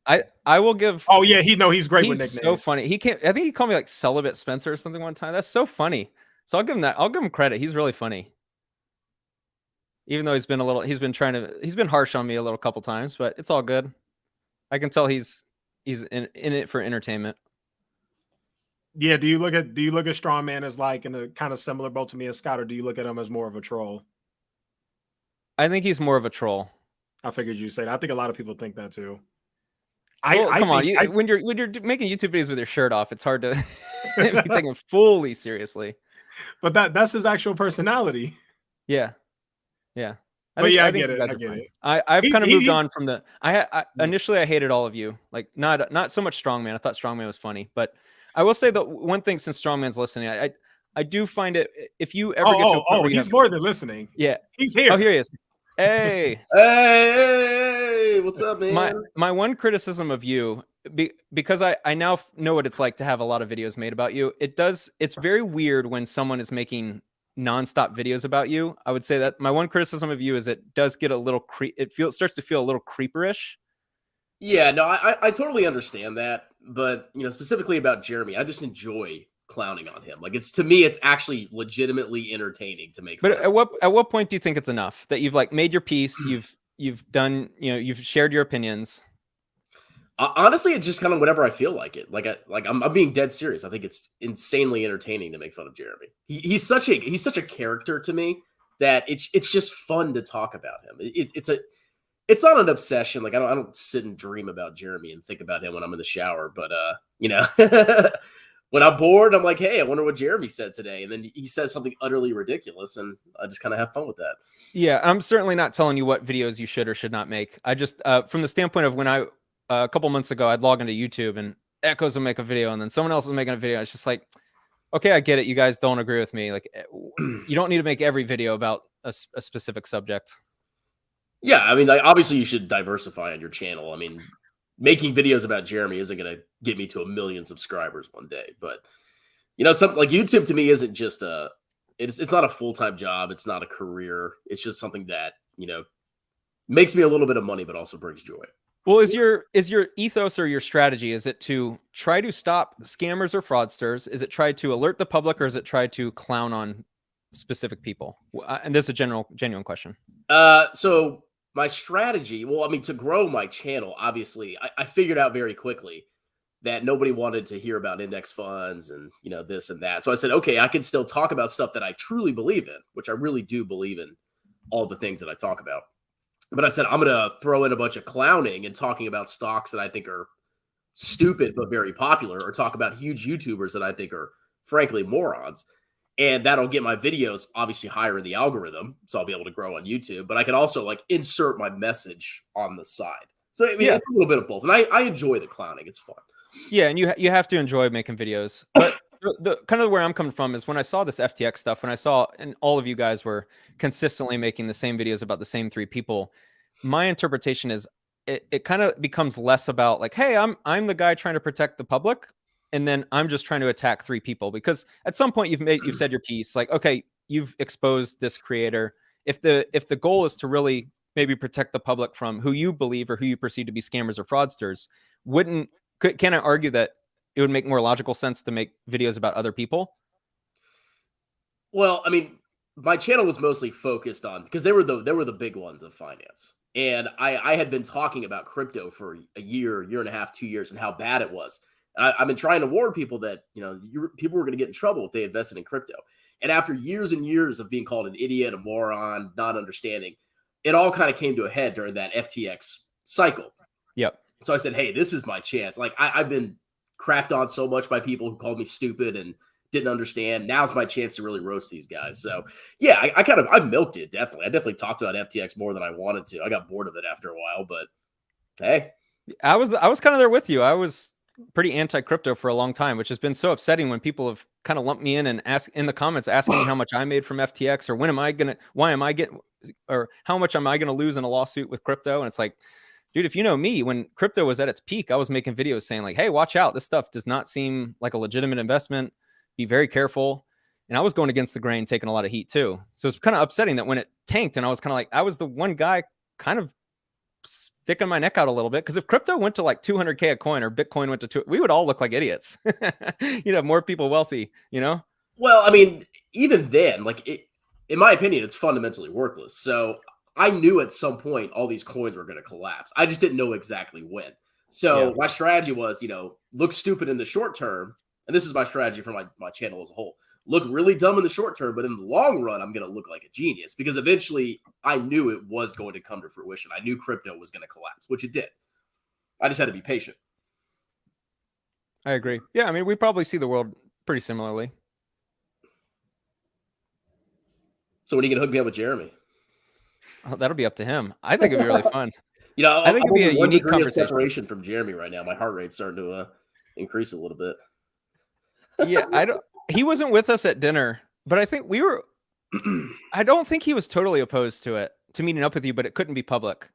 Speaker 2: I will give.
Speaker 1: Oh yeah, he's great with
Speaker 2: He's so
Speaker 1: nicknames.
Speaker 2: funny. He can't. I think he called me like celibate Spencer or something one time. That's so funny. So I'll give him that. I'll give him credit. He's really funny. Even though he's been he's been harsh on me a little couple times, but it's all good. I can tell he's in it for entertainment.
Speaker 1: Yeah, do you look at Strongman as like in a kind of similar boat to me as Scott, or do you look at him as more of a troll?
Speaker 2: I think he's more of a troll.
Speaker 1: I figured you'd say that. I think a lot of people think that too.
Speaker 2: Well,
Speaker 1: I
Speaker 2: come on,
Speaker 1: think I
Speaker 2: when you're making YouTube videos with your shirt off, it's hard to be taken fully seriously.
Speaker 1: but that's his actual personality.
Speaker 2: Yeah, yeah.
Speaker 1: But yeah, I
Speaker 2: think
Speaker 1: get
Speaker 2: you
Speaker 1: it.
Speaker 2: guys
Speaker 1: I
Speaker 2: are
Speaker 1: get
Speaker 2: fine.
Speaker 1: it.
Speaker 2: I've kind of moved
Speaker 1: He's
Speaker 2: on from the. Initially I hated all of you, like not so much Strongman. I thought Strongman was funny, but I will say that one thing, since Strongman's listening, I do find it, if you ever get to a point where you
Speaker 1: he's
Speaker 2: have,
Speaker 1: more than listening.
Speaker 2: yeah,
Speaker 1: He's here.
Speaker 2: oh, here he is. Hey,
Speaker 3: Hey, what's up, man?
Speaker 2: my one criticism of you, because I now know what it's like to have a lot of videos made about you. It's very weird when someone is making nonstop videos about you. I would say that my one criticism of you is it does get a little starts to feel a little creeperish.
Speaker 3: Yeah, no, I totally understand that, but specifically about Jeremy, I just enjoy clowning on him. Like to me, it's actually legitimately entertaining to make fun
Speaker 2: But
Speaker 3: of.
Speaker 2: at what point do you think it's enough that you've like made your peace, you've done, you've shared your opinions?
Speaker 3: Honestly, it's just kind of whenever I feel like it. I'm being dead serious. I think it's insanely entertaining to make fun of Jeremy. He's such a character to me that it's just fun to talk about him. It's not an obsession. Like I don't sit and dream about Jeremy and think about him when I'm in the shower. But when I'm bored, I'm like, hey, I wonder what Jeremy said today, and then he says something utterly ridiculous, and I just kind of have fun with that.
Speaker 2: Yeah, I'm certainly not telling you what videos you should or should not make. I just, from the standpoint of when a couple months ago, I'd log into YouTube and Echoes will make a video, and then someone else is making a video. It's just like, okay, I get it. You guys don't agree with me. Like, you don't need to make every video about a specific subject.
Speaker 3: Yeah, I mean, like obviously you should diversify on your channel. I mean, making videos about Jeremy isn't going to get me to 1 million subscribers one day, but something like YouTube to me isn't just it's not a full-time job. It's not a career. It's just something that, makes me a little bit of money, but also brings joy.
Speaker 2: Well, is your ethos or your strategy, is it to try to stop scammers or fraudsters? Is it try to alert the public, or is it try to clown on specific people? And this is a genuine question.
Speaker 3: So my strategy, well, I mean, to grow my channel, obviously, I figured out very quickly that nobody wanted to hear about index funds and, this and that. So I said, okay, I can still talk about stuff that I truly believe in, which I really do believe in all the things that I talk about. But I said, I'm going to throw in a bunch of clowning and talking about stocks that I think are stupid but very popular, or talk about huge YouTubers that I think are frankly morons. And that'll get my videos obviously higher in the algorithm, so I'll be able to grow on YouTube. But I can also like insert my message on the side. So I mean, it's a little bit of both, and I enjoy the clowning. It's fun.
Speaker 2: Yeah, and you have to enjoy making videos. But the kind of where I'm coming from is when I saw this FTX stuff, when I saw, and all of you guys were consistently making the same videos about the same three people, my interpretation is it kind of becomes less about like, hey, I'm the guy trying to protect the public, and then I'm just trying to attack three people. Because at some point you've said your piece, like, okay, you've exposed this creator. If the goal is to really maybe protect the public from who you believe or who you perceive to be scammers or fraudsters, can I argue that it would make more logical sense to make videos about other people?
Speaker 3: Well, I mean, my channel was mostly focused on, because they were the big ones of finance. And I had been talking about crypto for a year and a half, 2 years, and how bad it was. And I've been trying to warn people that, people were going to get in trouble if they invested in crypto. And after years and years of being called an idiot, a moron, not understanding, it all kind of came to a head during that FTX cycle.
Speaker 2: Yep.
Speaker 3: So I said, hey, this is my chance. Like I've been crapped on so much by people who called me stupid and didn't understand. Now's my chance to really roast these guys. So yeah, I've milked it. Definitely. I definitely talked about FTX more than I wanted to. I got bored of it after a while, but hey,
Speaker 2: I was kind of there with you. I was pretty anti-crypto for a long time, which has been so upsetting when people have kind of lumped me in and ask in the comments, asking me how much I made from FTX, or how much am I going to lose in a lawsuit with crypto? And it's like, dude, if you know me, when crypto was at its peak, I was making videos saying like, hey, watch out. This stuff does not seem like a legitimate investment. Be very careful. And I was going against the grain, taking a lot of heat too. So it's kind of upsetting that when it tanked, and I was kind of like, I was the one guy kind of sticking my neck out a little bit, because if crypto went to like 200K a coin or Bitcoin went to 2, we would all look like idiots. You'd have more people wealthy, you know?
Speaker 3: Well, I mean, even then, like in my opinion, it's fundamentally worthless. So I knew at some point all these coins were going to collapse. I just didn't know exactly when. So my strategy was, look stupid in the short term. And this is my strategy for my channel as a whole. Look really dumb in the short term, but in the long run, I'm going to look like a genius, because eventually I knew it was going to come to fruition. I knew crypto was going to collapse, which it did. I just had to be patient.
Speaker 2: I agree. Yeah, I mean, we probably see the world pretty similarly.
Speaker 3: So when are you going to hook me up with Jeremy?
Speaker 2: Oh, that'll be up to him. I think it'd be really fun.
Speaker 3: I think it'd be a unique
Speaker 2: conversation.
Speaker 3: Separation from Jeremy right now. My heart rate's starting to increase a little bit.
Speaker 2: Yeah, he wasn't with us at dinner, but I think we were. I don't think he was totally opposed to meeting up with you, but it couldn't be public.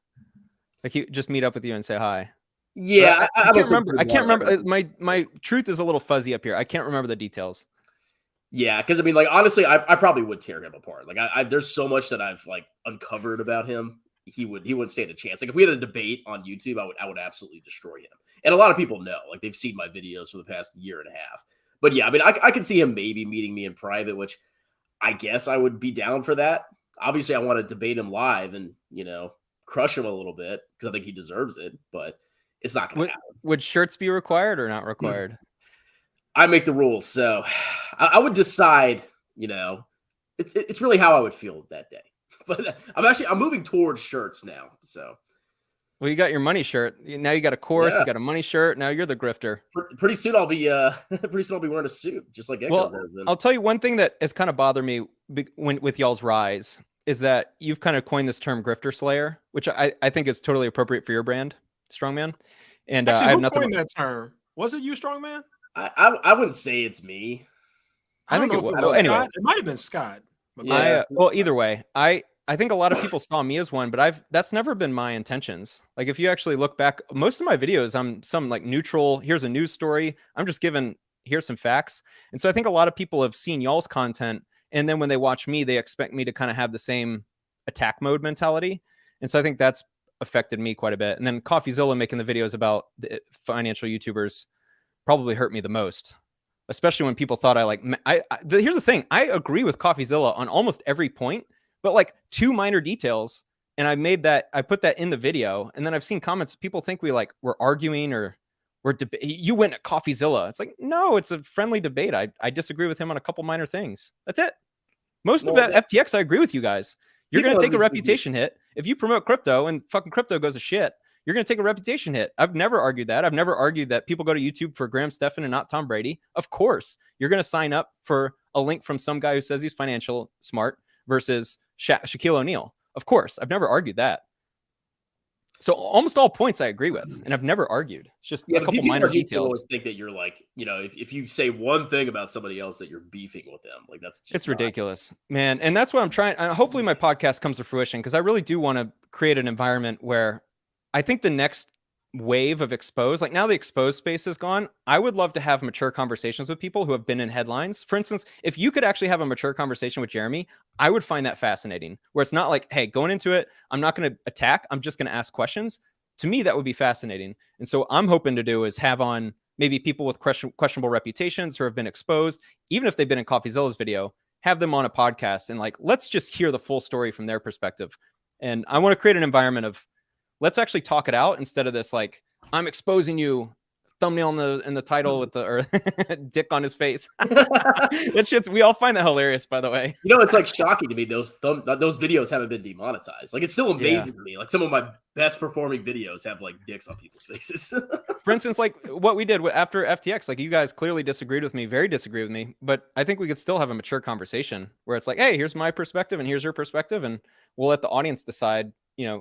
Speaker 2: Like, he just meet up with you and say hi.
Speaker 3: Yeah,
Speaker 2: I can't remember. I can't remember. My truth is a little fuzzy up here. I can't remember the details.
Speaker 3: Yeah, because I mean, like, honestly, I probably would tear him apart. Like, there's so much that I've like uncovered about him. He wouldn't stand a chance. Like, if we had a debate on YouTube, I would absolutely destroy him. And a lot of people know, like, they've seen my videos for the past year and a half. But yeah, I mean, I could see him maybe meeting me in private, which I guess I would be down for that. Obviously, I want to debate him live and, crush him a little bit, because I think he deserves it, but it's not going to happen.
Speaker 2: Would shirts be required or not required?
Speaker 3: I make the rules. So I would decide, it's really how I would feel that day. But I'm moving towards shirts now. So.
Speaker 2: Well, you got your money shirt. Now you got a course. You got a money shirt. Now you're the grifter.
Speaker 3: Pretty soon I'll be wearing a suit, just like Echoes has been.
Speaker 2: I'll tell you one thing that has kind of bothered me with y'all's rise is that you've kind of coined this term grifter slayer, which I think is totally appropriate for your brand, Strongman. And
Speaker 1: actually,
Speaker 2: I have
Speaker 1: who
Speaker 2: nothing.
Speaker 1: coined that term? Was it you, Strongman?
Speaker 3: I wouldn't say it's me.
Speaker 2: I think it was. Anyway,
Speaker 1: it might have been Scott.
Speaker 2: Yeah. Well, either way, I think a lot of people saw me as one, but that's never been my intentions. Like, if you actually look back, most of my videos, I'm some like neutral, here's a news story. I'm just here's some facts. And so I think a lot of people have seen y'all's content, and then when they watch me, they expect me to kind of have the same attack mode mentality. And so I think that's affected me quite a bit. And then CoffeeZilla making the videos about the financial YouTubers probably hurt me the most, especially when people thought here's the thing. I agree with CoffeeZilla on almost every point, but like 2 minor details. And I put that in the video. And then I've seen comments, people think we're arguing or you went at CoffeeZilla. It's like, no, it's a friendly debate. I disagree with him on a couple minor things. That's it. Most of that FTX, I agree with you guys. You're going to take a reputation hit. If you promote crypto and fucking crypto goes to shit, you're going to take a reputation hit. I've never argued that. I've never argued that people go to YouTube for Graham Stephan and not Tom Brady. Of course, you're going to sign up for a link from some guy who says he's financial smart versus Shaquille O'Neal. Of course, I've never argued that. So almost all points I agree with, and I've never argued. It's just a couple minor details.
Speaker 3: Think that you're like, if you say one thing about somebody else that you're beefing with them, like it's
Speaker 2: ridiculous, man. And that's what I'm trying. Hopefully my podcast comes to fruition, because I really do want to create an environment where I think the next wave of expose, like now the exposed space is gone. I would love to have mature conversations with people who have been in headlines. For instance, if you could actually have a mature conversation with Jeremy, I would find that fascinating, where it's not like, hey, going into it, I'm not going to attack, I'm just going to ask questions. To me, that would be fascinating. And so I'm hoping to do is have on maybe people with questionable reputations who have been exposed, even if they've been in CoffeeZilla's video, have them on a podcast and let's just hear the full story from their perspective. And I want to create an environment of, let's actually talk it out instead of this, I'm exposing you, thumbnail in the title with or dick on his face. That shit's, we all find that hilarious, by the way.
Speaker 3: It's shocking to me those videos haven't been demonetized. It's still amazing to me. Some of my best performing videos have dicks on people's faces.
Speaker 2: For instance, what we did after FTX, you guys clearly disagreed with me, but I think we could still have a mature conversation where it's hey, here's my perspective and here's your perspective, and we'll let the audience decide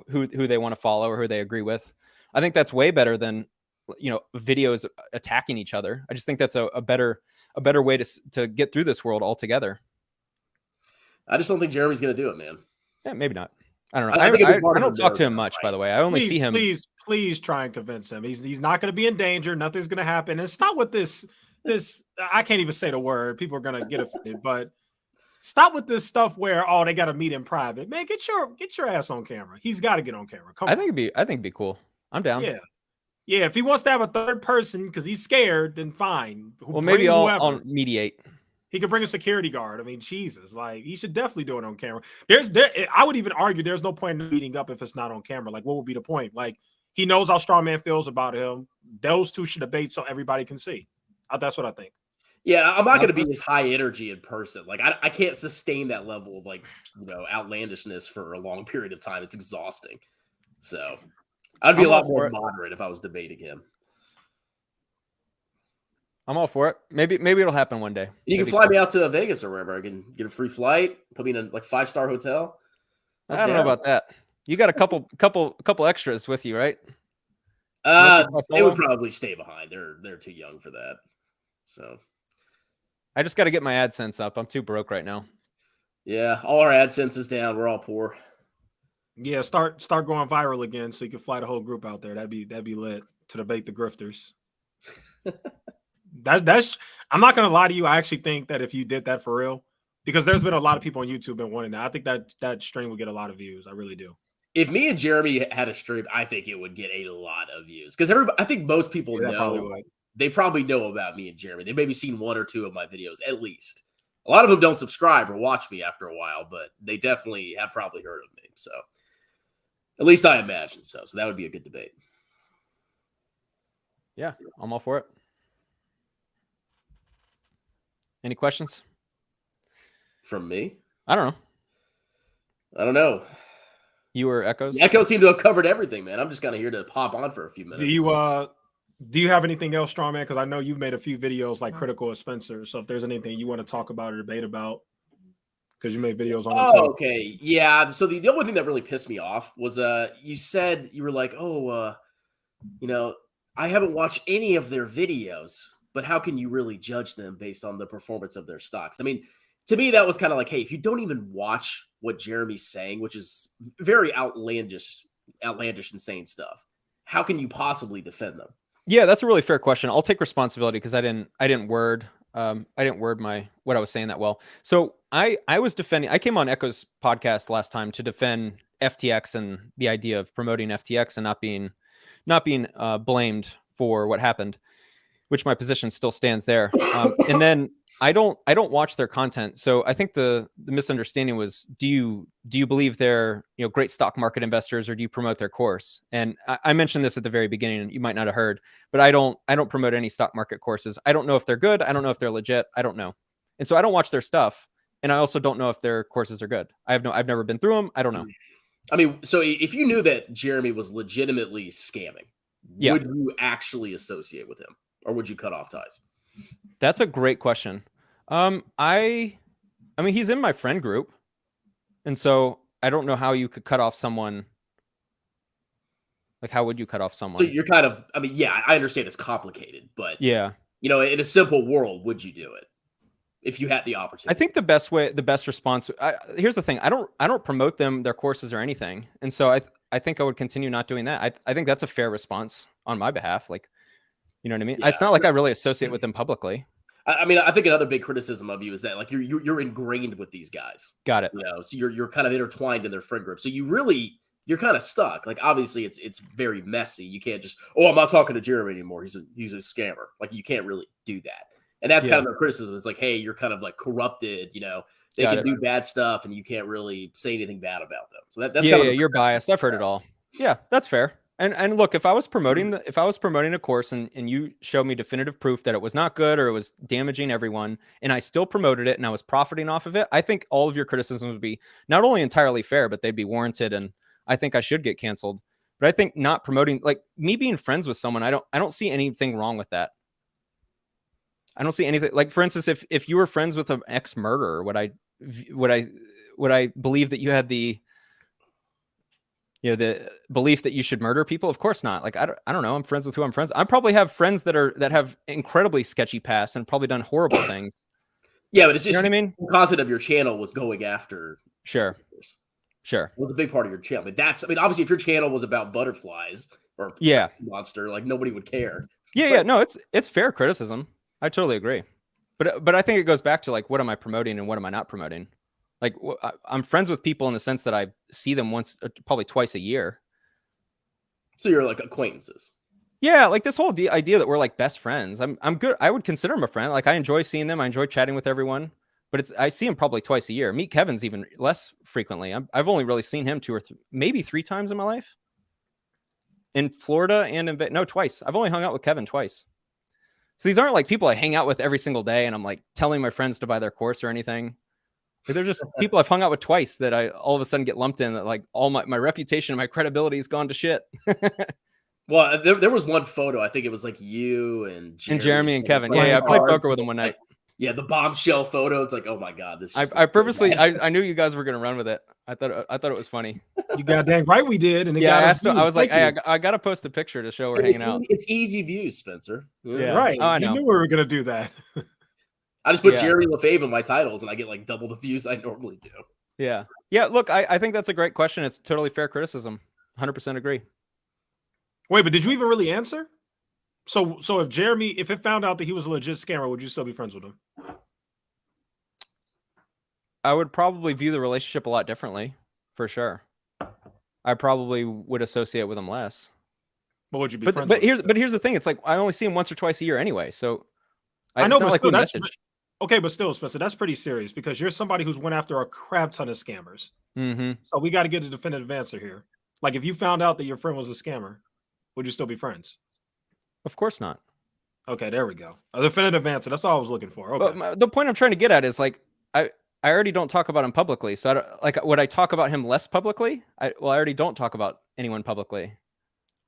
Speaker 2: who they want to follow or who they agree with. I think that's way better than videos attacking each other. I just think that's a better way to get through this world altogether.
Speaker 3: I just don't think Jeremy's going to do it, man.
Speaker 2: Yeah, maybe not. I don't know. I don't talk to him much, by the way. I only see him.
Speaker 1: Please try and convince him. He's not going to be in danger. Nothing's going to happen. It's not what this this. I can't even say the word. People are gonna get offended, but stop with this stuff where they got to meet in private. Man, get your ass on camera. He's got to get on camera. Come on.
Speaker 2: I think it'd be cool. I'm down.
Speaker 1: Yeah. Yeah, if he wants to have a third person because he's scared, then fine.
Speaker 2: Well, maybe I'll mediate.
Speaker 1: He could bring a security guard. I mean, Jesus, like he should definitely do it on camera. I would even argue there's no point in meeting up if it's not on camera. Like, what would be the point? Like, he knows how Strongman feels about him. Those two should debate so everybody can see. That's what I think.
Speaker 3: Yeah, I'm not going to be this high energy in person. Like, I can't sustain that level of like outlandishness for a long period of time. It's exhausting. So I'd be a lot more moderate if I was debating him.
Speaker 2: I'm all for it. Maybe it'll happen one day.
Speaker 3: You can fly me out to Vegas or wherever. I can get a free flight, put me in a 5-star hotel.
Speaker 2: I don't know about that. You got a couple extras with you, right?
Speaker 3: They would probably stay behind. They're too young for that. So
Speaker 2: I just got to get my AdSense up. I'm too broke right now.
Speaker 3: Yeah, all our AdSense is down. We're all poor.
Speaker 1: Yeah, start going viral again so you can fly the whole group out there. That'd be lit to debate the grifters. That's I'm not gonna lie to you. I actually think that if you did that for real, because there's been a lot of people on YouTube been wanting that. I think that stream would get a lot of views. I really do.
Speaker 3: If me and Jeremy had a stream, I think it would get a lot of views because I think most people know. They probably know about me and Jeremy. They maybe seen 1 or 2 of my videos at least. A lot of them don't subscribe or watch me after a while, but they definitely have probably heard of me. So at least I imagine so. So that would be a good debate.
Speaker 2: Yeah, I'm all for it. Any questions?
Speaker 3: From me?
Speaker 2: I don't
Speaker 3: know.
Speaker 2: You or Echoes?
Speaker 3: The Echoes seem to have covered everything, man. I'm just kind of here to pop on for a few minutes.
Speaker 1: Do you have anything else, Strongman? Because I know you've made a few videos like critical of Spencer. So if there's anything you want to talk about or debate about, because you made videos on it.
Speaker 3: Oh, okay. Yeah. So the only thing that really pissed me off was you said you were like, I haven't watched any of their videos, but how can you really judge them based on the performance of their stocks? I mean, to me, that was kind of like, hey, if you don't even watch what Jeremy's saying, which is very outlandish, insane stuff, how can you possibly defend them?
Speaker 2: Yeah, that's a really fair question. I'll take responsibility because I didn't word what I was saying that well. So I was defending. I came on Echo's podcast last time to defend FTX and the idea of promoting FTX and not being blamed for what happened, which my position still stands there. And then I don't watch their content. So I think the misunderstanding was, do you believe they're great stock market investors, or do you promote their course? And I mentioned this at the very beginning, and you might not have heard, but I don't promote any stock market courses. I don't know if they're good. I don't know if they're legit. I don't know. And so I don't watch their stuff. And I also don't know if their courses are good. I've never been through them. I don't know.
Speaker 3: I mean, so if you knew that Jeremy was legitimately scamming, would you actually associate with him, or would you cut off ties?
Speaker 2: That's a great question. I mean, he's in my friend group, and so I don't know how you could cut off someone. Like, how would you cut off someone?
Speaker 3: So you're kind of, I mean, yeah, I understand it's complicated, but
Speaker 2: yeah,
Speaker 3: in a simple world, would you do it if you had the opportunity?
Speaker 2: I think the best response. Here's the thing: I don't promote their courses or anything, and so I think I would continue not doing that. I think that's a fair response on my behalf. Like, you know what I mean? Yeah. It's not like I really associate with them publicly.
Speaker 3: I mean, I think another big criticism of you is that like you're ingrained with these guys.
Speaker 2: Got it.
Speaker 3: So you're kind of intertwined in their friend group. So you're kind of stuck. Like, obviously it's very messy. You can't just, I'm not talking to Jeremy anymore. He's a scammer. Like, you can't really do that. And that's kind of their criticism. It's like, hey, you're kind of like corrupted. They can do bad stuff, and you can't really say anything bad about them. So that's kind of
Speaker 2: you're biased. I've heard it all. Yeah, that's fair. And look, if I was promoting a course and you showed me definitive proof that it was not good or it was damaging everyone, and I still promoted it and I was profiting off of it, I think all of your criticisms would be not only entirely fair, but they'd be warranted. And I think I should get canceled. But I think not promoting, like me being friends with someone, I don't see anything wrong with that. I don't see anything. Like, for instance, if you were friends with an ex-murderer, would I believe that you had the belief that you should murder people? Of course not. Like, I don't know. I'm friends with who I'm friends. I probably have friends that have incredibly sketchy pasts and probably done horrible things.
Speaker 3: Yeah, but it's just,
Speaker 2: you know what I mean?
Speaker 3: The content of your channel was going after.
Speaker 2: Sure.
Speaker 3: It was a big part of your channel. But obviously, if your channel was about butterflies or monster, like nobody would care.
Speaker 2: Yeah. No, it's fair criticism. I totally agree. But I think it goes back to like, what am I promoting and what am I not promoting? Like, I'm friends with people in the sense that I see them once, probably twice a year.
Speaker 3: So you're like acquaintances.
Speaker 2: Yeah, like this whole idea that we're like best friends. I'm good. I would consider them a friend. Like I enjoy seeing them. I enjoy chatting with everyone. But I see him probably twice a year. Meet Kevin's even less frequently. I've only really seen him 2 or maybe 3 times in my life. In Florida and twice. I've only hung out with Kevin twice. So these aren't like people I hang out with every single day and I'm like telling my friends to buy their course or anything. Like, they're just people I've hung out with twice that I all of a sudden get lumped in, that like all my reputation and my credibility has gone to shit.
Speaker 3: Well, there was one photo. I think it was like you and
Speaker 2: Jeremy and Kevin. Yeah, I played poker with them one night.
Speaker 3: Yeah, the bombshell photo. It's like, oh my god, this.
Speaker 2: I purposely, I knew you guys were gonna run with it. I thought it was funny.
Speaker 1: You got dang right we did. And
Speaker 2: yeah, I asked him, I was like, hey, I gotta post a picture to show we're hanging out.
Speaker 3: It's easy views, Spencer.
Speaker 1: Yeah, right. I know. You knew we were gonna do that.
Speaker 3: I just put Jeremy LaFave in my titles, and I get like double the views I normally do.
Speaker 2: Yeah. Look, I think that's a great question. It's totally fair criticism. 100% agree.
Speaker 1: Wait, but did you even really answer? So if it found out that he was a legit scammer, would you still be friends with him?
Speaker 2: I would probably view the relationship a lot differently, for sure. I probably would associate with him less.
Speaker 1: But would you be friends?
Speaker 2: But here's the thing. It's like I only see him once or twice a year anyway. So
Speaker 1: I know, but still, okay, but still, Spencer, that's pretty serious because you're somebody who's went after a crap ton of scammers.
Speaker 2: Mm-hmm.
Speaker 1: So we got to get a definitive answer here. Like, if you found out that your friend was a scammer, would you still be friends?
Speaker 2: Of course not.
Speaker 1: Okay, there we go. A definitive answer. That's all I was looking for. Okay.
Speaker 2: But the point I'm trying to get at is like I already don't talk about him publicly. So would I talk about him less publicly? I already don't talk about anyone publicly.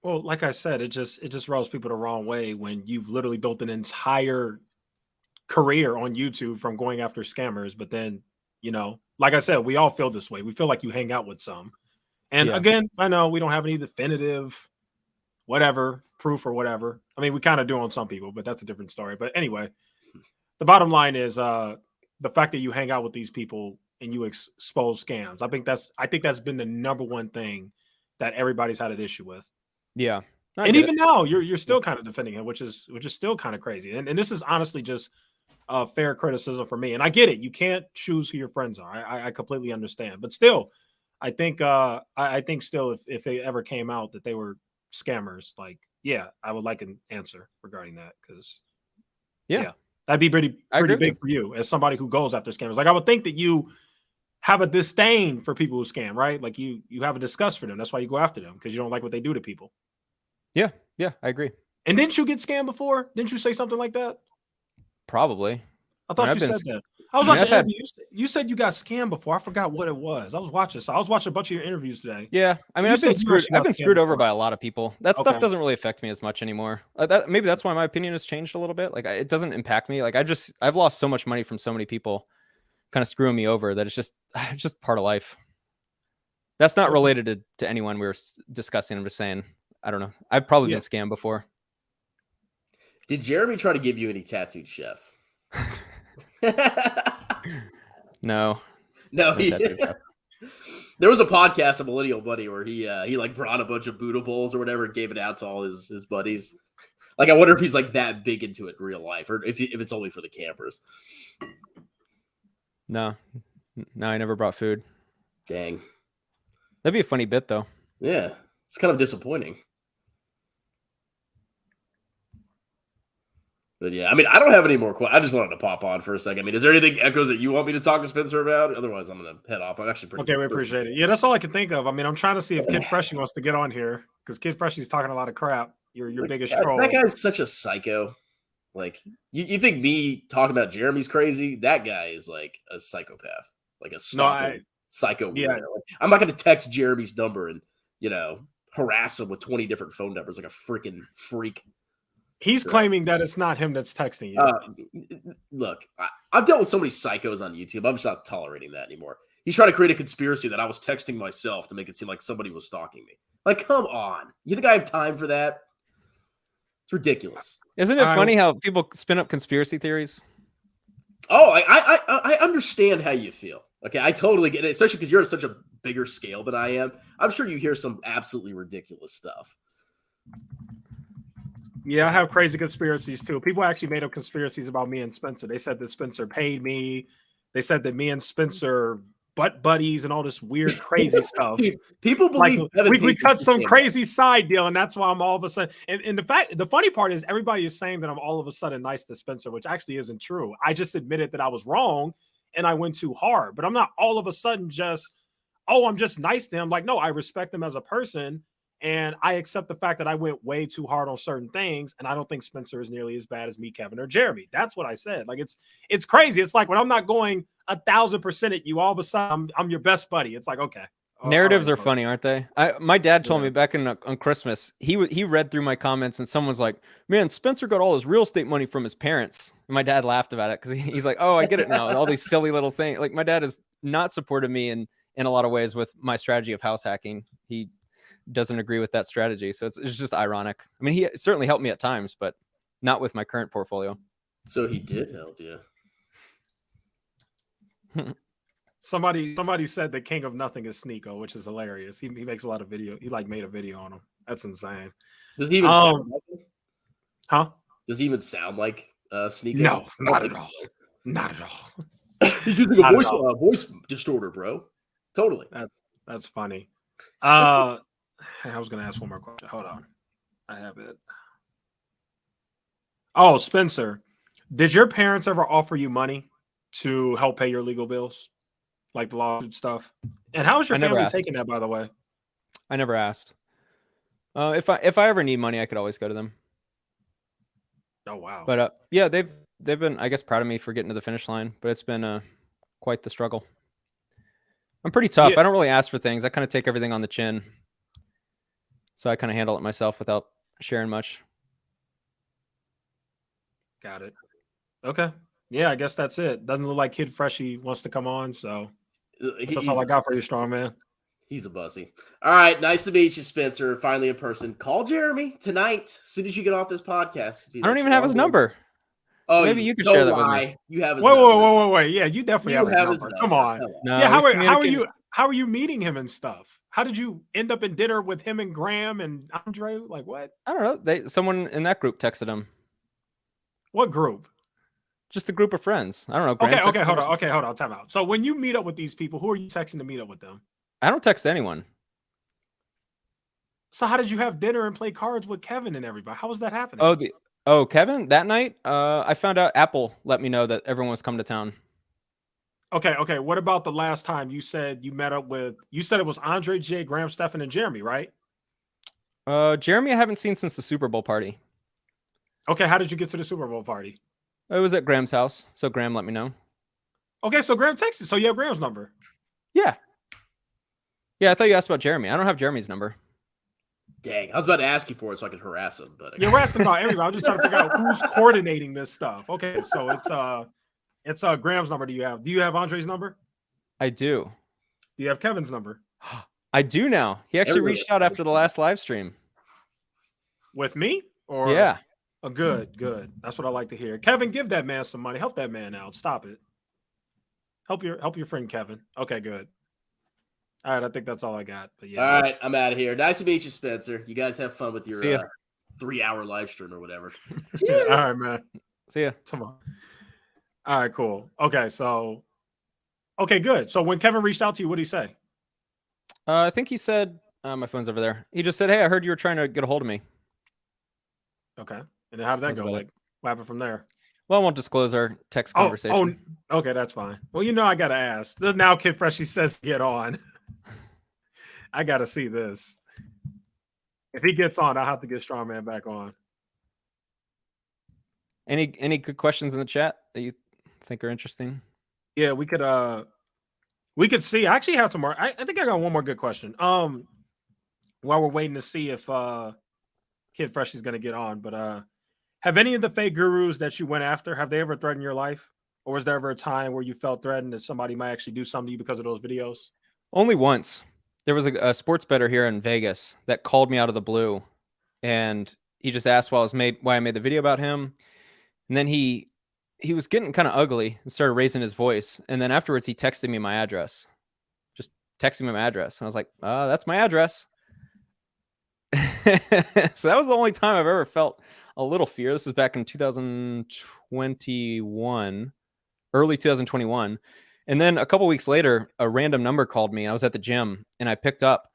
Speaker 1: Well, like I said, it just rubs people the wrong way when you've literally built an entire career on YouTube from going after scammers. But then, like I said, we all feel this way. We feel like you hang out with some. And again, I know we don't have any definitive proof or whatever. I mean, we kind of do on some people, but that's a different story. But anyway, the bottom line is the fact that you hang out with these people and you expose scams. I think that's been the number one thing that everybody's had an issue with.
Speaker 2: Yeah.
Speaker 1: And even now you're still kind of defending him, which is still kind of crazy. And this is honestly just fair criticism for me. And I get it. You can't choose who your friends are. I completely understand. But still, I think still if it ever came out that they were scammers, like, yeah, I would like an answer regarding that, because that'd be pretty big for you as somebody who goes after scammers. Like, I would think that you have a disdain for people who scam, right? Like you have a disgust for them. That's why you go after them, because you don't like what they do to people.
Speaker 2: Yeah, I agree.
Speaker 1: And didn't you get scammed before? Didn't you say something like that?
Speaker 2: Probably.
Speaker 1: I thought you said that. I was watching an interview. You said you got scammed before. I forgot what it was. I was watching a bunch of your interviews today.
Speaker 2: Yeah, I mean, I've been screwed over by a lot of people. That stuff doesn't really affect me as much anymore. Maybe that's why my opinion has changed a little bit. Like, it doesn't impact me. Like, I've lost so much money from so many people, kind of screwing me over, that it's just part of life. That's not related to anyone we were discussing. I'm just saying, I don't know. I've probably been scammed before.
Speaker 3: Did Jeremy try to give you any tattooed chef?
Speaker 2: No.
Speaker 3: There was a podcast of Millennial Buddy where he like brought a bunch of Buddha bowls or whatever and gave it out to all his buddies. Like, I wonder if he's like that big into it in real life, or if it's only for the campers.
Speaker 2: No, I never brought food.
Speaker 3: Dang.
Speaker 2: That'd be a funny bit, though.
Speaker 3: Yeah, it's kind of disappointing. But yeah, I mean, I don't have any more questions. I just wanted to pop on for a second. I mean, is there anything, Echoes, that you want me to talk to Spencer about? Otherwise, I'm going to head off. I'm actually pretty.
Speaker 1: Okay, we appreciate it. Yeah, that's all I can think of. I mean, I'm trying to see if Kid Freshie wants to get on here, because Kid Freshie's talking a lot of crap. Your biggest troll.
Speaker 3: That guy's such a psycho. Like, you think me talking about Jeremy's crazy? That guy is like a psychopath, like a stalker, psycho.
Speaker 1: Yeah,
Speaker 3: like, I'm not going to text Jeremy's number and harass him with 20 different phone numbers like a freaking freak.
Speaker 1: He's claiming that it's not him that's texting you.
Speaker 3: Look, I've dealt with so many psychos on YouTube. I'm just not tolerating that anymore. He's trying to create a conspiracy that I was texting myself to make it seem like somebody was stalking me. Like, come on. You think I have time for that? It's ridiculous.
Speaker 2: Isn't it funny how people spin up conspiracy theories?
Speaker 3: Oh, I understand how you feel. Okay, I totally get it, especially because you're at such a bigger scale than I am. I'm sure you hear some absolutely ridiculous stuff.
Speaker 1: Yeah, I have crazy conspiracies too. People actually made up conspiracies about me and Spencer. They said that Spencer paid me. They said that me and Spencer butt buddies and all this weird, crazy stuff.
Speaker 3: People
Speaker 1: Like
Speaker 3: believe Kevin
Speaker 1: we
Speaker 3: pays
Speaker 1: cut
Speaker 3: for
Speaker 1: some
Speaker 3: him.
Speaker 1: crazy side deal, and that's why I'm all of a sudden. And the funny part is everybody is saying that I'm all of a sudden nice to Spencer, which actually isn't true. I just admitted that I was wrong and I went too hard, but I'm not all of a sudden just, oh, I'm just nice to him. Like, no, I respect him as a person. And I accept the fact that I went way too hard on certain things, and I don't think Spencer is nearly as bad as me, Kevin, or Jeremy. That's what I said. Like it's crazy. It's like when I'm not going 1,000% at you, all of a sudden I'm your best buddy. It's like, okay.
Speaker 2: Narratives
Speaker 1: right,
Speaker 2: are funny, aren't they? My dad told
Speaker 1: Yeah.
Speaker 2: me back on Christmas, he read through my comments and someone's like, "Man, Spencer got all his real estate money from his parents." And my dad laughed about it because he's like, "Oh, I get it now." And all these silly little things. Like my dad has not supported me in a lot of ways with my strategy of house hacking. He doesn't agree with that strategy, so it's just ironic. I mean, he certainly helped me at times, but not with my current portfolio.
Speaker 3: So he did help you.
Speaker 1: Somebody said the king of nothing is Sneeko, which is hilarious. He makes a lot of video. He like made a video on him. That's insane.
Speaker 3: Does he even sound like him?
Speaker 1: Huh?
Speaker 3: Does he even sound like Sneeko?
Speaker 1: No, not at all. Not at all.
Speaker 3: He's using a voice distorter, bro. Totally.
Speaker 1: That's funny. I was gonna ask one more question. Hold on. I have it. Oh, Spencer, did your parents ever offer you money to help pay your legal bills? Like the lawsuit stuff? And how is your family taking that, by the way?
Speaker 2: I never asked. If I ever need money, I could always go to them.
Speaker 1: Oh wow.
Speaker 2: But yeah, they've been, I guess, proud of me for getting to the finish line, but it's been quite the struggle. I'm pretty tough.
Speaker 1: Yeah.
Speaker 2: I don't really ask for things. I kind of take everything on the chin. So I kind of handle it myself without sharing much.
Speaker 1: Got it. Okay. Yeah, I guess that's it. Doesn't look like Kid Freshie wants to come on, so that's all I got for you, strong man.
Speaker 3: He's a bussy. All right, nice to meet you, Spencer. Finally in person. Call Jeremy tonight as soon as you get off this podcast.
Speaker 2: I don't even have his number.
Speaker 3: Oh,
Speaker 2: So maybe you could share that with me.
Speaker 3: You have his number.
Speaker 1: Wait. Yeah, you definitely have his number. Come on.
Speaker 2: No,
Speaker 1: yeah, how are you meeting him and stuff? How did you end up in dinner with him and Graham and Andre? Like what?
Speaker 2: I don't know. Someone in that group texted him.
Speaker 1: What group?
Speaker 2: Just a group of friends. I don't know. Graham
Speaker 1: Okay, hold on. Time out. So when you meet up with these people, who are you texting to meet up with them?
Speaker 2: I don't text anyone.
Speaker 1: So how did you have dinner and play cards with Kevin and everybody? How was that happening?
Speaker 2: Kevin, that night, I found out Apple let me know that everyone was coming to town.
Speaker 1: Okay. What about the last time you said you met up with? You said it was Andre, Jay, Graham, Stefan, and Jeremy, right?
Speaker 2: Jeremy, I haven't seen since the Super Bowl party.
Speaker 1: Okay, how did you get to the Super Bowl party?
Speaker 2: It was at Graham's house, so Graham let me know.
Speaker 1: Okay, so Graham texted. So you have Graham's number.
Speaker 2: Yeah. Yeah, I thought you asked about Jeremy. I don't have Jeremy's number.
Speaker 3: Dang, I was about to ask you for it so I could harass him, but
Speaker 1: yeah, we're asking about everybody. I'm just trying to figure out who's coordinating this stuff. Okay, so it's Graham's number. Do you have Andre's number?
Speaker 2: I do.
Speaker 1: Do you have Kevin's number?
Speaker 2: I do now. He actually reached out after the last live stream.
Speaker 1: With me? Or
Speaker 2: yeah.
Speaker 1: Oh, good. That's what I like to hear. Kevin, give that man some money. Help that man out. Stop it. Help your friend Kevin. Okay, good. All right, I think that's all I got. But yeah.
Speaker 3: All right, I'm out of here. Nice to meet you, Spencer. You guys have fun with your 3-hour live stream or whatever.
Speaker 1: All right, man.
Speaker 2: See ya.
Speaker 1: Come on. All right, cool. Okay, good. So when Kevin reached out to you, what did he say?
Speaker 2: I think he said, my phone's over there. He just said, "Hey, I heard you were trying to get a hold of me."
Speaker 1: Okay. And how did that go? Like, what happened from there?
Speaker 2: Well, I won't disclose our text conversation.
Speaker 1: Oh, okay, that's fine. Well, I got to ask. Now Kid Freshie says get on. I got to see this. If he gets on, I'll have to get Strongman back on.
Speaker 2: Any good questions in the chat that you think are interesting?
Speaker 1: Yeah, we could see. I actually have some more. I think I got one more good question. While we're waiting to see if Kid Freshie's gonna get on, but have any of the fake gurus that you went after, have they ever threatened your life? Or was there ever a time where you felt threatened that somebody might actually do something to you because of those videos?
Speaker 2: Only once. There was a sports bettor here in Vegas that called me out of the blue, and he just asked why I made the video about him. And then he was getting kind of ugly and started raising his voice. And then afterwards, he texted me my address. Just texting me my address. And I was like, that's my address. So that was the only time I've ever felt a little fear. This was back in 2021, early 2021. And then a couple weeks later, a random number called me. I was at the gym and I picked up,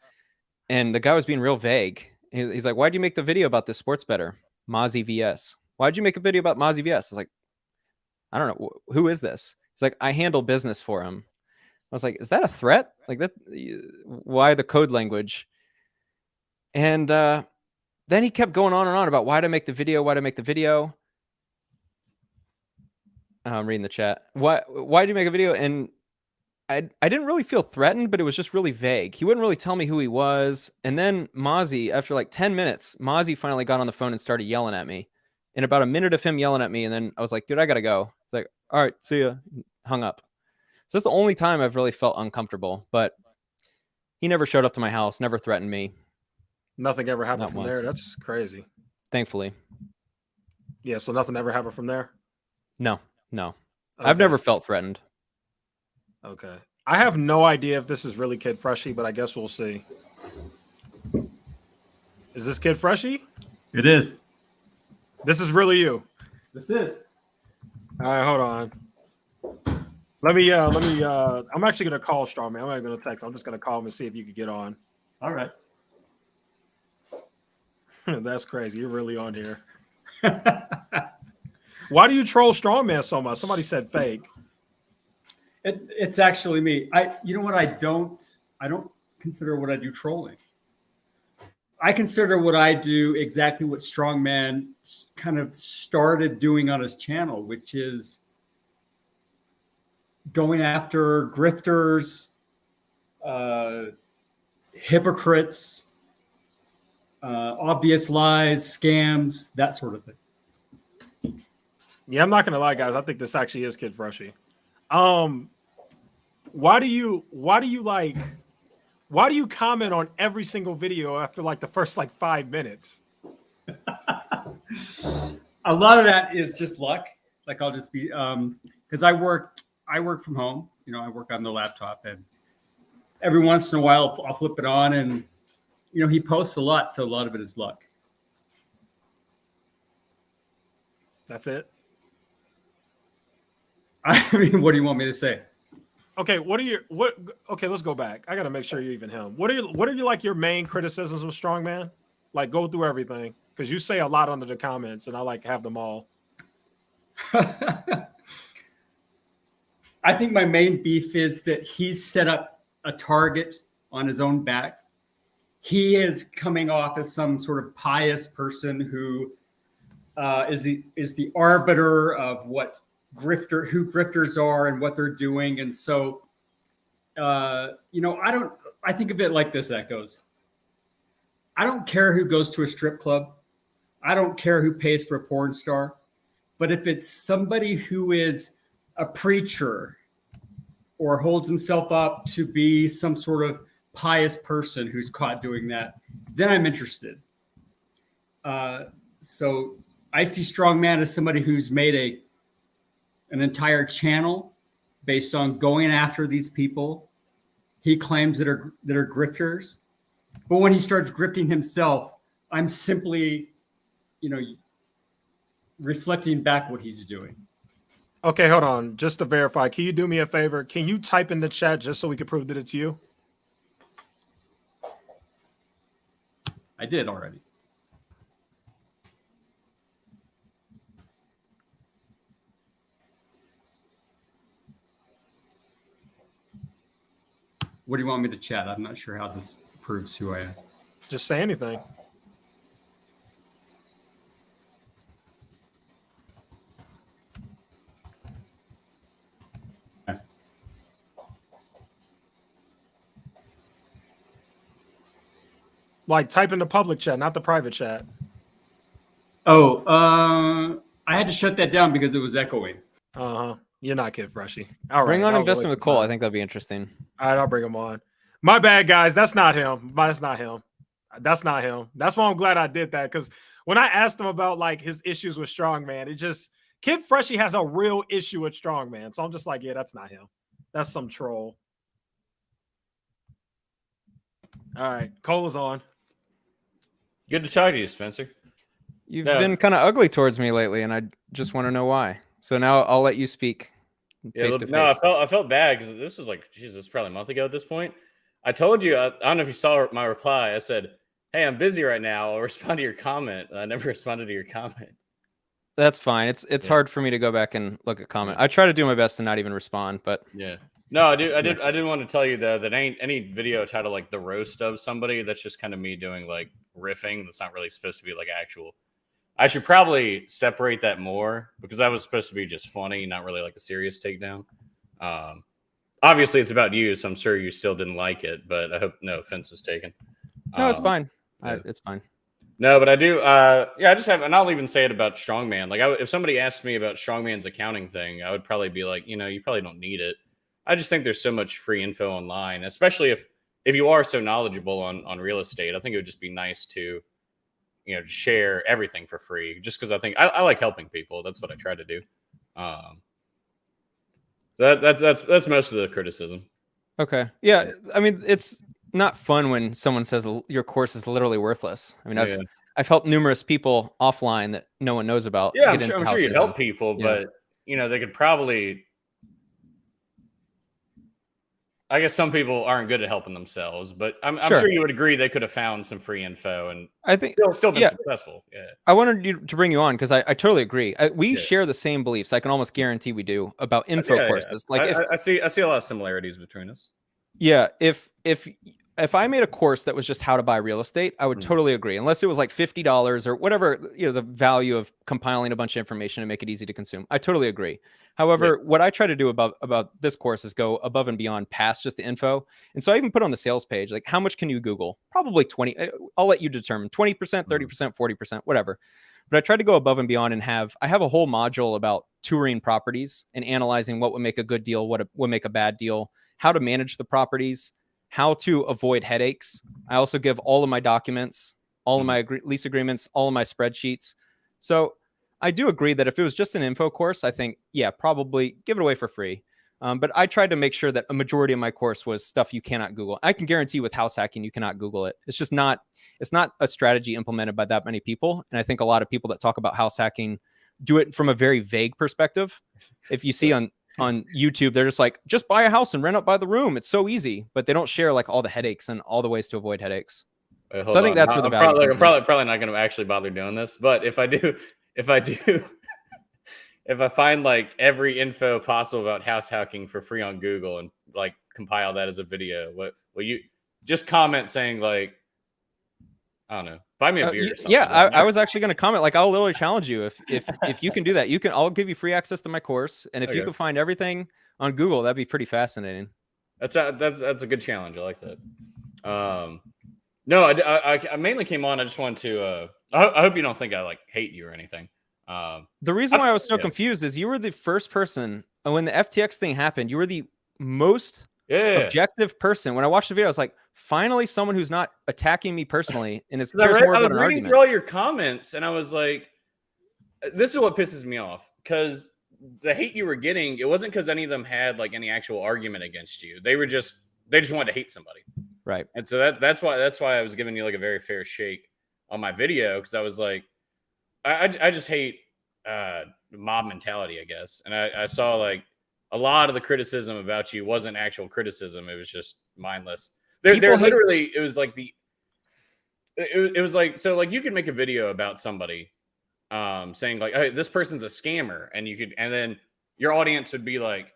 Speaker 2: and the guy was being real vague. He's like, "Why'd you make the video about this sports bettor, Mozzie VS? Why'd you make a video about Mozzie VS?" I was like, "I don't know. Who is this?" He's like, "I handle business for him." I was like, "Is that a threat? Like that? Why the code language?" And then he kept going on and on about why to make the video, why to make the video. I'm reading the chat. Why did you make a video? And I didn't really feel threatened, but it was just really vague. He wouldn't really tell me who he was. And then Mozzie, after like 10 minutes, Mozzie finally got on the phone and started yelling at me. And about a minute of him yelling at me, and then I was like, "Dude, I gotta go." It's like, "All right, see ya." Hung up. So that's the only time I've really felt uncomfortable. But he never showed up to my house, never threatened me.
Speaker 1: Nothing ever happened
Speaker 2: Not
Speaker 1: from
Speaker 2: once.
Speaker 1: there. That's crazy.
Speaker 2: Thankfully.
Speaker 1: Yeah, so nothing ever happened from there?
Speaker 2: No.
Speaker 1: Okay.
Speaker 2: I've never felt threatened.
Speaker 1: Okay. I have no idea if this is really Kid Freshy, but I guess we'll see. Is this Kid Freshy?
Speaker 4: It is.
Speaker 1: This is really you.
Speaker 4: This is.
Speaker 1: All right, hold on. Let me I'm actually gonna call Strongman. I'm not gonna text. I'm just gonna call him and see if you could get on.
Speaker 4: All right.
Speaker 1: That's crazy. You're really on here. Why do you troll Strongman so much? Somebody said fake.
Speaker 4: It's actually me. You know what? I don't consider what I do trolling. I consider what I do exactly what Strongman kind of started doing on his channel, which is going after grifters, hypocrites, obvious lies, scams, that sort of thing.
Speaker 1: Yeah, I'm not gonna lie, guys. I think this actually is Kid Freshy. Why do you comment on every single video after like the first like 5 minutes?
Speaker 4: A lot of that is just luck. Like I'll just be because I work from home. You know, I work on the laptop, and every once in a while I'll flip it on, and you know he posts a lot, so a lot of it is luck.
Speaker 1: That's it.
Speaker 4: I mean, what do you want me to say?
Speaker 1: Okay, okay, let's go back. I gotta make sure you're even him. What are like your main criticisms of Strongman? Like go through everything. Because you say a lot under the comments, and I like have them all.
Speaker 4: I think my main beef is that he's set up a target on his own back. He is coming off as some sort of pious person who is the arbiter of who grifters are and what they're doing. And so, you know, I think of it like this, Echoes. I don't care who goes to a strip club. I don't care who pays for a porn star. But if it's somebody who is a preacher or holds himself up to be some sort of pious person who's caught doing that, then I'm interested. So I see Strongman as somebody who's made an entire channel based on going after these people he claims that are grifters. But when he starts grifting himself, I'm simply, you know, reflecting back what he's doing.
Speaker 1: Okay, hold on. Just to verify, can you do me a favor? Can you type in the chat just so we can prove that it's you?
Speaker 4: I did already. What do you want me to chat? I'm not sure how this proves who I am.
Speaker 1: Just say anything.
Speaker 4: Okay.
Speaker 1: Like type in the public chat, not the private chat.
Speaker 4: Oh, I had to shut that down because it was echoing.
Speaker 1: Uh-huh. You're not Kid Freshy. All right.
Speaker 2: Bring on
Speaker 1: that was a
Speaker 2: Investing
Speaker 1: waste
Speaker 2: with
Speaker 1: of
Speaker 2: Cole.
Speaker 1: time.
Speaker 2: I think that'd be interesting.
Speaker 1: All right, I'll bring him on. My bad, guys. That's not him. That's not him. That's not him. That's why I'm glad I did that. Because when I asked him about like his issues with Strongman, it just Kid Freshy has a real issue with Strongman. So I'm just like, yeah, that's not him. That's some troll. All right, Cole is on.
Speaker 5: Good to talk to you, Spencer.
Speaker 2: You've been kind of ugly towards me lately, and I just want to know why. So now I'll let you speak face to face.
Speaker 5: No, I felt bad because this was like, Jesus, this is probably a month ago at this point. I told you, I don't know if you saw my reply. I said, hey, I'm busy right now. I'll respond to your comment. I never responded to your comment.
Speaker 2: That's fine. It's hard for me to go back and look at comment. I try to do my best to not even respond, but
Speaker 5: yeah. No, I did want to tell you though that ain't any video titled like the roast of somebody. That's just kind of me doing like riffing. That's not really supposed to be like actual. I should probably separate that more because that was supposed to be just funny, not really like a serious takedown. Obviously it's about you, so I'm sure you still didn't like it, but I hope no offense was taken.
Speaker 2: No, it's fine.
Speaker 5: Yeah.
Speaker 2: It's fine.
Speaker 5: No, but I do. I just have, and I'll even say it about Strongman. Like, if somebody asked me about Strongman's accounting thing, I would probably be like, you probably don't need it. I just think there's so much free info online, especially if you are so knowledgeable on real estate. I think it would just be nice to, share everything for free. Just because I think I like helping people. That's what I try to do. That's most of the criticism.
Speaker 2: Okay. Yeah. I mean, it's not fun when someone says your course is literally worthless. I mean, I've helped numerous people offline that no one knows about.
Speaker 5: Yeah, I'm sure you'd help people, but they could probably. I guess some people aren't good at helping themselves, but I'm sure you would agree they could have found some free info and
Speaker 2: I think
Speaker 5: still been successful. Yeah.
Speaker 2: I wanted to bring you on because I totally agree. We share the same beliefs. I can almost guarantee we do about info courses. Like
Speaker 5: I see a lot of similarities between us.
Speaker 2: Yeah, if I made a course that was just how to buy real estate, I would totally agree. Unless it was like $50 or whatever, the value of compiling a bunch of information and make it easy to consume. I totally agree. However, what I try to do about this course is go above and beyond past just the info. And so I even put on the sales page, like how much can you Google? Probably 20. I'll let you determine 20%, 30%, 40%, whatever. But I tried to go above and beyond and I have a whole module about touring properties and analyzing what would make a good deal, what would make a bad deal, how to manage the properties, how to avoid headaches. I also give all of my documents, all of my lease agreements, all of my spreadsheets. So I do agree that if it was just an info course, I think, probably give it away for free. But I tried to make sure that a majority of my course was stuff you cannot Google. I can guarantee with house hacking, you cannot Google it. It's not a strategy implemented by that many people. And I think a lot of people that talk about house hacking do it from a very vague perspective. If you see on YouTube, they're just like, just buy a house and rent out by the room. It's so easy, but they don't share like all the headaches and all the ways to avoid headaches. So I think that's where the value.
Speaker 5: I'm probably not going to actually bother doing this, but if I find like every info possible about house hacking for free on Google and like compile that as a video, will you just comment saying like, I don't know, buy me a beer or something?
Speaker 2: Yeah, I was actually going to comment, like, I'll literally challenge you if you can do that. I'll give you free access to my course, and if you can find everything on Google, that'd be pretty fascinating.
Speaker 5: That's a good challenge. I like that. No, I mainly came on. I just wanted to. I hope you don't think I like hate you or anything.
Speaker 2: The reason why I was so confused is you were the first person when the FTX thing happened. You were the most objective person. When I watched the video, I was like, finally, someone who's not attacking me personally and is cares more about an argument.
Speaker 5: I was reading through all your comments, and I was like, "This is what pisses me off." Because the hate you were getting, it wasn't because any of them had like any actual argument against you. They just wanted to hate somebody,
Speaker 2: right?
Speaker 5: And so that's why I was giving you like a very fair shake on my video, because I was like, I just hate mob mentality, I guess. And I saw like a lot of the criticism about you wasn't actual criticism; it was just mindless. They're literally, it was like it was like, so like you could make a video about somebody saying like, hey, this person's a scammer, and then your audience would be like,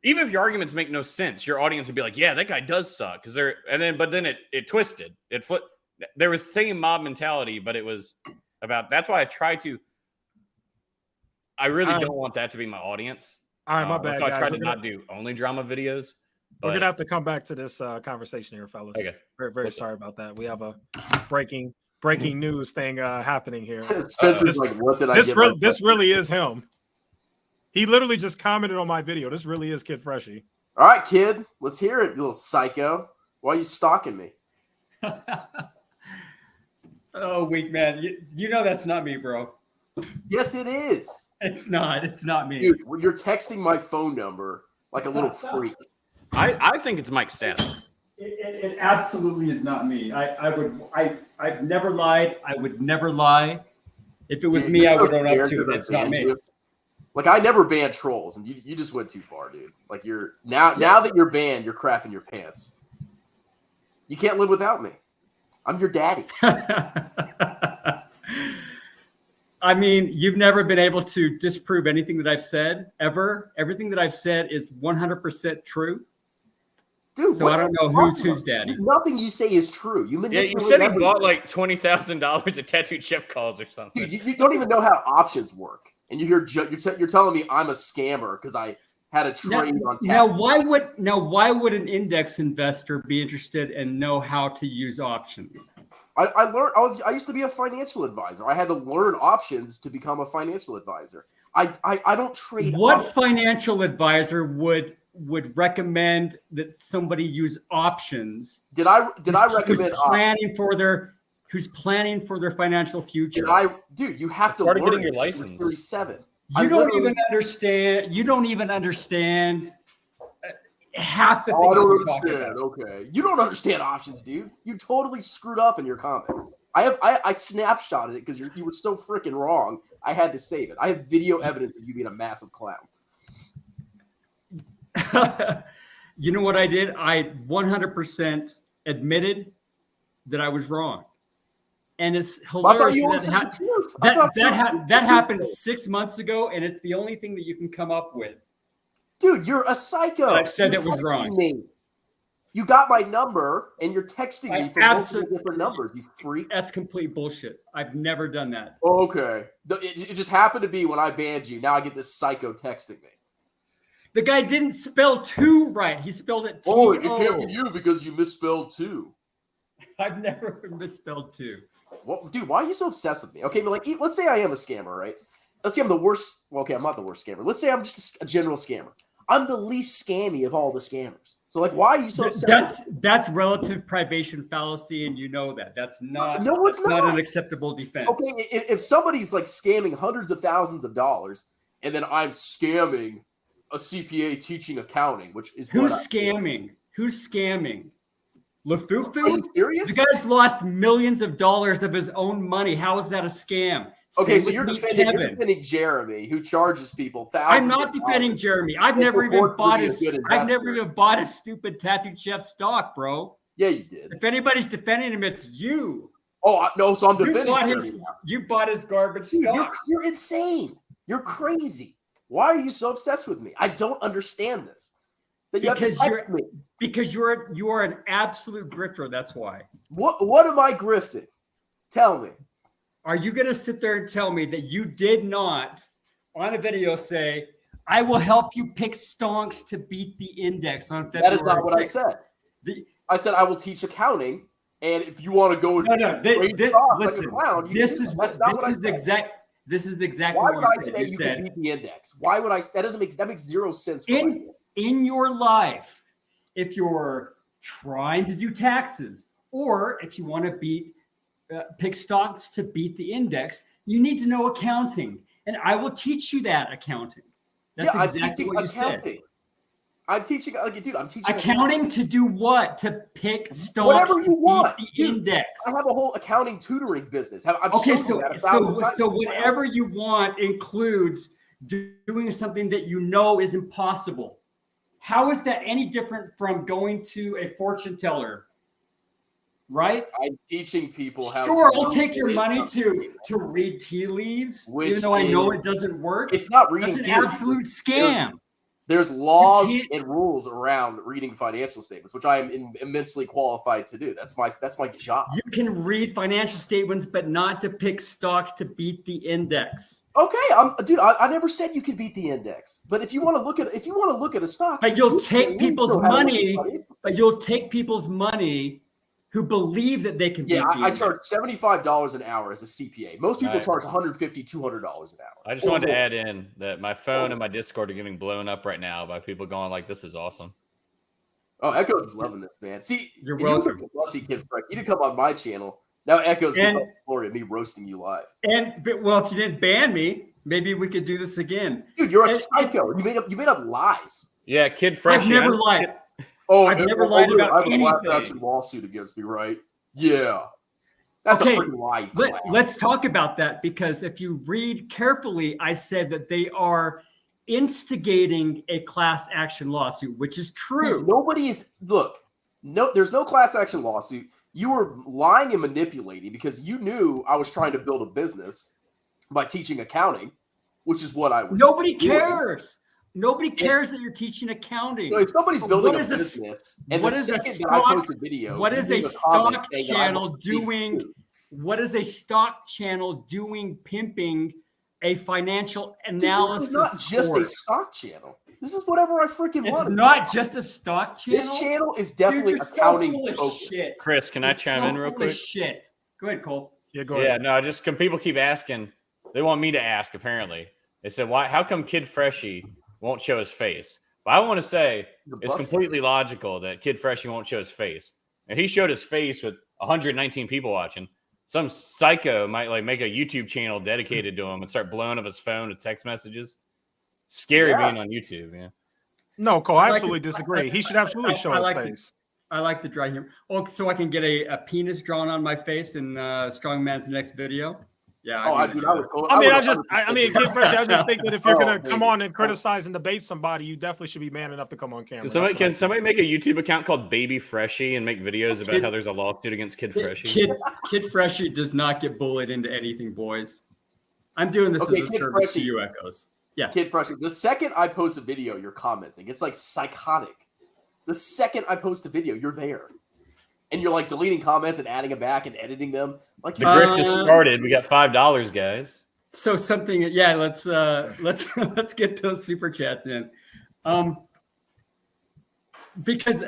Speaker 5: even if your arguments make no sense, your audience would be like, yeah, that guy does suck. But then it twisted. It flipped. There was same mob mentality, but it was about, that's why I really don't want that to be my audience.
Speaker 1: All right, my bad,
Speaker 5: I
Speaker 1: guys.
Speaker 5: try to not do only drama videos.
Speaker 1: We're going to have to come back to this conversation here, fellas.
Speaker 5: Okay.
Speaker 1: Very, very sorry about that. We have a breaking news thing happening here.
Speaker 3: Spencer's like, what did I get?
Speaker 1: This really is him. He literally just commented on my video. This really is Kid Freshie.
Speaker 3: All right, kid. Let's hear it, you little psycho. Why are you stalking me?
Speaker 4: Oh, weak man. You know that's not me, bro.
Speaker 3: Yes, it is.
Speaker 4: It's not. It's not me.
Speaker 3: Dude, you're texting my phone number like a little freak.
Speaker 5: I think it's Mike Stafford.
Speaker 4: It absolutely is not me. I've never lied. I would never lie. If it was
Speaker 3: Dude,
Speaker 4: me,
Speaker 3: you're
Speaker 4: I would
Speaker 3: so
Speaker 4: own up
Speaker 3: scared
Speaker 4: to it.
Speaker 3: that I
Speaker 4: It's not
Speaker 3: banned
Speaker 4: me.
Speaker 3: you. Like I never banned trolls, and you just went too far, dude. Like you're now that you're banned, you're crapping your pants. You can't live without me. I'm your daddy.
Speaker 4: I mean, you've never been able to disprove anything that I've said ever. Everything that I've said is 100% true.
Speaker 3: Dude,
Speaker 4: So I don't know who's daddy.
Speaker 3: Nothing you say is true. You
Speaker 5: Yeah,
Speaker 3: manipulate
Speaker 5: you said he
Speaker 3: everything.
Speaker 5: bought like $20,000 at Tattooed Chef calls or something.
Speaker 3: Dude, you don't even know how options work, and you're telling me I'm a scammer because I had a trade on.
Speaker 4: Now why would an index investor be interested and know how to use options?
Speaker 3: I learned. I used to be a financial advisor. I had to learn options to become a financial advisor. I don't trade.
Speaker 4: What financial advisor would recommend that somebody use options?
Speaker 3: Did I recommend
Speaker 4: who's planning for their financial future?
Speaker 3: Dude, you have to
Speaker 5: Part of
Speaker 3: learn
Speaker 5: getting your
Speaker 3: it.
Speaker 5: license.
Speaker 3: It's 37.
Speaker 4: You don't even understand half the things
Speaker 3: I don't
Speaker 4: we're talking
Speaker 3: understand.
Speaker 4: about.
Speaker 3: Okay, you don't understand options, dude. You totally screwed up in your comment. I snapshotted it because you were so freaking wrong. I had to save it. I have video evidence of you being a massive clown.
Speaker 4: You know what I did? I 100% admitted that I was wrong, and it's hilarious that happened 6 months ago, and it's the only thing that you can come up with.
Speaker 3: Dude, you're a psycho.
Speaker 4: I said it was wrong.
Speaker 3: Me. You got my number, and you're texting me from multiple different numbers, you freak.
Speaker 4: That's complete bullshit. I've never done that.
Speaker 3: Okay. It just happened to be when I banned you. Now I get this psycho texting me.
Speaker 4: The guy didn't spell two right. He spelled it T-O.
Speaker 3: Oh, it can't be you because you misspelled two.
Speaker 4: I've never misspelled two.
Speaker 3: Well, dude, why are you so obsessed with me? Okay, but like, let's say I am a scammer, right? Let's say I'm the worst. Well, okay, I'm not the worst scammer. Let's say I'm just a general scammer. I'm the least scammy of all the scammers. So, like, why are you so upset?
Speaker 4: That's relative privation fallacy, and you know that. That's not.
Speaker 3: No, it's not
Speaker 4: an acceptable defense.
Speaker 3: Okay, if somebody's like scamming hundreds of thousands of dollars, and then I'm scamming a CPA teaching accounting, which is
Speaker 4: who's scamming? Who's scamming? Lafufu?
Speaker 3: Are you serious?
Speaker 4: The guy's lost millions of dollars of his own money. How is that a scam?
Speaker 3: Okay, so you're defending Jeremy, who charges people thousands.
Speaker 4: I'm not defending Jeremy. I've never even bought a stupid Tattooed Chef stock, bro.
Speaker 3: Yeah, you did.
Speaker 4: If anybody's defending him, it's you.
Speaker 3: Oh no, so I'm defending him.
Speaker 4: You bought his garbage stock.
Speaker 3: You're insane. You're crazy. Why are you so obsessed with me? I don't understand this.
Speaker 4: Because you are an absolute grifter. That's why.
Speaker 3: What am I grifting? Tell me.
Speaker 4: Are you going to sit there and tell me that you did not, on a video, say, I will help you pick stonks to beat the index on February 6th?
Speaker 3: That is not what I said. I said I will teach accounting, and if you want to go
Speaker 4: listen, this is exactly
Speaker 3: why
Speaker 4: what
Speaker 3: would
Speaker 4: you
Speaker 3: I
Speaker 4: said.
Speaker 3: say you can beat the index? Why would I? That makes zero sense.
Speaker 4: In your life, if you're trying to do taxes, or if you want to pick stocks to beat the index, you need to know accounting, and I will teach you that accounting. That's exactly what you said.
Speaker 3: I'm teaching, I'm teaching
Speaker 4: accounting to do what? To pick stocks.
Speaker 3: Whatever you want.
Speaker 4: The index.
Speaker 3: I have a whole accounting tutoring business.
Speaker 4: So whatever you want includes doing something that you know is impossible. How is that any different from going to a fortune teller? Right?
Speaker 3: I'm teaching people how.
Speaker 4: Sure, I'll take your money to read tea leaves, even though I know it doesn't work.
Speaker 3: It's not reading.
Speaker 4: That's an absolute scam.
Speaker 3: There's laws and rules around reading financial statements, which I am immensely qualified to do. That's my job.
Speaker 4: You can read financial statements, but not to pick stocks to beat the index.
Speaker 3: Okay, I never said you could beat the index, but if you want to look at a stock,
Speaker 4: but you'll take people's money. But you'll take people's money who believe that they can beat the
Speaker 3: index. I charge $75 an hour as a CPA. Most people charge $150, $200 an hour.
Speaker 5: I just wanted to add in that my phone and my Discord are getting blown up right now by people going like, "This is awesome."
Speaker 3: Oh, Echoes is loving this, man. See,
Speaker 4: you're welcome.
Speaker 3: He didn't come on my channel. Now Echoes gets on the floor at me roasting you live.
Speaker 4: Well, if you didn't ban me, maybe we could do this again.
Speaker 3: Dude, you're a psycho. You made up lies.
Speaker 5: Yeah, Kid Fresh.
Speaker 4: I've never lied. I've never lied about anything.
Speaker 3: I have a class action lawsuit against me, right? Yeah. That's
Speaker 4: Okay,
Speaker 3: a freaking lie.
Speaker 4: Let's talk about that, because if you read carefully, I said that they are instigating a class action lawsuit, which is true.
Speaker 3: Dude, nobody is. Look, no, there's no class action lawsuit. You were lying and manipulating because you knew I was trying to build a business by teaching accounting, which is what I was.
Speaker 4: Nobody
Speaker 3: doing.
Speaker 4: cares. Nobody cares that you're teaching accounting.
Speaker 3: So if somebody's building a
Speaker 4: What is a-
Speaker 3: business, and
Speaker 4: what
Speaker 3: the
Speaker 4: is a
Speaker 3: second that I
Speaker 4: stock-
Speaker 3: post a video,
Speaker 4: what
Speaker 3: you
Speaker 4: is
Speaker 3: leave
Speaker 4: a
Speaker 3: comment
Speaker 4: stock
Speaker 3: saying that I
Speaker 4: channel
Speaker 3: want things
Speaker 4: doing?
Speaker 3: too.
Speaker 4: What is a stock channel doing pimping a financial
Speaker 3: Dude,
Speaker 4: analysis?
Speaker 3: this is not just a
Speaker 4: course?
Speaker 3: stock channel. This is whatever I freaking
Speaker 4: It's
Speaker 3: want.
Speaker 4: not just a stock channel.
Speaker 3: This channel is definitely
Speaker 4: Dude, you're
Speaker 3: accounting
Speaker 4: so full of
Speaker 3: focused.
Speaker 4: shit.
Speaker 5: Chris, can I
Speaker 4: You're
Speaker 5: chime
Speaker 4: so
Speaker 5: in real
Speaker 4: full of
Speaker 5: quick?
Speaker 4: shit. Go ahead, Cole.
Speaker 1: Yeah, go
Speaker 5: Yeah,
Speaker 1: ahead.
Speaker 5: no, just people keep asking. They want me to ask. Apparently, they said, "Why? How come Kid Freshie won't show his face?" But I want to say
Speaker 3: He's a
Speaker 5: it's
Speaker 3: buster.
Speaker 5: completely logical that Kid Freshie won't show his face. And he showed his face with 119 people watching. Some psycho might like make a YouTube channel dedicated to him and start blowing up his phone with text messages. Scary
Speaker 3: Yeah.
Speaker 5: being on YouTube, yeah.
Speaker 1: No, Cole, I
Speaker 4: like
Speaker 1: absolutely
Speaker 4: it.
Speaker 1: disagree. He should absolutely show
Speaker 4: I
Speaker 1: his
Speaker 4: like
Speaker 1: face.
Speaker 4: I like the dry humor. Oh, so I can get a penis drawn on my face in Strongman's next video. Yeah.
Speaker 3: Oh,
Speaker 4: I can
Speaker 3: dude,
Speaker 4: do
Speaker 3: I
Speaker 4: that.
Speaker 3: would.
Speaker 1: I mean,
Speaker 3: would 100%
Speaker 1: Kid Fresh, I just think that if you're
Speaker 3: Oh,
Speaker 1: gonna come
Speaker 3: baby.
Speaker 1: on and criticize and debate somebody, you definitely should be man enough to come on camera.
Speaker 5: Can somebody make a YouTube account called Baby Freshie and make videos about
Speaker 4: Kid-
Speaker 5: how there's a lawsuit against Kid Freshie?
Speaker 4: Kid Freshie does not get bullied into anything, boys. I'm doing this
Speaker 3: Okay,
Speaker 4: as a
Speaker 3: Kid
Speaker 4: service
Speaker 3: Freshie.
Speaker 4: to you, Echoes. Yeah.
Speaker 3: Kid Freshie. The second I post a video, you're commenting. It's like psychotic. The second I post a video, you're there. And you're like deleting comments and adding them back and editing them. Like
Speaker 5: The grift just started. We got $5, guys.
Speaker 4: So something, yeah. Let's let's get those super chats in, because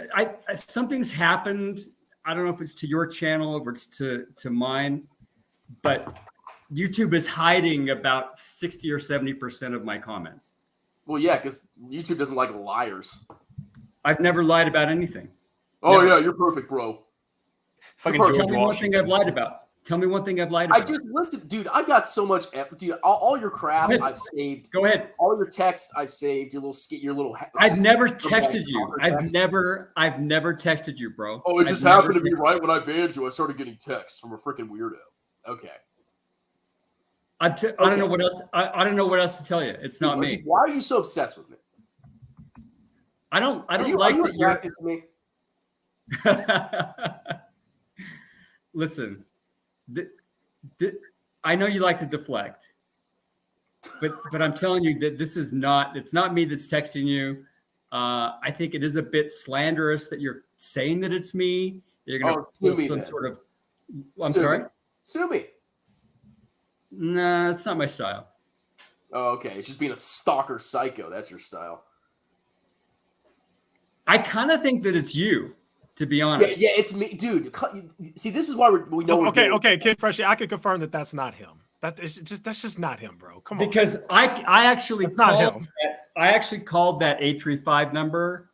Speaker 4: something's happened. I don't know if it's to your channel or it's to mine, but YouTube is hiding about 60 or 70% of my comments.
Speaker 3: well, yeah, because YouTube doesn't like liars.
Speaker 4: I've never lied about anything.
Speaker 3: Oh
Speaker 4: Never.
Speaker 3: yeah, you're perfect, bro.
Speaker 5: Fucking
Speaker 3: Tell
Speaker 4: Tell
Speaker 5: George
Speaker 4: me one thing
Speaker 5: Washington.
Speaker 4: I've lied about. Tell me one thing I've lied
Speaker 3: I
Speaker 4: about.
Speaker 3: just listened, dude. I've got so much, dude. All your crap
Speaker 4: Go ahead.
Speaker 3: I've saved.
Speaker 4: Go ahead.
Speaker 3: All your texts I've saved. Your little skit. Your little.
Speaker 4: I've never
Speaker 3: stalker
Speaker 4: texted you.
Speaker 3: text.
Speaker 4: I've never texted you, bro.
Speaker 3: Oh, it just
Speaker 4: I've
Speaker 3: happened to
Speaker 4: never
Speaker 3: be right when I banned you. I started getting texts from a freaking weirdo. Okay.
Speaker 4: I don't know what else. I don't know what else to tell you. It's not
Speaker 3: Dude,
Speaker 4: me.
Speaker 3: Why are you so obsessed with me?
Speaker 4: I don't
Speaker 3: Are you
Speaker 4: like that you're.
Speaker 3: attracted to me?
Speaker 4: Listen, I know you like to deflect, but I'm telling you that this is not. It's not me that's texting you. I think it is a bit slanderous that you're saying that it's me. That you're going to
Speaker 3: Oh,
Speaker 4: pull
Speaker 3: sue me
Speaker 4: some
Speaker 3: then.
Speaker 4: sort of. I'm
Speaker 3: Sue
Speaker 4: sorry.
Speaker 3: me. Sue me.
Speaker 4: Nah, it's not my style.
Speaker 3: Oh, okay. It's just being a stalker psycho. That's your style.
Speaker 4: I kind of think that it's you, to be
Speaker 3: Yeah,
Speaker 4: honest.
Speaker 3: yeah, it's me, dude. See, this is why we know.
Speaker 1: Okay, Kid Fresh, I can confirm that that's not him. That's just not him, bro. Come on.
Speaker 4: Because I actually
Speaker 1: That's not
Speaker 4: called
Speaker 1: him.
Speaker 4: I actually called that 835 number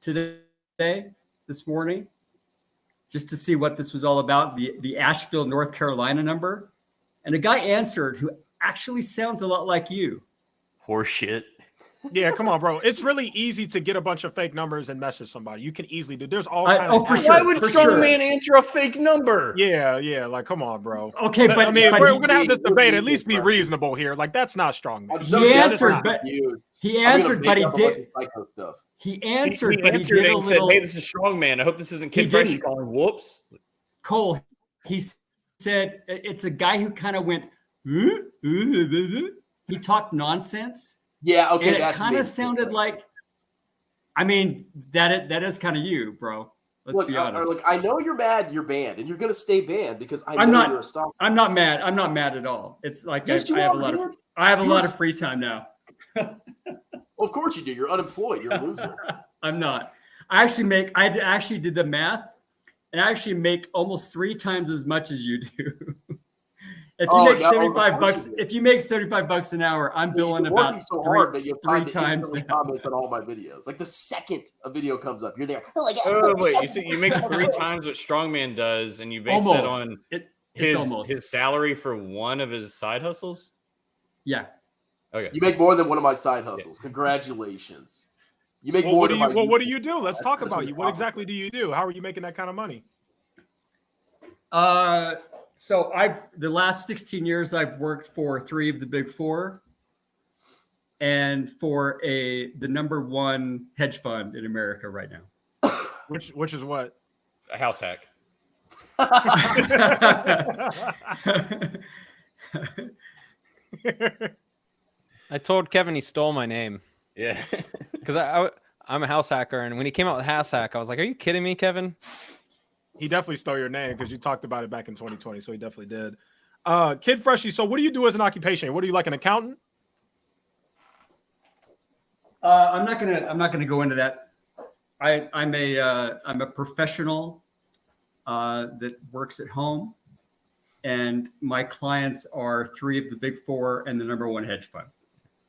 Speaker 4: this morning, just to see what this was all about. The Asheville, North Carolina number, and a guy answered who actually sounds a lot like you.
Speaker 5: Horseshit.
Speaker 1: Yeah, come on, bro. It's really easy to get a bunch of fake numbers and message somebody. You can easily do. There's all kinds of
Speaker 4: for
Speaker 1: apps.
Speaker 4: sure.
Speaker 5: Why would
Speaker 4: for
Speaker 5: Strongman
Speaker 4: sure.
Speaker 5: answer a fake number?
Speaker 1: Yeah. Like, come on, bro.
Speaker 4: Okay, but
Speaker 1: I mean,
Speaker 4: but
Speaker 1: we're
Speaker 4: he-
Speaker 1: gonna have this debate. At
Speaker 3: he-
Speaker 1: least be reasonable here. Like, that's not strong, man.
Speaker 3: I'm so
Speaker 4: He
Speaker 3: dead
Speaker 4: answered,
Speaker 3: not
Speaker 4: but-
Speaker 3: confused.
Speaker 4: he
Speaker 3: I'm gonna
Speaker 4: answered,
Speaker 3: make
Speaker 4: but he
Speaker 3: up a bunch
Speaker 4: did.
Speaker 3: of psycho stuff.
Speaker 4: He answered,
Speaker 5: He
Speaker 4: but he
Speaker 5: answered
Speaker 4: did a
Speaker 5: and said,
Speaker 4: little.
Speaker 5: "Hey, this is Strongman. I hope this isn't Kid
Speaker 4: He
Speaker 5: Freshie
Speaker 4: didn't.
Speaker 5: calling. Whoops."
Speaker 4: Cole, he said it's a guy who kind of went. He talked nonsense.
Speaker 3: Yeah, okay,
Speaker 4: And it
Speaker 3: that's
Speaker 4: kind
Speaker 3: me.
Speaker 4: of sounded like, I mean, that is kind of you, bro. Let's be honest.
Speaker 3: Look, I know you're mad. You're banned, and you're gonna stay banned because I
Speaker 4: I'm
Speaker 3: know
Speaker 4: not-
Speaker 3: you're a stalker.
Speaker 4: I'm not mad. I'm not mad at all. It's like
Speaker 3: Yes, you
Speaker 4: I have
Speaker 3: are,
Speaker 4: a lot
Speaker 3: man.
Speaker 4: of I have a
Speaker 3: You're
Speaker 4: lot
Speaker 3: a-
Speaker 4: of free time now.
Speaker 3: Well, of course you do. You're unemployed. You're a loser.
Speaker 4: I'm not. I actually did the math, and I actually make almost 3 times as much as you do. If you
Speaker 3: Oh,
Speaker 4: make
Speaker 3: no, of
Speaker 4: 75
Speaker 3: course
Speaker 4: bucks,
Speaker 3: you do.
Speaker 4: if you make 75 bucks an hour, I'm billing
Speaker 3: You're working
Speaker 4: about
Speaker 3: so
Speaker 4: three,
Speaker 3: hard that you have time
Speaker 4: three
Speaker 3: to
Speaker 4: times
Speaker 3: instantly
Speaker 4: that.
Speaker 3: comments on all my videos. Like the second a video comes up, you're there. Oh my god!
Speaker 5: Oh wait, you make 3 times what Strongman does, and you base that
Speaker 4: Almost.
Speaker 5: on
Speaker 4: It's almost.
Speaker 5: his salary for one of his side hustles.
Speaker 4: Yeah.
Speaker 5: Okay.
Speaker 3: You make more than one of my side hustles. Congratulations. You make
Speaker 1: Well,
Speaker 3: more
Speaker 1: what do
Speaker 3: than
Speaker 1: you?
Speaker 3: my
Speaker 1: Well, what do you do? Let's talk
Speaker 3: That's
Speaker 1: about
Speaker 3: what
Speaker 1: you.
Speaker 3: I'm
Speaker 1: What
Speaker 3: talking
Speaker 1: exactly do you do? How are you making that kind of money?
Speaker 4: So the last 16 years I've worked for 3 of the big 4 and for the #1 hedge fund in America right now.
Speaker 1: Which is what?
Speaker 5: A house hack.
Speaker 2: I told Kevin he stole my name
Speaker 5: Yeah.
Speaker 2: because I'm a house hacker, and when he came out with house hack, I was like, "Are you kidding me, Kevin?"
Speaker 1: He definitely stole your name because you talked about it back in 2020, so he definitely did. Kid Freshie, so what do you do as an occupation? What are you, like an accountant?
Speaker 4: I'm not gonna go into that. I'm a professional that works at home, and my clients are 3 of the big 4 and the #1 hedge fund.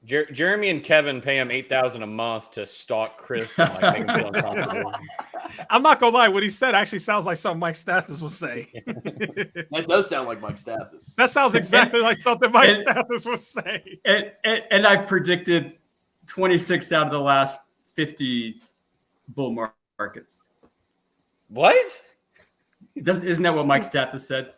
Speaker 5: Jeremy and Kevin pay him $8,000 a month to stalk Chris and like make him feel uncomfortable.
Speaker 1: I'm not gonna lie, what he said actually sounds like something Mike Stathis would say.
Speaker 3: That does sound like Mike Stathis.
Speaker 1: That sounds exactly like something Mike Stathis would say.
Speaker 4: And I've predicted 26 out of the last 50 bull markets.
Speaker 5: What?
Speaker 4: Isn't that what Mike Stathis said?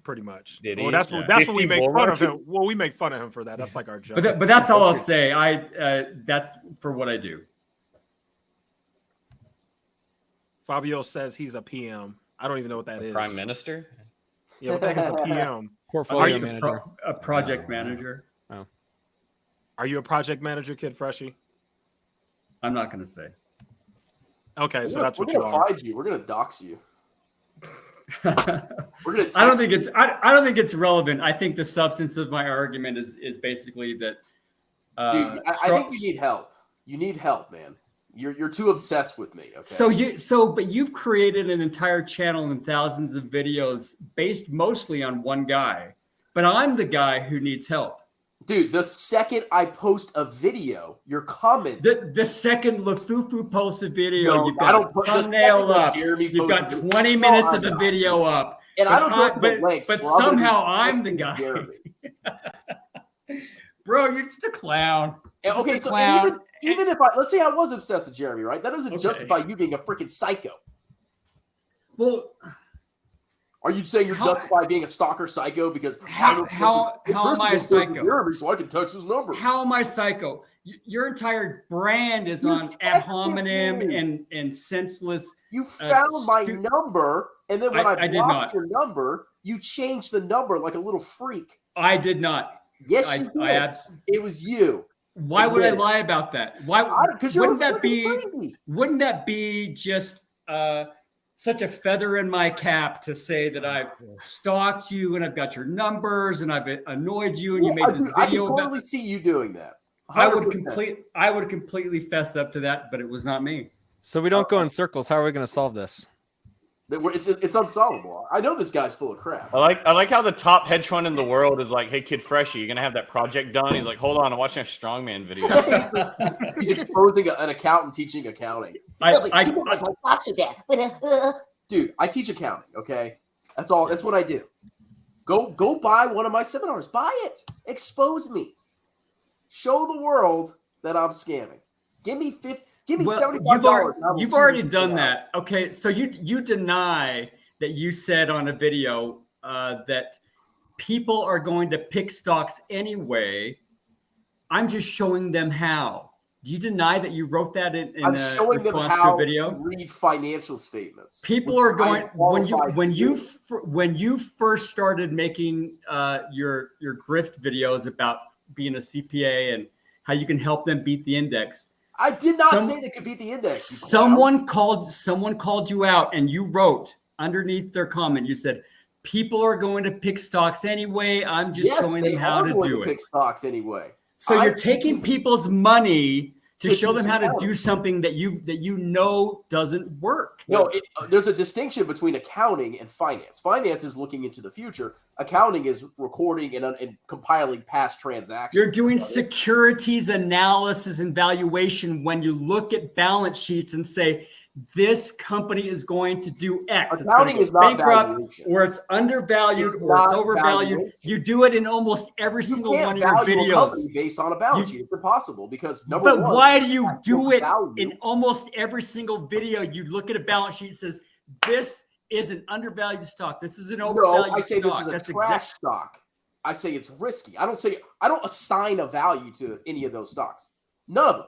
Speaker 1: Pretty much.
Speaker 5: Did
Speaker 1: well,
Speaker 5: he?
Speaker 1: that's
Speaker 5: Yeah.
Speaker 1: what we make fun of
Speaker 5: 50
Speaker 1: him. Well, we make fun of him for that. That's like our joke.
Speaker 4: But that's all I'll say. That's for what I do.
Speaker 1: Fabio says he's a PM. I don't even know what that is.
Speaker 5: Prime Minister?
Speaker 1: Yeah, what the heck is a PM?
Speaker 2: Portfolio manager.
Speaker 4: A project manager.
Speaker 2: Oh.
Speaker 1: Are you a project manager, Kid Freshie?
Speaker 4: I'm not going to say.
Speaker 1: Okay, so that's what
Speaker 3: we're
Speaker 1: you
Speaker 3: gonna
Speaker 1: are.
Speaker 3: find you. We're gonna dox you.
Speaker 4: I don't think it's relevant. I think the substance of my argument is basically that.
Speaker 3: Dude, I think you need help. You need help, man. You're too obsessed with me. Okay.
Speaker 4: But you've created an entire channel and thousands of videos based mostly on one guy. But I'm the guy who needs help.
Speaker 3: Dude, the second I post a video, your comments.
Speaker 4: The second Lafufu posts a video,
Speaker 3: No,
Speaker 4: you've got a thumbnail up. You've got 20 minutes of a video up.
Speaker 3: And I don't know the links.
Speaker 4: But somehow I'm the guy. Bro, you're just a clown.
Speaker 3: And, okay, so even if let's say I was obsessed with Jeremy, right? That doesn't justify you being a freaking psycho.
Speaker 4: Well,
Speaker 3: are you saying you're justified being a stalker psycho because
Speaker 4: how am I a psycho?
Speaker 3: Jeremy, so I can text his number.
Speaker 4: How am I psycho? Your entire brand is on ad hominem and senseless.
Speaker 3: You found my number, and then when I blocked your number, you changed the number like a little freak.
Speaker 4: I did not.
Speaker 3: Yes, you did. It was you.
Speaker 4: Why would I lie about that? Why?
Speaker 3: Because wouldn't
Speaker 4: that be just such a feather in my cap to say that I've stalked you and I've got your numbers and I've annoyed you and you made this video?
Speaker 3: I can totally see you doing that.
Speaker 4: 100%. I would completely fess up to that, but it was not me.
Speaker 2: So we don't go in circles. How are we going to solve this?
Speaker 3: It's unsolvable. I know this guy's full of crap.
Speaker 5: I like how the top hedge fund in the world is like, "Hey, Kid Freshie, you're gonna have that project done." He's like, "Hold on, I'm watching a strongman video."
Speaker 3: He's exposing an accountant teaching accounting. Dude, I teach accounting. Okay, that's all. That's what I do. Go buy one of my seminars. Buy it. Expose me. Show the world that I'm scamming. Give me $75.
Speaker 4: You've already done that. Okay, so you deny that you said on a video that people are going to pick stocks anyway. I'm just showing them how. Do you deny that you wrote that in
Speaker 3: I'm
Speaker 4: a
Speaker 3: showing them
Speaker 4: response
Speaker 3: how
Speaker 4: to a video?
Speaker 3: to read financial statements.
Speaker 4: People are going when you first started making your grift videos about being a CPA and how you can help them beat the index.
Speaker 3: I did not say they could beat the index.
Speaker 4: Someone called you out, and you wrote underneath their comment. You said, "People are going to pick stocks anyway. I'm just showing them how to do it."
Speaker 3: Pick stocks anyway.
Speaker 4: So you're taking people's money to show them how to do something that you know doesn't work.
Speaker 3: No, there's a distinction between accounting and finance. Finance is looking into the future. Accounting is recording and compiling past transactions.
Speaker 4: You're doing securities analysis and valuation when you look at balance sheets and say, this company is going to do X.
Speaker 3: Accounting is not valuation.
Speaker 4: Or it's undervalued or it's overvalued. Valuation. You do it in almost every single one of your videos.
Speaker 3: Based on a balance sheet. It's impossible because
Speaker 4: why do you do it in almost every single video? You look at a balance sheet and says, this is an undervalued stock. This is an
Speaker 3: No,
Speaker 4: overvalued
Speaker 3: I say
Speaker 4: stock.
Speaker 3: this is a trash stock. I say it's risky. I don't assign a value to any of those stocks. None of them.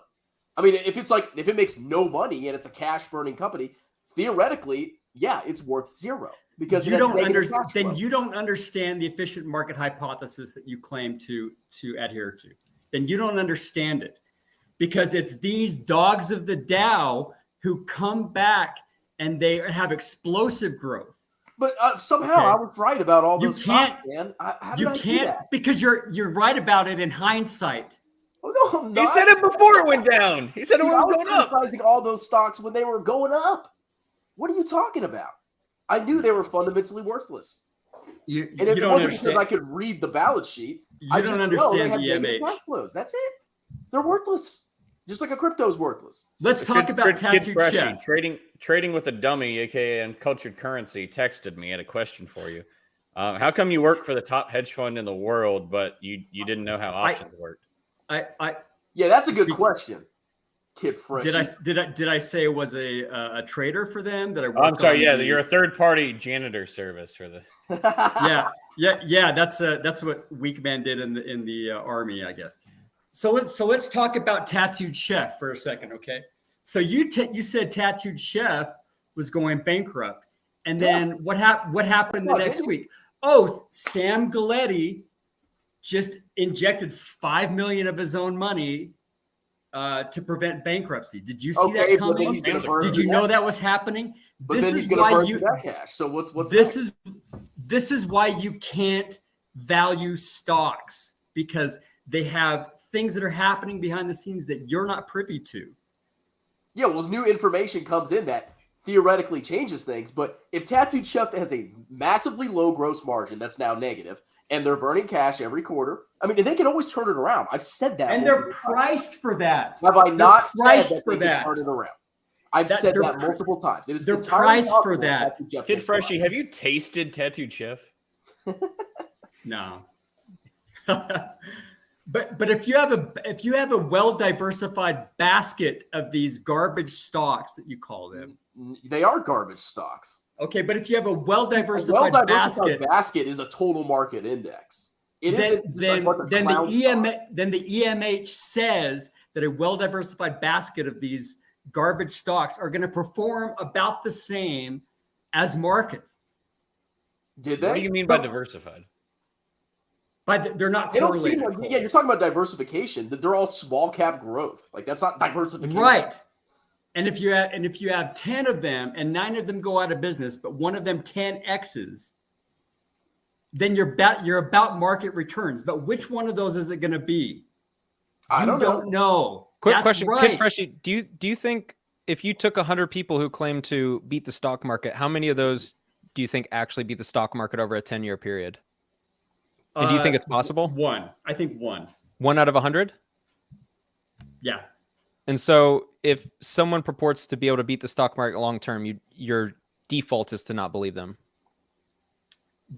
Speaker 3: I mean, if it makes no money and it's a cash burning company, theoretically, yeah, it's worth zero because
Speaker 4: you don't understand. Then you don't understand the efficient market hypothesis that you claim to adhere to. Then you don't understand it, because it's these dogs of the Dow who come back and they have explosive growth.
Speaker 3: But somehow I was right about all those stocks, man.
Speaker 4: You can't because you're right about it in hindsight.
Speaker 3: Oh, no, I'm not.
Speaker 5: He said it before it went down. He said it was going up.
Speaker 3: I was criticizing all those stocks when they were going up. What are you talking about? I knew they were fundamentally worthless.
Speaker 4: You
Speaker 3: and if
Speaker 4: you
Speaker 3: it
Speaker 4: don't
Speaker 3: wasn't
Speaker 4: understand.
Speaker 3: because I could read the balance sheet,
Speaker 4: You don't understand the
Speaker 3: negative
Speaker 4: EMH.
Speaker 3: cash flows. That's it. They're worthless. Just like a crypto is worthless.
Speaker 4: Let's talk about Tattooed Chef.
Speaker 5: Trading with a dummy, aka uncultured currency, texted me. I had a question for you. How come you work for the top hedge fund in the world, but you didn't know how options worked?
Speaker 3: Yeah, that's a good question, Kid Fresh.
Speaker 4: Did I say it was a trader for them? That
Speaker 5: I'm sorry. Yeah, you're a third party janitor service for the.
Speaker 4: yeah. That's what Weakman did in the army, I guess. So let's talk about Tattooed Chef for a second, okay? So you said Tattooed Chef was going bankrupt, and then what happened the next week? Oh, Sam Galletti just injected $5 million of his own money to prevent bankruptcy. Did you see that coming? Did you know that was happening?
Speaker 3: But this is why you that cash. So what's
Speaker 4: this is why you can't value stocks, because they have things that are happening behind the scenes that you're not privy to.
Speaker 3: Yeah, well, new information comes in that theoretically changes things. But if Tattooed Chef has a massively low gross margin that's now negative, and they're burning cash every quarter, I mean, they can always turn it around. I've said that.
Speaker 4: And they're priced for that.
Speaker 3: Have I not
Speaker 4: priced
Speaker 3: said that
Speaker 4: for
Speaker 3: they
Speaker 4: that?
Speaker 3: can turn it around? I've said that multiple times. It is
Speaker 4: they're priced for that.
Speaker 5: Kid Freshie, have you tasted Tattooed Chef?
Speaker 4: No. But if you have a well-diversified basket of these garbage stocks that you call them,
Speaker 3: they are garbage stocks.
Speaker 4: Okay, but if you have a well-diversified
Speaker 3: basket is a total market index. Then the EMH says that a well-diversified basket of these garbage stocks are going to perform about the same as market. Did they?
Speaker 5: What do you mean by diversified?
Speaker 4: They're not.
Speaker 3: They don't seem like. Yeah, you're talking about diversification. That they're all small cap growth. Like that's not diversification,
Speaker 4: right? And if you have 10 of them and 9 of them go out of business, but one of them 10x's, then you're about market returns. But which one of those is it going to be?
Speaker 3: I don't
Speaker 4: know.
Speaker 2: Quick
Speaker 4: That's
Speaker 2: question,
Speaker 4: right.
Speaker 2: Kid Freshie. Do you think if you took 100 people who claim to beat the stock market, how many of those do you think actually beat the stock market over a 10-year period? And do you think it's possible?
Speaker 4: One. I think one.
Speaker 2: 1 out of 100?
Speaker 4: Yeah.
Speaker 2: And so if someone purports to be able to beat the stock market long term, your default is to not believe them.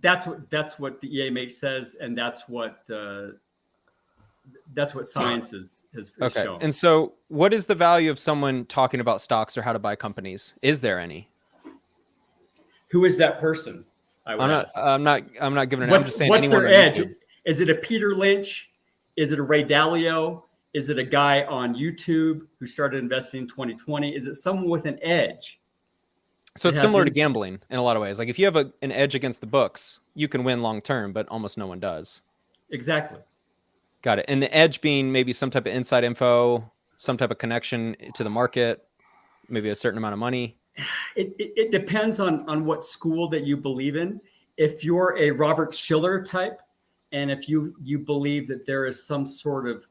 Speaker 4: That's what the EMH says, and that's what science has shown.
Speaker 2: And so what is the value of someone talking about stocks or how to buy companies? Is there any?
Speaker 4: Who is that person?
Speaker 2: I'm not giving an. I'm just saying.
Speaker 4: What's their edge? Is it a Peter Lynch? Is it a Ray Dalio? Is it a guy on YouTube who started investing in 2020? Is it someone with an edge?
Speaker 2: So it's similar to gambling in a lot of ways. Like if you have an edge against the books, you can win long term, but almost no one does.
Speaker 4: Exactly.
Speaker 2: Got it. And the edge being maybe some type of inside info, some type of connection to the market, maybe a certain amount of money.
Speaker 4: It depends on what school that you believe in. If you're a Robert Shiller type, and if you believe that there is some sort of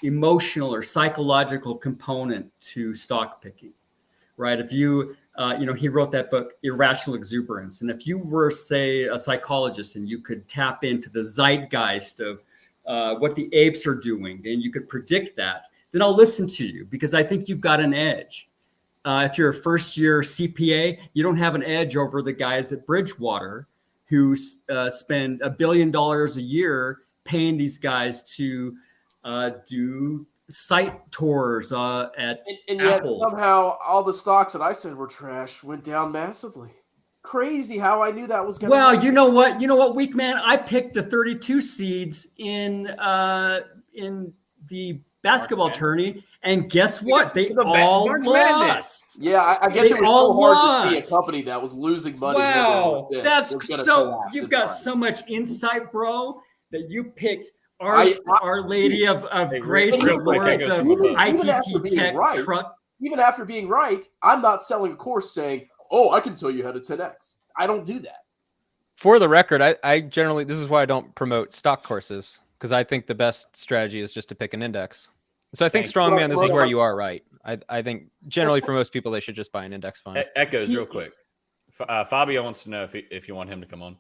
Speaker 4: emotional or psychological component to stock picking, right? If you, he wrote that book, Irrational Exuberance. And if you were, say, a psychologist and you could tap into the zeitgeist of what the apes are doing, and you could predict that, then I'll listen to you because I think you've got an edge. If you're a first-year CPA, you don't have an edge over the guys at Bridgewater who spend $1 billion a year paying these guys to do site tours at
Speaker 3: And yet
Speaker 4: Apple.
Speaker 3: somehow all the stocks that I said were trash went down massively. Crazy how I knew that was going to
Speaker 4: Well, you know what, Weak Man? I picked the 32 seeds in the basketball tourney, and guess what? They all lost.
Speaker 3: Yeah, I guess
Speaker 4: They
Speaker 3: it was
Speaker 4: all
Speaker 3: so hard to see a
Speaker 4: lost.
Speaker 3: company that was losing money.
Speaker 4: Wow,
Speaker 3: was
Speaker 4: that's
Speaker 3: gonna
Speaker 4: so.
Speaker 3: collapse
Speaker 4: You've
Speaker 3: in
Speaker 4: got
Speaker 3: price.
Speaker 4: so much insight, bro, that you picked Our Lady of
Speaker 5: Hey,
Speaker 4: Grace,
Speaker 5: real
Speaker 4: of
Speaker 5: quick,
Speaker 4: Lords
Speaker 5: I got
Speaker 4: of
Speaker 5: some above.
Speaker 3: Even after
Speaker 4: ITT
Speaker 3: being
Speaker 4: Tech
Speaker 3: right,
Speaker 4: Truck.
Speaker 3: Even after being right, I'm not selling a course saying, "Oh, I can tell you how to 10x." I don't do that.
Speaker 2: For the record, I generally, this is why I don't promote stock courses, because I think the best strategy is just to pick an index. So I think
Speaker 5: Thank you.
Speaker 2: strongman, this is where you are right. I think generally for most people, they should just buy an index fund.
Speaker 5: Echoes, real quick. Fabio wants to know if you want him to come on.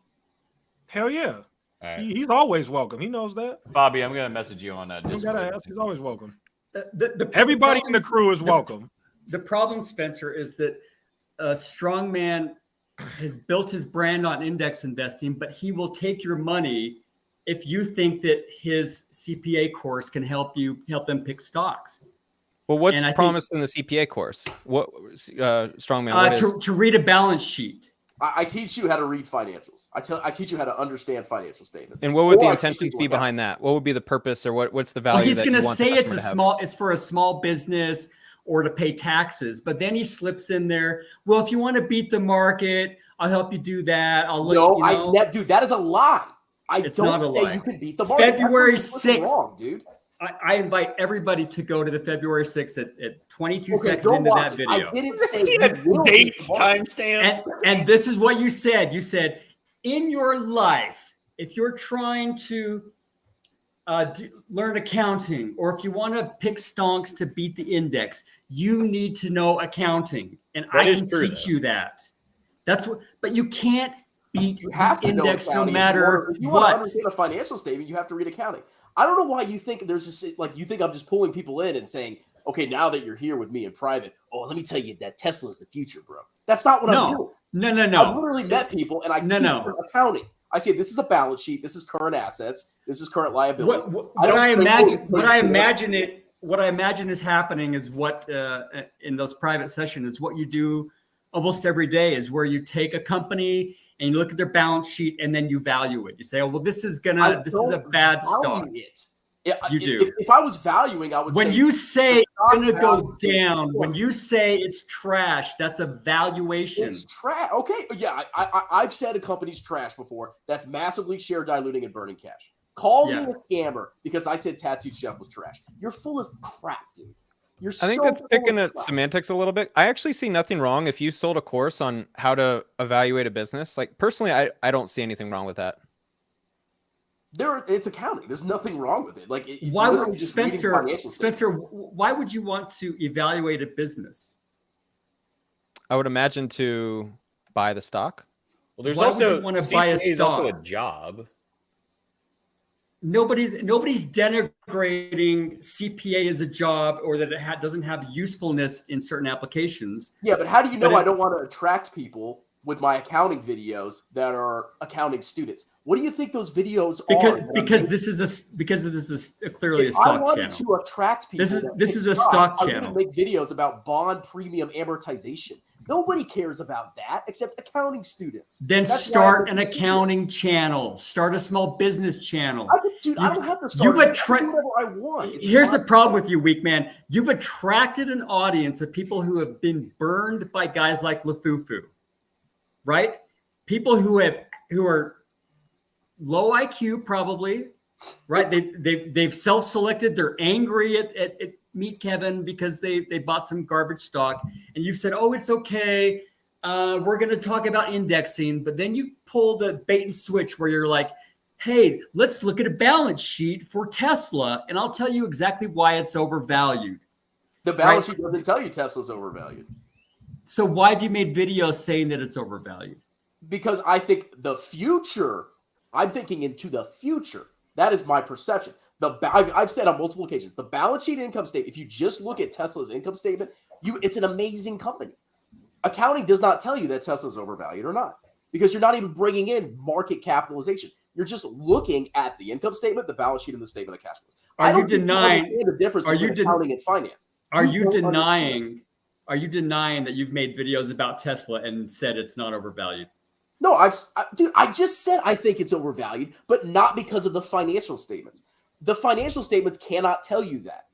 Speaker 1: Hell yeah.
Speaker 5: All right.
Speaker 1: He's always welcome. He knows that.
Speaker 5: Fabio, I'm going to message you on
Speaker 1: You
Speaker 5: Discord.
Speaker 1: gotta ask. He's always welcome.
Speaker 4: The
Speaker 1: Everybody in the
Speaker 4: problem-
Speaker 1: crew is welcome.
Speaker 4: The problem, Spencer, is that strongman has built his brand on index investing, but he will take your money if you think that his CPA course can help them pick stocks.
Speaker 2: Well, what's
Speaker 4: And I think-
Speaker 2: promised in the CPA course? What strongman? What is?
Speaker 4: To read a balance sheet.
Speaker 3: I teach you how to read financials. I teach you how to understand financial statements.
Speaker 2: And what would the
Speaker 3: Or I teach
Speaker 2: intentions
Speaker 3: people
Speaker 2: be
Speaker 3: how-
Speaker 2: behind that? What would be the purpose, or what's the
Speaker 4: Well,
Speaker 2: value?
Speaker 4: he's
Speaker 2: that
Speaker 4: going
Speaker 2: you
Speaker 4: to
Speaker 2: want the
Speaker 4: say it's
Speaker 2: customer to have?
Speaker 4: it's for a small business or to pay taxes, but then he slips in there. Well, if you want to beat the market, I'll help you do that. I'll
Speaker 3: No,
Speaker 4: let you know.
Speaker 3: dude, that is a lie.
Speaker 4: It's
Speaker 3: don't
Speaker 4: not a
Speaker 3: say
Speaker 4: lie.
Speaker 3: you can beat the market.
Speaker 4: February
Speaker 3: That's what's
Speaker 4: 6th.
Speaker 3: wrong, dude.
Speaker 4: I invite everybody to go to the February 6th at 22
Speaker 3: Okay,
Speaker 4: seconds
Speaker 3: go
Speaker 4: into
Speaker 3: watch
Speaker 4: that
Speaker 3: it.
Speaker 4: video.
Speaker 3: I didn't say you will beat
Speaker 5: Dates,
Speaker 3: the market.
Speaker 5: timestamps.
Speaker 4: And this is what you said. You said, in your life, if you're trying to learn accounting, or if you want to pick stonks to beat the index, you need to know accounting. And
Speaker 5: That
Speaker 4: I
Speaker 5: is
Speaker 4: can
Speaker 5: true,
Speaker 4: teach
Speaker 5: though.
Speaker 4: you that. That's what, but you can't beat
Speaker 3: You have
Speaker 4: the
Speaker 3: to know
Speaker 4: index no
Speaker 3: accounting.
Speaker 4: matter
Speaker 3: If you want to
Speaker 4: what.
Speaker 3: understand a financial statement, you have to read accounting. I don't know why you think there's just like you think I'm just pulling people in and saying, okay, now that you're here with me in private, oh, let me tell you that Tesla's the future, bro. That's not what I'm doing.
Speaker 4: No.
Speaker 3: I've literally met people and I teach
Speaker 4: No.
Speaker 3: them accounting. I say this is a balance sheet, this is current assets, this is current liabilities.
Speaker 4: What
Speaker 3: don't
Speaker 4: I
Speaker 3: say,
Speaker 4: imagine,
Speaker 3: "Oh,
Speaker 4: what I
Speaker 3: it's
Speaker 4: imagine what I imagine is happening is what in those private sessions is what you do almost every day, is where you take a company and you look at their balance sheet and then you value it. You say, oh, well, this is a bad stock. You do.
Speaker 3: If I was valuing, I would
Speaker 4: When
Speaker 3: say
Speaker 4: you say it's
Speaker 3: stock
Speaker 4: going to go
Speaker 3: value is
Speaker 4: down, when
Speaker 3: important.
Speaker 4: you say it's trash, that's a valuation.
Speaker 3: It's trash. Okay, yeah, I've said a company's trash before. That's massively share diluting and burning cash. Call me a scammer because I said Tattooed Chef was trash. You're full of crap, dude.
Speaker 2: I think that's picking at semantics a little bit. I actually see nothing wrong if you sold a course on how to evaluate a business. Like personally, I don't see anything wrong with that.
Speaker 3: It's accounting. There's nothing wrong with it. Like, it's
Speaker 4: why
Speaker 3: literally
Speaker 4: would
Speaker 3: just reading financial
Speaker 4: Spencer?
Speaker 3: statements.
Speaker 4: Why would you want to evaluate a business?
Speaker 2: I would imagine to buy the stock.
Speaker 5: Well, there's
Speaker 4: Why would
Speaker 5: also
Speaker 4: you want to buy a
Speaker 5: CPA is also a
Speaker 4: stock?
Speaker 5: job.
Speaker 4: Nobody's denigrating CPA as a job, or that it doesn't have usefulness in certain applications.
Speaker 3: Yeah, but how do you know
Speaker 4: But
Speaker 3: I don't want to attract people with my accounting videos that are accounting students? What do you think those videos are?
Speaker 4: Because this is clearly a
Speaker 3: If
Speaker 4: stock
Speaker 3: I wanted
Speaker 4: channel.
Speaker 3: to attract people,
Speaker 4: This
Speaker 3: that
Speaker 4: is
Speaker 3: pick
Speaker 4: a
Speaker 3: stocks,
Speaker 4: stock
Speaker 3: I wouldn't
Speaker 4: channel.
Speaker 3: make videos about bond premium amortization. Nobody cares about that except accounting students.
Speaker 4: Then
Speaker 3: That's why I
Speaker 4: start
Speaker 3: make
Speaker 4: an
Speaker 3: videos.
Speaker 4: accounting channel. Start a small business channel.
Speaker 3: Dude, I don't have to
Speaker 4: You've
Speaker 3: start. I can
Speaker 4: attracted.
Speaker 3: do whatever I want. It's
Speaker 4: Here's
Speaker 3: my
Speaker 4: the problem with you, weak man. You've attracted an audience of people who have been burned by guys like Lafufu, right? People who are low IQ, probably, right? They've self-selected. They're angry at Meet Kevin because they bought some garbage stock, and you've said, "Oh, it's okay. We're going to talk about indexing," but then you pull the bait and switch where you're like, "Hey, let's look at a balance sheet for Tesla, and I'll tell you exactly why it's overvalued."
Speaker 3: The balance sheet doesn't tell you Tesla's overvalued.
Speaker 4: So why have you made videos saying that it's overvalued?
Speaker 3: Because I think the future, I'm thinking into the future. That is my perception. I've said on multiple occasions, the balance sheet income statement, if you just look at Tesla's income statement, it's an amazing company. Accounting does not tell you that Tesla's overvalued or not, because you're not even bringing in market capitalization. You're just looking at the income statement, the balance sheet, and the statement of cash flows. I
Speaker 4: Are you
Speaker 3: don't think
Speaker 4: denying?
Speaker 3: understand the difference
Speaker 4: Are you
Speaker 3: between accounting and finance?
Speaker 4: Are you
Speaker 3: don't
Speaker 4: denying?
Speaker 3: understand.
Speaker 4: Are you denying that you've made videos about Tesla and said it's not overvalued?
Speaker 3: No, dude, I just said I think it's overvalued, but not because of the financial statements. The financial statements cannot tell you that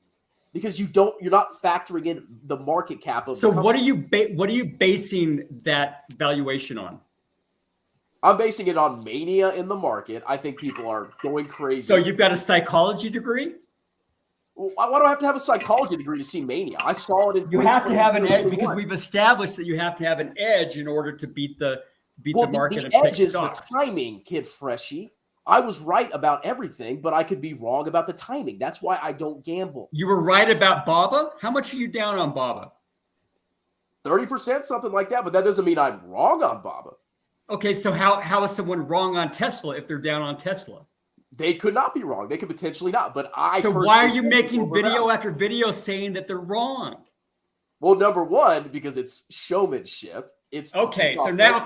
Speaker 3: because you're not factoring in the market cap of.
Speaker 4: So
Speaker 3: the
Speaker 4: what are you basing that valuation on?
Speaker 3: I'm basing it on mania in the market. I think people are going crazy.
Speaker 4: So you've got a psychology degree?
Speaker 3: Why do I have to have a psychology degree to see mania? I saw it in.
Speaker 4: You have to have an edge
Speaker 3: 2021.
Speaker 4: because we've established that you have to have an edge in order to beat the market
Speaker 3: the
Speaker 4: and pick
Speaker 3: edge is
Speaker 4: stocks.
Speaker 3: the timing, kid Freshie. I was right about everything, but I could be wrong about the timing. That's why I don't gamble.
Speaker 4: You were right about Baba. How much are you down on Baba?
Speaker 3: 30%, something like that, but that doesn't mean I'm wrong on Baba.
Speaker 4: Okay, so how is someone wrong on Tesla if they're down on Tesla?
Speaker 3: They could not be wrong. They could potentially not, but I.
Speaker 4: So why are you
Speaker 3: personally think it's
Speaker 4: making video
Speaker 3: overvalued.
Speaker 4: after video saying that they're wrong?
Speaker 3: Well, number one, because it's showmanship. It's
Speaker 4: Okay, so now,
Speaker 3: And number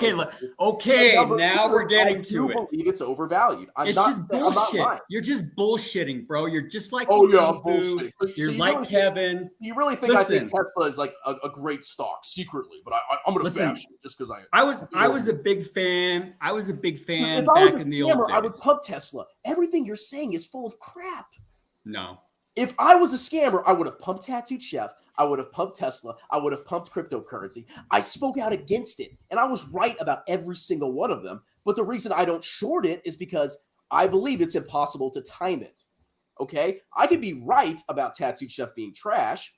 Speaker 4: now
Speaker 3: two,
Speaker 4: we're getting
Speaker 3: I
Speaker 4: to
Speaker 3: do
Speaker 4: it.
Speaker 3: believe it's overvalued. I'm
Speaker 4: It's
Speaker 3: not
Speaker 4: just
Speaker 3: saying- I'm not
Speaker 4: bullshit.
Speaker 3: lying.
Speaker 4: You're just bullshitting, bro. You're just like
Speaker 3: Oh yeah, I'm
Speaker 4: Fufu.
Speaker 3: bullshitting. So
Speaker 4: You're
Speaker 3: you
Speaker 4: like
Speaker 3: really
Speaker 4: Kevin.
Speaker 3: You really think I think
Speaker 4: Listen.
Speaker 3: Tesla is like a great stock secretly, but I'm going to
Speaker 4: Listen.
Speaker 3: bash it just because
Speaker 4: I was a big fan. I was a big fan
Speaker 3: If I was
Speaker 4: back
Speaker 3: a
Speaker 4: in the old
Speaker 3: scammer,
Speaker 4: days.
Speaker 3: I would pump Tesla. Everything you're saying is full of crap.
Speaker 4: No.
Speaker 3: If I was a scammer, I would have pumped Tattooed Chef. I would have pumped Tesla. I would have pumped cryptocurrency. I spoke out against it, and I was right about every single one of them. But the reason I don't short it is because I believe it's impossible to time it. Okay? I could be right about Tattooed Chef being trash,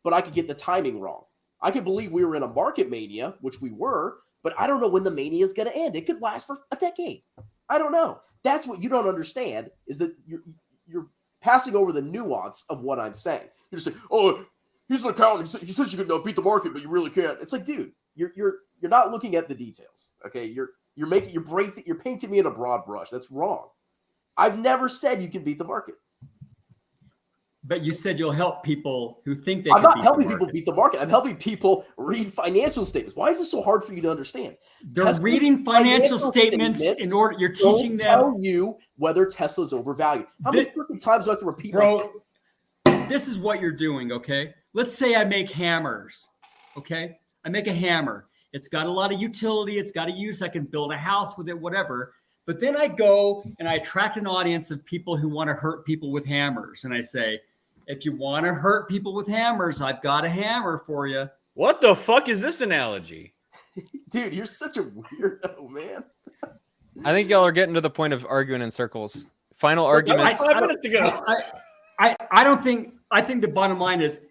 Speaker 3: but I could get the timing wrong. I could believe we were in a market mania, which we were, but I don't know when the mania is going to end. It could last for a decade. I don't know. That's what you don't understand is that you're passing over the nuance of what I'm saying. You're just saying, "Oh, he's an accountant. He says you can beat the market, but you really can't." It's like, dude, you're not looking at the details. Okay, you're painting me in a broad brush. That's wrong. I've never said you can beat the market.
Speaker 4: But you said you'll help people who think they
Speaker 3: I'm
Speaker 4: can
Speaker 3: not
Speaker 4: beat
Speaker 3: helping
Speaker 4: the
Speaker 3: people
Speaker 4: market.
Speaker 3: beat the market. I'm helping people read financial statements. Why is this so hard for you to understand?
Speaker 4: They're
Speaker 3: Tesla's
Speaker 4: financial
Speaker 3: financial
Speaker 4: statements
Speaker 3: statements
Speaker 4: in order. You're
Speaker 3: Don't
Speaker 4: teaching them,
Speaker 3: tell you whether Tesla's overvalued. How many freaking times do I have to repeat myself?
Speaker 4: bro. This is what you're doing. Okay, let's say I make hammers. Okay, I make a hammer. It's got a lot of utility. It's got a use. I can build a house with it, whatever. But then I go and I attract an audience of people who want to hurt people with hammers, and I say, if you want to hurt people with hammers, I've got a hammer for you.
Speaker 5: What the fuck is this analogy?
Speaker 3: Dude, you're such a weirdo, man.
Speaker 2: I think y'all are getting to the point of arguing in circles. Final arguments.
Speaker 5: 5 minutes ago.
Speaker 4: I don't think. I think the bottom line is,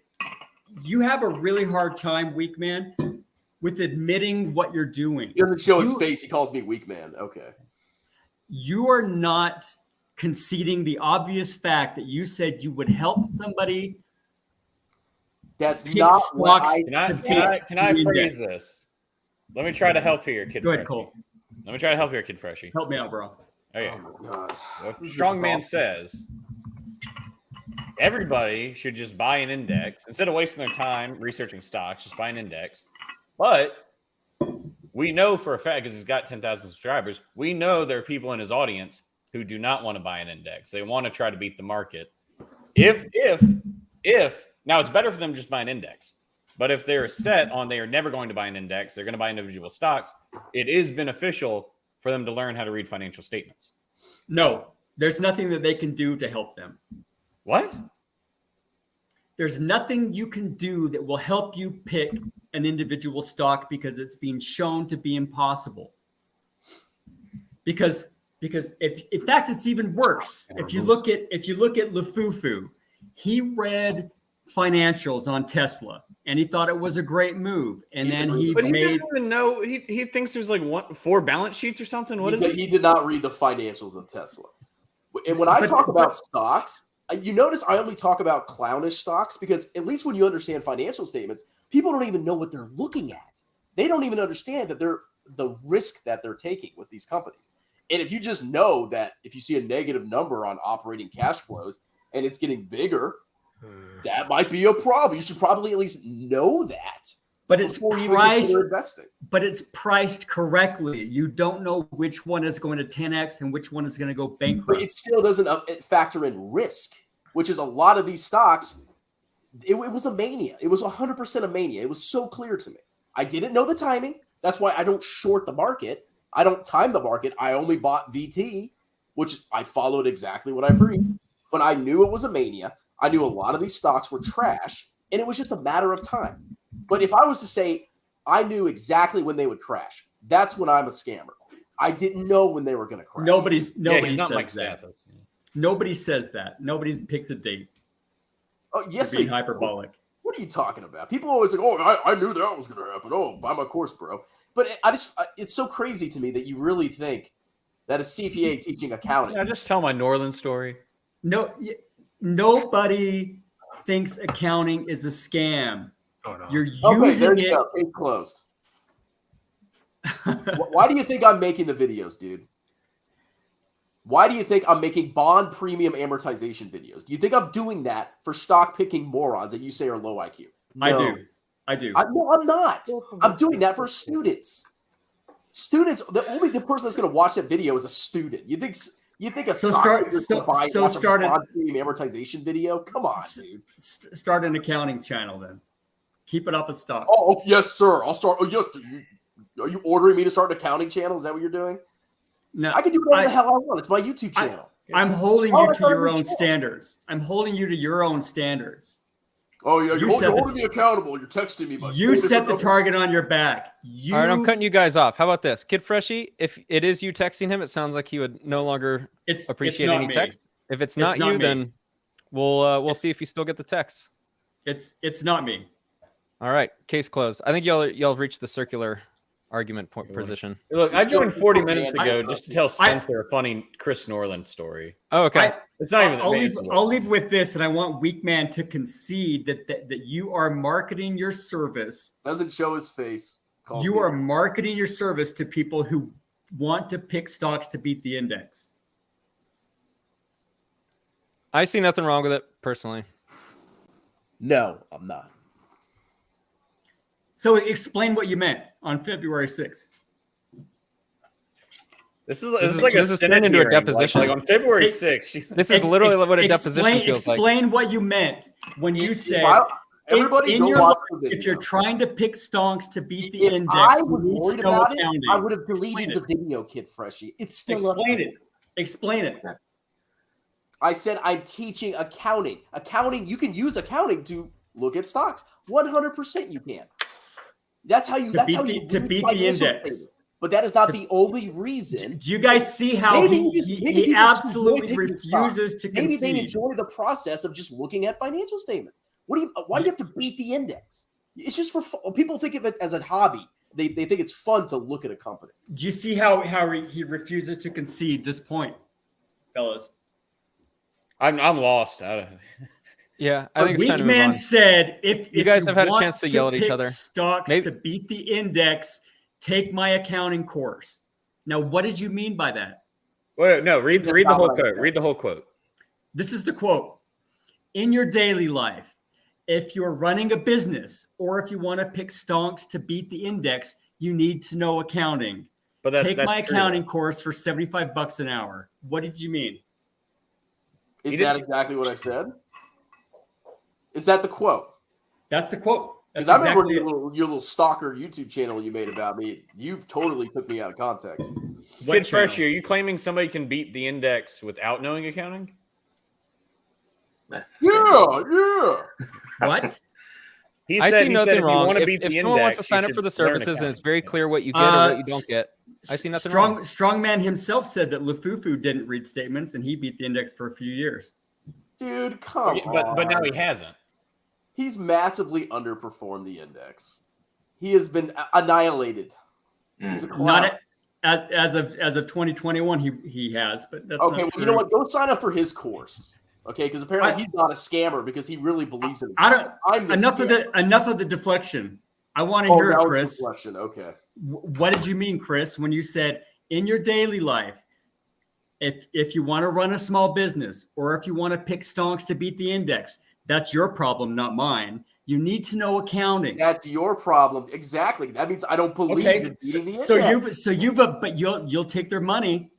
Speaker 4: you have a really hard time, weak man, with admitting what you're doing.
Speaker 3: He doesn't show his face. He calls me weak man. Okay.
Speaker 4: You are not conceding the obvious fact that you said you would help somebody.
Speaker 3: That's
Speaker 4: Pick
Speaker 3: not what
Speaker 4: stocks.
Speaker 3: I
Speaker 5: Can I
Speaker 4: Index.
Speaker 5: phrase this? Let me try to help here, kid.
Speaker 4: Go ahead,
Speaker 5: Freshie.
Speaker 4: Cole.
Speaker 5: Let me try to help here, kid Freshie.
Speaker 4: Help me out, bro.
Speaker 5: Okay.
Speaker 3: Oh my god.
Speaker 5: What strong man says, everybody should just buy an index instead of wasting their time researching stocks. Just buy an index. But we know for a fact, because he's got 10,000 subscribers, we know there are people in his audience who do not want to buy an index. They want to try to beat the market. If now it's better for them to just buy an index. But if they're set on they are never going to buy an index, they're going to buy individual stocks, it is beneficial for them to learn how to read financial statements.
Speaker 4: No, there's nothing that they can do to help them.
Speaker 5: What?
Speaker 4: There's nothing you can do that will help you pick an individual stock because it's being shown to be impossible. Because if in fact it's even worse. If you look at Lufufu, he read financials on Tesla and he thought it was a great move. And then he
Speaker 5: But he
Speaker 4: made
Speaker 5: doesn't even know. He thinks there's like 4 balance sheets or something. What is it?
Speaker 3: He did not read the financials of Tesla. And when I talk about stocks, you notice I only talk about clownish stocks because at least when you understand financial statements, people don't even know what they're looking at. They don't even understand that they're the risk that they're taking with these companies. And if you just know that if you see a negative number on operating cash flows and it's getting bigger, that might be a problem. You should probably at least know that.
Speaker 4: but it's
Speaker 3: before you even
Speaker 4: priced
Speaker 3: consider investing.
Speaker 4: but it's priced correctly. You don't know which one is going to 10x and which one is going to go
Speaker 3: But
Speaker 4: bankrupt.
Speaker 3: it still doesn't factor in risk. which is a lot of these stocks, it was a mania. It was 100% a mania. It was so clear to me. I didn't know the timing. That's why I don't short the market. I don't time the market. I only bought VT, which I followed exactly what I preached. But I knew it was a mania. I knew a lot of these stocks were trash, and it was just a matter of time. But if I was to say I knew exactly when they would crash, that's when I'm a scammer. I didn't know when they were going to crash.
Speaker 4: Nobody
Speaker 5: he's
Speaker 4: says
Speaker 5: not Mike
Speaker 4: that.
Speaker 5: Stathos.
Speaker 4: Nobody says that. Nobody picks a date.
Speaker 3: Oh, yes,
Speaker 4: Being
Speaker 3: they
Speaker 4: hyperbolic.
Speaker 3: What are you talking about? People always like, oh, I knew that was going to happen. Oh, buy my course, bro. But it's so crazy to me that you really think that a CPA teaching accounting.
Speaker 5: Yeah, just tell my Norland story.
Speaker 4: No, nobody thinks accounting is a scam.
Speaker 1: Oh, no.
Speaker 4: You're
Speaker 3: Okay,
Speaker 4: using
Speaker 3: there you
Speaker 4: it.
Speaker 3: go. Case closed. Why do you think I'm making the videos, dude? Why do you think I'm making bond premium amortization videos? Do you think I'm doing that for stock picking morons that you say are low IQ? No.
Speaker 4: I do.
Speaker 3: No, I'm not. I'm doing that for students. Students, the person that's going to watch that video is a student. You think a bond premium amortization video? Come on, dude.
Speaker 4: Start an accounting channel then. Keep it off of stocks.
Speaker 3: Oh, yes, sir. I'll start. Oh, yes. Are you ordering me to start an accounting channel? Is that what you're doing?
Speaker 4: No,
Speaker 3: I can do whatever the hell I want. It's my YouTube channel.
Speaker 4: I'm holding you to your own standards. I'm holding you to your own standards.
Speaker 3: Oh, yeah. You're holding me accountable. You're texting me.
Speaker 4: You set the target on your back.
Speaker 2: All right, I'm cutting you guys off. How about this? Kid Freshie, if it is you texting him, it sounds like he would no longer appreciate any text. If it's not you, then we'll see if you still get the text.
Speaker 4: It's not me.
Speaker 2: All right, case closed. I think y'all have reached the circular argument position.
Speaker 5: Look, I joined 40 minutes ago just to tell Spencer a funny Chris Norland story.
Speaker 2: Oh, okay.
Speaker 5: It's not even.
Speaker 4: I'll leave with this, and I want Weakman to concede that you are marketing your service.
Speaker 3: Doesn't show his face.
Speaker 4: You are marketing your service to people who want to pick stocks to beat the index.
Speaker 2: I see nothing wrong with it personally.
Speaker 3: No, I'm not.
Speaker 4: So explain what you meant on February 6th.
Speaker 5: This is like a
Speaker 2: turned into a deposition.
Speaker 5: Like on February 6th.
Speaker 2: This is literally what a deposition feels like.
Speaker 4: Explain what you meant when you said if you're trying to pick stocks to beat the index.
Speaker 3: I was worried about it, I would have deleted the video, Kid Freshie. It's still
Speaker 4: Explain it.
Speaker 3: I said I'm teaching accounting. Accounting, you can use accounting to look at stocks. 100% you can. That's how you beat
Speaker 4: the index.
Speaker 3: But that is not the only reason.
Speaker 4: Do you guys see how he absolutely refuses to concede?
Speaker 3: Maybe they enjoy the process of just looking at financial statements. Why do you have to beat the index? It's just for fun. People think of it as a hobby. They think it's fun to look at a company.
Speaker 4: Do you see how he refuses to concede this point, fellas?
Speaker 5: I'm lost.
Speaker 2: Yeah, I think it's time to move on.
Speaker 4: Weakman said, if
Speaker 2: you guys have had a chance to yell at each other,
Speaker 4: stocks to beat the index, take my accounting course. Now, what did you mean by that?
Speaker 5: Wait, no, read the whole quote. Read the whole quote.
Speaker 4: This is the quote. In your daily life, if you're running a business or if you want to pick stocks to beat the index, you need to know accounting. But take my accounting course for $75 an hour. What did you mean?
Speaker 3: Is that exactly what I said? Is that the quote?
Speaker 4: That's the quote.
Speaker 3: Because I remember your little stalker YouTube channel you made about me. You totally took me out of context.
Speaker 5: Kid Fresh, are you claiming somebody can beat the index without knowing accounting?
Speaker 3: Yeah.
Speaker 4: What?
Speaker 2: I see nothing wrong. If someone wants to sign up for the services and it's very clear what you get or what you don't get, I see nothing wrong.
Speaker 4: Strongman himself said that Lufufu didn't read statements and he beat the index for a few years.
Speaker 3: Dude, come on.
Speaker 5: But now he hasn't.
Speaker 3: He's massively underperformed the index. He has been annihilated. He's a clown.
Speaker 4: Not as of 2021, he has. But that's
Speaker 3: okay. Well, you know what? Go sign up for his course. Okay, because apparently he's not a scammer because he really believes in it.
Speaker 4: Enough of the deflection. I want to hear it, Chris.
Speaker 3: Deflection. Okay.
Speaker 4: What did you mean, Chris, when you said in your daily life, if you want to run a small business or if you want to pick stocks to beat the index, that's your problem, not mine. You need to know accounting.
Speaker 3: That's your problem. Exactly. That means I don't believe in beating the index.
Speaker 4: But you'll take their money.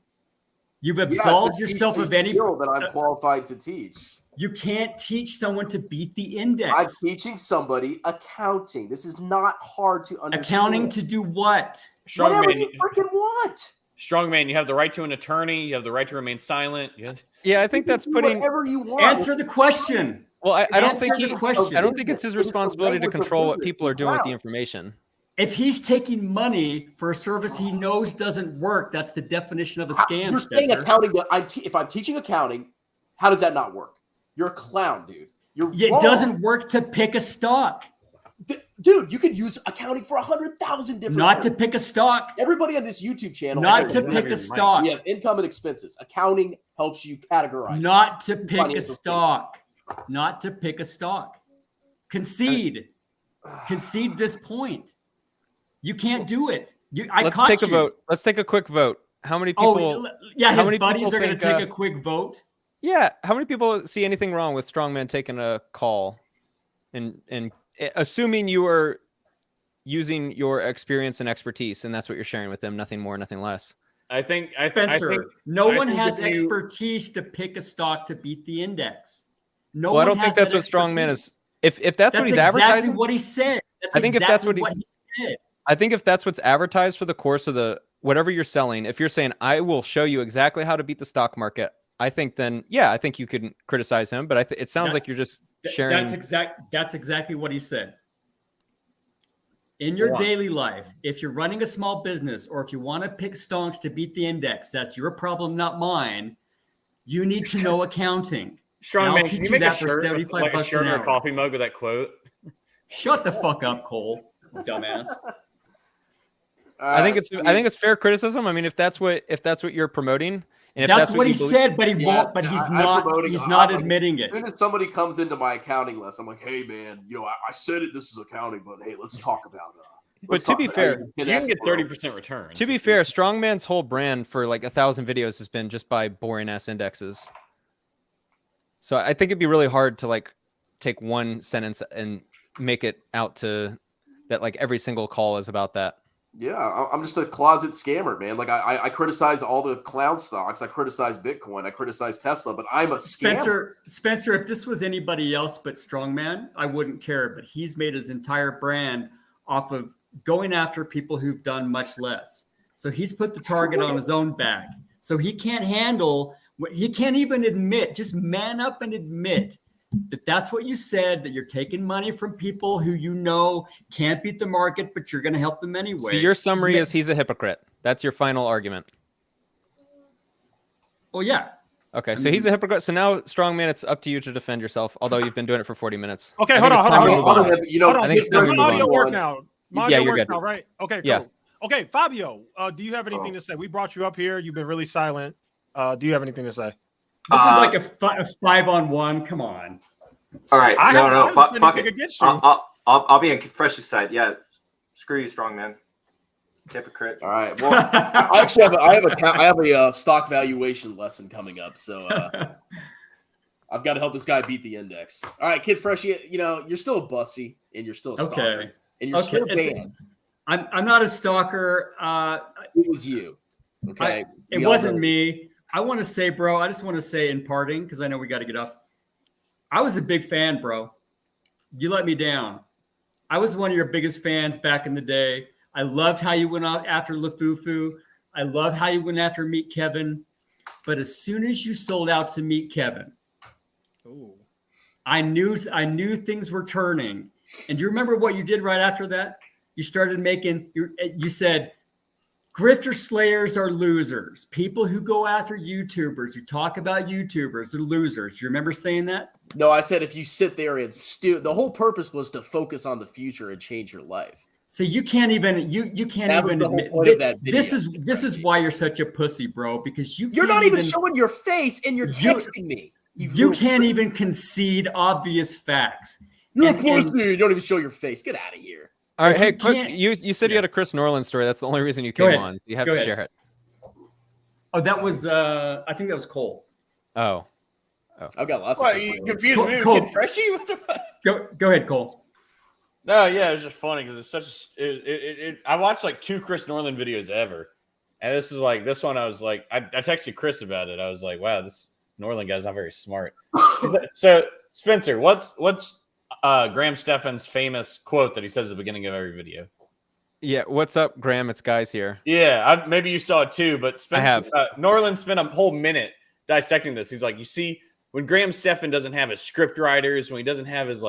Speaker 4: You've
Speaker 3: Yeah,
Speaker 4: absolved
Speaker 3: it's a
Speaker 4: yourself of any
Speaker 3: skill that I'm qualified to teach.
Speaker 4: You can't teach someone to beat the index.
Speaker 3: I'm teaching somebody accounting. This is not hard to understand.
Speaker 4: Accounting to do what?
Speaker 3: Whatever
Speaker 5: Strongman,
Speaker 3: you freaking want.
Speaker 5: Strongman, you have the right to an attorney. You have the right to remain silent.
Speaker 2: Yeah, I think that's
Speaker 3: Do
Speaker 2: putting.
Speaker 3: whatever you want.
Speaker 4: Answer the question.
Speaker 2: Well, I don't think
Speaker 4: Answer the question.
Speaker 2: I don't think it's his
Speaker 3: It is the
Speaker 2: responsibility to
Speaker 3: language of
Speaker 2: control what
Speaker 3: business.
Speaker 2: people are doing with the
Speaker 3: Wow.
Speaker 2: information.
Speaker 4: If he's taking money for a service he knows doesn't work, that's the definition of a scam.
Speaker 3: You're saying
Speaker 4: Spencer.
Speaker 3: accounting, but if I'm teaching accounting, how does that not work? You're a clown, dude. You're
Speaker 4: It
Speaker 3: wrong.
Speaker 4: doesn't work to pick a stock.
Speaker 3: Dude, you could use accounting for 100,000 different
Speaker 4: Not to
Speaker 3: things.
Speaker 4: pick a stock.
Speaker 3: Everybody on this YouTube channel.
Speaker 4: Not to
Speaker 5: have
Speaker 4: pick
Speaker 5: your
Speaker 4: a
Speaker 5: mic.
Speaker 4: stock.
Speaker 3: We have income and expenses. Accounting helps you categorize.
Speaker 4: Not to pick a
Speaker 3: Financial
Speaker 4: stock. Not to pick a stock. Concede. Concede this point. You can't do it.
Speaker 2: Let's take a vote. Let's take a quick vote. How many people?
Speaker 4: Oh, yeah,
Speaker 2: how
Speaker 4: his
Speaker 2: many
Speaker 4: buddies
Speaker 2: people
Speaker 4: are going to
Speaker 2: think,
Speaker 4: take a quick vote.
Speaker 2: Yeah, how many people see anything wrong with Strongman taking a call, and assuming you are using your experience and expertise, and that's what you're sharing with them, nothing more, nothing less.
Speaker 5: I think
Speaker 4: Spencer,
Speaker 5: I think,
Speaker 4: no
Speaker 5: I
Speaker 4: one
Speaker 5: think
Speaker 4: has
Speaker 5: if you-
Speaker 4: expertise to pick a stock to beat the index. No
Speaker 2: Well, I
Speaker 4: one
Speaker 2: don't think
Speaker 4: has
Speaker 2: that's
Speaker 4: that
Speaker 2: what Strongman
Speaker 4: expertise.
Speaker 2: is. If that's what he's
Speaker 4: exactly
Speaker 2: advertising,
Speaker 4: what he said. That's
Speaker 2: I think if that's what
Speaker 4: he said.
Speaker 2: I think if that's what's advertised for the course of the whatever you're selling, if you're saying I will show you exactly how to beat the stock market, I think then yeah, I think you could criticize him. But it sounds like you're just sharing.
Speaker 4: That's exactly what he said. In your daily life, if you're running a small business or if you want to pick stocks to beat the index, that's your problem, not mine. You need to know accounting. And I'll
Speaker 5: Strongman,
Speaker 4: teach
Speaker 5: can
Speaker 4: you
Speaker 5: you make a
Speaker 4: that for
Speaker 5: shirt,
Speaker 4: 75
Speaker 5: like a
Speaker 4: bucks
Speaker 5: shirt
Speaker 4: an
Speaker 5: or a
Speaker 4: hour.
Speaker 5: coffee mug with that quote?
Speaker 4: Shut the fuck up, Cole, dumbass.
Speaker 2: I think it's fair criticism. I mean, if that's what you're promoting, and if
Speaker 4: That's what he
Speaker 2: you believe-
Speaker 4: said, but he
Speaker 3: Yeah,
Speaker 4: won't. But he's
Speaker 3: I'm
Speaker 4: not.
Speaker 3: promoting-
Speaker 4: He's
Speaker 3: I'm
Speaker 4: not
Speaker 3: like-
Speaker 4: admitting it.
Speaker 3: As soon as somebody comes into my accounting lesson, I'm like, hey, man, I said it. This is accounting, but hey, let's talk about
Speaker 2: But to be fair,
Speaker 5: You can get 30% returns.
Speaker 2: To be fair, Strongman's whole brand for like 1,000 videos has been just by boring ass indexes. So I think it'd be really hard to like take one sentence and make it out to that like every single call is about that.
Speaker 3: Yeah, I'm just a closet scammer, man. Like I criticize all the clown stocks. I criticize Bitcoin. I criticize Tesla, but I'm a scammer.
Speaker 4: Spencer, if this was anybody else but Strongman, I wouldn't care. But he's made his entire brand off of going after people who've done much less. So he's put the target on his own back. So he can't handle. He can't even admit. Just man up and admit that that's what you said, that you're taking money from people who you know can't beat the market, but you're going to help them anyway.
Speaker 2: So your summary is he's a hypocrite. That's your final argument.
Speaker 4: Well, yeah.
Speaker 2: Okay, so he's a hypocrite. So now, Strongman, it's up to you to defend yourself, although you've been doing it for 40 minutes.
Speaker 1: Okay,
Speaker 2: I
Speaker 1: hold
Speaker 2: think
Speaker 1: on,
Speaker 2: it's time to
Speaker 1: hold on.
Speaker 2: move on. I think it's time
Speaker 1: Does
Speaker 2: to
Speaker 1: my
Speaker 2: move
Speaker 1: audio
Speaker 2: on.
Speaker 1: work now? My
Speaker 2: Yeah,
Speaker 1: audio
Speaker 2: you're
Speaker 1: works
Speaker 2: good.
Speaker 1: now, right? Okay, cool.
Speaker 2: Yeah.
Speaker 1: Okay, Fabio, do you have anything to say? We brought you up here. You've been really silent. Do you have anything to say?
Speaker 4: This is like a 5-on-1. Come on.
Speaker 6: All right.
Speaker 1: I
Speaker 6: No.
Speaker 1: haven't said
Speaker 6: Fuck
Speaker 1: anything
Speaker 6: it.
Speaker 1: against you.
Speaker 6: I'll be on Fresh's side. Yeah. Screw you, strong man. Hypocrite.
Speaker 3: All right. Well, I actually have a stock valuation lesson coming up, so I've got to help this guy beat the index. All right, Kid Fresh, you're still a bussy and you're still a stalker,
Speaker 4: Okay.
Speaker 3: and you're still banned.
Speaker 4: I'm not a stalker.
Speaker 3: It was you. Okay.
Speaker 4: It wasn't me. I want to say, bro, I just want to say in parting, because I know we got to get off. I was a big fan, bro. You let me down. I was one of your biggest fans back in the day. I loved how you went out after LaFufu. I loved how you went after Meet Kevin. But as soon as you sold out to Meet Kevin, I knew things were turning. And do you remember what you did right after that? You started you said, grifter slayers are losers. People who go after YouTubers, who talk about YouTubers are losers. Do you remember saying that?
Speaker 3: No, I said if you sit there and the whole purpose was to focus on the future and change your life.
Speaker 4: So you can't even you can't
Speaker 3: That was
Speaker 4: even
Speaker 3: the whole
Speaker 4: admit
Speaker 3: point of that video.
Speaker 4: this is why you're such a pussy, bro, because
Speaker 3: You're not even showing your face and you're texting me.
Speaker 4: You can't even concede obvious facts.
Speaker 3: You're a pussy. You don't even show your face. Get out of here.
Speaker 2: All right,
Speaker 4: If
Speaker 2: hey,
Speaker 4: you
Speaker 2: quick.
Speaker 4: can't-
Speaker 2: You said you had a Chris Norland story. That's the only reason you
Speaker 4: Go
Speaker 2: came
Speaker 4: ahead.
Speaker 2: on. You have
Speaker 4: Go
Speaker 2: to
Speaker 4: ahead.
Speaker 2: share it.
Speaker 4: Oh, that was I think that was Cole.
Speaker 2: Oh,
Speaker 3: I've got lots
Speaker 5: What,
Speaker 3: of
Speaker 5: you confused me with
Speaker 4: Cool.
Speaker 5: Kid Freshie? What the fuck?
Speaker 4: Go ahead, Cole.
Speaker 5: No, yeah, it's just funny because it's such. I watched like 2 Chris Norland videos ever, And this is like this one. I was like, I texted Chris about it. I was like, wow, this Norland guy's not very smart. So Spencer, what's Graham Stephan's famous quote that he says at the beginning of every video?
Speaker 2: Yeah, what's up, Graham? It's Guys here.
Speaker 5: Yeah, maybe you saw it too, but Spencer,
Speaker 2: I have.
Speaker 5: Norland spent a whole minute dissecting this. He's like, you see, when Graham Stephan doesn't have his script writers, when he doesn't have his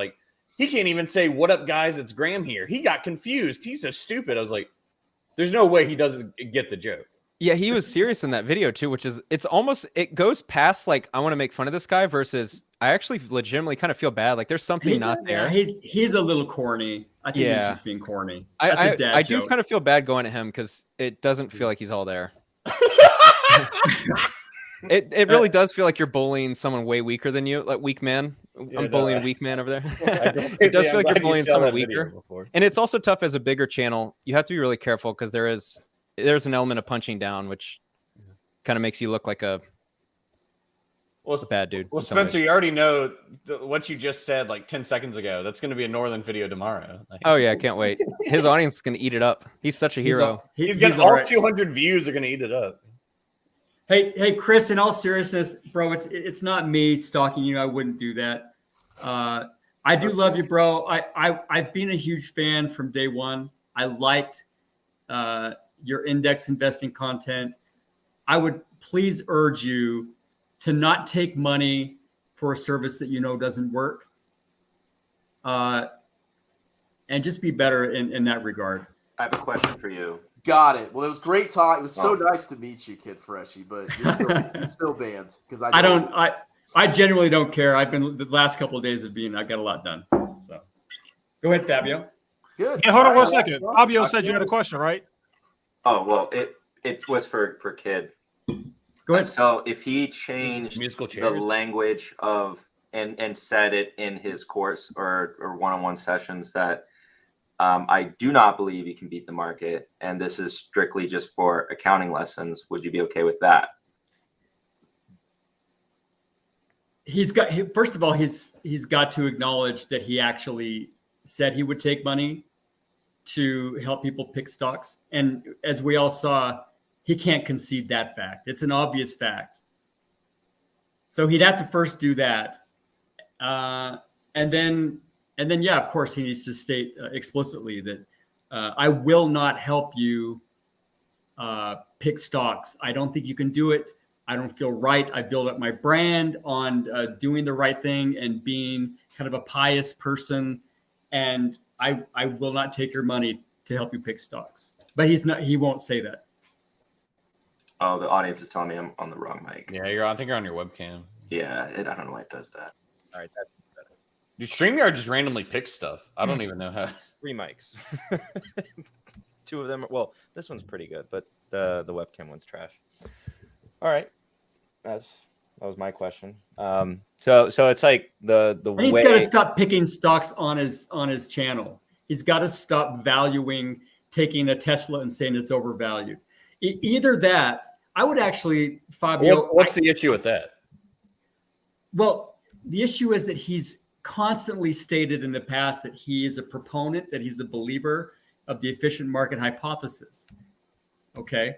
Speaker 5: he can't even say, "What up, guys? It's Graham here." He got confused. He's so stupid. I was like, there's no way he doesn't get the joke.
Speaker 2: Yeah, he was serious in that video too, which is it goes past I want to make fun of this guy versus I actually legitimately kind of feel bad. There's something not there.
Speaker 4: Yeah, he's a little corny. I think he's just being corny.
Speaker 2: I do kind of feel bad going at him because it doesn't feel like he's all there. It really does feel like you're bullying someone way weaker than you, like weak man. I'm bullying weak man over there. It does feel like you're bullying someone weaker. And it's also tough as a bigger channel. You have to be really careful because there's an element of punching down, which kind of makes you look like a bad dude.
Speaker 5: Well, Spencer, you already know what you just said 10 seconds ago. That's going to be a Norland video tomorrow.
Speaker 2: Oh yeah, I can't wait. His audience is going to eat it up. He's such a hero.
Speaker 5: He's getting all 200 views are going to eat it up.
Speaker 4: Hey, Chris, in all seriousness, bro, it's not me stalking you. I wouldn't do that. I do love you, bro. I've been a huge fan from day one. I liked your index investing content. I would please urge you to not take money for a service that you know doesn't work. And just be better in that regard.
Speaker 6: I have a question for you.
Speaker 3: Got it. Well, it was great talk. It was so nice to meet you, Kid Freshie, but you're still banned because
Speaker 4: I genuinely don't care. I've been the last couple of days I got a lot done. So go ahead, Fabio.
Speaker 3: Good.
Speaker 1: Yeah, hold on 1 second. Fabio said you had a question, right?
Speaker 6: Oh, well, it was for Kid.
Speaker 4: Go ahead.
Speaker 6: So if he changed
Speaker 5: Musical
Speaker 6: the
Speaker 5: chairs.
Speaker 6: language of and said it in his course or one-on-one sessions that I do not believe you can beat the market, and this is strictly just for accounting lessons, would you be okay with that?
Speaker 4: First of all, he's got to acknowledge that he actually said he would take money to help people pick stocks. And as we all saw, he can't concede that fact. It's an obvious fact. So he'd have to first do that. And then, yeah, of course, he needs to state explicitly that I will not help you pick stocks. I don't think you can do it. I don't feel right. I build up my brand on doing the right thing and being kind of a pious person. And I will not take your money to help you pick stocks. But he won't say that.
Speaker 6: Oh, the audience is telling me I'm on the wrong mic.
Speaker 5: Yeah, I think you're on your webcam.
Speaker 6: Yeah, I don't know why it does that.
Speaker 7: All right, that's better.
Speaker 5: Dude, StreamYard just randomly picks stuff. I don't even know how.
Speaker 7: 3 mics. 2 of them. Well, this one's pretty good, but the webcam one's trash. All right, that was my question. So it's like the
Speaker 4: and he's got to stop picking stocks on his channel. He's got to stop valuing taking a Tesla and saying it's overvalued. Either that, I would actually, Fabio.
Speaker 5: What's the issue with that?
Speaker 4: Well, the issue is that he's constantly stated in the past that he is a proponent, that he's a believer of the efficient market hypothesis. Okay.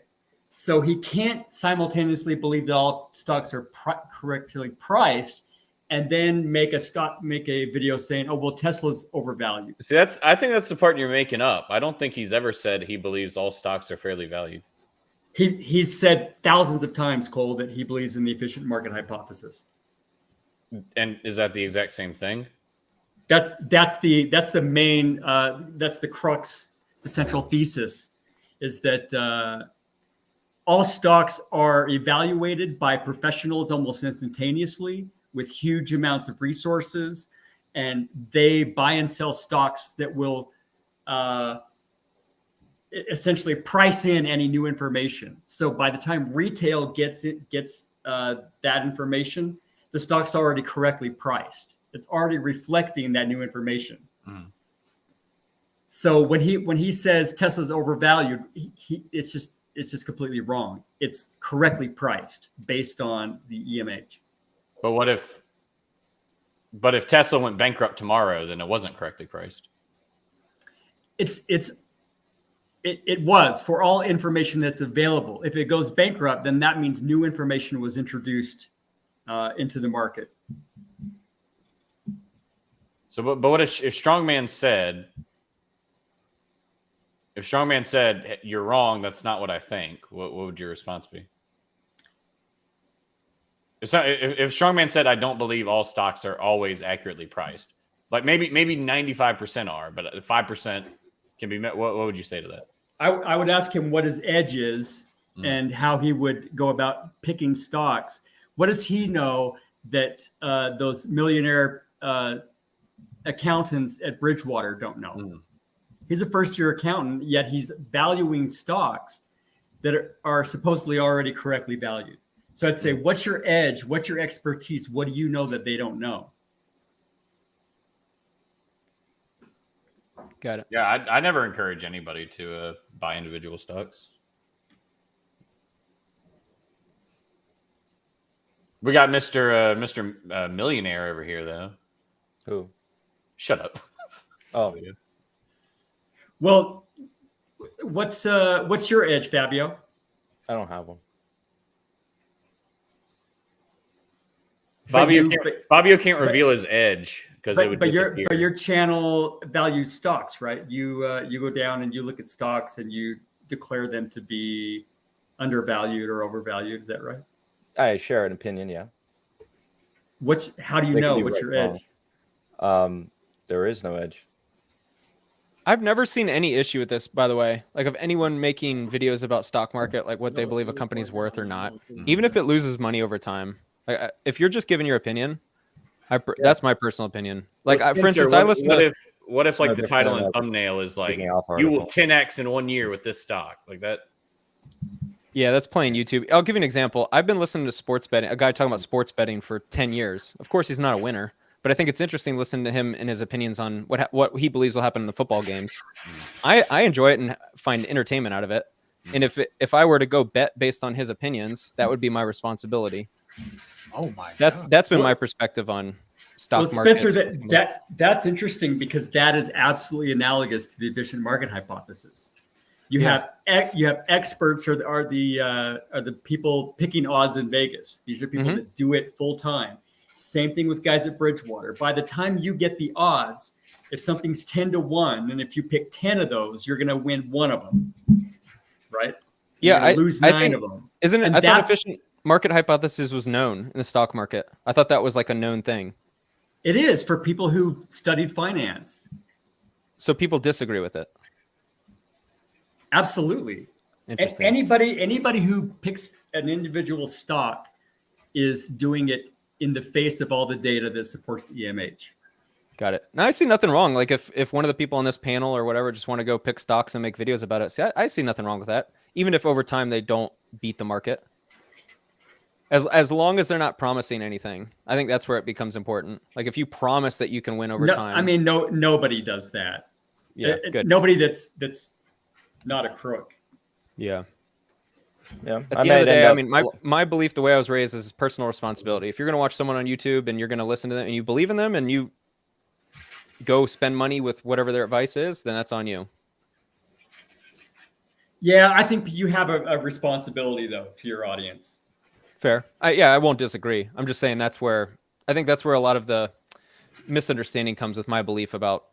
Speaker 4: So he can't simultaneously believe that all stocks are correctly priced and then make a video saying, oh, well, Tesla's overvalued.
Speaker 5: See, I think that's the part you're making up. I don't think he's ever said he believes all stocks are fairly valued.
Speaker 4: He's said thousands of times, Cole, that he believes in the efficient market hypothesis.
Speaker 5: And is that the exact same thing?
Speaker 4: That's the main that's the crux, the central thesis is that all stocks are evaluated by professionals almost instantaneously with huge amounts of resources, and they buy and sell stocks that will essentially price in any new information. So by the time retail gets that information, the stock's already correctly priced. It's already reflecting that new information. Mm-hmm. So when he says Tesla's overvalued, it's just completely wrong. It's correctly priced based on the EMH.
Speaker 5: But if Tesla went bankrupt tomorrow, then it wasn't correctly priced.
Speaker 4: It's It was for all information that's available. If it goes bankrupt, then that means new information was introduced into the market.
Speaker 5: So, but what if Strongman said? If Strongman said you're wrong, that's not what I think. What would your response be? If Strongman said I don't believe all stocks are always accurately priced, like maybe 95% are, but 5% can be met. What would you say to that?
Speaker 4: I would ask him what his edge is and how he would go about picking stocks. What does he know that those millionaire accountants at Bridgewater don't know? He's a first-year accountant, yet he's valuing stocks that are supposedly already correctly valued. So I'd say, what's your edge? What's your expertise? What do you know that they don't know?
Speaker 2: Got it.
Speaker 5: Yeah, I never encourage anybody to buy individual stocks. We got Mr. Millionaire over here, though.
Speaker 7: Who?
Speaker 5: Shut up.
Speaker 7: Oh,
Speaker 4: Well, what's your edge, Fabio?
Speaker 7: I don't have one.
Speaker 5: Fabio can't reveal his edge because it would disappear.
Speaker 4: But your channel values stocks, right? You go down and you look at stocks and you declare them to be undervalued or overvalued. Is that right?
Speaker 7: I share an opinion. Yeah.
Speaker 4: How do you know? What's your edge?
Speaker 7: There is no edge.
Speaker 2: I've never seen any issue with this, by the way, like of anyone making videos about stock market, like what they believe a company's worth or not, even if it loses money over time. Like, if you're just giving your opinion, that's my personal opinion. Like,
Speaker 5: Well,
Speaker 2: for instance,
Speaker 5: Spencer,
Speaker 2: I listen to...
Speaker 5: What if like
Speaker 7: No
Speaker 5: the
Speaker 7: different
Speaker 5: title
Speaker 7: than
Speaker 5: and
Speaker 7: a
Speaker 5: thumbnail is like,
Speaker 7: kicking off
Speaker 5: you will
Speaker 7: article.
Speaker 5: 10x in 1 year with this stock, like that?
Speaker 2: Yeah, that's playing YouTube. I'll give you an example. I've been listening to sports betting, a guy talking about sports betting for 10 years. Of course, he's not a winner, but I think it's interesting listening to him and his opinions on what he believes will happen in the football games. I enjoy it and find entertainment out of it. And if I were to go bet based on his opinions, that would be my responsibility.
Speaker 1: Oh my God.
Speaker 2: That's been my perspective on stock market.
Speaker 4: Spencer, that's interesting because that is absolutely analogous to the efficient market hypothesis. You have experts are the people picking odds in Vegas. These are people that do it full time. Same thing with guys at Bridgewater. By the time you get the odds, if something's 10-1, and if you pick 10 of those, you're going to win one of them, right?
Speaker 2: Yeah,
Speaker 4: lose 9 of them.
Speaker 2: Isn't it?
Speaker 4: And
Speaker 2: I thought efficient market hypothesis was known in the stock market. I thought that was like a known thing.
Speaker 4: It is for people who've studied finance.
Speaker 2: So people disagree with it.
Speaker 4: Absolutely.
Speaker 2: Interesting.
Speaker 4: Anybody who picks an individual stock is doing it in the face of all the data that supports the EMH.
Speaker 2: Got it. Now I see nothing wrong. Like if one of the people on this panel or whatever just want to go pick stocks and make videos about it, I see nothing wrong with that. Even if over time they don't beat the market. As long as they're not promising anything. I think that's where it becomes important. Like if you promise that you can win over time.
Speaker 4: I mean, nobody does that.
Speaker 2: Yeah, good.
Speaker 4: Nobody that's not a crook.
Speaker 2: Yeah.
Speaker 7: Yeah.
Speaker 2: At the end of the day, I mean, my belief, the way I was raised, is personal responsibility. If you're going to watch someone on YouTube and you're going to listen to them and you believe in them and you go spend money with whatever their advice is, then that's on you.
Speaker 4: Yeah, I think you have a responsibility, though, to your audience.
Speaker 2: Fair. I won't disagree. I'm just saying I think that's where a lot of the misunderstanding comes with my belief about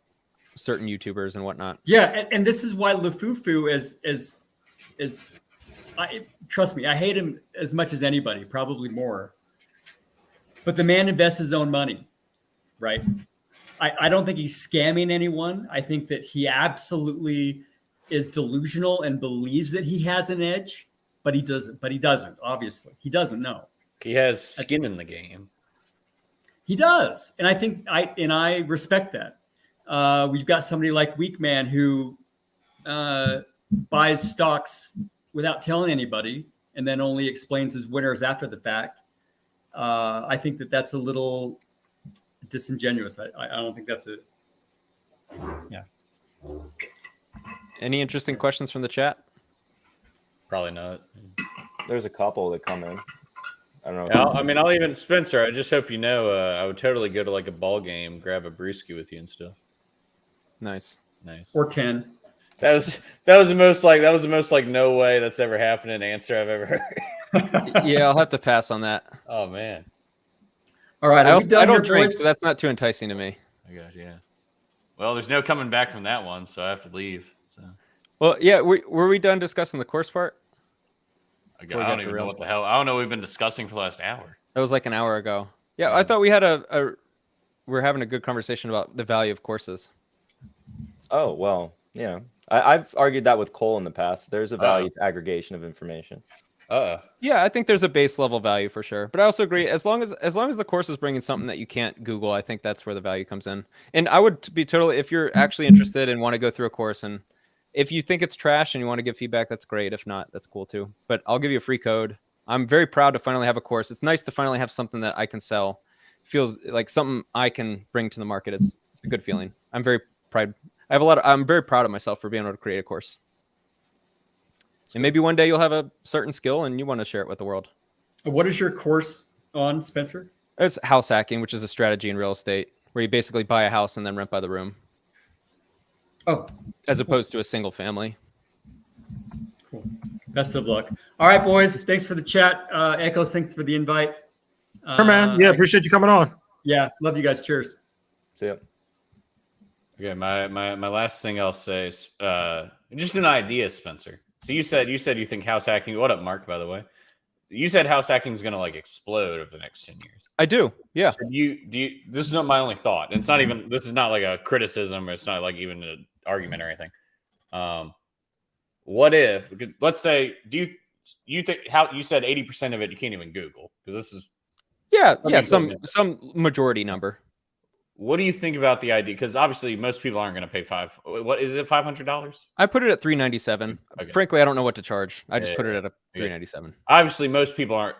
Speaker 2: certain YouTubers and whatnot.
Speaker 4: Yeah, and this is why Lufufu is trust me, I hate him as much as anybody, probably more. But the man invests his own money, right? I don't think he's scamming anyone. I think that he absolutely is delusional and believes that he has an edge, but he doesn't. Obviously, he doesn't know.
Speaker 5: He has skin in the game.
Speaker 4: He does, and I think I respect that. We've got somebody like Weakman who buys stocks without telling anybody and then only explains his winners after the fact. I think that's a little disingenuous. I don't think that's it. Yeah.
Speaker 2: Any interesting questions from the chat?
Speaker 5: Probably not.
Speaker 7: There's a couple that come in. I don't know.
Speaker 5: Yeah, I mean, I'll even Spencer. I just hope you know, I would totally go to like a ball game, grab a brewski with you and stuff.
Speaker 2: Nice.
Speaker 4: Or 10.
Speaker 5: That was the most like no way that's ever happened an answer I've ever heard.
Speaker 2: Yeah, I'll have to pass on that.
Speaker 5: Oh man.
Speaker 4: All right,
Speaker 2: I don't drink, so that's not too enticing to me.
Speaker 5: I gosh, yeah. Well, there's no coming back from that one, so I have to leave. So.
Speaker 2: Well, yeah, were we done discussing the course part?
Speaker 5: I don't even know what the hell. I don't know what we've been discussing for the last hour.
Speaker 2: That was like an hour ago. Yeah, I thought we had we're having a good conversation about the value of courses.
Speaker 7: Oh, well, yeah. I've argued that with Cole in the past. There's a value to aggregation of information.
Speaker 2: Yeah, I think there's a base level value for sure. But I also agree, as long as the course is bringing something that you can't Google, I think that's where the value comes in. And I would be totally, if you're actually interested and want to go through a course, and if you think it's trash and you want to give feedback, that's great. If not, that's cool too. But I'll give you a free code. I'm very proud to finally have a course. It's nice to finally have something that I can sell. Feels like something I can bring to the market. It's a good feeling. I'm very proud. I'm very proud of myself for being able to create a course. And maybe one day you'll have a certain skill and you want to share it with the world.
Speaker 4: What is your course on, Spencer?
Speaker 2: It's house hacking, which is a strategy in real estate where you basically buy a house and then rent by the room.
Speaker 4: Oh,
Speaker 2: as opposed to a single family.
Speaker 4: Cool. Best of luck. All right, boys. Thanks for the chat. Echoes, thanks for the invite.
Speaker 1: Sure, man. Yeah, appreciate you coming on.
Speaker 4: Yeah, love you guys. Cheers.
Speaker 7: See ya.
Speaker 5: Okay, my last thing I'll say is just an idea, Spencer. So you said you think house hacking. What up, Mark? By the way, you said house hacking is going to like explode over the next 10 years.
Speaker 2: I do. Yeah.
Speaker 5: So do you? This is not my only thought. It's not even. This is not like a criticism, or it's not like even an argument or anything. What if? Let's say, do you think how you said 80% of it you can't even Google because this is.
Speaker 2: Yeah, some majority number.
Speaker 5: What do you think about the idea? Because obviously most people aren't going to pay What is it? $500?
Speaker 2: I put it at $397.
Speaker 5: Okay.
Speaker 2: Frankly, I don't know what to charge. I just put it at a $397.
Speaker 5: Obviously, most people aren't.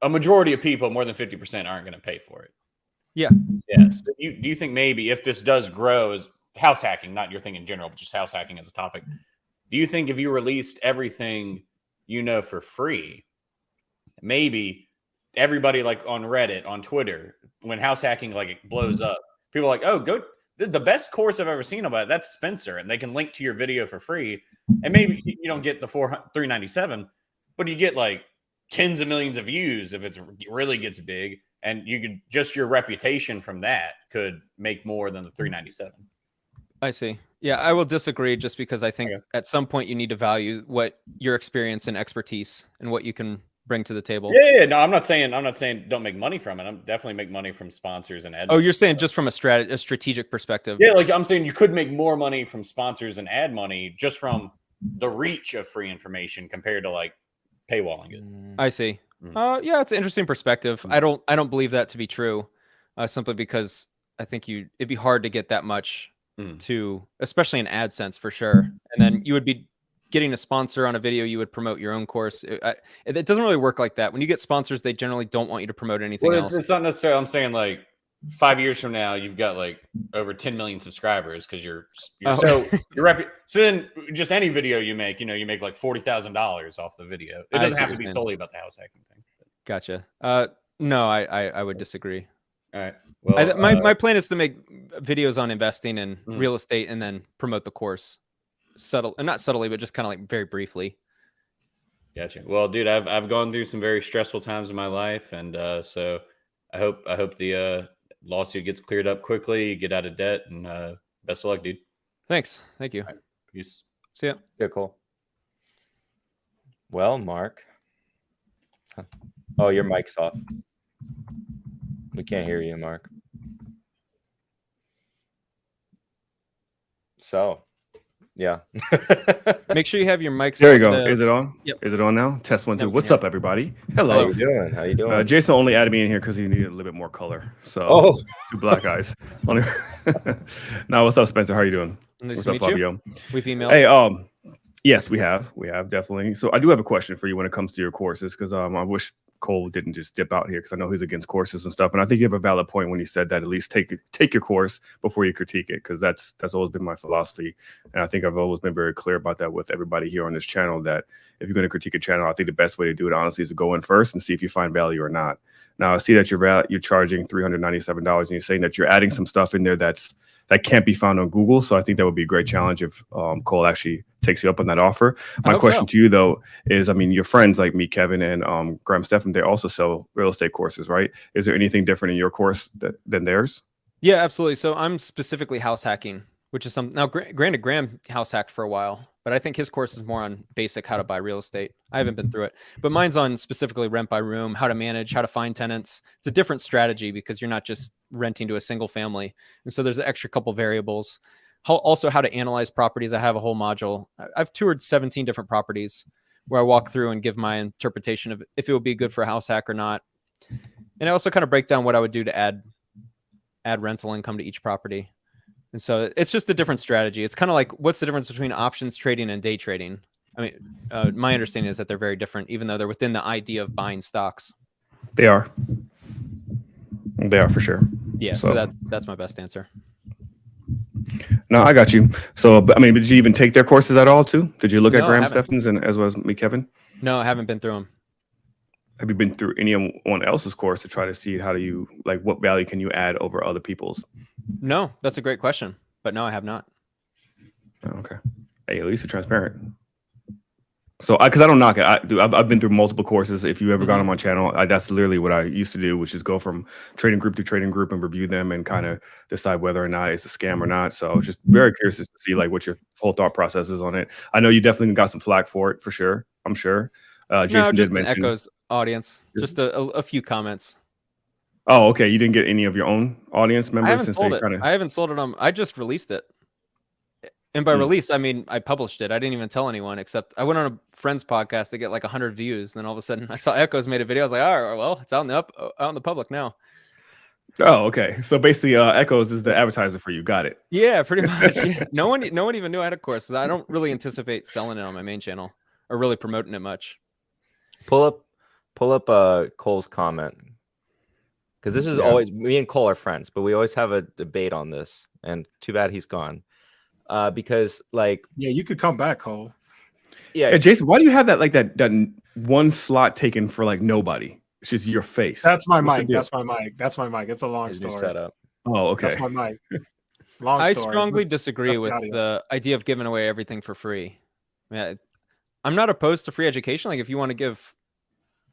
Speaker 5: A majority of people, more than 50%, aren't going to pay for it.
Speaker 2: Yeah.
Speaker 5: Yeah. So do you think maybe if this does grow as house hacking, not your thing in general, but just house hacking as a topic, do you think if you released everything you know for free, maybe everybody like on Reddit, on Twitter, when house hacking like it blows up, people are like, oh, go the best course I've ever seen about it, that's Spencer, and they can link to your video for free. And maybe you don't get the $397, but you get like tens of millions of views if it really gets big, and you could just your reputation from that could make more than the $397.
Speaker 2: I see. Yeah, I will disagree just because I think at some point you need to value what your experience and expertise and what you can bring to the table.
Speaker 5: Yeah. No, I'm not saying don't make money from it. I'm definitely make money from sponsors and ad.
Speaker 2: Oh, you're saying just from a strategic perspective.
Speaker 5: Yeah, like I'm saying you could make more money from sponsors and ad money just from the reach of free information compared to like paywalling it.
Speaker 2: I see. Yeah, it's an interesting perspective. I don't believe that to be true, simply because I think it'd be hard to get that much to, especially in AdSense for sure. And then you would be getting a sponsor on a video, you would promote your own course. It doesn't really work like that. When you get sponsors, they generally don't want you to promote anything else.
Speaker 5: It's not necessarily. I'm saying like 5 years from now, you've got like over 10 million subscribers because you're so then just any video you make, you make like $40,000 off the video. It doesn't have to be solely about the house hacking thing.
Speaker 2: Gotcha. No, I would disagree.
Speaker 5: All right. Well,
Speaker 2: my plan is to make videos on investing in real estate and then promote the course. Not subtly, but just kind of like very briefly.
Speaker 5: Gotcha. Well, dude, I've gone through some very stressful times in my life, and so I hope the lawsuit gets cleared up quickly, get out of debt, and best of luck, dude.
Speaker 2: Thanks. Thank you.
Speaker 5: Right. Peace.
Speaker 2: See ya.
Speaker 7: Yeah, cool. Well, Mark. Oh, your mic's off. We can't hear you, Mark. So, yeah.
Speaker 2: Make sure you have your mics.
Speaker 8: There you go. Is it on?
Speaker 2: Yep.
Speaker 8: Is it on now? Test 1, 2. What's up, everybody? Hello.
Speaker 7: How you doing? How you doing?
Speaker 8: Jason only added me in here because he needed a little bit more color. So, 2 black eyes. Now, what's up, Spencer? How are you doing?
Speaker 2: Nice
Speaker 8: What's
Speaker 2: to
Speaker 8: up,
Speaker 2: meet
Speaker 8: Fabio?
Speaker 2: you. We've emailed.
Speaker 8: Hey, yes, we have definitely. So, I do have a question for you when it comes to your courses because I wish Cole didn't just dip out here because I know he's against courses and stuff. And I think you have a valid point when you said that at least take your course before you critique it, because that's always been my philosophy. And I think I've always been very clear about that with everybody here on this channel, that if you're going to critique a channel, I think the best way to do it, honestly, is to go in first and see if you find value or not. Now, I see that you're charging $397 and you're saying that you're adding some stuff in there that's that can't be found on Google. So I think that would be a great challenge if Cole actually takes you up on that offer. My question to you though is, I mean, your friends like me, Kevin, and Graham Stephan, they also sell real estate courses, right? Is there anything different in your course than theirs?
Speaker 2: Yeah, absolutely. So I'm specifically house hacking, which is some now. Granted, Graham house hacked for a while, but I think his course is more on basic how to buy real estate. I haven't been through it, but mine's on specifically rent by room, how to manage, how to find tenants. It's a different strategy because you're not just renting to a single family, and so there's an extra couple variables. Also, how to analyze properties. I have a whole module. I've toured 17 different properties where I walk through and give my interpretation of if it would be good for a house hack or not, and I also kind of break down what I would do to add rental income to each property. And so it's just a different strategy. It's kind of like, what's the difference between options trading and day trading? I mean, my understanding is that they're very different, even though they're within the idea of buying stocks.
Speaker 8: They are for sure.
Speaker 2: Yeah. So that's my best answer.
Speaker 8: No, I got you. So, I mean, did you even take their courses at all too? Did you look at Graham Stephan's and as well as me, Kevin?
Speaker 2: No, I haven't been through them.
Speaker 8: Have you been through anyone else's course to try to see how do you, like, what value can you add over other people's?
Speaker 2: No, that's a great question, but no, I have not.
Speaker 8: Oh, okay. Hey, at least you're transparent. So, because I don't knock it. I've been through multiple courses. If you ever got on my channel, that's literally what I used to do, which is go from trading group to trading group and review them and kind of decide whether or not it's a scam or not. So I was just very curious to see like what your whole thought process is on it. I know you definitely got some flack for it, for sure. I'm sure. Jason did mention
Speaker 2: Echo's audience, just a few comments.
Speaker 8: Oh, okay. You didn't get any of your own audience members?
Speaker 2: I haven't sold it on. I just released it. And by release, I mean, I published it. I didn't even tell anyone, except I went on a friend's podcast to get like 100 views. Then all of a sudden I saw Echoes made a video. I was like, all right, well, it's out in the public now.
Speaker 8: Oh, okay. So basically Echoes is the advertiser for you. Got it.
Speaker 2: Yeah, pretty much. Yeah. No one even knew I had a course. I don't really anticipate selling it on my main channel or really promoting it much.
Speaker 7: Pull up Cole's comment. Because this is always, me and Cole are friends, but we always have a debate on this. And too bad he's gone. Because like,
Speaker 1: yeah, you could come back, Cole.
Speaker 7: Yeah,
Speaker 8: hey, Jason, why do you have that like that one slot taken for like nobody? It's just your face.
Speaker 1: That's my mic. That's my mic. That's my mic. It's a long story.
Speaker 7: Setup.
Speaker 8: Oh, okay.
Speaker 1: That's my mic. Long
Speaker 2: I
Speaker 1: story.
Speaker 2: strongly disagree with the idea of giving away everything for free. I'm not opposed to free education. Like if you want to give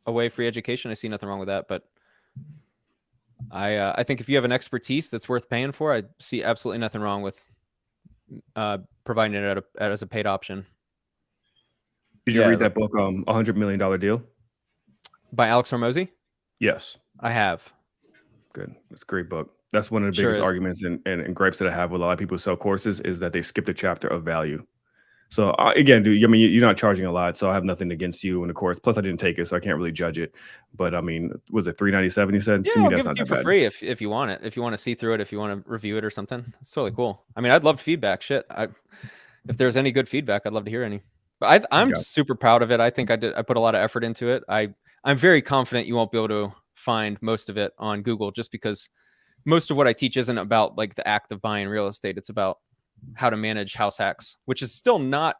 Speaker 2: away free education, I see nothing wrong with that. But I think if you have an expertise that's worth paying for, I see absolutely nothing wrong with providing it as a paid option.
Speaker 8: Did you read that book, $100 Million Deal?
Speaker 2: By Alex Hormozy?
Speaker 8: Yes.
Speaker 2: I have.
Speaker 8: Good. It's a great book. That's one of the biggest arguments and gripes that I have with a lot of people who sell courses is that they skipped a chapter of value. So again, dude, I mean, you're not charging a lot, so I have nothing against you in the course. Plus, I didn't take it, so I can't really judge it. But I mean, was it $397? You said?
Speaker 2: Yeah,
Speaker 8: to me,
Speaker 2: I'll
Speaker 8: that's
Speaker 2: give it
Speaker 8: not
Speaker 2: to you
Speaker 8: that
Speaker 2: for
Speaker 8: bad.
Speaker 2: free if you want it. If you want to see through it, if you want to review it or something, it's totally cool. I mean, I'd love feedback. Shit, if there's any good feedback, I'd love to hear any. But I'm super proud of it. I think I put a lot of effort into it. I'm very confident you won't be able to find most of it on Google, just because most of what I teach isn't about like the act of buying real estate. It's about how to manage house hacks, which is still not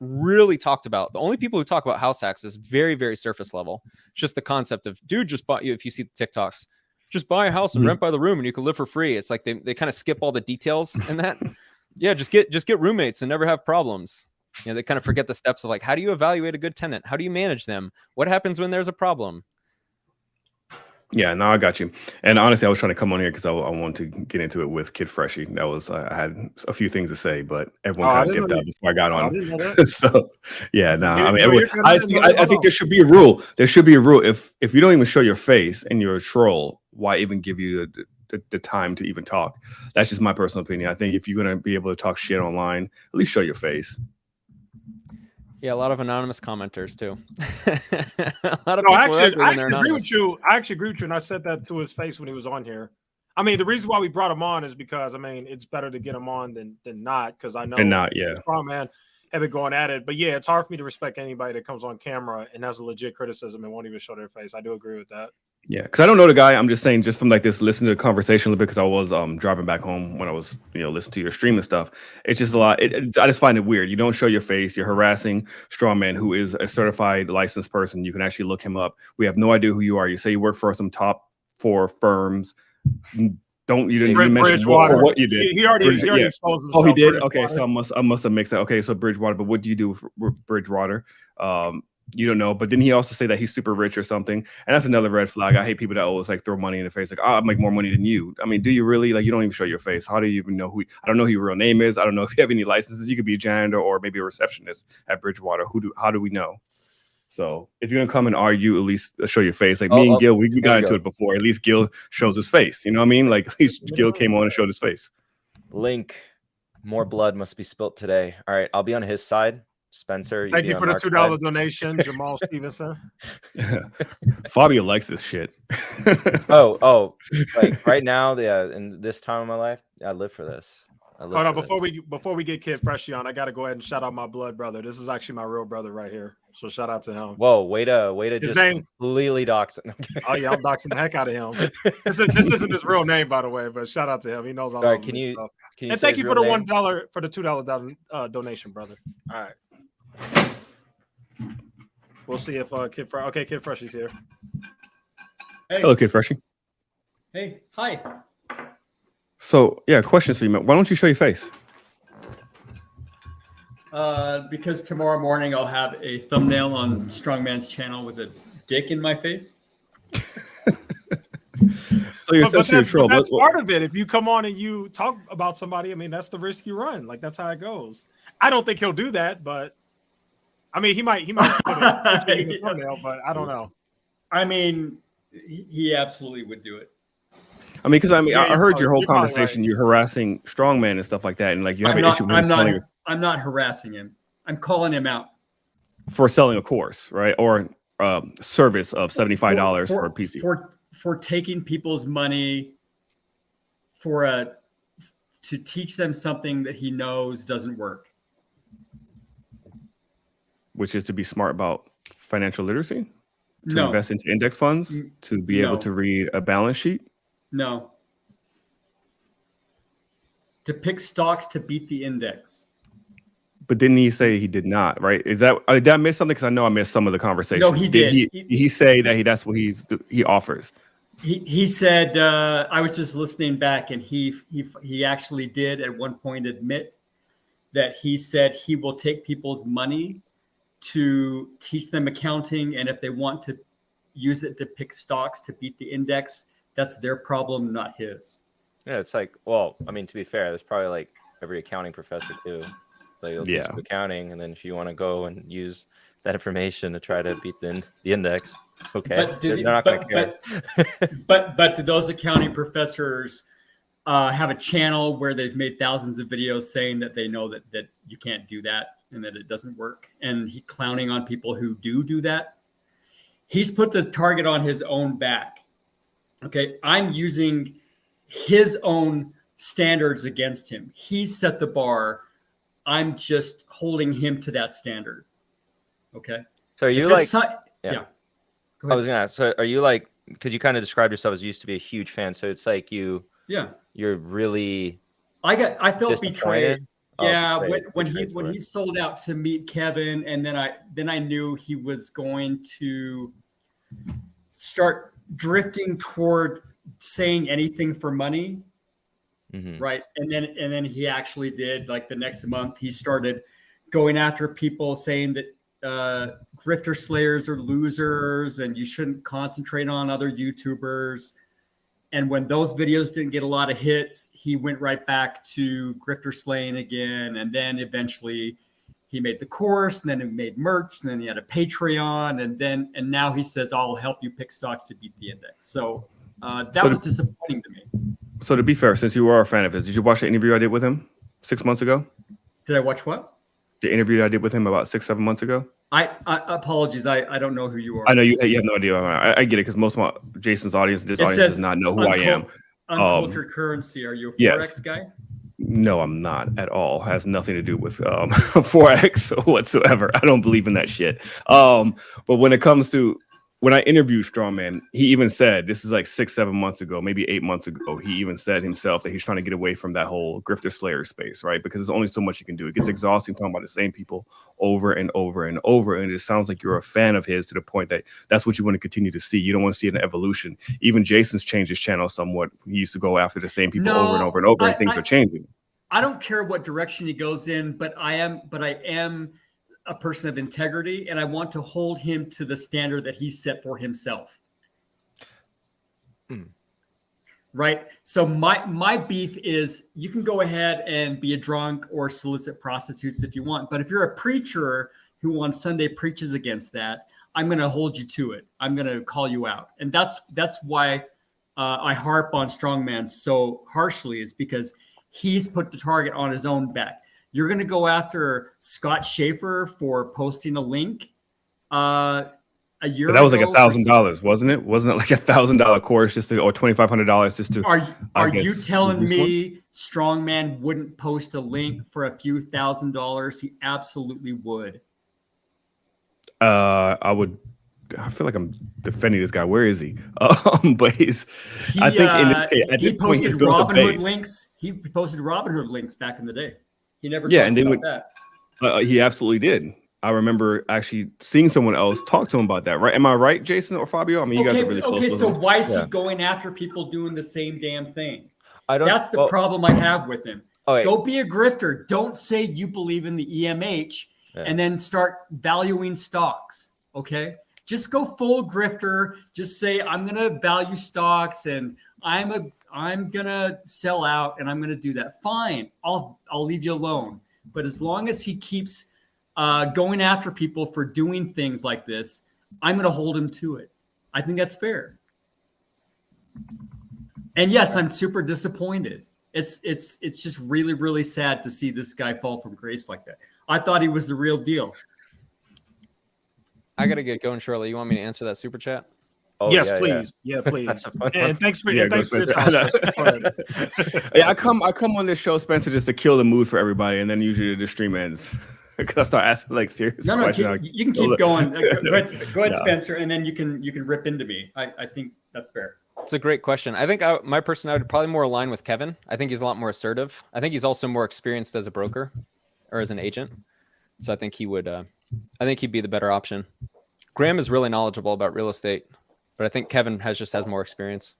Speaker 2: really talked about. The only people who talk about house hacks is very, very surface level. It's just the concept of, dude, just buy, if you see the TikToks, just buy a house and rent by the room and you can live for free. It's like they kind of skip all the details in that. Yeah, just get roommates and never have problems. You know, they kind of forget the steps of like, how do you evaluate a good tenant? How do you manage them? What happens when there's a problem?
Speaker 8: Yeah, no, I got you. And honestly, I was trying to come on here because I wanted to get into it with Kid Freshie. That was I had a few things to say, but everyone kind of dipped out before I got on. So yeah, no, I mean, I think there should be a rule. There should be a rule. If you don't even show your face and you're a troll, why even give you the time to even talk? That's just my personal opinion. I think if you're gonna be able to talk shit online, at least show your face.
Speaker 2: Yeah, a lot of anonymous commenters too. A lot of
Speaker 1: people
Speaker 2: I
Speaker 1: actually agree with you. I actually agree with you, and I said that to his face when he was on here. I mean, the reason why we brought him on is because I mean it's better to get him on than not, because I know strong man have been going at it. But yeah, it's hard for me to respect anybody that comes on camera and has a legit criticism and won't even show their face. I do agree with that.
Speaker 8: Yeah, because I don't know the guy. I'm just saying, just from like this, listening to the conversation a little bit, because I was driving back home when I was, listening to your stream and stuff. It's just a lot. I just find it weird. You don't show your face. You're harassing Strawman, who is a certified licensed person. You can actually look him up. We have no idea who you are. You say you work for some top 4 firms. You didn't mention what you did.
Speaker 1: He already exposed himself.
Speaker 8: Oh, he did. Okay, so I must have mixed that. Okay, so Bridgewater. But what do you do for Bridgewater? You don't know. But didn't he also say that he's super rich or something? And that's another red flag. I hate people that always like throw money in the face. Like, I make more money than you. I mean, do you really? Like, you don't even show your face. How do you even know who? I don't know who your real name is. I don't know if you have any licenses. You could be a janitor or maybe a receptionist at Bridgewater. How do we know? So if you're gonna come and argue, at least show your face. Like me and Gil, we got into it before. At least Gil shows his face. You know what I mean? Like at least Gil came on and showed his face.
Speaker 7: Link, more blood must be spilt today. All right, I'll be on his side. Spencer,
Speaker 1: thank you for the $2 donation, Jamal Stevenson.
Speaker 8: Fabio likes this shit.
Speaker 7: Like right now, in this time of my life, I live for this.
Speaker 1: Hold on, before we get Kid Freshie on, I gotta go ahead and shout out my blood brother. This is actually my real brother right here. So shout out to him.
Speaker 7: Whoa, way to
Speaker 1: his
Speaker 7: just
Speaker 1: name,
Speaker 7: completely dox it.
Speaker 1: Oh yeah, I'm doxing the heck out of him. This isn't his real name, by the way, but shout out to him. He knows all
Speaker 7: right,
Speaker 1: can you and
Speaker 7: say
Speaker 1: thank you for the
Speaker 7: name?
Speaker 1: $1 for the $2 donation, brother. All right. We'll see if Kid Freshie's here.
Speaker 4: Hey.
Speaker 8: Hello, Kid Freshie.
Speaker 4: Hey, hi.
Speaker 8: So yeah, questions for you, man. Why don't you show your face?
Speaker 4: Because tomorrow morning I'll have a thumbnail on Strongman's channel with a dick in my face.
Speaker 8: So you're essentially a troll.
Speaker 1: That's part of it. If you come on and you talk about somebody, I mean, that's the risk you run. Like that's how it goes. I don't think he'll do that, but I mean, he might put it in the thumbnail, but I don't know.
Speaker 4: I mean, he absolutely would do it.
Speaker 8: I mean, because I heard your whole conversation. Right. You're harassing Strongman and stuff like that, and like you have an issue with him
Speaker 4: I'm not harassing him. I'm calling him out
Speaker 8: for selling a course, right? Or service of $75 for a PC.
Speaker 4: For taking people's money to teach them something that he knows doesn't work.
Speaker 8: Which is to be smart about financial literacy, to
Speaker 4: No.
Speaker 8: invest into index funds, to be able to read a balance sheet.
Speaker 4: No. To pick stocks to beat the index.
Speaker 8: But didn't he say he did not? Right? Did I miss something? Because I know I missed some of the conversation.
Speaker 4: No, he did.
Speaker 8: He say that that's what he offers.
Speaker 4: He said I was just listening back, and he actually did at one point admit that he said he will take people's money to teach them accounting, and if they want to use it to pick stocks to beat the index, that's their problem, not his.
Speaker 7: Yeah, it's like, well, I mean, to be fair, that's probably like every accounting professor too. Like they'll teach you accounting, and then if you want to go and use that information to try to beat the index, okay, they're not going to care.
Speaker 4: But do those accounting professors have a channel where they've made thousands of videos saying that they know that you can't do that and that it doesn't work, and he clowning on people who do that? He's put the target on his own back. Okay, I'm using his own standards against him. He set the bar. I'm just holding him to that standard. Okay.
Speaker 7: So are you
Speaker 4: yeah.
Speaker 7: I was gonna ask. So are you like? Because you kind of described yourself as used to be a huge fan. So it's like you're really.
Speaker 4: I felt betrayed. Yeah, when
Speaker 7: betrayed
Speaker 4: he sold out to meet Kevin, and then I knew he was going to start drifting toward saying anything for money.
Speaker 7: Mm-hmm.
Speaker 4: Right. And then he actually did. Like the next month, he started going after people saying that grifter slayers are losers and you shouldn't concentrate on other YouTubers. And when those videos didn't get a lot of hits, he went right back to grifter slaying again. And then eventually he made the course, and then he made merch, and then he had a Patreon, and now he says, I'll help you pick stocks to beat the index. So that was disappointing to me.
Speaker 8: So to be fair, since you were a fan of his, did you watch the interview I did with him 6 months ago?
Speaker 4: Did I watch what?
Speaker 8: The interview I did with him about 6-7 months ago.
Speaker 4: I apologies. I don't know who you are.
Speaker 8: I know you have no idea. I get it because most of Jason's audience, does not know who I am.
Speaker 4: Uncultured currency. Are you a Forex guy?
Speaker 8: No, I'm not at all. Has nothing to do with Forex whatsoever. I don't believe in that shit. But when it comes to when I interviewed Strongman, he even said, this is like 6-7 months ago, maybe 8 months ago, he even said himself that he's trying to get away from that whole grifter slayer space, right? Because there's only so much you can do. It gets exhausting talking about the same people over and over and over. And it sounds like you're a fan of his to the point that that's what you want to continue to see. You don't want to see an evolution. Even Jason's changed his channel somewhat. He used to go after the same people over and over and over, and things are changing.
Speaker 4: I don't care what direction he goes in, but I am a person of integrity, and I want to hold him to the standard that he set for himself. Right. So my beef is, you can go ahead and be a drunk or solicit prostitutes if you want, but if you're a preacher who on Sunday preaches against that, I'm going to hold you to it. I'm going to call you out, and that's why I harp on Strongman so harshly, is because he's put the target on his own back. You're going to go after Scott Schaefer for posting a link a year ago.
Speaker 8: But that was like $1,000, wasn't it? Wasn't it like $1,000 course just to, or $2,500 just to?
Speaker 4: Are you telling me Strongman wouldn't post a link for a few $1,000s? He absolutely would.
Speaker 8: I feel like I'm defending this guy. Where is he? But I think in this case,
Speaker 4: he posted Robinhood links. He posted Robinhood links back in the day. He never talks about that.
Speaker 8: He absolutely did. I remember actually seeing someone else talk to him about that. Right? Am I right, Jason or Fabio? I mean, you guys are really close.
Speaker 4: Okay, so why is he going after people doing the same damn thing? That's the problem I have with him. Go be a grifter. Don't say you believe in the EMH and then start valuing stocks. Okay, just go full grifter. Just say, I'm gonna value stocks and I'm gonna sell out and I'm gonna do that. Fine, I'll leave you alone. But as long as he keeps going after people for doing things like this, I'm gonna hold him to it. I think that's fair. And yes, I'm super disappointed. It's just really, really sad to see this guy fall from grace like that. I thought he was the real deal.
Speaker 2: I gotta get going, Shirley. You want me to answer that super chat?
Speaker 1: Oh, yes, please. Yeah, please.
Speaker 8: That's a fun
Speaker 1: and thanks for your time.
Speaker 8: Yeah, I come on this show, Spencer, just to kill the mood for everybody, and then usually the stream ends. Because I start asking like serious questions.
Speaker 4: You can keep going. Go ahead, Spencer, and then you can rip into me. I think that's fair.
Speaker 2: It's a great question. I think my personality would probably more align with Kevin. I think he's a lot more assertive. I think he's also more experienced as a broker or as an agent. So I think he would. I think he'd be the better option. Graham is really knowledgeable about real estate, but I think Kevin has more experience.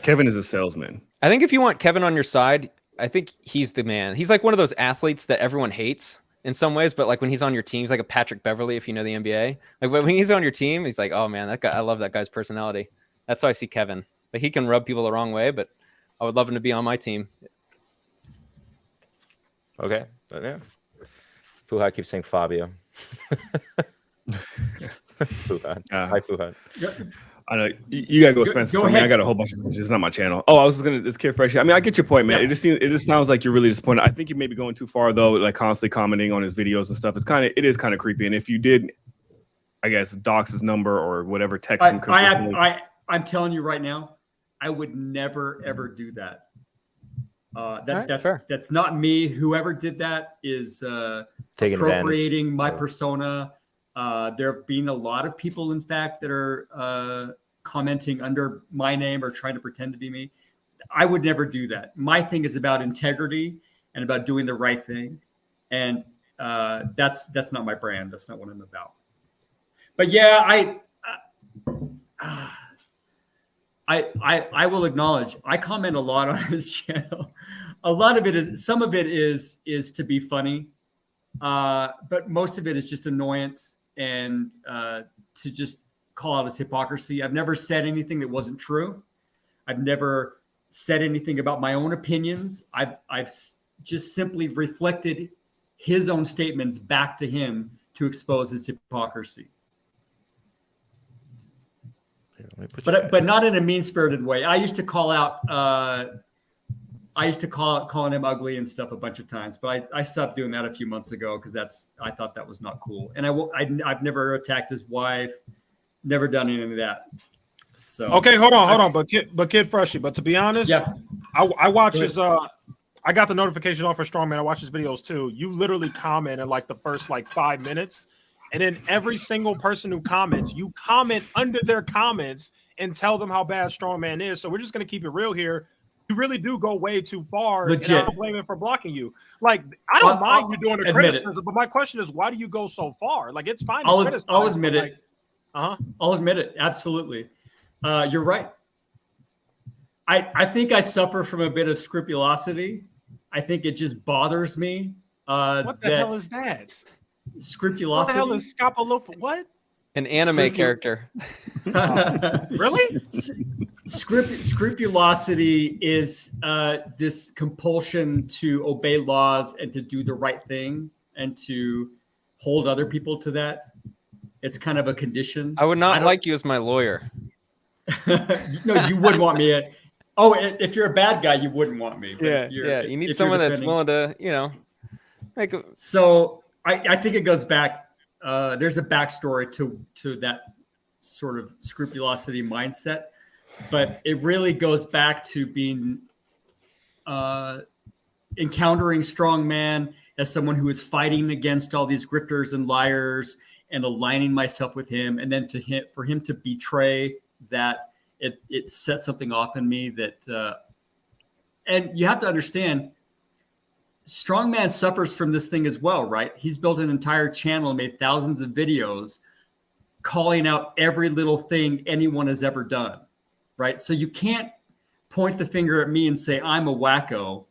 Speaker 8: Kevin is a salesman. I
Speaker 2: think if you want Kevin on your side, I think he's the man. He's like one of those athletes that everyone hates in some ways, but like when he's on your team, he's like a Patrick Beverly, if you know the NBA. Like when he's on your team, he's like, oh man, that guy, I love that guy's personality. That's how I see Kevin. Like he can rub people the wrong way, but I would love him to be on my team.
Speaker 7: Okay. Yeah. Fuhad keeps saying Fabio. Fuhad. Hi, Fuhad.
Speaker 8: I know you gotta go, Spencer. Go ahead. I got a whole bunch of questions. It's not my channel. Oh, I was gonna this kid fresh. I mean, I get your point, man. Yeah. It just sounds like you're really disappointed. I think you may be going too far though, like constantly commenting on his videos and stuff. It is kind of creepy. And if you did, I guess, dox his number or whatever, text him consistently.
Speaker 4: I'm telling you right now, I would never ever do that. That's not me. Whoever did that is appropriating my persona. There have been a lot of people, in fact, that are commenting under my name or trying to pretend to be me. I would never do that. My thing is about integrity and about doing the right thing, and that's not my brand. That's not what I'm about. But yeah, I will acknowledge I comment a lot on his channel. A lot of it is, some of it is to be funny, but most of it is just annoyance and to just call out his hypocrisy. I've never said anything that wasn't true. I've never said anything about my own opinions. I've just simply reflected his own statements back to him to expose his hypocrisy. But not in a mean-spirited way. I used to call out calling him ugly and stuff a bunch of times, but I stopped doing that a few months ago because I thought that was not cool. And I've never attacked his wife, never done any of that. So
Speaker 1: okay, hold on. But Kid Freshie. But to be honest, yeah, I watch his I got the notification off for Strongman. I watch his videos too. You literally comment in like the first 5 minutes, And then every single person who comments, you comment under their comments and tell them how bad strongman is. So we're just going to keep it real here. You really do go way too far.
Speaker 4: Legit.
Speaker 1: And I don't blame him for blocking you. Like, I don't mind you doing the
Speaker 4: admit
Speaker 1: criticism,
Speaker 4: it.
Speaker 1: but my question is, why do you go so far? Like, it's fine to
Speaker 4: I'll
Speaker 1: criticize.
Speaker 4: admit
Speaker 1: but
Speaker 4: it.
Speaker 1: Like,
Speaker 4: I'll admit it. Absolutely. You're right. I think I suffer from a bit of scrupulosity. I think it just bothers me.
Speaker 1: What the hell is that?
Speaker 4: Scrupulosity.
Speaker 1: What the hell is scapuloph? What?
Speaker 2: An anime character.
Speaker 1: Really?
Speaker 4: Scrupulosity is this compulsion to obey laws and to do the right thing and to hold other people to that. It's kind of a condition.
Speaker 2: I would not like you as my lawyer.
Speaker 4: No, you wouldn't want me. If you're a bad guy, you wouldn't want me. But
Speaker 2: You need someone that's willing to, make a...
Speaker 4: So I think it goes back. There's a backstory to that sort of scrupulosity mindset, but it really goes back to being encountering strongman as someone who is fighting against all these grifters and liars and aligning myself with him, and then for him to betray that, it set something off in me that, and you have to understand, strongman suffers from this thing as well, right? He's built an entire channel and made thousands of videos calling out every little thing anyone has ever done, right? So you can't point the finger at me and say I'm a wacko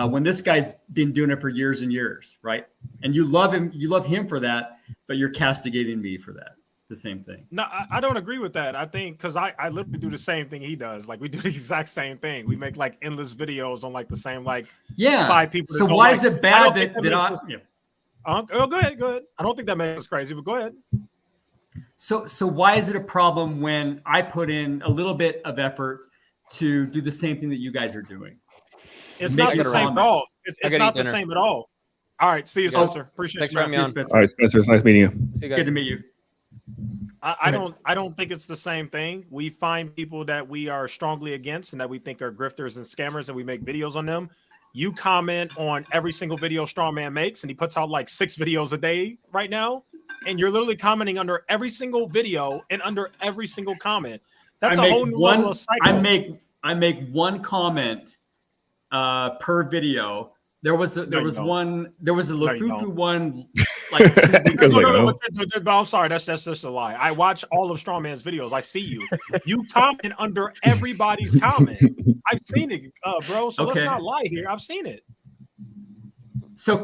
Speaker 4: when this guy's been doing it for years and years, right? And you love him for that, but you're castigating me for that. The same thing.
Speaker 1: No, I don't agree with that. I think because I literally do the same thing he does. Like, we do the exact same thing. We make like endless videos on like the same 5 people.
Speaker 4: So why is it bad that
Speaker 1: go ahead. I don't think that makes us crazy, but go ahead.
Speaker 4: So why is it a problem when I put in a little bit of effort to do the same thing that you guys are doing?
Speaker 1: It's not the same at all. It's not the same at all. All right. See you, Spencer. Appreciate you.
Speaker 8: All right, Spencer. It's nice meeting you.
Speaker 2: See you guys.
Speaker 4: Good to meet you.
Speaker 1: I don't think it's the same thing. We find people that we are strongly against and that we think are grifters and scammers, and we make videos on them. You comment on every single video Strongman makes, and he puts out like 6 videos a day right now, and you're literally commenting under every single video and under every single comment. That's a whole new level of psycho.
Speaker 4: I make one comment per video. There was a Lufufu one like 2 weeks ago.
Speaker 1: No, I'm sorry, that's just a lie. I watch all of Strongman's videos. I see you. You comment under everybody's comment. I've seen it, bro. So let's not lie here. I've seen it.
Speaker 4: So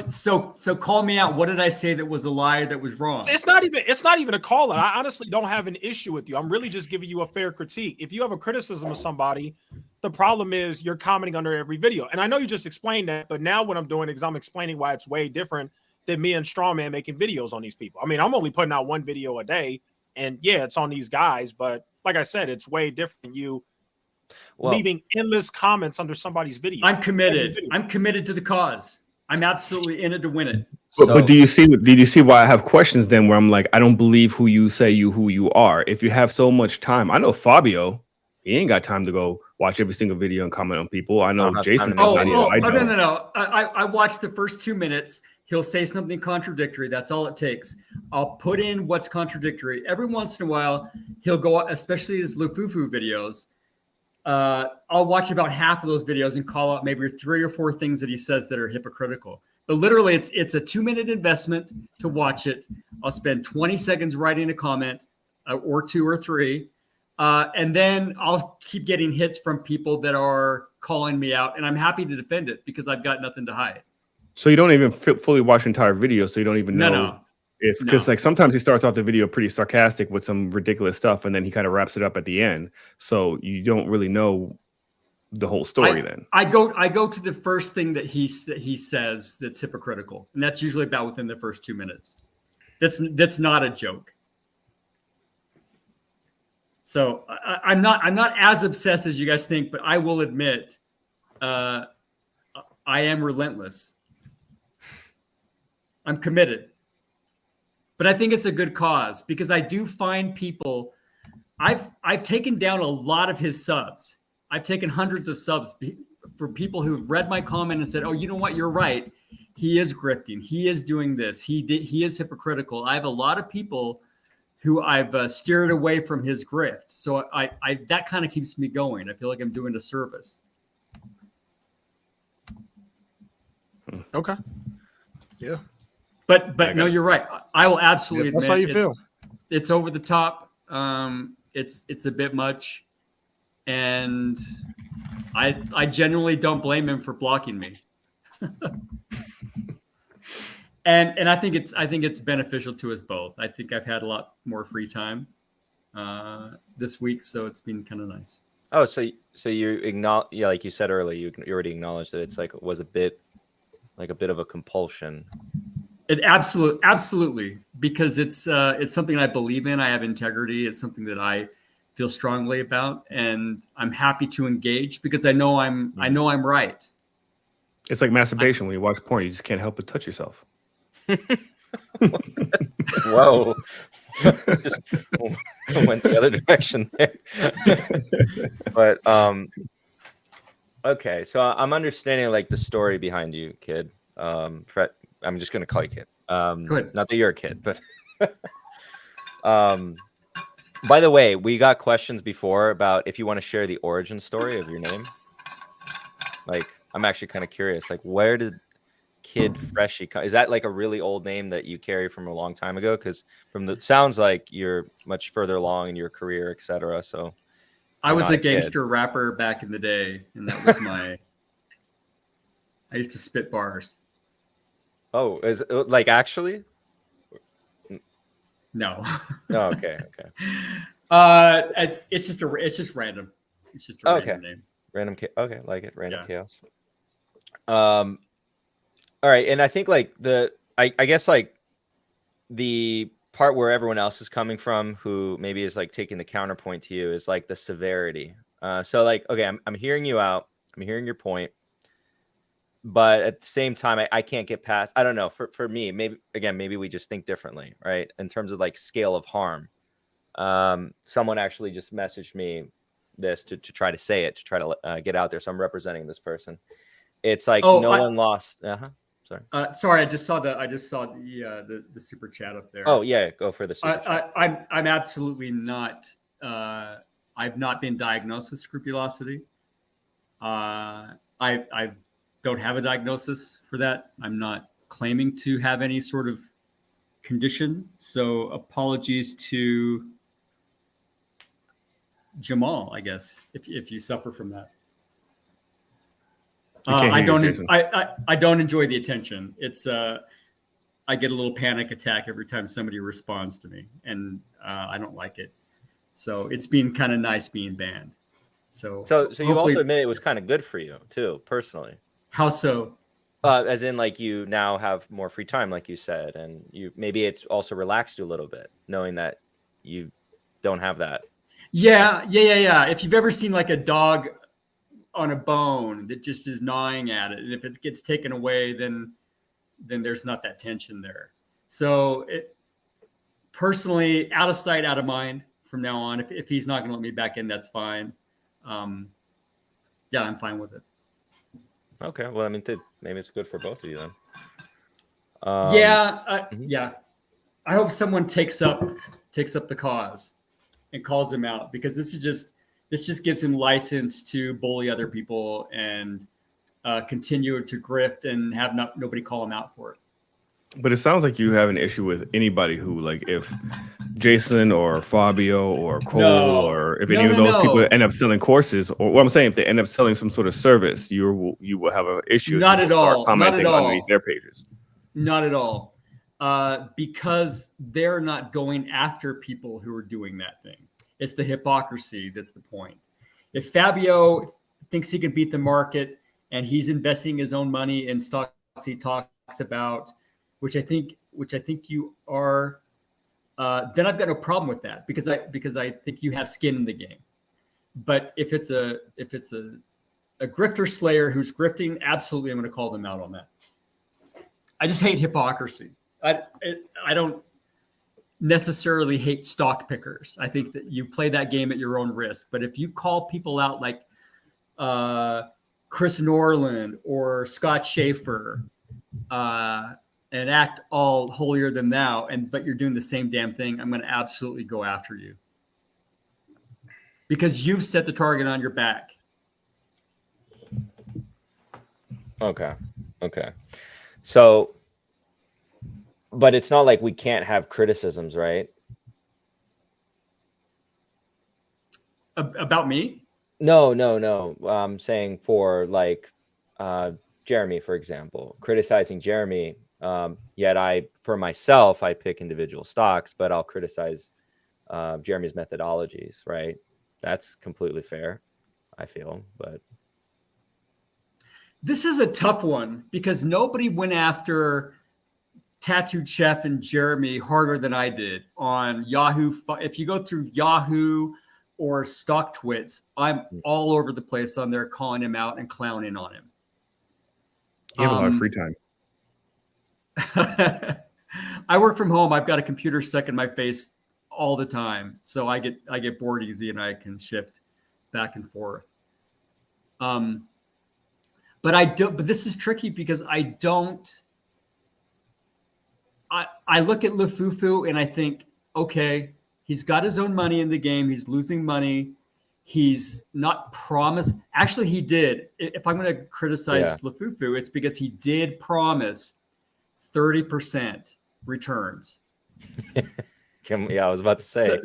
Speaker 4: call me out. What did I say that was a lie, that was wrong?
Speaker 1: It's not even a call out. I honestly don't have an issue with you. I'm really just giving you a fair critique. If you have a criticism of somebody, the problem is you're commenting under every video. And I know you just explained that, but now what I'm doing is I'm explaining why it's way different than me and Strongman making videos on these people. I mean, I'm only putting out 1 video a day, and yeah, it's on these guys, but like I said, it's way different than you leaving endless comments under somebody's video.
Speaker 4: I'm committed. I'm committed to the cause. I'm absolutely in it to win it.
Speaker 8: But did you see why I have questions then, where I'm like, I don't believe who you are. If you have so much time, I know Fabio, he ain't got time to go watch every single video and comment on people. I know Jason.
Speaker 4: No. I watched the first 2 minutes. He'll say something contradictory. That's all it takes. I'll put in what's contradictory. Every once in a while, he'll go, especially his Lufufu videos. I'll watch about half of those videos and call out maybe 3 or 4 things that he says that are hypocritical. But literally, it's a 2-minute investment to watch it. I'll spend 20 seconds writing a comment, or 2 or 3. And then I'll keep getting hits from people that are calling me out, and I'm happy to defend it because I've got nothing to hide.
Speaker 8: So you don't even fully watch entire video, so you don't even know because like sometimes he starts off the video pretty sarcastic with some ridiculous stuff, and then he kind of wraps it up at the end. So you don't really know the whole story. Then
Speaker 4: I go to the first thing that he says that's hypocritical, and that's usually about within the first 2 minutes. That's not a joke. So I'm not as obsessed as you guys think, but I will admit I am relentless. I'm committed. But I think it's a good cause because I do find people. I've taken down a lot of his subs. I've taken hundreds of subs for people who've read my comment and said, "Oh, you know what? You're right. he is grifting. He is doing this. He is hypocritical. I have a lot of people who I've steered away from his grift. So I that kind of keeps me going. I feel like I'm doing a service.
Speaker 1: Okay. Yeah.
Speaker 4: But no, you're right. I will absolutely
Speaker 1: That's
Speaker 4: admit
Speaker 1: how you feel.
Speaker 4: It's over the top. It's a bit much. And I genuinely don't blame him for blocking me. And I think it's beneficial to us both. I think I've had a lot more free time this week, so it's been kind of nice.
Speaker 7: Oh, so you acknowledge, yeah, like you said earlier, you already acknowledged that it's like it was a bit of a compulsion.
Speaker 4: It absolutely, because it's something I believe in. I have integrity. It's something that I feel strongly about, and I'm happy to engage because I know I'm right.
Speaker 8: It's like masturbation. When you watch porn, you just can't help but touch yourself.
Speaker 7: Whoa. Just went the other direction there. But okay, so I'm understanding like the story behind you, kid. Fred, I'm just gonna call you kid.
Speaker 4: Good.
Speaker 7: Not that you're a kid, but by the way, we got questions before about if you want to share the origin story of your name. Like, I'm actually kind of curious, like, where did Kid Freshie come? Is that like a really old name that you carry from a long time ago? Because from the sounds like you're much further along in your career, etc. So
Speaker 4: I was a gangster rapper back in the day, and that was my. I used to spit bars.
Speaker 7: Oh, is it, like actually?
Speaker 4: No.
Speaker 7: Oh, okay.
Speaker 4: It's just random. It's just a random name.
Speaker 7: Random. Okay, like it. Random chaos. All right, and I think like I guess like the part where everyone else is coming from, who maybe is like taking the counterpoint to you, is like the severity. So like, okay, I'm hearing you out. I'm hearing your point. But at the same time, I can't get past. I don't know. For me, maybe we just think differently, right? In terms of like scale of harm. Someone actually just messaged me this to try to say it, to try to get out there. So I'm representing this person. It's like one lost. Sorry.
Speaker 4: Sorry, I just saw the super chat up there.
Speaker 7: Oh yeah, go for the super chat.
Speaker 4: I'm absolutely not. I've not been diagnosed with scrupulosity. I don't have a diagnosis for that. I'm not claiming to have any sort of condition. So apologies to Jamal, I guess, if you suffer from that. I don't enjoy the attention. It's I get a little panic attack every time somebody responds to me, and I don't like it. So it's been kind of nice being banned. So
Speaker 7: you also admit it was kind of good for you too, personally.
Speaker 4: How so?
Speaker 7: As in, like, you now have more free time, like you said, and maybe it's also relaxed you a little bit, knowing that you don't have that.
Speaker 4: Yeah. If you've ever seen like a dog on a bone that just is gnawing at it, and if it gets taken away, then there's not that tension there. So personally, out of sight, out of mind from now on. If he's not going to let me back in, that's fine. I'm fine with it.
Speaker 7: Okay, well, I mean, maybe it's good for both of you then.
Speaker 4: Yeah. I hope someone takes up the cause and calls him out, because this just gives him license to bully other people and continue to grift and have nobody call him out for it.
Speaker 8: But it sounds like you have an issue with anybody who, like, if Jason or Fabio or Cole or if any of those people end up selling courses, or what I'm saying, if they end up selling some sort of service, you will have an issue.
Speaker 4: Not at all.
Speaker 8: Commenting underneath their pages.
Speaker 4: Not at all. Because they're not going after people who are doing that thing. It's the hypocrisy that's the point. If Fabio thinks he can beat the market and he's investing his own money in stocks he talks about, which I think you are, then I've got no problem with that, because I think you have skin in the game. But if it's a grifter slayer who's grifting, absolutely I'm going to call them out on that. I just hate hypocrisy. I don't necessarily hate stock pickers. I think that you play that game at your own risk. But if you call people out like Chris Norland or Scott Schaefer and act all holier than thou, but you're doing the same damn thing, I'm going to absolutely go after you because you've set the target on your back.
Speaker 7: Okay. So, but it's not like we can't have criticisms, right?
Speaker 4: About me?
Speaker 7: No. I'm saying for like Jeremy, for example, criticizing Jeremy. Yet for myself, I pick individual stocks, but I'll criticize Jeremy's methodologies, right? That's completely fair, I feel. But
Speaker 4: this is a tough one because nobody went after Tattooed Chef and Jeremy harder than I did on Yahoo. If you go through Yahoo or Stock Twits, I'm all over the place on there calling him out and clowning on him.
Speaker 8: You have a lot of free time.
Speaker 4: I work from home. I've got a computer stuck in my face all the time, so I get bored easy and I can shift back and forth. But this is tricky because I look at Lufufu and I think, okay, he's got his own money in the game. He's losing money. He's not promised. Actually, he did. If I'm going to criticize Lufufu, it's because he did promise 30% returns.
Speaker 7: Yeah, I was about to say.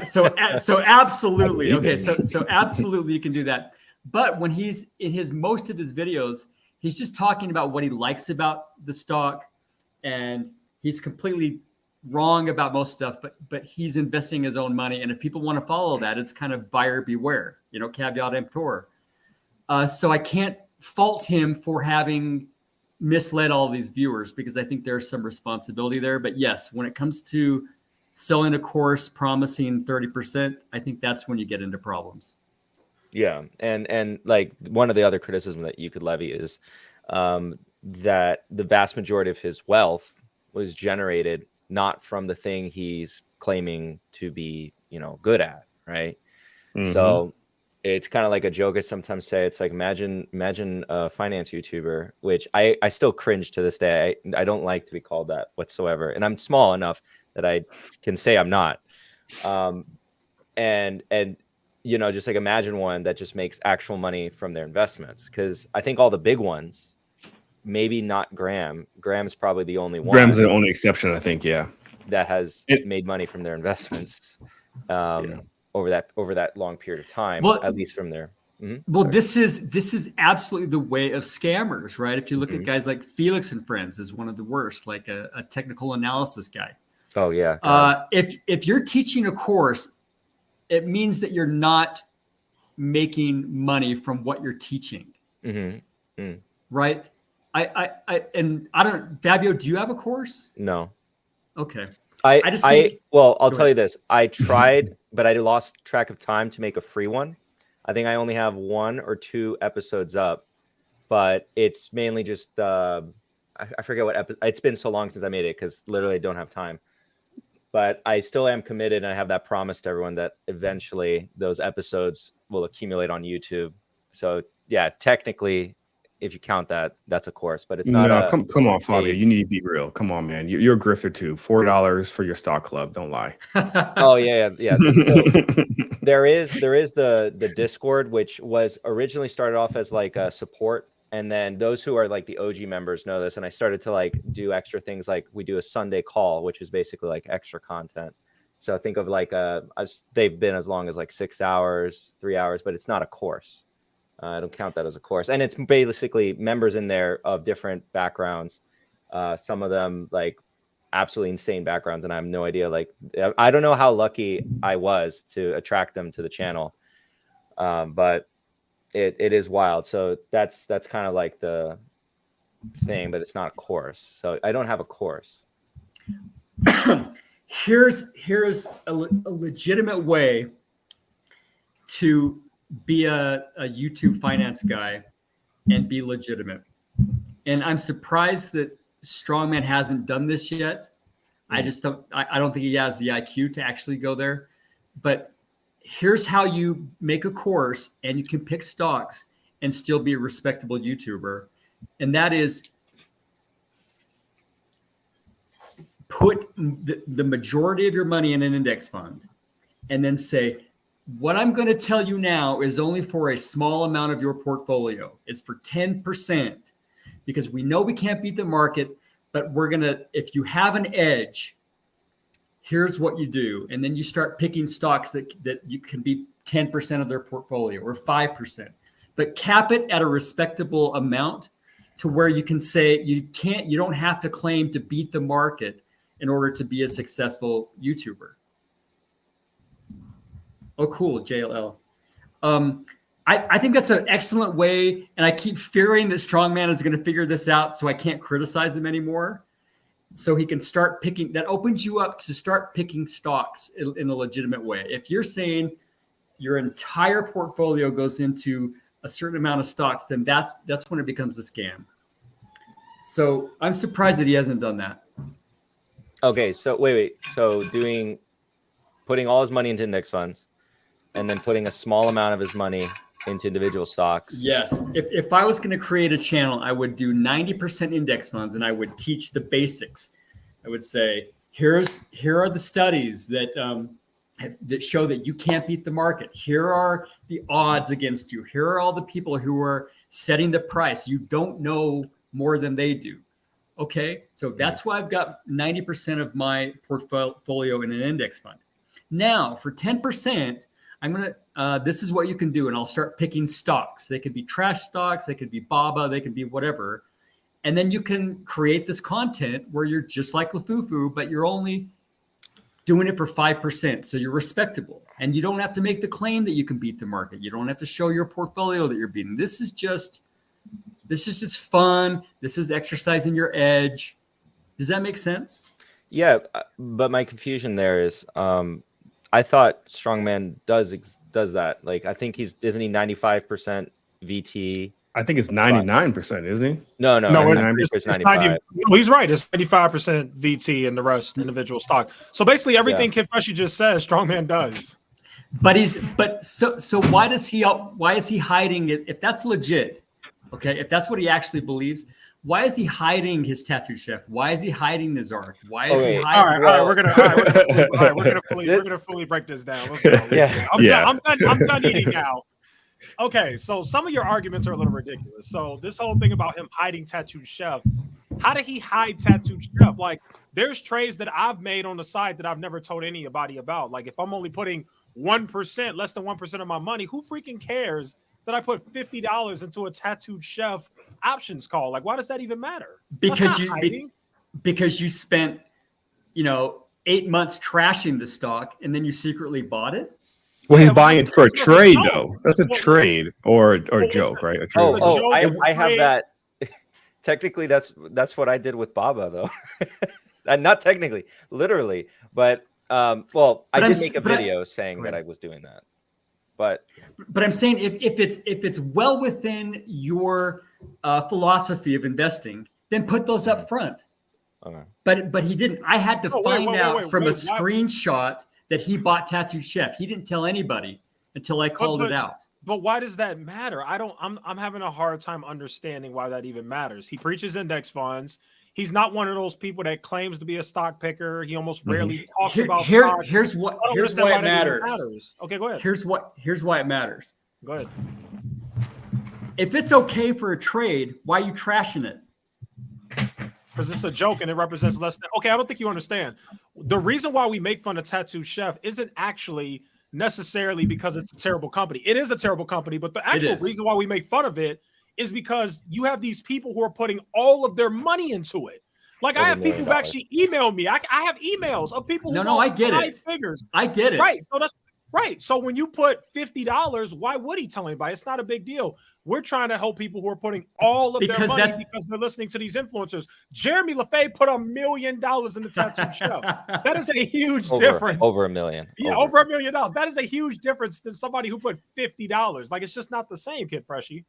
Speaker 4: So absolutely. Okay. So absolutely you can do that. But when he's in most of his videos, he's just talking about what he likes about the stock, and he's completely wrong about most stuff, but he's investing his own money. And if people want to follow that, it's kind of buyer beware, caveat emptor. So I can't fault him for having misled all these viewers because I think there's some responsibility there. But yes, when it comes to selling a course promising 30%, I think that's when you get into problems.
Speaker 7: Yeah. And like one of the other criticism that you could levy is that the vast majority of his wealth was generated not from the thing he's claiming to be, good at. Right. Mm-hmm. So it's kind of like a joke I sometimes say. It's like, imagine a finance YouTuber, which I still cringe to this day. I don't like to be called that whatsoever. And I'm small enough that I can say I'm not. And just like imagine one that just makes actual money from their investments. Because I think all the big ones, maybe not Graham. Graham's probably the only one.
Speaker 8: Graham's the only exception, I think. Yeah,
Speaker 7: that has made money from their investments over that long period of time. Well, at least from there. Mm-hmm.
Speaker 4: Well, this is absolutely the way of scammers, right? If you look at guys like Felix and Friends is one of the worst, like a technical analysis guy.
Speaker 7: Oh yeah.
Speaker 4: If you're teaching a course, it means that you're not making money from what you're teaching. Mm-hmm. Mm. Right? I don't, Fabio, do you have a course?
Speaker 7: No.
Speaker 4: Okay.
Speaker 7: I'll tell you this. I tried, but I lost track of time to make a free one. I think I only have 1 or 2 episodes up, but it's mainly just, I forget what episode. It's been so long since I made it because literally I don't have time. But I still am committed, and I have that promise to everyone that eventually those episodes will accumulate on YouTube. So yeah, technically, if you count that, that's a course, but it's not.
Speaker 8: No, come on, Fabio. You need to be real. Come on, man. You're a grifter too. $4 for your stock club. Don't lie.
Speaker 7: Oh yeah. So there is the Discord, which was originally started off as like a support. And then those who are like the OG members know this. And I started to like do extra things, like we do a Sunday call, which is basically like extra content. So think of like they've been as long as like 6 hours, 3 hours, but it's not a course. I don't count that as a course. And it's basically members in there of different backgrounds. Some of them like absolutely insane backgrounds. And I have no idea. Like, I don't know how lucky I was to attract them to the channel. But it is wild. So that's kind of like the thing, but it's not a course. So I don't have a course.
Speaker 4: Here's a legitimate way to be a YouTube finance guy and be legitimate. And I'm surprised that Strongman hasn't done this yet. I don't think he has the IQ to actually go there. But here's how you make a course and you can pick stocks and still be a respectable YouTuber. And that is, put the majority of your money in an index fund, and then say, what I'm going to tell you now is only for a small amount of your portfolio. It's for 10%, because we know we can't beat the market, but we're going to, if you have an edge, here's what you do. And then you start picking stocks that you can be 10% of their portfolio or 5%, but cap it at a respectable amount to where you can say you don't have to claim to beat the market in order to be a successful YouTuber. Oh, cool, JLL. I think that's an excellent way, and I keep fearing that Strongman is going to figure this out, so I can't criticize him anymore. So he can start picking. That opens you up to start picking stocks in a legitimate way. If you're saying your entire portfolio goes into a certain amount of stocks, then that's when it becomes a scam. So I'm surprised that he hasn't done that.
Speaker 7: Okay, so wait. So putting all his money into index funds, and then putting a small amount of his money into individual stocks.
Speaker 4: Yes. If I was going to create a channel, I would do 90% index funds, and I would teach the basics. I would say, here are the studies that show that you can't beat the market. Here are the odds against you. Here are all the people who are setting the price. You don't know more than they do. Okay. So that's why I've got 90% of my portfolio in an index fund. Now for 10%, I'm going to, this is what you can do. And I'll start picking stocks. They could be trash stocks. They could be BABA. They could be whatever. And then you can create this content where you're just like Lafufu, but you're only doing it for 5%. So you're respectable, and you don't have to make the claim that you can beat the market. You don't have to show your portfolio that you're beating. This is just fun. This is exercising your edge. Does that make sense?
Speaker 7: Yeah. But my confusion there is, I thought Strongman does that. Like, I think isn't he 95% VT?
Speaker 8: I think it's 99%, isn't he?
Speaker 7: No,
Speaker 1: it's 95. No, he's right. It's 95% VT and the rest individual stock. So basically, everything Kid Freshie just says, Strongman does.
Speaker 4: But so why is he hiding it? If that's legit, okay, if that's what he actually believes, why is he hiding his tattoo chef? Why is he hiding his art? Why is he hiding?
Speaker 1: All right, we're gonna fully break this down. Let's go.
Speaker 8: Yeah.
Speaker 1: I'm done eating now. Okay, so some of your arguments are a little ridiculous. So this whole thing about him hiding Tattooed Chef, how did he hide Tattooed Chef? Like, there's trades that I've made on the side that I've never told anybody about. Like, if I'm only putting 1%, less than 1% of my money, who freaking cares that I put $50 into a Tattooed Chef options call? Like, why does that even matter?
Speaker 4: Because you spent 8 months trashing the stock, and then you secretly bought it.
Speaker 8: Well, he's buying it for a trade, though. That's a trade or joke, right?
Speaker 7: I have that. Technically, that's what I did with Baba, though. And not technically, literally, but I did make a video saying that I was doing that. But
Speaker 4: I'm saying if it's well within your philosophy of investing, then put those up front.
Speaker 7: Okay.
Speaker 4: But he didn't. I had to find out from a screenshot that he bought Tattooed Chef. He didn't tell anybody until I called it out.
Speaker 1: But why does that matter? I'm having a hard time understanding why that even matters. He preaches index funds. He's not one of those people that claims to be a stock picker. He almost rarely talks about stocks.
Speaker 4: Here's why it matters.
Speaker 1: Okay, go ahead.
Speaker 4: Here's why it matters.
Speaker 1: Go ahead.
Speaker 4: If it's okay for a trade, why are you trashing it?
Speaker 1: Because it's a joke and it represents less than. Okay, I don't think you understand. The reason why we make fun of Tattooed Chef isn't actually necessarily because it's a terrible company. It is a terrible company, but the actual reason why we make fun of it is because you have these people who are putting all of their money into it. Like, I have people who actually email me. I have emails of people who
Speaker 4: I get it.
Speaker 1: Figures.
Speaker 4: I get it.
Speaker 1: Right. So that's right. So when you put $50, why would he tell anybody? It's not a big deal. We're trying to help people who are putting all of their money because they're listening to these influencers. Jeremy LaFay put $1 million in the Tattooed Chef. That is a huge difference.
Speaker 7: Over $1 million.
Speaker 1: Yeah, over $1 million. That is a huge difference than somebody who put $50. Like, it's just not the same, Kid Freshie.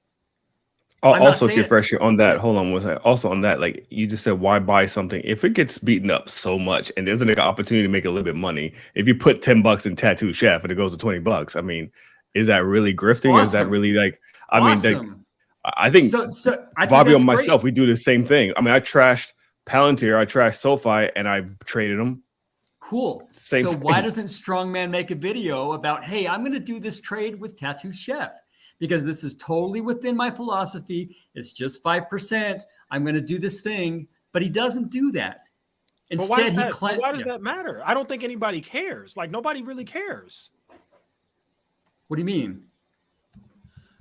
Speaker 8: Also, Kid Freshie, on that, hold on. Also on that, like you just said, why buy something if it gets beaten up so much and there's an opportunity to make a little bit of money? If you put $10 in Tattooed Chef and it goes to $20, I mean, is that really grifting? Is that really like? I mean, I think Bobby and myself, we do the same thing. I mean, I trashed Palantir, I trashed SoFi, and I've traded them.
Speaker 4: Cool.
Speaker 8: Same
Speaker 4: So why
Speaker 8: thing.
Speaker 4: doesn't Strongman make a video about, hey, I'm going to do this trade with Tattooed Chef because this is totally within my philosophy. It's just 5%. I'm going to do this thing, but he doesn't do that.
Speaker 1: But why
Speaker 4: Instead,
Speaker 1: does that matter? I don't think anybody cares. Like, nobody really cares.
Speaker 4: What do you mean?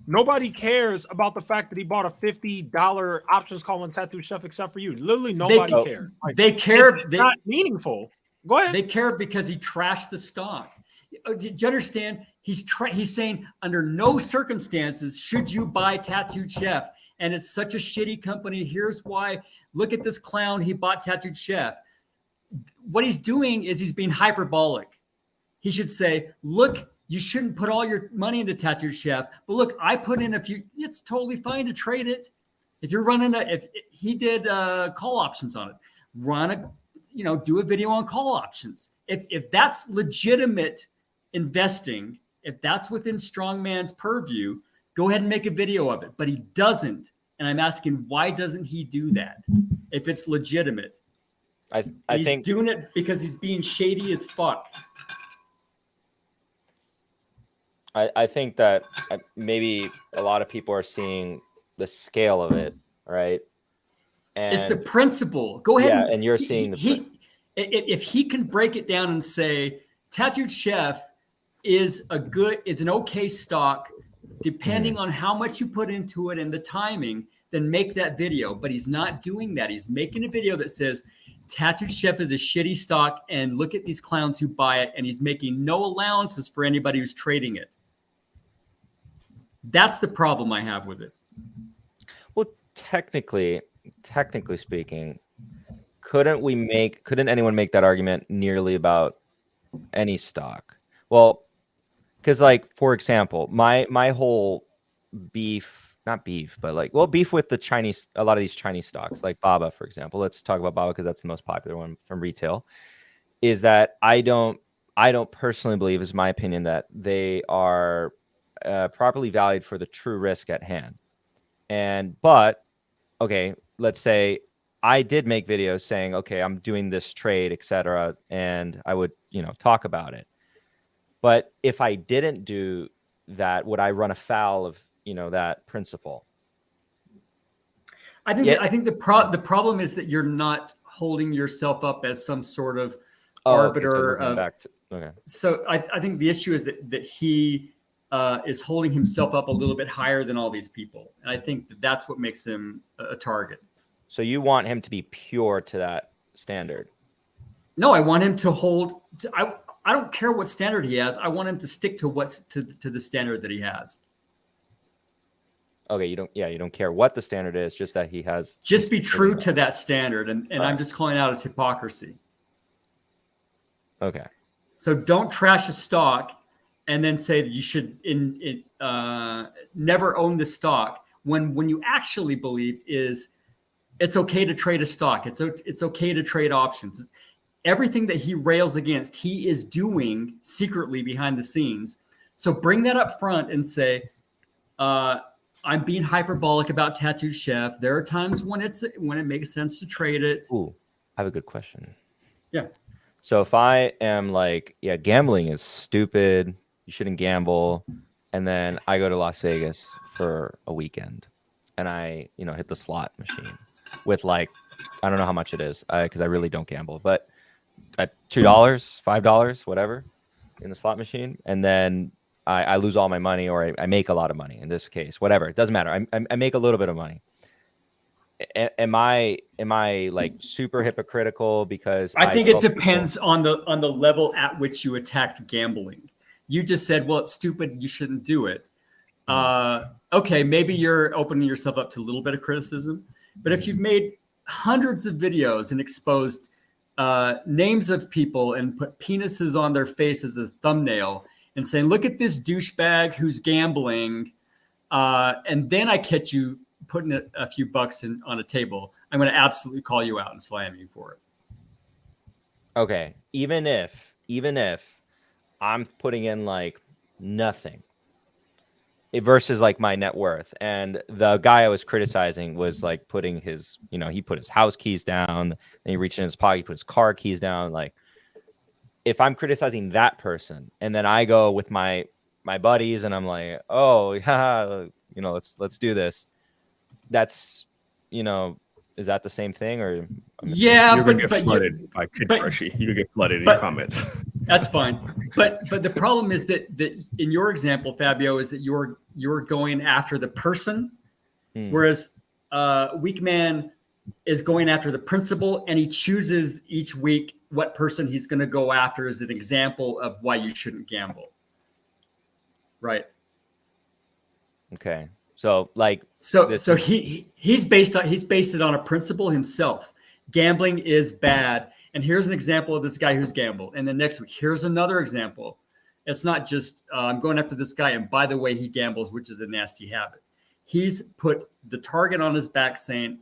Speaker 1: Nobody cares about the fact that he bought a $50 options call on Tattoo Chef except for you. Literally nobody cares. Like,
Speaker 4: they care.
Speaker 1: It's not meaningful. Go ahead.
Speaker 4: They care because he trashed the stock. Do you understand? He's saying under no circumstances should you buy Tattooed Chef. And it's such a shitty company. Here's why. Look at this clown. He bought Tattooed Chef. What he's doing is he's being hyperbolic. He should say, look, you shouldn't put all your money into Tattooed Chef. But look, I put in a few. It's totally fine to trade it. If you're running if he did call options on it, do a video on call options. If that's legitimate investing, if that's within Strongman's purview, go ahead and make a video of it. But he doesn't. And I'm asking, why doesn't he do that if it's legitimate?
Speaker 7: I
Speaker 4: he's
Speaker 7: think
Speaker 4: doing it because he's being shady as fuck.
Speaker 7: I think that maybe a lot of people are seeing the scale of it, right? And
Speaker 4: it's the principle. Go ahead.
Speaker 7: Yeah, and you're seeing
Speaker 4: if he can break it down and say Tattooed Chef is an okay stock, depending on how much you put into it and the timing, then make that video. But he's not doing that. He's making a video that says Tattooed Chef is a shitty stock and look at these clowns who buy it, and he's making no allowances for anybody who's trading it. That's the problem I have with it.
Speaker 7: Well, technically speaking, couldn't anyone make that argument nearly about any stock? Well, because like, for example, my whole beef with a lot of these Chinese stocks, like Baba, for example. Let's talk about Baba because that's the most popular one from retail. Is that I don't personally believe, is my opinion, that they are properly valued for the true risk at hand. But okay, let's say I did make videos saying, okay, I'm doing this trade, etc., and I would talk about it. But if I didn't do that, would I run afoul of that principle?
Speaker 4: I think the problem is that you're not holding yourself up as some sort of arbiter. So I think the issue is that he is holding himself up a little bit higher than all these people, and I think that's what makes him a target.
Speaker 7: So you want him to be pure to that standard? No,
Speaker 4: I want him to hold. I don't care what standard he has. I want him to stick to to the standard that he has.
Speaker 7: Okay, you don't care what the standard is, just that he has.
Speaker 4: Just be true to that standard, and I'm just calling out as hypocrisy.
Speaker 7: Okay.
Speaker 4: So don't trash a stock and then say that you should never own the stock when you actually believe it's okay to trade a stock. It's okay to trade options. Everything that he rails against, he is doing secretly behind the scenes. So bring that up front and say, I'm being hyperbolic about Tattooed Chef. There are times when it makes sense to trade it.
Speaker 7: Ooh, I have a good question.
Speaker 4: Yeah.
Speaker 7: So if I am like, yeah, gambling is stupid, you shouldn't gamble, and then I go to Las Vegas for a weekend and I, hit the slot machine with I don't know how much it is because I really don't gamble, but at $2, $5, whatever in the slot machine, and then I lose all my money, or I make a lot of money in this case, whatever. It doesn't matter. I make a little bit of money. Am I like super hypocritical because
Speaker 4: I think it depends on the level at which you attacked gambling. You just said, well, it's stupid, you shouldn't do it. Okay, maybe you're opening yourself up to a little bit of criticism, but if you've made hundreds of videos and exposed names of people and put penises on their face as a thumbnail and saying, look at this douchebag who's gambling, and then I catch you putting a few bucks on a table, I'm going to absolutely call you out and slam you for it.
Speaker 7: Okay, even if I'm putting in like nothing, versus like my net worth. And the guy I was criticizing was like putting his, he put his house keys down, and he reached in his pocket, he put his car keys down. Like, if I'm criticizing that person, and then I go with my buddies and I'm like, oh yeah, let's do this. That's, is that the same thing, or?
Speaker 4: Yeah,
Speaker 8: You're gonna get
Speaker 4: but
Speaker 8: flooded by Kid Freshie. You could get flooded in
Speaker 4: but-
Speaker 8: your comments.
Speaker 4: that's fine. But the problem is that in your example, Fabio, is that you're going after the person, whereas Weak Man is going after the principle, and he chooses each week what person he's going to go after as an example of why you shouldn't gamble. Right.
Speaker 7: Okay. So like,
Speaker 4: so he's based it on a principle himself. Gambling is bad. And here's an example of this guy who's gambled. And then next week, here's another example. It's not just I'm going after this guy, and by the way, he gambles, which is a nasty habit. He's put the target on his back saying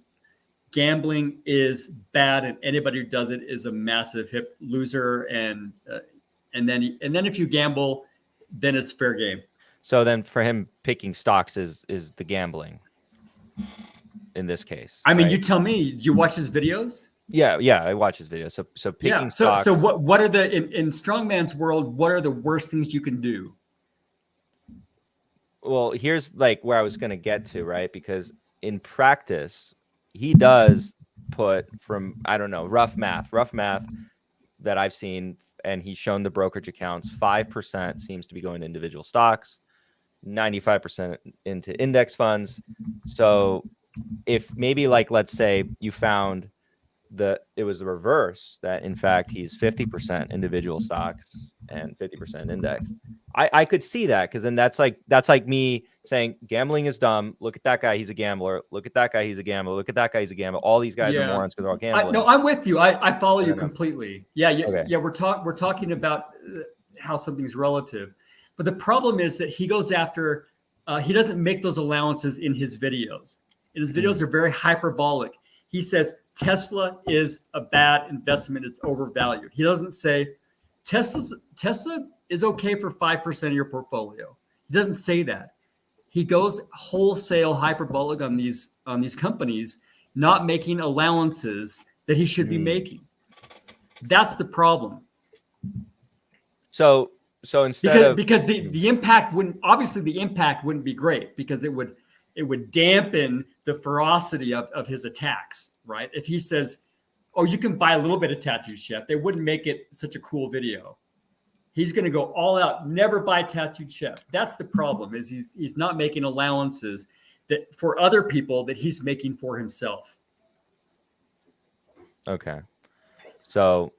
Speaker 4: gambling is bad, and anybody who does it is a massive hip loser. And then if you gamble, then it's fair game.
Speaker 7: So then for him, picking stocks is the gambling in this case.
Speaker 4: I mean,
Speaker 7: right?
Speaker 4: you tell me. Do you watch his videos?
Speaker 7: Yeah, I watch his videos. So picking stocks.
Speaker 4: So what are the in Strongman's world? What are the worst things you can do?
Speaker 7: Well, here's like where I was going to get to, right? Because in practice, he does put, from, I don't know, rough math that I've seen, and he's shown the brokerage accounts, 5% seems to be going to individual stocks, 95% into index funds. So if maybe, like, let's say you found it was the reverse, that in fact he's 50% individual stocks and 50% index, I could see that, because then that's like me saying gambling is dumb. Look at that guy, he's a gambler. Look at that guy, he's a gambler. Look at that guy, he's a gambler. All these guys are morons because they're all gambling.
Speaker 4: No, I'm with you. I follow you
Speaker 7: know.
Speaker 4: completely. Yeah.
Speaker 7: Okay.
Speaker 4: Yeah. We're talking about how something's relative, but the problem is that he goes after. He doesn't make those allowances in his videos. And his videos are very hyperbolic. He says Tesla is a bad investment. It's overvalued. He doesn't say Tesla is okay for 5% of your portfolio. He doesn't say that. He goes wholesale hyperbolic on these companies, not making allowances that he should be making. That's the problem. So instead because the impact wouldn't be great, because it would dampen the ferocity of his attacks, right? If he says, oh, you can buy a little bit of Tattooed Chef, they wouldn't make it such a cool video. He's going to go all out, never buy Tattooed Chef. That's the problem, is he's not making allowances that for other people that he's making for himself.
Speaker 7: Okay. So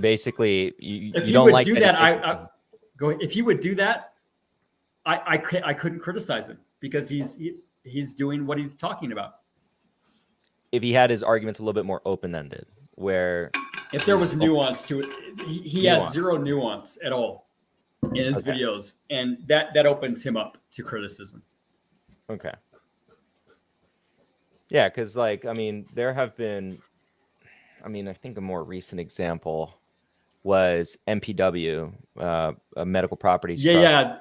Speaker 7: basically you
Speaker 4: if
Speaker 7: don't like
Speaker 4: do that, go ahead. If he would do that, I couldn't criticize him, because he's doing what he's talking about.
Speaker 7: If he had his arguments a little bit more open-ended, where
Speaker 4: if there was nuance to it, he has zero nuance at all in his videos, and that opens him up to criticism.
Speaker 7: Okay. Yeah, because there have been, I think a more recent example was MPW, a medical properties.
Speaker 4: Yeah.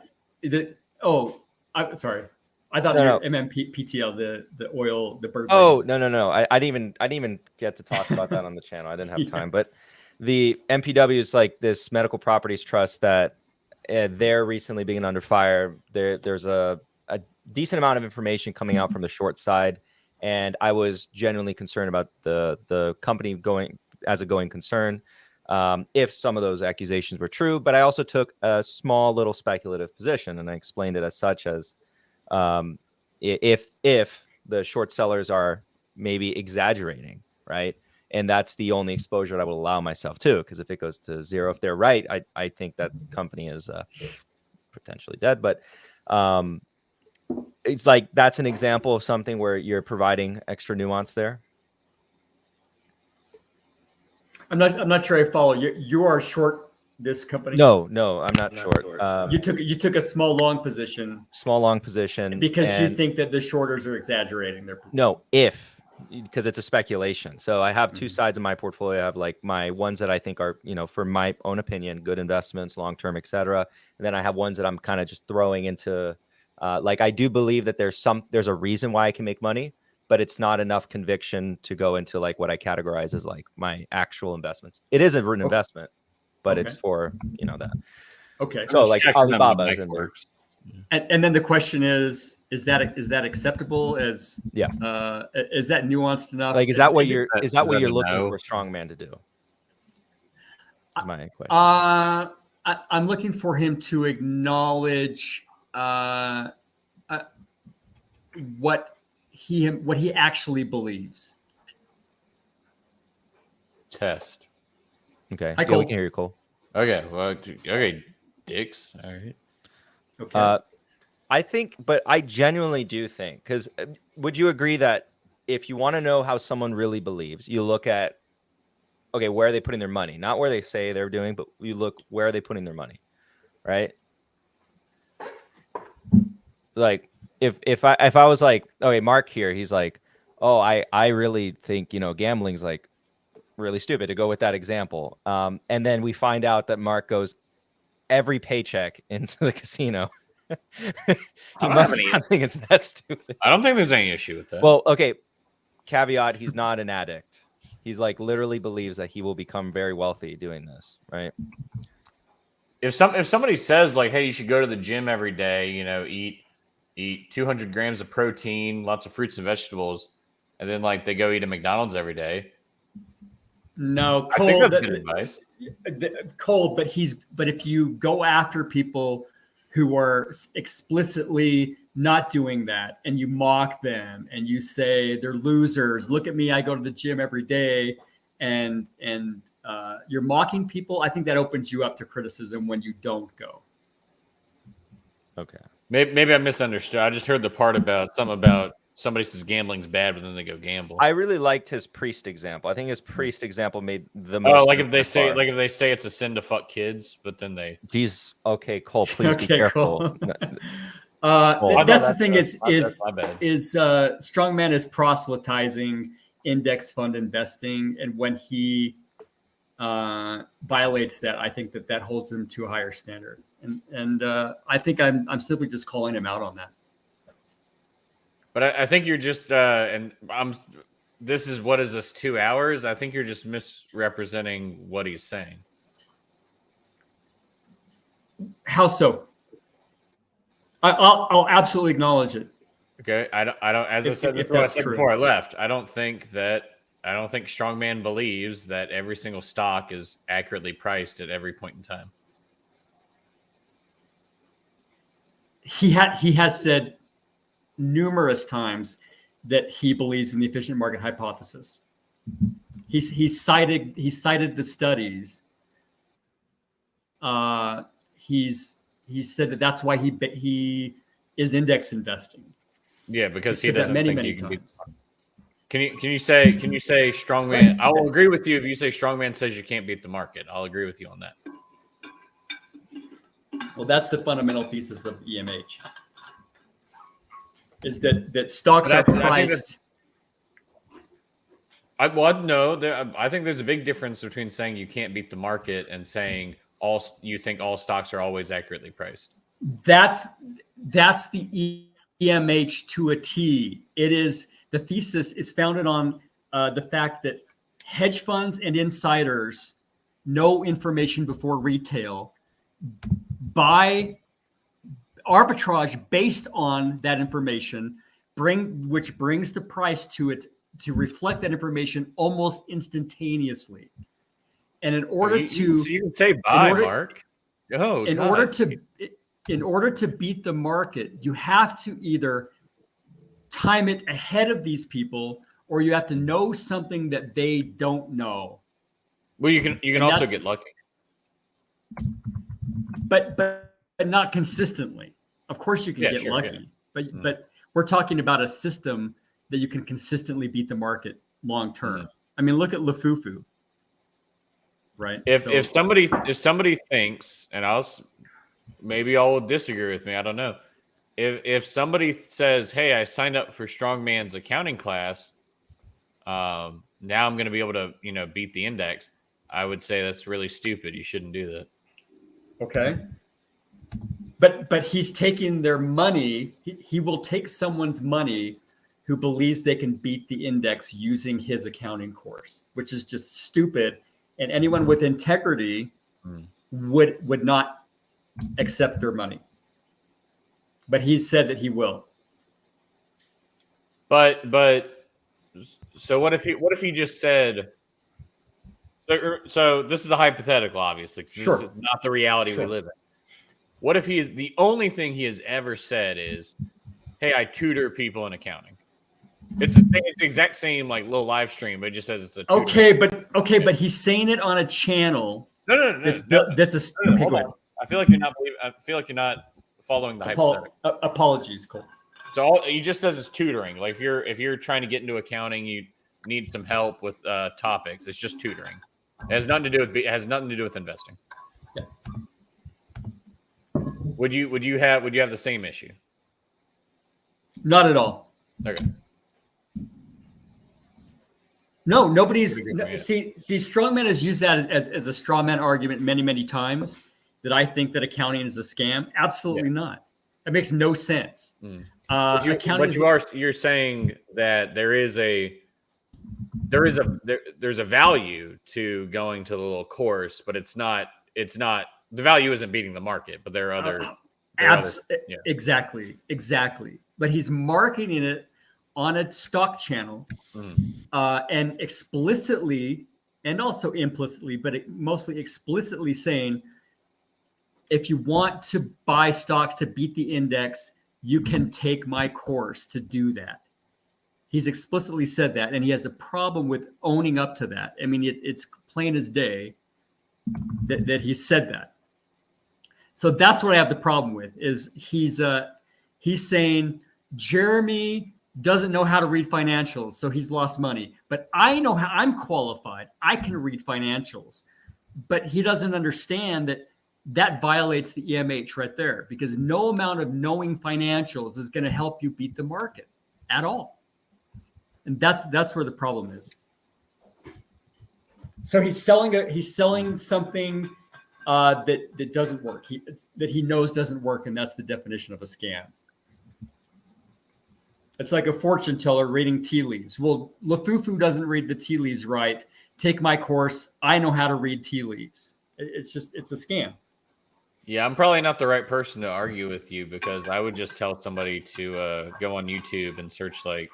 Speaker 4: Sorry. I thought MMPTL, the oil, the bird.
Speaker 7: Oh, no. I didn't even get to talk about that on the channel. I didn't have time. But the MPW is like this medical properties trust that they're recently being under fire. There's a decent amount of information coming out from the short side, and I was genuinely concerned about the company going as a going concern, if some of those accusations were true. But I also took a small little speculative position, and I explained it as such as, if the short sellers are maybe exaggerating, right? And that's the only exposure that I will allow myself to, because if it goes to zero, if they're right, I think that company is potentially dead. But it's like, that's an example of something where you're providing extra nuance there.
Speaker 4: I'm not sure I follow. You are short this company?
Speaker 7: No, I'm not short.
Speaker 4: You took a small long position.
Speaker 7: Because
Speaker 4: you think that the shorters are exaggerating their position.
Speaker 7: No, because it's a speculation. So I have two sides of my portfolio. I have like my ones that I think are, for my own opinion, good investments, long-term, etc. And then I have ones that I'm kind of just throwing into Like I do believe that there's a reason why I can make money, but it's not enough conviction to go into like what I categorize as like my actual investments. It is an investment, but it's for, that.
Speaker 4: Okay.
Speaker 7: So like Alibaba is in there.
Speaker 5: works.
Speaker 4: And then the question is that acceptable as is that nuanced enough?
Speaker 7: Like, is that what you're looking
Speaker 5: no.
Speaker 7: for a strong man to do? Is my question.
Speaker 4: I'm looking for him to acknowledge what he actually believes.
Speaker 5: Test.
Speaker 7: Okay.
Speaker 4: Hi,
Speaker 7: Yeah,
Speaker 4: Cole.
Speaker 7: we can hear you, Cole.
Speaker 5: Okay. Well, okay. Dicks. All right.
Speaker 4: Okay.
Speaker 7: I think, but I genuinely do think, because would you agree that if you want to know how someone really believes, you look at, okay, where are they putting their money? Not where they say they're doing, but you look, where are they putting their money? Right? Like if I was like, okay, Mark here, he's like, oh, I really think, gambling's like really stupid, to go with that example. And then we find out that Mark goes every paycheck into the casino. He must not think it's that stupid.
Speaker 5: I don't think there's any issue with that.
Speaker 7: Well, okay. Caveat, he's not an addict. He's like literally believes that he will become very wealthy doing this, right?
Speaker 5: If somebody says like, hey, you should go to the gym every day, eat 200 grams of protein, lots of fruits and vegetables, and then like they go eat at McDonald's every day.
Speaker 4: No,
Speaker 5: I
Speaker 4: Cole,
Speaker 5: think that's good advice.
Speaker 4: Cole, but if you go after people who are explicitly not doing that and you mock them and you say they're losers, look at me, I go to the gym every day, and you're mocking people, I think that opens you up to criticism when you don't go.
Speaker 7: Okay.
Speaker 5: Maybe I misunderstood. I just heard the part about somebody says gambling's bad, but then they go gamble.
Speaker 7: I really liked his priest example. I think his priest example made the most.
Speaker 5: Oh, like if they say it's a sin to fuck kids, but then they.
Speaker 7: Jeez. Okay, Cole, please be careful.
Speaker 4: That's the thing. Is strongman is proselytizing index fund investing, and when he violates that, I think that holds him to a higher standard. And I think I'm simply just calling him out on that.
Speaker 5: But I think you're just this is 2 hours? I think you're just misrepresenting what he's saying.
Speaker 4: How so? I'll absolutely acknowledge it.
Speaker 5: Okay, I don't. As I said before I left, I don't think strongman believes that every single stock is accurately priced at every point in time.
Speaker 4: He has said numerous times that he believes in the efficient market hypothesis. He cited the studies. He said that's why he is index investing.
Speaker 5: Yeah, because he doesn't
Speaker 4: many
Speaker 5: think you can
Speaker 4: times.
Speaker 5: Can you say strongman? I will agree with you if you say strongman says you can't beat the market. I'll agree with you on that.
Speaker 4: Well, that's the fundamental thesis of EMH. Is that stocks are priced?
Speaker 5: I think there's a big difference between saying you can't beat the market and saying you think all stocks are always accurately priced.
Speaker 4: That's the EMH to a T. It is, the thesis is founded on the fact that hedge funds and insiders know information before retail, buy arbitrage based on that information, which brings the price to reflect that information almost instantaneously. And in order
Speaker 5: you can say buy, Mark. Oh,
Speaker 4: in order to beat the market, you have to either time it ahead of these people, or you have to know something that they don't know.
Speaker 5: Well, you can also get lucky,
Speaker 4: but not consistently. Of course, you can get lucky, but we're talking about a system that you can consistently beat the market long term. I mean, look at Lufufu. Right.
Speaker 5: If somebody thinks, and maybe all disagree with me, I don't know. If somebody says, "Hey, I signed up for Strongman's accounting class, now I'm going to be able to, beat the index," I would say that's really stupid. You shouldn't do that.
Speaker 4: Okay. But he's taking their money. He will take someone's money who believes they can beat the index using his accounting course, which is just stupid. And anyone with integrity would not accept their money. But he said that he will.
Speaker 5: But so what if he just said? So this is a hypothetical, obviously.
Speaker 4: Sure.
Speaker 5: This is not the reality we live in. What if he is the only thing he has ever said is, "Hey, I tutor people in accounting." It's the exact same like little live stream, but it just says it's a tutor.
Speaker 4: but he's saying it on a channel.
Speaker 5: No.
Speaker 4: That's go ahead.
Speaker 5: I feel like you're not following the hypothetical.
Speaker 4: Apologies, Cole.
Speaker 5: So he just says it's tutoring. Like if you're trying to get into accounting, you need some help with topics. It's just tutoring. It has nothing to do with investing.
Speaker 4: Yeah.
Speaker 5: Would you have the same issue?
Speaker 4: Not at all.
Speaker 5: Okay.
Speaker 4: No, nobody's see. Strongman has used that as a strawman argument many times. That I think that accounting is a scam. Absolutely not. That makes no sense.
Speaker 5: You're saying that there's a value to going to the little course, but it's not the value isn't beating the market, but there are other.
Speaker 4: Exactly. But he's marketing it on a stock channel, and explicitly and also implicitly, but mostly explicitly saying, if you want to buy stocks to beat the index, you can take my course to do that. He's explicitly said that, and he has a problem with owning up to that. I mean, it's plain as day that he said that. So that's what I have the problem with, is he's saying Jeremy doesn't know how to read financials, so he's lost money. But I know how, I'm qualified. I can read financials. But he doesn't understand that violates the EMH right there, because no amount of knowing financials is going to help you beat the market at all. And that's where the problem is. So he's selling something that doesn't work. That he knows doesn't work, and that's the definition of a scam. It's like a fortune teller reading tea leaves. Well, Lafufu doesn't read the tea leaves right. Take my course. I know how to read tea leaves. It's a scam.
Speaker 5: Yeah, I'm probably not the right person to argue with you, because I would just tell somebody to go on YouTube and search like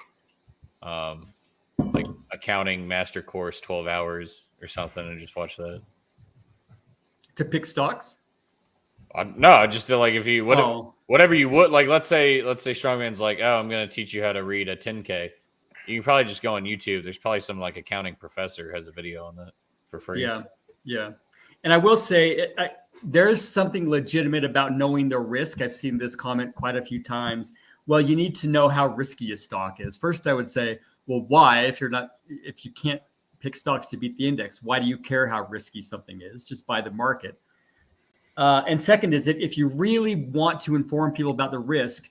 Speaker 5: accounting master course 12 hours or something and just watch that.
Speaker 4: To pick stocks?
Speaker 5: No, just to, like, if you whatever you would, like, let's say Strongman's like, oh, I'm going to teach you how to read a 10K. You can probably just go on YouTube. There's probably some like accounting professor has a video on that for free.
Speaker 4: Yeah. And I will say there's something legitimate about knowing the risk. I've seen this comment quite a few times. Well, you need to know how risky a stock is. First, I would say, well, why? If you can't pick stocks to beat the index, why do you care how risky something is? Just buy the market. And second is that if you really want to inform people about the risk,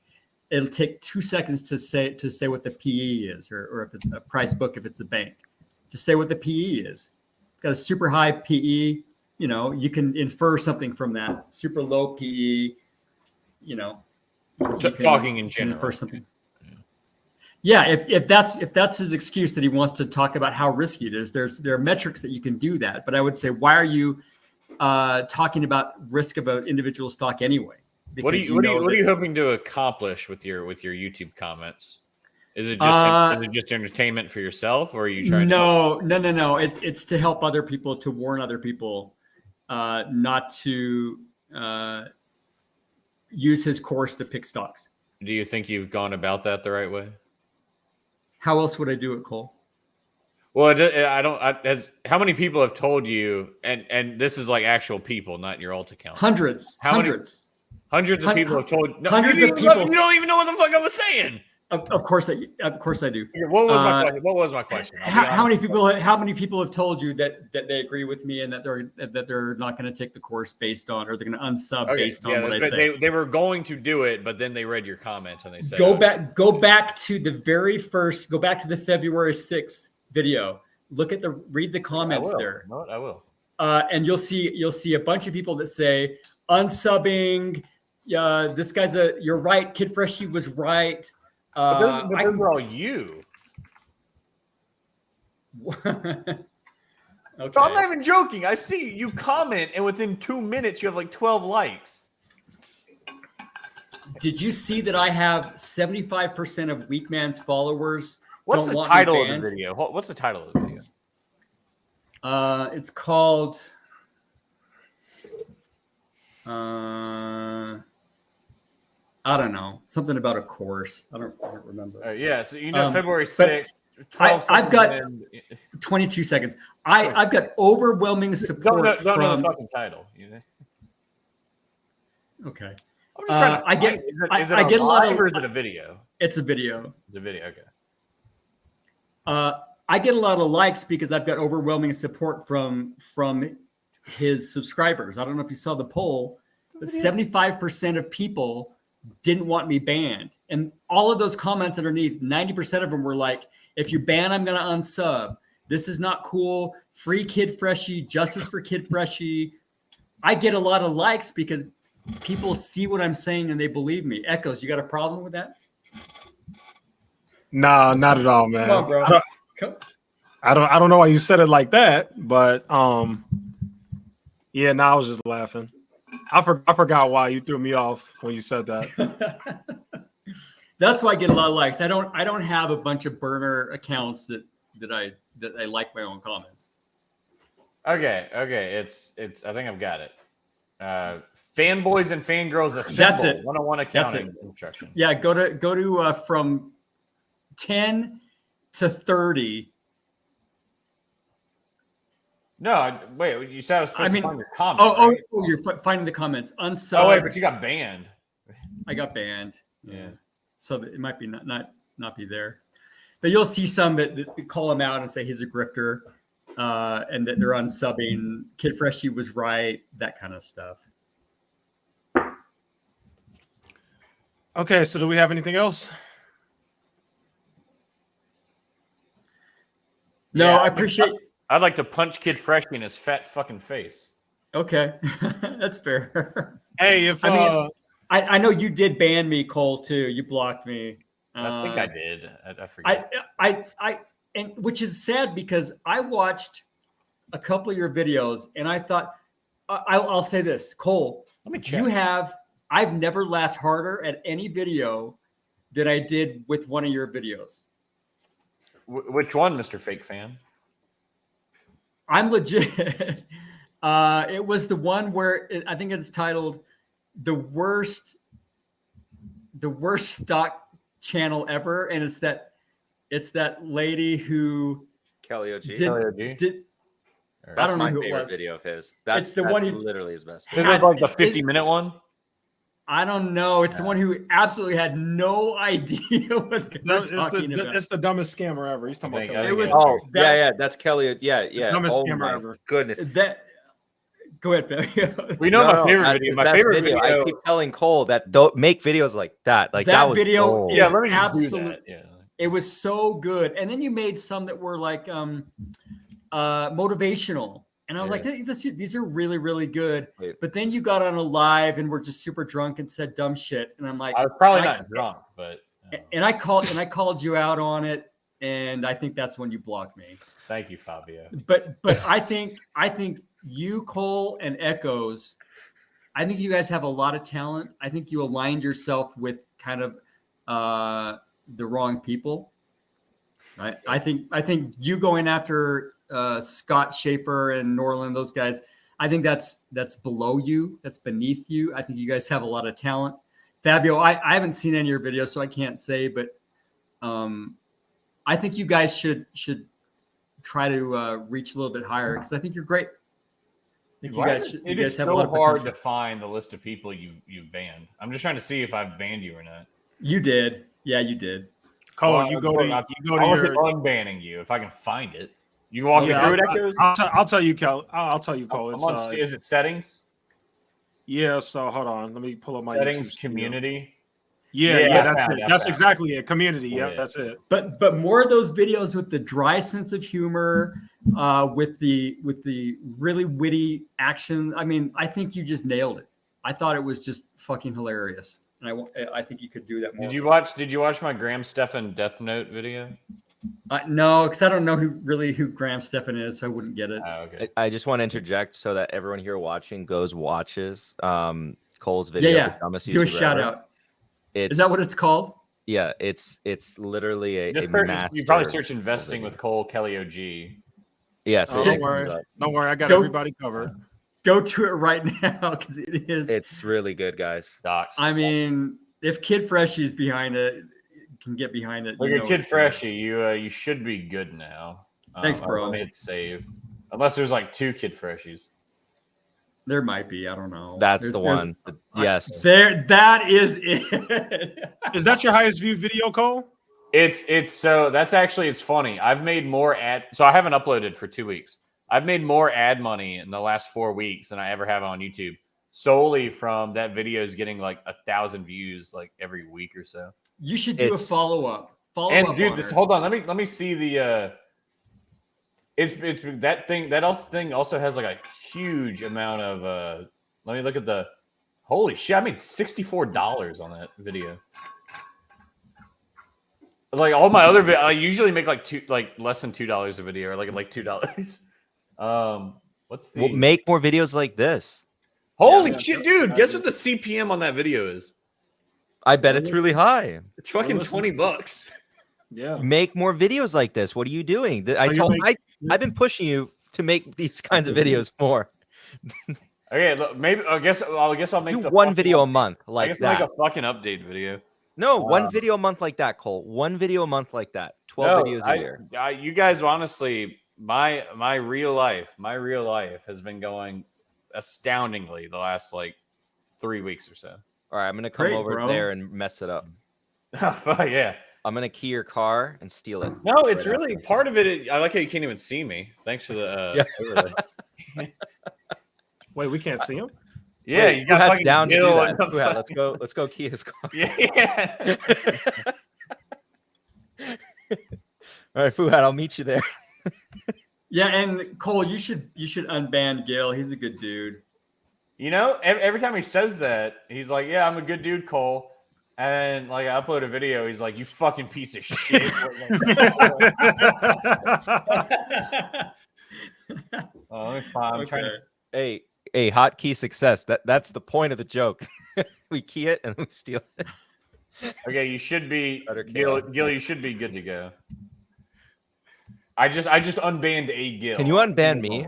Speaker 4: it'll take 2 seconds to say what the PE is, or if it's a price book, if it's a bank, just say what the PE is. Got a super high PE, you can infer something from that. Super low PE,
Speaker 5: talking in general.
Speaker 4: Infer something. Yeah, if that's his excuse that he wants to talk about how risky it is, there are metrics that you can do that. But I would say, why are you talking about risk of an individual stock anyway?
Speaker 5: Because what are you hoping to accomplish with your YouTube comments? Is it just entertainment for yourself, or are you trying?
Speaker 4: No. It's to help other people, to warn other people not to use his course to pick stocks.
Speaker 5: Do you think you've gone about that the right way?
Speaker 4: How else would I do it, Cole?
Speaker 5: Well, how many people have told you, and this is like actual people, not your alt account?
Speaker 4: Hundreds.
Speaker 5: Hundreds of people have told. No,
Speaker 4: hundreds of people.
Speaker 5: You don't even know what the fuck I was saying.
Speaker 4: Of course I do.
Speaker 5: What was my question?
Speaker 4: How many people have told you that they agree with me and that they're not going to take the course based on, or they're going to unsub based on what I say?
Speaker 5: They were going to do it, but then they read your comment and they said,
Speaker 4: go back to the February 6th video. Read the comments there.
Speaker 5: I will.
Speaker 4: And you'll see a bunch of people that say unsubbing, This guy's you're right. Kid Freshie was right.
Speaker 5: But those are all you.
Speaker 4: Okay.
Speaker 5: So I'm not even joking. I see you comment, and within 2 minutes, you have like 12 likes.
Speaker 4: Did you see that I have 75% of Weak Man's followers?
Speaker 5: What's
Speaker 4: don't
Speaker 5: the
Speaker 4: want me
Speaker 5: title of the
Speaker 4: banned?
Speaker 5: video? What's the title of the video?
Speaker 4: It's called. I don't know. Something about a course. I don't remember.
Speaker 5: Yeah, so February
Speaker 4: but
Speaker 5: 6th. 12
Speaker 4: I've got
Speaker 5: seconds in.
Speaker 4: 22 seconds. I've got overwhelming support
Speaker 5: Don't know
Speaker 4: from.
Speaker 5: the fucking title. You know?
Speaker 4: Okay.
Speaker 5: I'm just trying to.
Speaker 4: I get.
Speaker 5: Is it
Speaker 4: I get a lot of.
Speaker 5: or is it a video?
Speaker 4: It's a video.
Speaker 5: It's a video. Okay.
Speaker 4: I get a lot of likes because I've got overwhelming support from his subscribers. I don't know if you saw the poll, but 75% of people didn't want me banned. And all of those comments underneath, 90% of them were like, if you ban, I'm going to unsub. This is not cool. Free Kid Freshie, justice for Kid Freshie. I get a lot of likes because people see what I'm saying and they believe me. Echoes, you got a problem with that?
Speaker 1: Nah, not at all, man.
Speaker 4: Come on, bro.
Speaker 1: I don't know why you said it like that, but yeah, I was just laughing. I forgot why you threw me off when you said that.
Speaker 4: That's why I get a lot of likes. I don't have a bunch of burner accounts that I like my own comments.
Speaker 5: Okay. It's. I think I've got it. Fanboys and fangirls assemble.
Speaker 4: That's it.
Speaker 5: 101 accounting instruction.
Speaker 4: Yeah, go to from 10 to 30.
Speaker 5: No, wait. You said I was supposed to find your comments.
Speaker 4: Oh, you're finding the comments. Unsub.
Speaker 5: Oh wait, but you got banned.
Speaker 4: I got banned.
Speaker 5: Yeah.
Speaker 4: So it might be not be there, but you'll see some that call him out and say he's a grifter, and that they're unsubbing. Kid Freshie was right. That kind of stuff.
Speaker 1: Okay, so do we have anything else?
Speaker 4: No,
Speaker 5: Yeah,
Speaker 4: I appreciate.
Speaker 5: I'd like to punch Kid Freshie in his fat fucking face.
Speaker 4: Okay, that's fair.
Speaker 1: Hey, if
Speaker 4: I know you did ban me, Cole, too. You blocked me.
Speaker 5: I think I did. I forget.
Speaker 4: And which is sad because I watched a couple of your videos and I thought, I'll say this, Cole,
Speaker 5: Let me check.
Speaker 4: I've never laughed harder at any video than I did with one of your videos.
Speaker 5: Which one, Mr. Fake Fan?
Speaker 4: I'm legit. It was the one where I think it's titled the worst stock channel ever, and it's that lady who
Speaker 7: Kelly OG.
Speaker 4: I
Speaker 7: That's
Speaker 4: don't know
Speaker 7: my
Speaker 4: who it
Speaker 7: favorite
Speaker 4: was.
Speaker 7: video of his.
Speaker 4: It's the one who
Speaker 7: literally his best.
Speaker 5: Is it like the 50-minute one?
Speaker 4: I don't know. It's the one who absolutely had no idea what they were talking about.
Speaker 1: It's the dumbest scammer ever. He's talking about
Speaker 4: It was
Speaker 7: that's Kelly. Yeah.
Speaker 1: Dumbest
Speaker 7: Oh
Speaker 1: scammer
Speaker 7: my
Speaker 1: ever.
Speaker 7: goodness.
Speaker 4: Go ahead, Fabio.
Speaker 5: We know my favorite
Speaker 7: that's
Speaker 5: video.
Speaker 7: his
Speaker 5: My
Speaker 7: best
Speaker 5: favorite video.
Speaker 7: I keep telling Cole that don't make videos like that. Like that was
Speaker 4: video
Speaker 7: gold.
Speaker 4: is
Speaker 5: Yeah, let me just do
Speaker 4: absolute.
Speaker 5: that. Yeah.
Speaker 4: It was so good. And then you made some that were like motivational. And I was like, these are really, really good.
Speaker 7: Wait.
Speaker 4: But then you got on a live and were just super drunk and said dumb shit. And I'm like,
Speaker 5: I was probably not drunk, but
Speaker 4: and I called you out on it. And I think that's when you blocked me.
Speaker 5: thank you, Fabio.
Speaker 4: But I think you, Cole, and Echoes, I think you guys have a lot of talent. I think you aligned yourself with kind of the wrong people. Right? I think you going after Scott Shaper and Norland, those guys, I think that's below you. That's beneath you. I think you guys have a lot of talent. Fabio, I haven't seen any of your videos, so I can't say, but I think you guys should try to reach a little bit higher because I think you're great. I think
Speaker 5: It is so hard to find the list of people you've banned. I'm just trying to see if I've banned you or not.
Speaker 4: You did. Yeah, you did.
Speaker 1: Cole,
Speaker 5: Well,
Speaker 1: you go to
Speaker 5: I'll
Speaker 1: your
Speaker 5: unbanning you if I can find it. You can walk me through it, Echoes?
Speaker 1: I'll tell you, Kel. I'll tell you, Cole.
Speaker 5: Is it settings?
Speaker 1: Yeah. So hold on. Let me pull up my
Speaker 5: Settings,
Speaker 1: YouTube studio.
Speaker 5: community.
Speaker 1: Yeah, that's
Speaker 5: found
Speaker 1: it.
Speaker 5: it,
Speaker 1: That's
Speaker 5: I found
Speaker 1: exactly it. Community.
Speaker 5: Yeah.
Speaker 1: Yep, that's it.
Speaker 4: But more of those videos with the dry sense of humor, with the really witty action. I mean, I think you just nailed it. I thought it was just fucking hilarious, and I think you could do that more.
Speaker 5: Did you watch my Graham Stephan Death Note video?
Speaker 4: No, because I don't know who Graham Stephan is, so I wouldn't get it.
Speaker 5: Oh, okay.
Speaker 7: I just want to interject so that everyone here watching watches Cole's video.
Speaker 4: Yeah.
Speaker 7: The dumbest
Speaker 4: Do a
Speaker 7: YouTuber
Speaker 4: shout
Speaker 7: ever.
Speaker 4: out. Is that what it's called?
Speaker 7: Yeah, it's literally a master.
Speaker 5: You probably search investing with Cole Kelly OG.
Speaker 7: Yes.
Speaker 1: Oh, don't worry, I got
Speaker 4: Go-
Speaker 1: everybody covered.
Speaker 4: Go to it right now because it is.
Speaker 7: It's really good, guys.
Speaker 5: Docs.
Speaker 4: I mean, if Kid Freshy's behind it, can get behind it.
Speaker 5: Look
Speaker 4: you
Speaker 5: at
Speaker 4: know
Speaker 5: Kid
Speaker 4: it's good.
Speaker 5: Freshy. You should be good now.
Speaker 4: Thanks, bro.
Speaker 5: I made save. Unless there's like 2 Kid Freshies.
Speaker 4: There might be. I don't know.
Speaker 7: That's the one. Yes.
Speaker 4: That is it.
Speaker 1: Is that your highest viewed video, Cole?
Speaker 5: It's so that's actually it's funny. I've made more so I haven't uploaded for 2 weeks. I've made more ad money in the last 4 weeks than I ever have on YouTube, solely from that videos getting like 1,000 views like every week or so.
Speaker 4: You should do a follow up.
Speaker 5: And dude, hold on. Let me see the it's that thing also has like a huge amount of let me look at the holy shit. I made $64 on that video. Like all my other I usually make like less than $2 a video or like $2. What's the
Speaker 7: make more videos like this.
Speaker 5: Holy shit, dude. Guess what the CPM on that video is?
Speaker 7: I bet it's really high.
Speaker 5: It's fucking $20.
Speaker 1: Yeah.
Speaker 7: Make more videos like this. What are you doing? I've been pushing you to make these kinds of videos more.
Speaker 5: Okay, look, maybe I guess I'll make
Speaker 7: do one video a month like
Speaker 5: I guess
Speaker 7: that.
Speaker 5: I'll make a fucking update video.
Speaker 7: No, one video a month like that, Cole. One video a month like that. 12 videos a year.
Speaker 5: You guys honestly, my real life has been going astoundingly the last like 3 weeks or so.
Speaker 7: All right, I'm gonna come over there and mess it up.
Speaker 5: Yeah.
Speaker 7: I'm gonna key your car and steal it.
Speaker 5: No, it's really part of it. I like how you can't even see me. Thanks for the overlay.
Speaker 1: Wait, we can't see him?
Speaker 5: Yeah,
Speaker 7: Wait,
Speaker 5: you got fucking
Speaker 7: down to do
Speaker 5: Gil
Speaker 7: that.
Speaker 5: and
Speaker 7: Fuhat, let's go key his car.
Speaker 5: Yeah.
Speaker 7: All right, Fuhat, I'll meet you there.
Speaker 4: Yeah, and Cole, you should unban Gil. He's a good dude.
Speaker 5: You know, every time he says that, he's like, "Yeah, I'm a good dude, Cole." And like, I upload a video, he's like, "You fucking piece of shit." Oh, let me find. I'm trying to.
Speaker 7: Hey, hotkey success. That's the point of the joke. We key it and we steal it.
Speaker 5: Okay, you should be Gil. You should be good to go. I just unbanned a Gil.
Speaker 7: Can you unban me?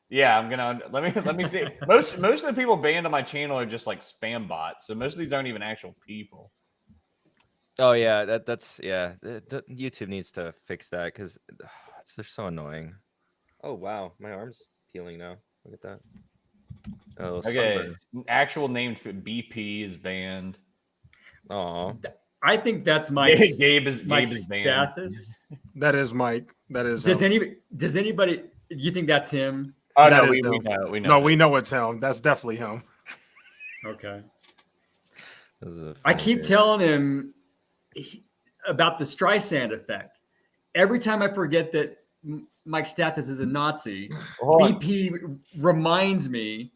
Speaker 5: Yeah, I'm gonna. Let me see. Most of the people banned on my channel are just like spam bots. So most of these aren't even actual people.
Speaker 7: Oh yeah, that's yeah. The YouTube needs to fix that because they're so annoying. Oh wow, my arm's peeling now. Look at that. Oh,
Speaker 5: okay.
Speaker 7: Sunburn.
Speaker 5: Actual name for BP is banned.
Speaker 7: Oh,
Speaker 4: I think that's Mike.
Speaker 5: Gabe is banned.
Speaker 4: Stathis.
Speaker 1: That is Mike. That is.
Speaker 4: Does anybody? Do you think that's him?
Speaker 5: Oh
Speaker 1: That
Speaker 5: no,
Speaker 1: is
Speaker 5: we
Speaker 1: him.
Speaker 5: know. We know.
Speaker 1: No, we know it's him. That's definitely him.
Speaker 4: Okay.
Speaker 7: I
Speaker 4: I keep telling him about the Streisand effect. Every time I forget that Mike Stathis is a Nazi, BP reminds me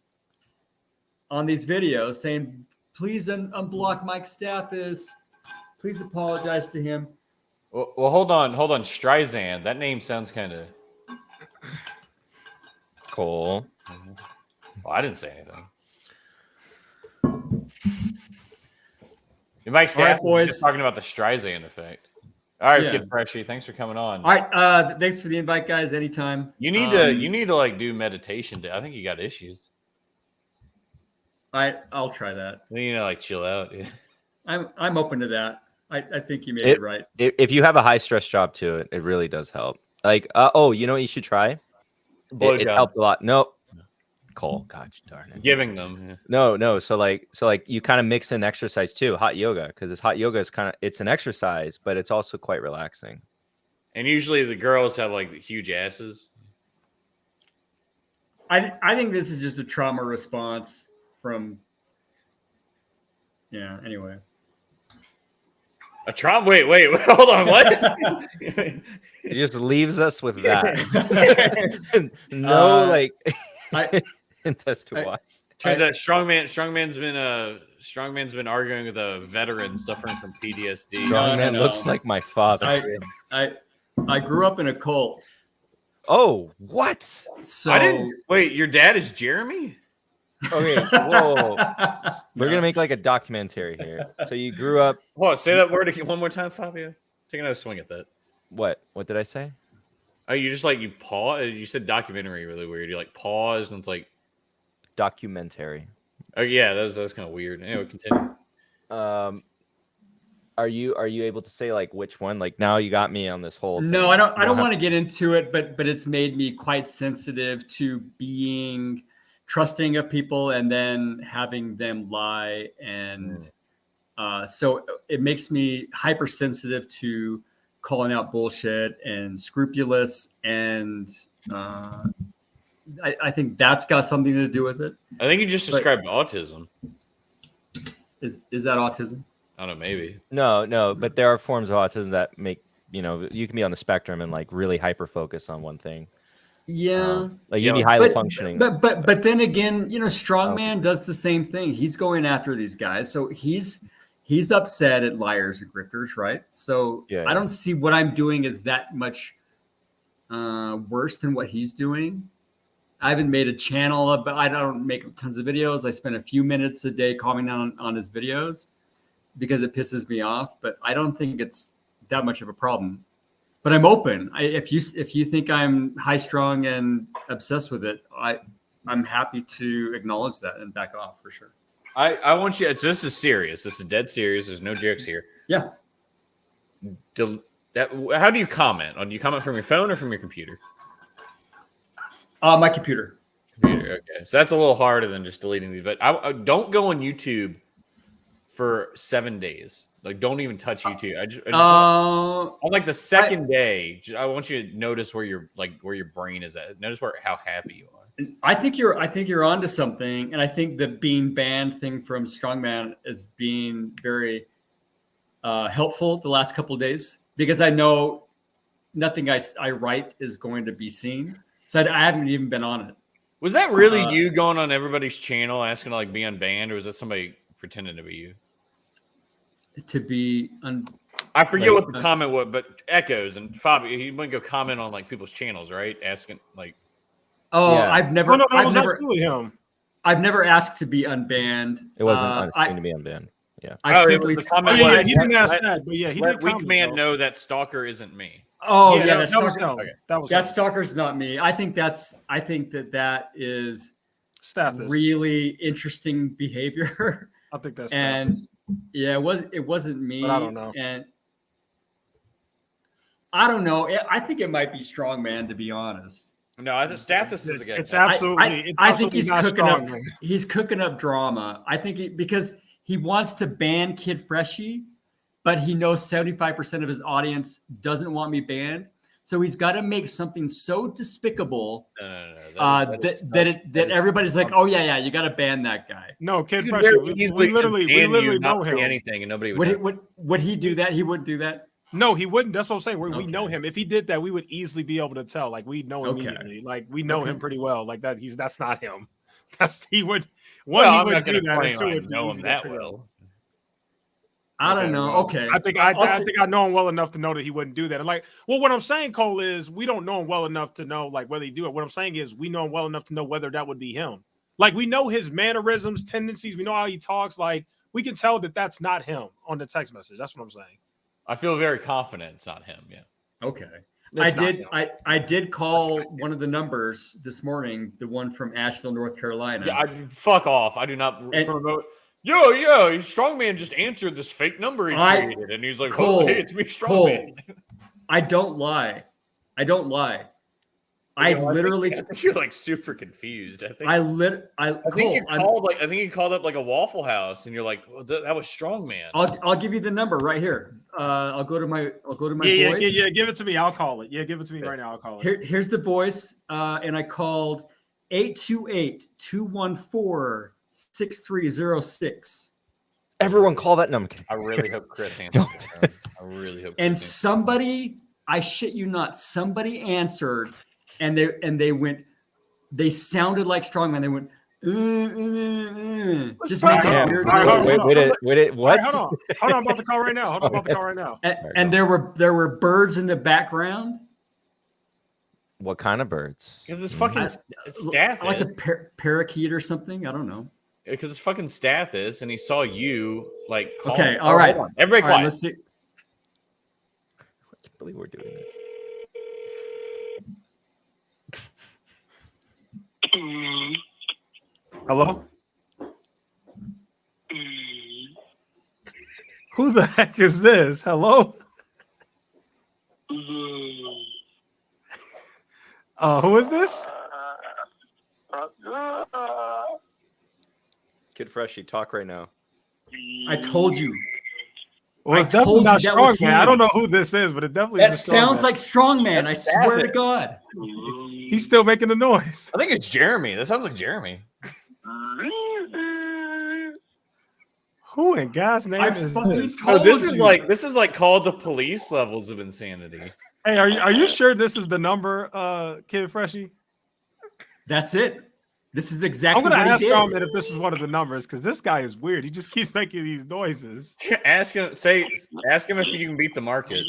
Speaker 4: on these videos saying, please unblock Mike Stathis. Please apologize to him.
Speaker 5: Well, hold on. Streisand. That name sounds kind of
Speaker 7: Cole.
Speaker 5: Well, I didn't say anything. Mike Stathis
Speaker 4: right, boys.
Speaker 5: just talking about the Streisand effect. All right,
Speaker 4: Yeah.
Speaker 5: Kid Freshy, thanks for coming on.
Speaker 4: All right. Thanks for the invite, guys. Anytime.
Speaker 5: You need to like do meditation. I think you got issues.
Speaker 4: I'll try that.
Speaker 5: You need to like chill out. Yeah.
Speaker 4: I'm open to that. I think you made it right.
Speaker 7: If you have a high stress job too, it really does help. Like, you know what you should try? It helped a lot. No, Cole, gosh darn it.
Speaker 5: Giving them.
Speaker 7: Yeah. No. So like you kind of mix in exercise too, hot yoga, because hot yoga is it's an exercise, but it's also quite relaxing.
Speaker 5: And usually the girls have like huge asses.
Speaker 4: I think this is just a trauma response from. Yeah. Anyway.
Speaker 5: A trauma. Wait. Hold on. What?
Speaker 7: It just leaves us with that. No, hint as to why.
Speaker 5: Turns out strongman's been arguing with a veteran suffering from PTSD.
Speaker 7: Strongman
Speaker 4: no.
Speaker 7: looks like my father.
Speaker 4: I grew up in a cult.
Speaker 7: Oh, what?
Speaker 4: So
Speaker 5: I didn't wait. Your dad is Jeremy?
Speaker 7: Okay, whoa. We're gonna make like a documentary here. So you grew up.
Speaker 5: What? Say that word again one more time, Fabio. Take another swing at that.
Speaker 7: What? What did I say?
Speaker 5: Oh, you just like you pause. You said documentary really weird. You like pause and it's like
Speaker 7: Documentary.
Speaker 5: oh yeah, that was kind of weird. Anyway, continue.
Speaker 7: Are you able to say like which one? Like now you got me on this whole
Speaker 4: no,
Speaker 7: thing.
Speaker 4: I don't
Speaker 7: have-
Speaker 4: want to get into it, but it's made me quite sensitive to being trusting of people and then having them lie. And so it makes me hypersensitive to calling out bullshit and scrupulous. And I think that's got something to do with it.
Speaker 5: I think you just described autism.
Speaker 4: Is that autism?
Speaker 5: I don't know, maybe.
Speaker 7: No, but there are forms of autism that make, you can be on the spectrum and like really hyper focus on one thing.
Speaker 4: Yeah.
Speaker 7: Like you can be highly functioning.
Speaker 4: But then again, Strongman does the same thing. He's going after these guys. So he's upset at liars and grifters, right? So I don't see what I'm doing is that much worse than what he's doing. I haven't made a channel, but I don't make tons of videos. I spend a few minutes a day commenting on his videos because it pisses me off. But I don't think it's that much of a problem. But I'm open. If you think I'm high strung and obsessed with it, I'm happy to acknowledge that and back off for sure.
Speaker 5: I want you. This is serious. This is dead serious. There's no jokes here.
Speaker 4: Yeah.
Speaker 5: How do you comment? Do you comment from your phone or from your computer?
Speaker 4: My computer.
Speaker 5: Computer. Okay, so that's a little harder than just deleting these. But I don't go on YouTube for 7 days. Like, don't even touch YouTube. I just on like the second day, I want you to notice where your brain is at. Notice how happy you are.
Speaker 4: I think you're onto something, and I think the being banned thing from Strongman is being very helpful the last couple of days because I know nothing I write is going to be seen, so I haven't even been on it.
Speaker 5: Was that really you going on everybody's channel asking to like be unbanned, or was that somebody pretending to be you?
Speaker 4: To be
Speaker 5: I forget what the comment was, but Echoes and Fabio, he wouldn't go comment on like people's channels, right? Asking like,
Speaker 4: I've never.
Speaker 1: No, that was absolutely him.
Speaker 4: I've never asked to be unbanned.
Speaker 7: It wasn't asking to be unbanned. Yeah.
Speaker 4: I simply.
Speaker 1: He didn't ask that, but yeah, he did.
Speaker 5: Weak man, know that stalker isn't me.
Speaker 4: Oh
Speaker 1: yeah, that was
Speaker 4: stalker,
Speaker 1: him. Okay. That
Speaker 4: stalker's not me. I think that is
Speaker 1: Stathis.
Speaker 4: Really interesting behavior.
Speaker 1: I think that's
Speaker 4: and.
Speaker 1: Stathis.
Speaker 4: Yeah, it wasn't me.
Speaker 1: But I don't know.
Speaker 4: And I don't know. I think it might be Strongman, to be honest.
Speaker 5: No, I think Stathis is the guy.
Speaker 1: It's absolutely.
Speaker 4: I think he's
Speaker 1: not
Speaker 4: cooking
Speaker 1: strong,
Speaker 4: up.
Speaker 1: man.
Speaker 4: He's cooking up drama. I think because he wants to ban Kid Freshie, but he knows 75% of his audience doesn't want me banned. So he's got to make something so despicable that everybody's like, oh yeah, you got to ban that guy.
Speaker 1: No, Kid Freshie. We literally know him.
Speaker 5: Anything and nobody
Speaker 4: would he do that? He wouldn't do that.
Speaker 1: No, he wouldn't. That's what I'm saying. We know him. If he did that, we would easily be able to tell. Like we know immediately. Like we know him pretty well. Like that. That's not him. He would.
Speaker 5: I'm not going to claim I know him that well.
Speaker 4: I don't know. Okay.
Speaker 1: I think I know him well enough to know that he wouldn't do that. And like, well, what I'm saying, Cole, is we don't know him well enough to know like whether he do it. What I'm saying is we know him well enough to know whether that would be him. Like we know his mannerisms, tendencies. We know how he talks. Like we can tell that that's not him on the text message. That's what I'm saying.
Speaker 5: I feel very confident it's not him. Yeah.
Speaker 4: Okay. I did call one of the numbers this morning, the one from Asheville, North Carolina.
Speaker 5: Yeah, fuck off. I do not promote. Yo, Strongman just answered this fake number he created, and he's like,
Speaker 4: Cole,
Speaker 5: hey, it's me, Strongman.
Speaker 4: I don't lie. I literally.
Speaker 5: I think you're like super confused. I think he called up like a Waffle House, and you're like, well, that was Strongman.
Speaker 4: I'll give you the number right here. I'll go to my voice.
Speaker 1: Yeah. Give it to me. I'll call it. Yeah, give it to me right now. I'll call it.
Speaker 4: Here's the voice, and I called 828-214-6306.
Speaker 7: Everyone call that number.
Speaker 5: I really hope Chris answered. I really hope.
Speaker 4: And somebody, I shit you not, somebody answered, and they went. They sounded like Strongman. They went, Just
Speaker 1: All
Speaker 4: make
Speaker 1: right,
Speaker 4: it
Speaker 1: hold
Speaker 4: weird.
Speaker 1: on. All right, hold on.
Speaker 7: Wait,
Speaker 1: All
Speaker 7: what?
Speaker 1: right, hold on. Hold on, I'm about to call right now. Hold on, I'm about to call right now.
Speaker 4: And there were birds in the background.
Speaker 7: What kind of birds?
Speaker 5: Because it's fucking Stathis.
Speaker 4: Like a parakeet or something. I don't know.
Speaker 5: Because it's fucking Stathis, and he saw you like.
Speaker 4: Okay,
Speaker 5: him.
Speaker 4: all right.
Speaker 5: Hold on. Everybody
Speaker 4: All right,
Speaker 5: quiet.
Speaker 4: let's see.
Speaker 7: I can't believe we're doing this.
Speaker 1: Hello? Who the heck is this? Hello? Who is this?
Speaker 7: Kid Freshie, talk right now.
Speaker 4: I told you.
Speaker 1: Well, it's
Speaker 4: I
Speaker 1: definitely
Speaker 4: told
Speaker 1: not
Speaker 4: you that was
Speaker 1: strong man. I
Speaker 4: him.
Speaker 1: don't know who this is, but it definitely
Speaker 4: That
Speaker 1: is a strong
Speaker 4: sounds
Speaker 1: man.
Speaker 4: like strongman. I
Speaker 5: That's
Speaker 4: swear to
Speaker 5: Stathis.
Speaker 4: God.
Speaker 1: He's still making the noise.
Speaker 5: I think it's Jeremy. That sounds like Jeremy.
Speaker 1: Who in God's name
Speaker 4: I
Speaker 1: is
Speaker 4: fucking
Speaker 1: this?
Speaker 4: told
Speaker 5: This
Speaker 4: you.
Speaker 5: is like called the police levels of insanity.
Speaker 1: Hey, are you sure this is the number, Kid Freshie?
Speaker 4: That's it. This is
Speaker 1: I'm
Speaker 4: exactly
Speaker 1: gonna
Speaker 4: what
Speaker 1: ask
Speaker 4: he did.
Speaker 1: Strongman if this is one of the numbers because this guy is weird. He just keeps making these noises.
Speaker 5: Ask him if you can beat the market.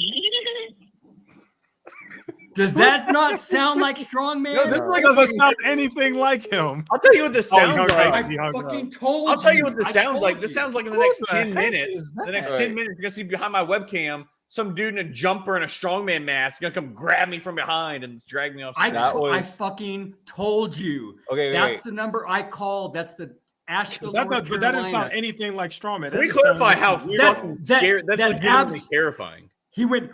Speaker 4: Does that not sound like strongman?
Speaker 1: No, this doesn't sound anything like him.
Speaker 5: I'll tell you what this
Speaker 1: Oh, he
Speaker 5: sounds
Speaker 1: hung
Speaker 5: like.
Speaker 1: up.
Speaker 4: I
Speaker 1: He hung
Speaker 4: fucking
Speaker 1: up.
Speaker 4: told you.
Speaker 5: I'll tell you what this
Speaker 4: I
Speaker 5: sounds
Speaker 4: told
Speaker 5: like. This
Speaker 4: you.
Speaker 5: sounds like in the
Speaker 1: Who
Speaker 5: next
Speaker 1: the
Speaker 5: 10
Speaker 1: heck
Speaker 5: minutes.
Speaker 1: is
Speaker 5: The next
Speaker 1: that?
Speaker 5: 10 minutes, you're gonna see behind my webcam some dude in a jumper and a strongman mask gonna come grab me from behind and drag me off stage.
Speaker 4: I fucking told you.
Speaker 7: Okay,
Speaker 4: That's
Speaker 7: wait.
Speaker 4: the number I called. That's the Asheville,
Speaker 1: But
Speaker 4: North
Speaker 1: that didn't sound
Speaker 4: Carolina.
Speaker 1: anything like Strongman.
Speaker 5: Can we
Speaker 1: That just sounded
Speaker 5: clarify
Speaker 1: like
Speaker 5: how
Speaker 1: some weird-
Speaker 5: fucking scary? That's
Speaker 4: that
Speaker 5: legitimately
Speaker 4: abs-
Speaker 5: terrifying.
Speaker 4: He went,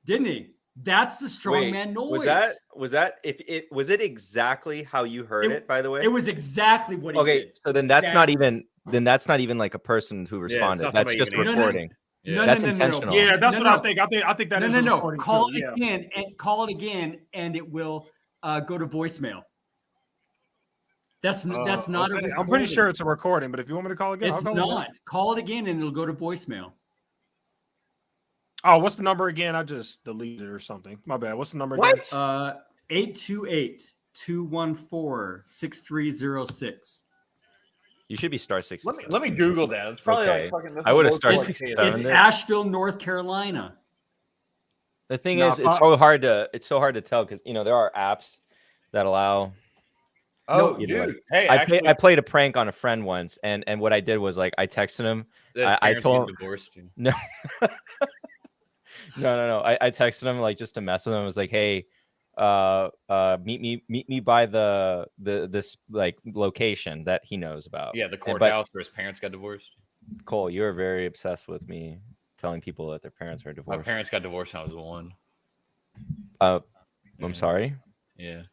Speaker 4: didn't he? That's the strongman noise.
Speaker 7: Was it exactly how you heard it, by the way?
Speaker 4: It was exactly what he
Speaker 7: Okay,
Speaker 4: did.
Speaker 7: so then that's not even like a person who responded.
Speaker 5: not
Speaker 7: that's
Speaker 5: somebody
Speaker 7: just
Speaker 5: you can answer.
Speaker 7: recording.
Speaker 5: Yeah.
Speaker 7: That's intentional.
Speaker 1: Yeah, that's
Speaker 4: No,
Speaker 1: what
Speaker 4: no.
Speaker 1: I think. I think that is
Speaker 4: No.
Speaker 1: recording
Speaker 4: Call
Speaker 1: too.
Speaker 4: it
Speaker 1: Yeah.
Speaker 4: again and call it again, and it will go to voicemail. That's not a
Speaker 1: Okay.
Speaker 4: recording.
Speaker 1: I'm pretty sure it's a recording, but if you want me to call again,
Speaker 4: It's
Speaker 1: I'll call
Speaker 4: not.
Speaker 1: again.
Speaker 4: Call it again, and it'll go to voicemail.
Speaker 1: Oh, what's the number again? I just deleted it or something. My bad. What's the number again?
Speaker 4: 828-214-6306.
Speaker 7: You should be star 6.
Speaker 5: Let me Google that. It's probably
Speaker 7: Okay.
Speaker 5: like fucking. that's
Speaker 7: I would've
Speaker 5: the
Speaker 7: started
Speaker 5: lowest
Speaker 4: It's,
Speaker 5: one.
Speaker 7: 67.
Speaker 4: it's Asheville, North Carolina.
Speaker 7: The thing
Speaker 1: No,
Speaker 7: is, it's so hard to tell because there are apps that allow.
Speaker 5: Oh,
Speaker 4: No,
Speaker 7: you know
Speaker 5: dude. Hey,
Speaker 7: I played a prank on a friend once, and what I did was like I texted him. I told him
Speaker 5: divorced. Dude.
Speaker 7: no. No. I texted him like just to mess with him. I was like, hey, meet me by this like location that he knows about.
Speaker 5: Yeah, the courthouse where his parents got divorced.
Speaker 7: Cole, you are very obsessed with me telling people that their parents are
Speaker 5: My
Speaker 7: divorced.
Speaker 5: parents got divorced when I was 1.
Speaker 7: I'm sorry.
Speaker 5: Yeah.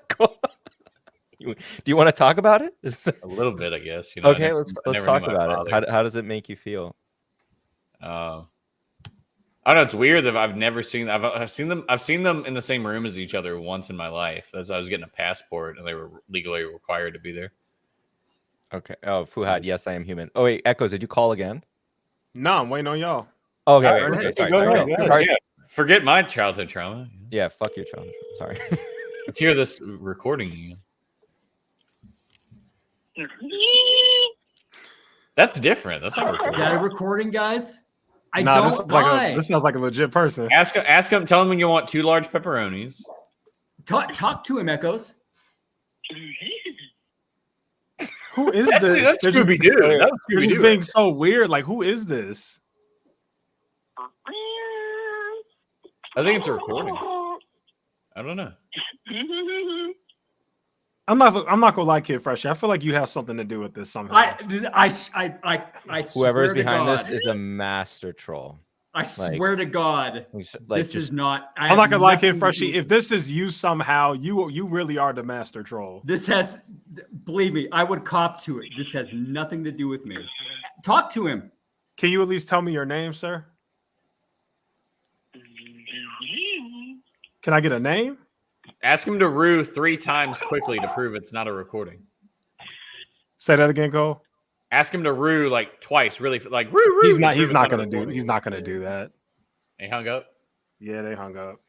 Speaker 7: Cool. Do you want to talk about it?
Speaker 5: A little bit, I guess.
Speaker 7: Okay, let's talk about it. How does it make you feel?
Speaker 5: I don't know. It's weird that I've never seen. I've seen them in the same room as each other once in my life. As I was getting a passport, and they were legally required to be there.
Speaker 7: Okay. Oh, Fuhad, yes, I am human. Oh wait, Echoes, did you call again?
Speaker 1: No, I'm waiting on y'all.
Speaker 7: Okay,
Speaker 4: All
Speaker 7: wait,
Speaker 4: right,
Speaker 7: okay,
Speaker 4: hey,
Speaker 7: sorry.
Speaker 5: Go
Speaker 7: sorry.
Speaker 5: ahead, go ahead.
Speaker 7: Cars-
Speaker 5: Yeah. Forget my childhood trauma.
Speaker 7: Yeah, fuck your challenge. Sorry.
Speaker 5: Let's hear this recording again. That's different. That's not
Speaker 4: Is
Speaker 5: recording.
Speaker 4: that a recording, guys? I
Speaker 1: Nah,
Speaker 4: don't
Speaker 1: this sounds like
Speaker 4: lie.
Speaker 1: this sounds like a legit person.
Speaker 5: Ask him. Tell him when you want 2 large pepperonis.
Speaker 4: Talk to him, Echoes.
Speaker 1: Who is
Speaker 5: That's
Speaker 1: this? They're just-
Speaker 5: Scooby Doo. That was
Speaker 1: They're
Speaker 5: Scooby
Speaker 1: just
Speaker 5: Doo.
Speaker 1: being so weird. Like, who is this?
Speaker 5: I think it's a recording. I don't know.
Speaker 1: I'm not gonna lie, Kid Fresh. I feel like you have something to do with this somehow.
Speaker 4: I
Speaker 7: Whoever is
Speaker 4: swear to
Speaker 7: behind
Speaker 4: God,
Speaker 7: this is a master troll.
Speaker 4: I swear to God, this is not.
Speaker 1: I'm not gonna lie, Kid Freshie. If this is you somehow, you really are the master troll.
Speaker 4: This has, believe me, I would cop to it. This has nothing to do with me. Talk to him.
Speaker 1: Can you at least tell me your name, sir? Can I get a name?
Speaker 5: Ask him to rue 3 times quickly to prove it's not a recording.
Speaker 1: Say that again, Cole.
Speaker 5: Ask him to rue like twice, really like rue.
Speaker 1: He's
Speaker 5: to
Speaker 1: not.
Speaker 5: prove
Speaker 1: He's
Speaker 5: it's
Speaker 1: not
Speaker 5: a
Speaker 1: gonna do.
Speaker 5: recording.
Speaker 1: He's not gonna do that.
Speaker 5: He hung up.
Speaker 1: Yeah, they hung up.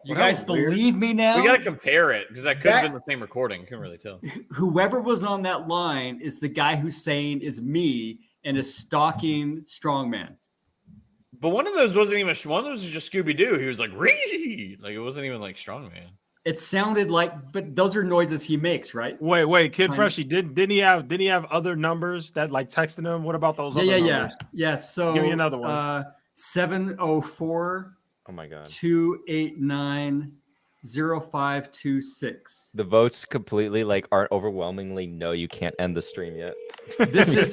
Speaker 4: You
Speaker 1: Well, that
Speaker 4: guys
Speaker 1: was weird.
Speaker 4: believe me now?
Speaker 5: We got to compare it because that could have
Speaker 4: That-
Speaker 5: been the same recording. Couldn't really tell.
Speaker 4: Whoever was on that line is the guy who's saying is me and is stalking Strongman.
Speaker 5: But one of those wasn't even. One of those was just Scooby Doo. He was like, "Ree!" Like it wasn't even like Strongman.
Speaker 4: It sounded like, but those are noises he makes, right?
Speaker 1: Wait, Kid
Speaker 4: Kind of.
Speaker 1: Freshie, didn't he have other numbers that like texting him? What about those other numbers?
Speaker 4: Yeah. So
Speaker 1: Give me another one.
Speaker 4: 704
Speaker 7: Oh my god.
Speaker 4: 289 0526.
Speaker 7: The votes completely like aren't overwhelmingly no, you can't end the stream yet.
Speaker 4: This is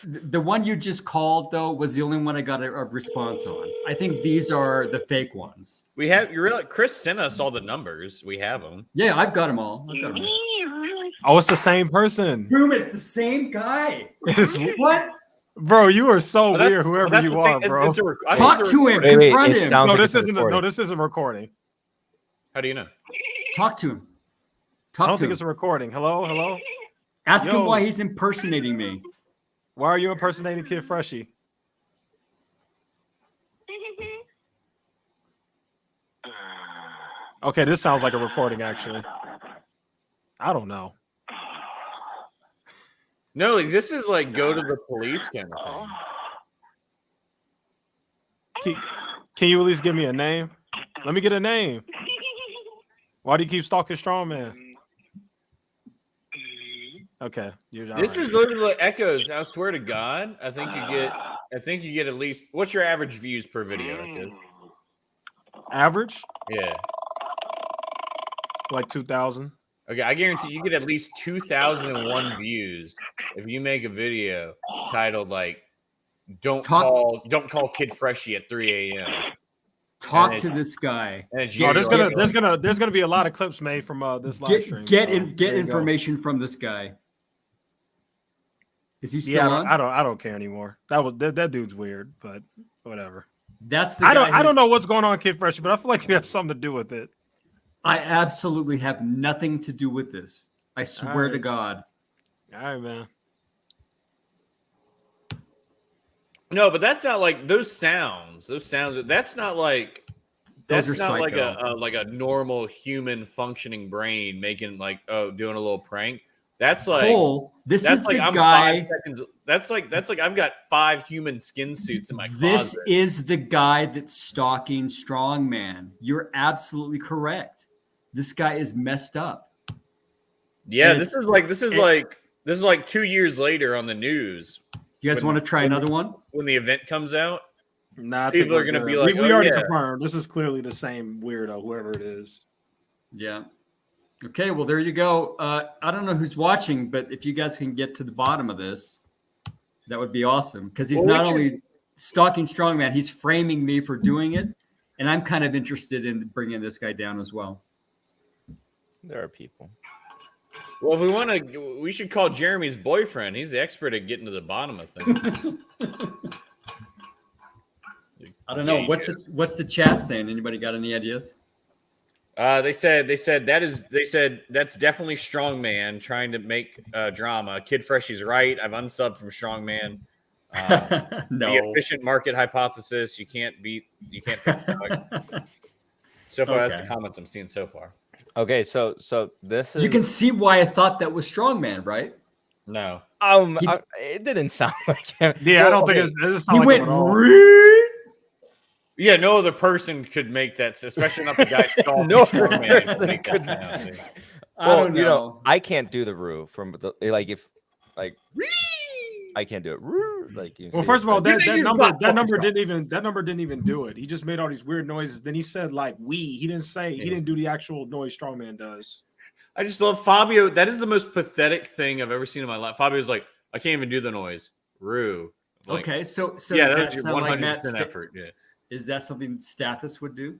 Speaker 4: the one you just called though was the only one I got a response on. I think these are the fake ones.
Speaker 5: We have you really. Chris sent us all the numbers. We have them.
Speaker 4: Yeah, I've got them all. I've got them all.
Speaker 1: Oh, it's the same person.
Speaker 4: Boom! It's the same guy.
Speaker 1: It's-
Speaker 4: What?
Speaker 1: Bro, you are so
Speaker 5: But that's-
Speaker 1: weird,
Speaker 5: but
Speaker 1: whoever
Speaker 5: that's
Speaker 1: you
Speaker 5: the same-
Speaker 1: are, bro.
Speaker 5: I think
Speaker 4: Talk
Speaker 5: it's a
Speaker 4: to him.
Speaker 5: recording.
Speaker 7: Wait,
Speaker 4: Confront
Speaker 7: it
Speaker 4: him.
Speaker 7: sounds
Speaker 1: No,
Speaker 7: like
Speaker 1: this
Speaker 7: it's a
Speaker 1: isn't.
Speaker 7: recording.
Speaker 1: No, this isn't recording.
Speaker 5: How do you know?
Speaker 4: Talk to him.
Speaker 1: I
Speaker 4: Talk
Speaker 1: don't
Speaker 4: to
Speaker 1: think
Speaker 4: him.
Speaker 1: it's a recording. Hello.
Speaker 4: Ask him
Speaker 1: Yo.
Speaker 4: why he's impersonating me.
Speaker 1: Why are you impersonating Kid Freshie? Okay, this sounds like a recording, actually. I don't know.
Speaker 5: No, like this is like go to the police kind of thing.
Speaker 1: Can you at least give me a name? Let me get a name. Why do you keep stalking Strongman? Okay, you're all
Speaker 5: This
Speaker 1: right.
Speaker 5: is literally like echoes. I swear to God, I think you get at least. What's your average views per video? Echoes?
Speaker 1: Average,
Speaker 5: Yeah.
Speaker 1: like 2,000.
Speaker 5: Okay, I guarantee you get at least 2,001 views if you make a video titled like "Don't call Kid Freshie at 3 a.m."
Speaker 4: Talk
Speaker 5: And
Speaker 4: to this guy.
Speaker 5: And it's
Speaker 1: Oh,
Speaker 5: you,
Speaker 1: there's
Speaker 5: like,
Speaker 1: gonna be a lot of clips made from this live stream.
Speaker 4: Get
Speaker 1: so
Speaker 4: get
Speaker 1: there you go.
Speaker 4: information from this guy. Is he still
Speaker 1: Yeah,
Speaker 4: on?
Speaker 1: I don't care anymore. That dude's weird, but whatever.
Speaker 4: That's the
Speaker 1: I
Speaker 4: guy
Speaker 1: don't know what's going on, Kid Freshie, but I feel like you have something to do with it.
Speaker 4: I absolutely have nothing to do with this. I swear to
Speaker 1: right.
Speaker 4: God.
Speaker 1: All right, man.
Speaker 5: No, but that's not like those sounds. That's not like
Speaker 4: Those
Speaker 5: that's
Speaker 4: are
Speaker 5: not like
Speaker 4: psycho.
Speaker 5: like a normal human functioning brain making like doing a little prank. That's like
Speaker 4: Cole, this
Speaker 5: that's
Speaker 4: is
Speaker 5: like
Speaker 4: the
Speaker 5: I'm
Speaker 4: guy.
Speaker 5: 5 seconds. That's like I've got 5 human skin suits in my closet.
Speaker 4: This is the guy that's stalking Strongman. You're absolutely correct. This guy is messed up.
Speaker 5: Yeah,
Speaker 4: and
Speaker 5: this is like 2 years later on the news
Speaker 4: You guys
Speaker 5: When-
Speaker 4: want to try another one?
Speaker 5: when the event comes out.
Speaker 1: Nah, I
Speaker 5: People
Speaker 1: think we're
Speaker 5: are gonna
Speaker 1: good.
Speaker 5: be like,
Speaker 1: we
Speaker 5: "Oh,
Speaker 1: already
Speaker 5: yeah."
Speaker 1: confirmed. This is clearly the same weirdo, whoever it is.
Speaker 4: Yeah. Okay, well, there you go. I don't know who's watching, but if you guys can get to the bottom of this, that would be awesome. Because he's
Speaker 5: Well, we
Speaker 4: not
Speaker 5: should-
Speaker 4: only stalking Strongman, he's framing me for doing it. And I'm kind of interested in bringing this guy down as well.
Speaker 7: There are people.
Speaker 5: Well, if we want to, we should call Jeremy's boyfriend. He's the expert at getting to the bottom of things.
Speaker 4: I don't know.
Speaker 5: Yeah,
Speaker 4: What's the chat saying? Anybody got any ideas?
Speaker 5: They said that's definitely Strongman trying to make drama. Kid Freshie's right. I've unsubbed from Strongman. The
Speaker 4: No.
Speaker 5: efficient market hypothesis. You can't. So far, that's
Speaker 4: Okay.
Speaker 5: the comments I'm seeing so far.
Speaker 7: Okay, so this is
Speaker 4: You can see why I thought that was Strongman, right?
Speaker 5: No.
Speaker 4: He-
Speaker 7: it didn't sound like him.
Speaker 1: Yeah, I
Speaker 7: Well,
Speaker 1: don't think
Speaker 7: okay,
Speaker 1: it doesn't
Speaker 4: He
Speaker 1: sound like
Speaker 4: went
Speaker 1: him at all.
Speaker 4: "Reed?"
Speaker 5: Yeah, no other person could make that, especially not the guy stalking
Speaker 7: No
Speaker 5: Strongman.
Speaker 7: person
Speaker 5: Could make that
Speaker 7: could-
Speaker 5: sound.
Speaker 4: I
Speaker 7: well,
Speaker 4: don't
Speaker 7: you
Speaker 4: know.
Speaker 7: I can't do the roo from the I can't do it. Roo, like you
Speaker 1: Well,
Speaker 7: see
Speaker 1: first of all,
Speaker 7: it.
Speaker 1: that
Speaker 5: You
Speaker 1: number
Speaker 5: not fucking
Speaker 1: that number didn't even do it. He just made all these weird noises. Then he said like "we." He didn't do the actual noise Strongman does.
Speaker 5: I just love Fabio. That is the most pathetic thing I've ever seen in my life. Fabio's like, I can't even do the noise. Roo. Like,
Speaker 4: Okay, so
Speaker 5: yeah,
Speaker 4: does that
Speaker 5: that's your
Speaker 4: sound like Matt
Speaker 5: 100% effort. Yeah.
Speaker 4: Is that something Stathis would do?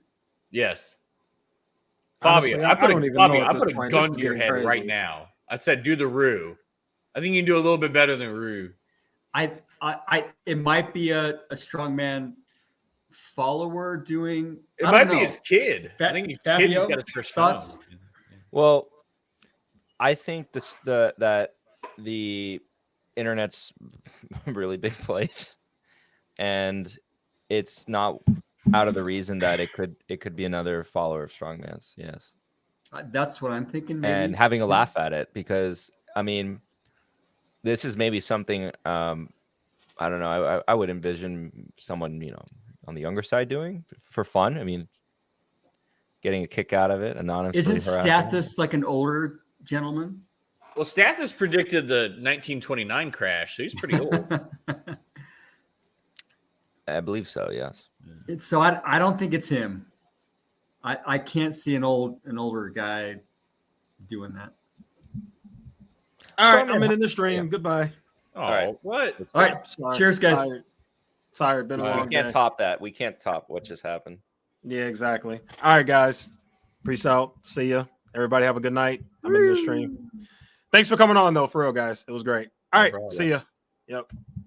Speaker 5: Yes.
Speaker 1: Honestly,
Speaker 5: Fabio,
Speaker 1: I don't even know
Speaker 5: Fabio,
Speaker 1: at
Speaker 5: I
Speaker 1: this
Speaker 5: put a
Speaker 1: point.
Speaker 5: gun
Speaker 1: This is
Speaker 5: to your
Speaker 1: getting
Speaker 5: head
Speaker 1: crazy.
Speaker 5: right now. I said, do the Roo. I think you can do a little bit better than Roo.
Speaker 4: It might be a strongman follower doing.
Speaker 5: It
Speaker 4: I
Speaker 5: might
Speaker 4: don't
Speaker 5: be
Speaker 4: know.
Speaker 5: his kid. I think his kid
Speaker 4: Fabio,
Speaker 5: just got his first
Speaker 4: thoughts?
Speaker 5: phone.
Speaker 7: Well, I think that the internet's a really big place, and it's not out of the reason that it could be another follower of strongman's. Yes.
Speaker 4: That's what I'm thinking. Maybe.
Speaker 7: And having a laugh at it, because I mean, this is maybe something I don't know. I would envision someone, you know, on the younger side doing for fun. I mean, getting a kick out of it anonymously.
Speaker 4: Isn't Stathis like an older gentleman?
Speaker 5: Well, Stathis predicted the 1929 crash, so he's pretty old.
Speaker 7: I believe so. Yes.
Speaker 4: So I don't think it's him. I can't see an older guy doing that.
Speaker 1: All right, I'm in the stream.
Speaker 7: Yeah.
Speaker 1: Goodbye.
Speaker 5: Oh,
Speaker 7: right.
Speaker 5: what?
Speaker 4: All right.
Speaker 1: Sorry.
Speaker 4: Cheers, guys.
Speaker 1: Sorry, been a
Speaker 5: We
Speaker 1: long
Speaker 7: We can't
Speaker 1: day.
Speaker 7: top that. We can't top what just happened.
Speaker 1: Yeah, exactly. All right, guys. Peace out. See ya. Everybody have a good night. I'm in the stream. Thanks for coming on, though, for real, guys. It was great. All right.
Speaker 5: problem.
Speaker 1: See ya. Yep.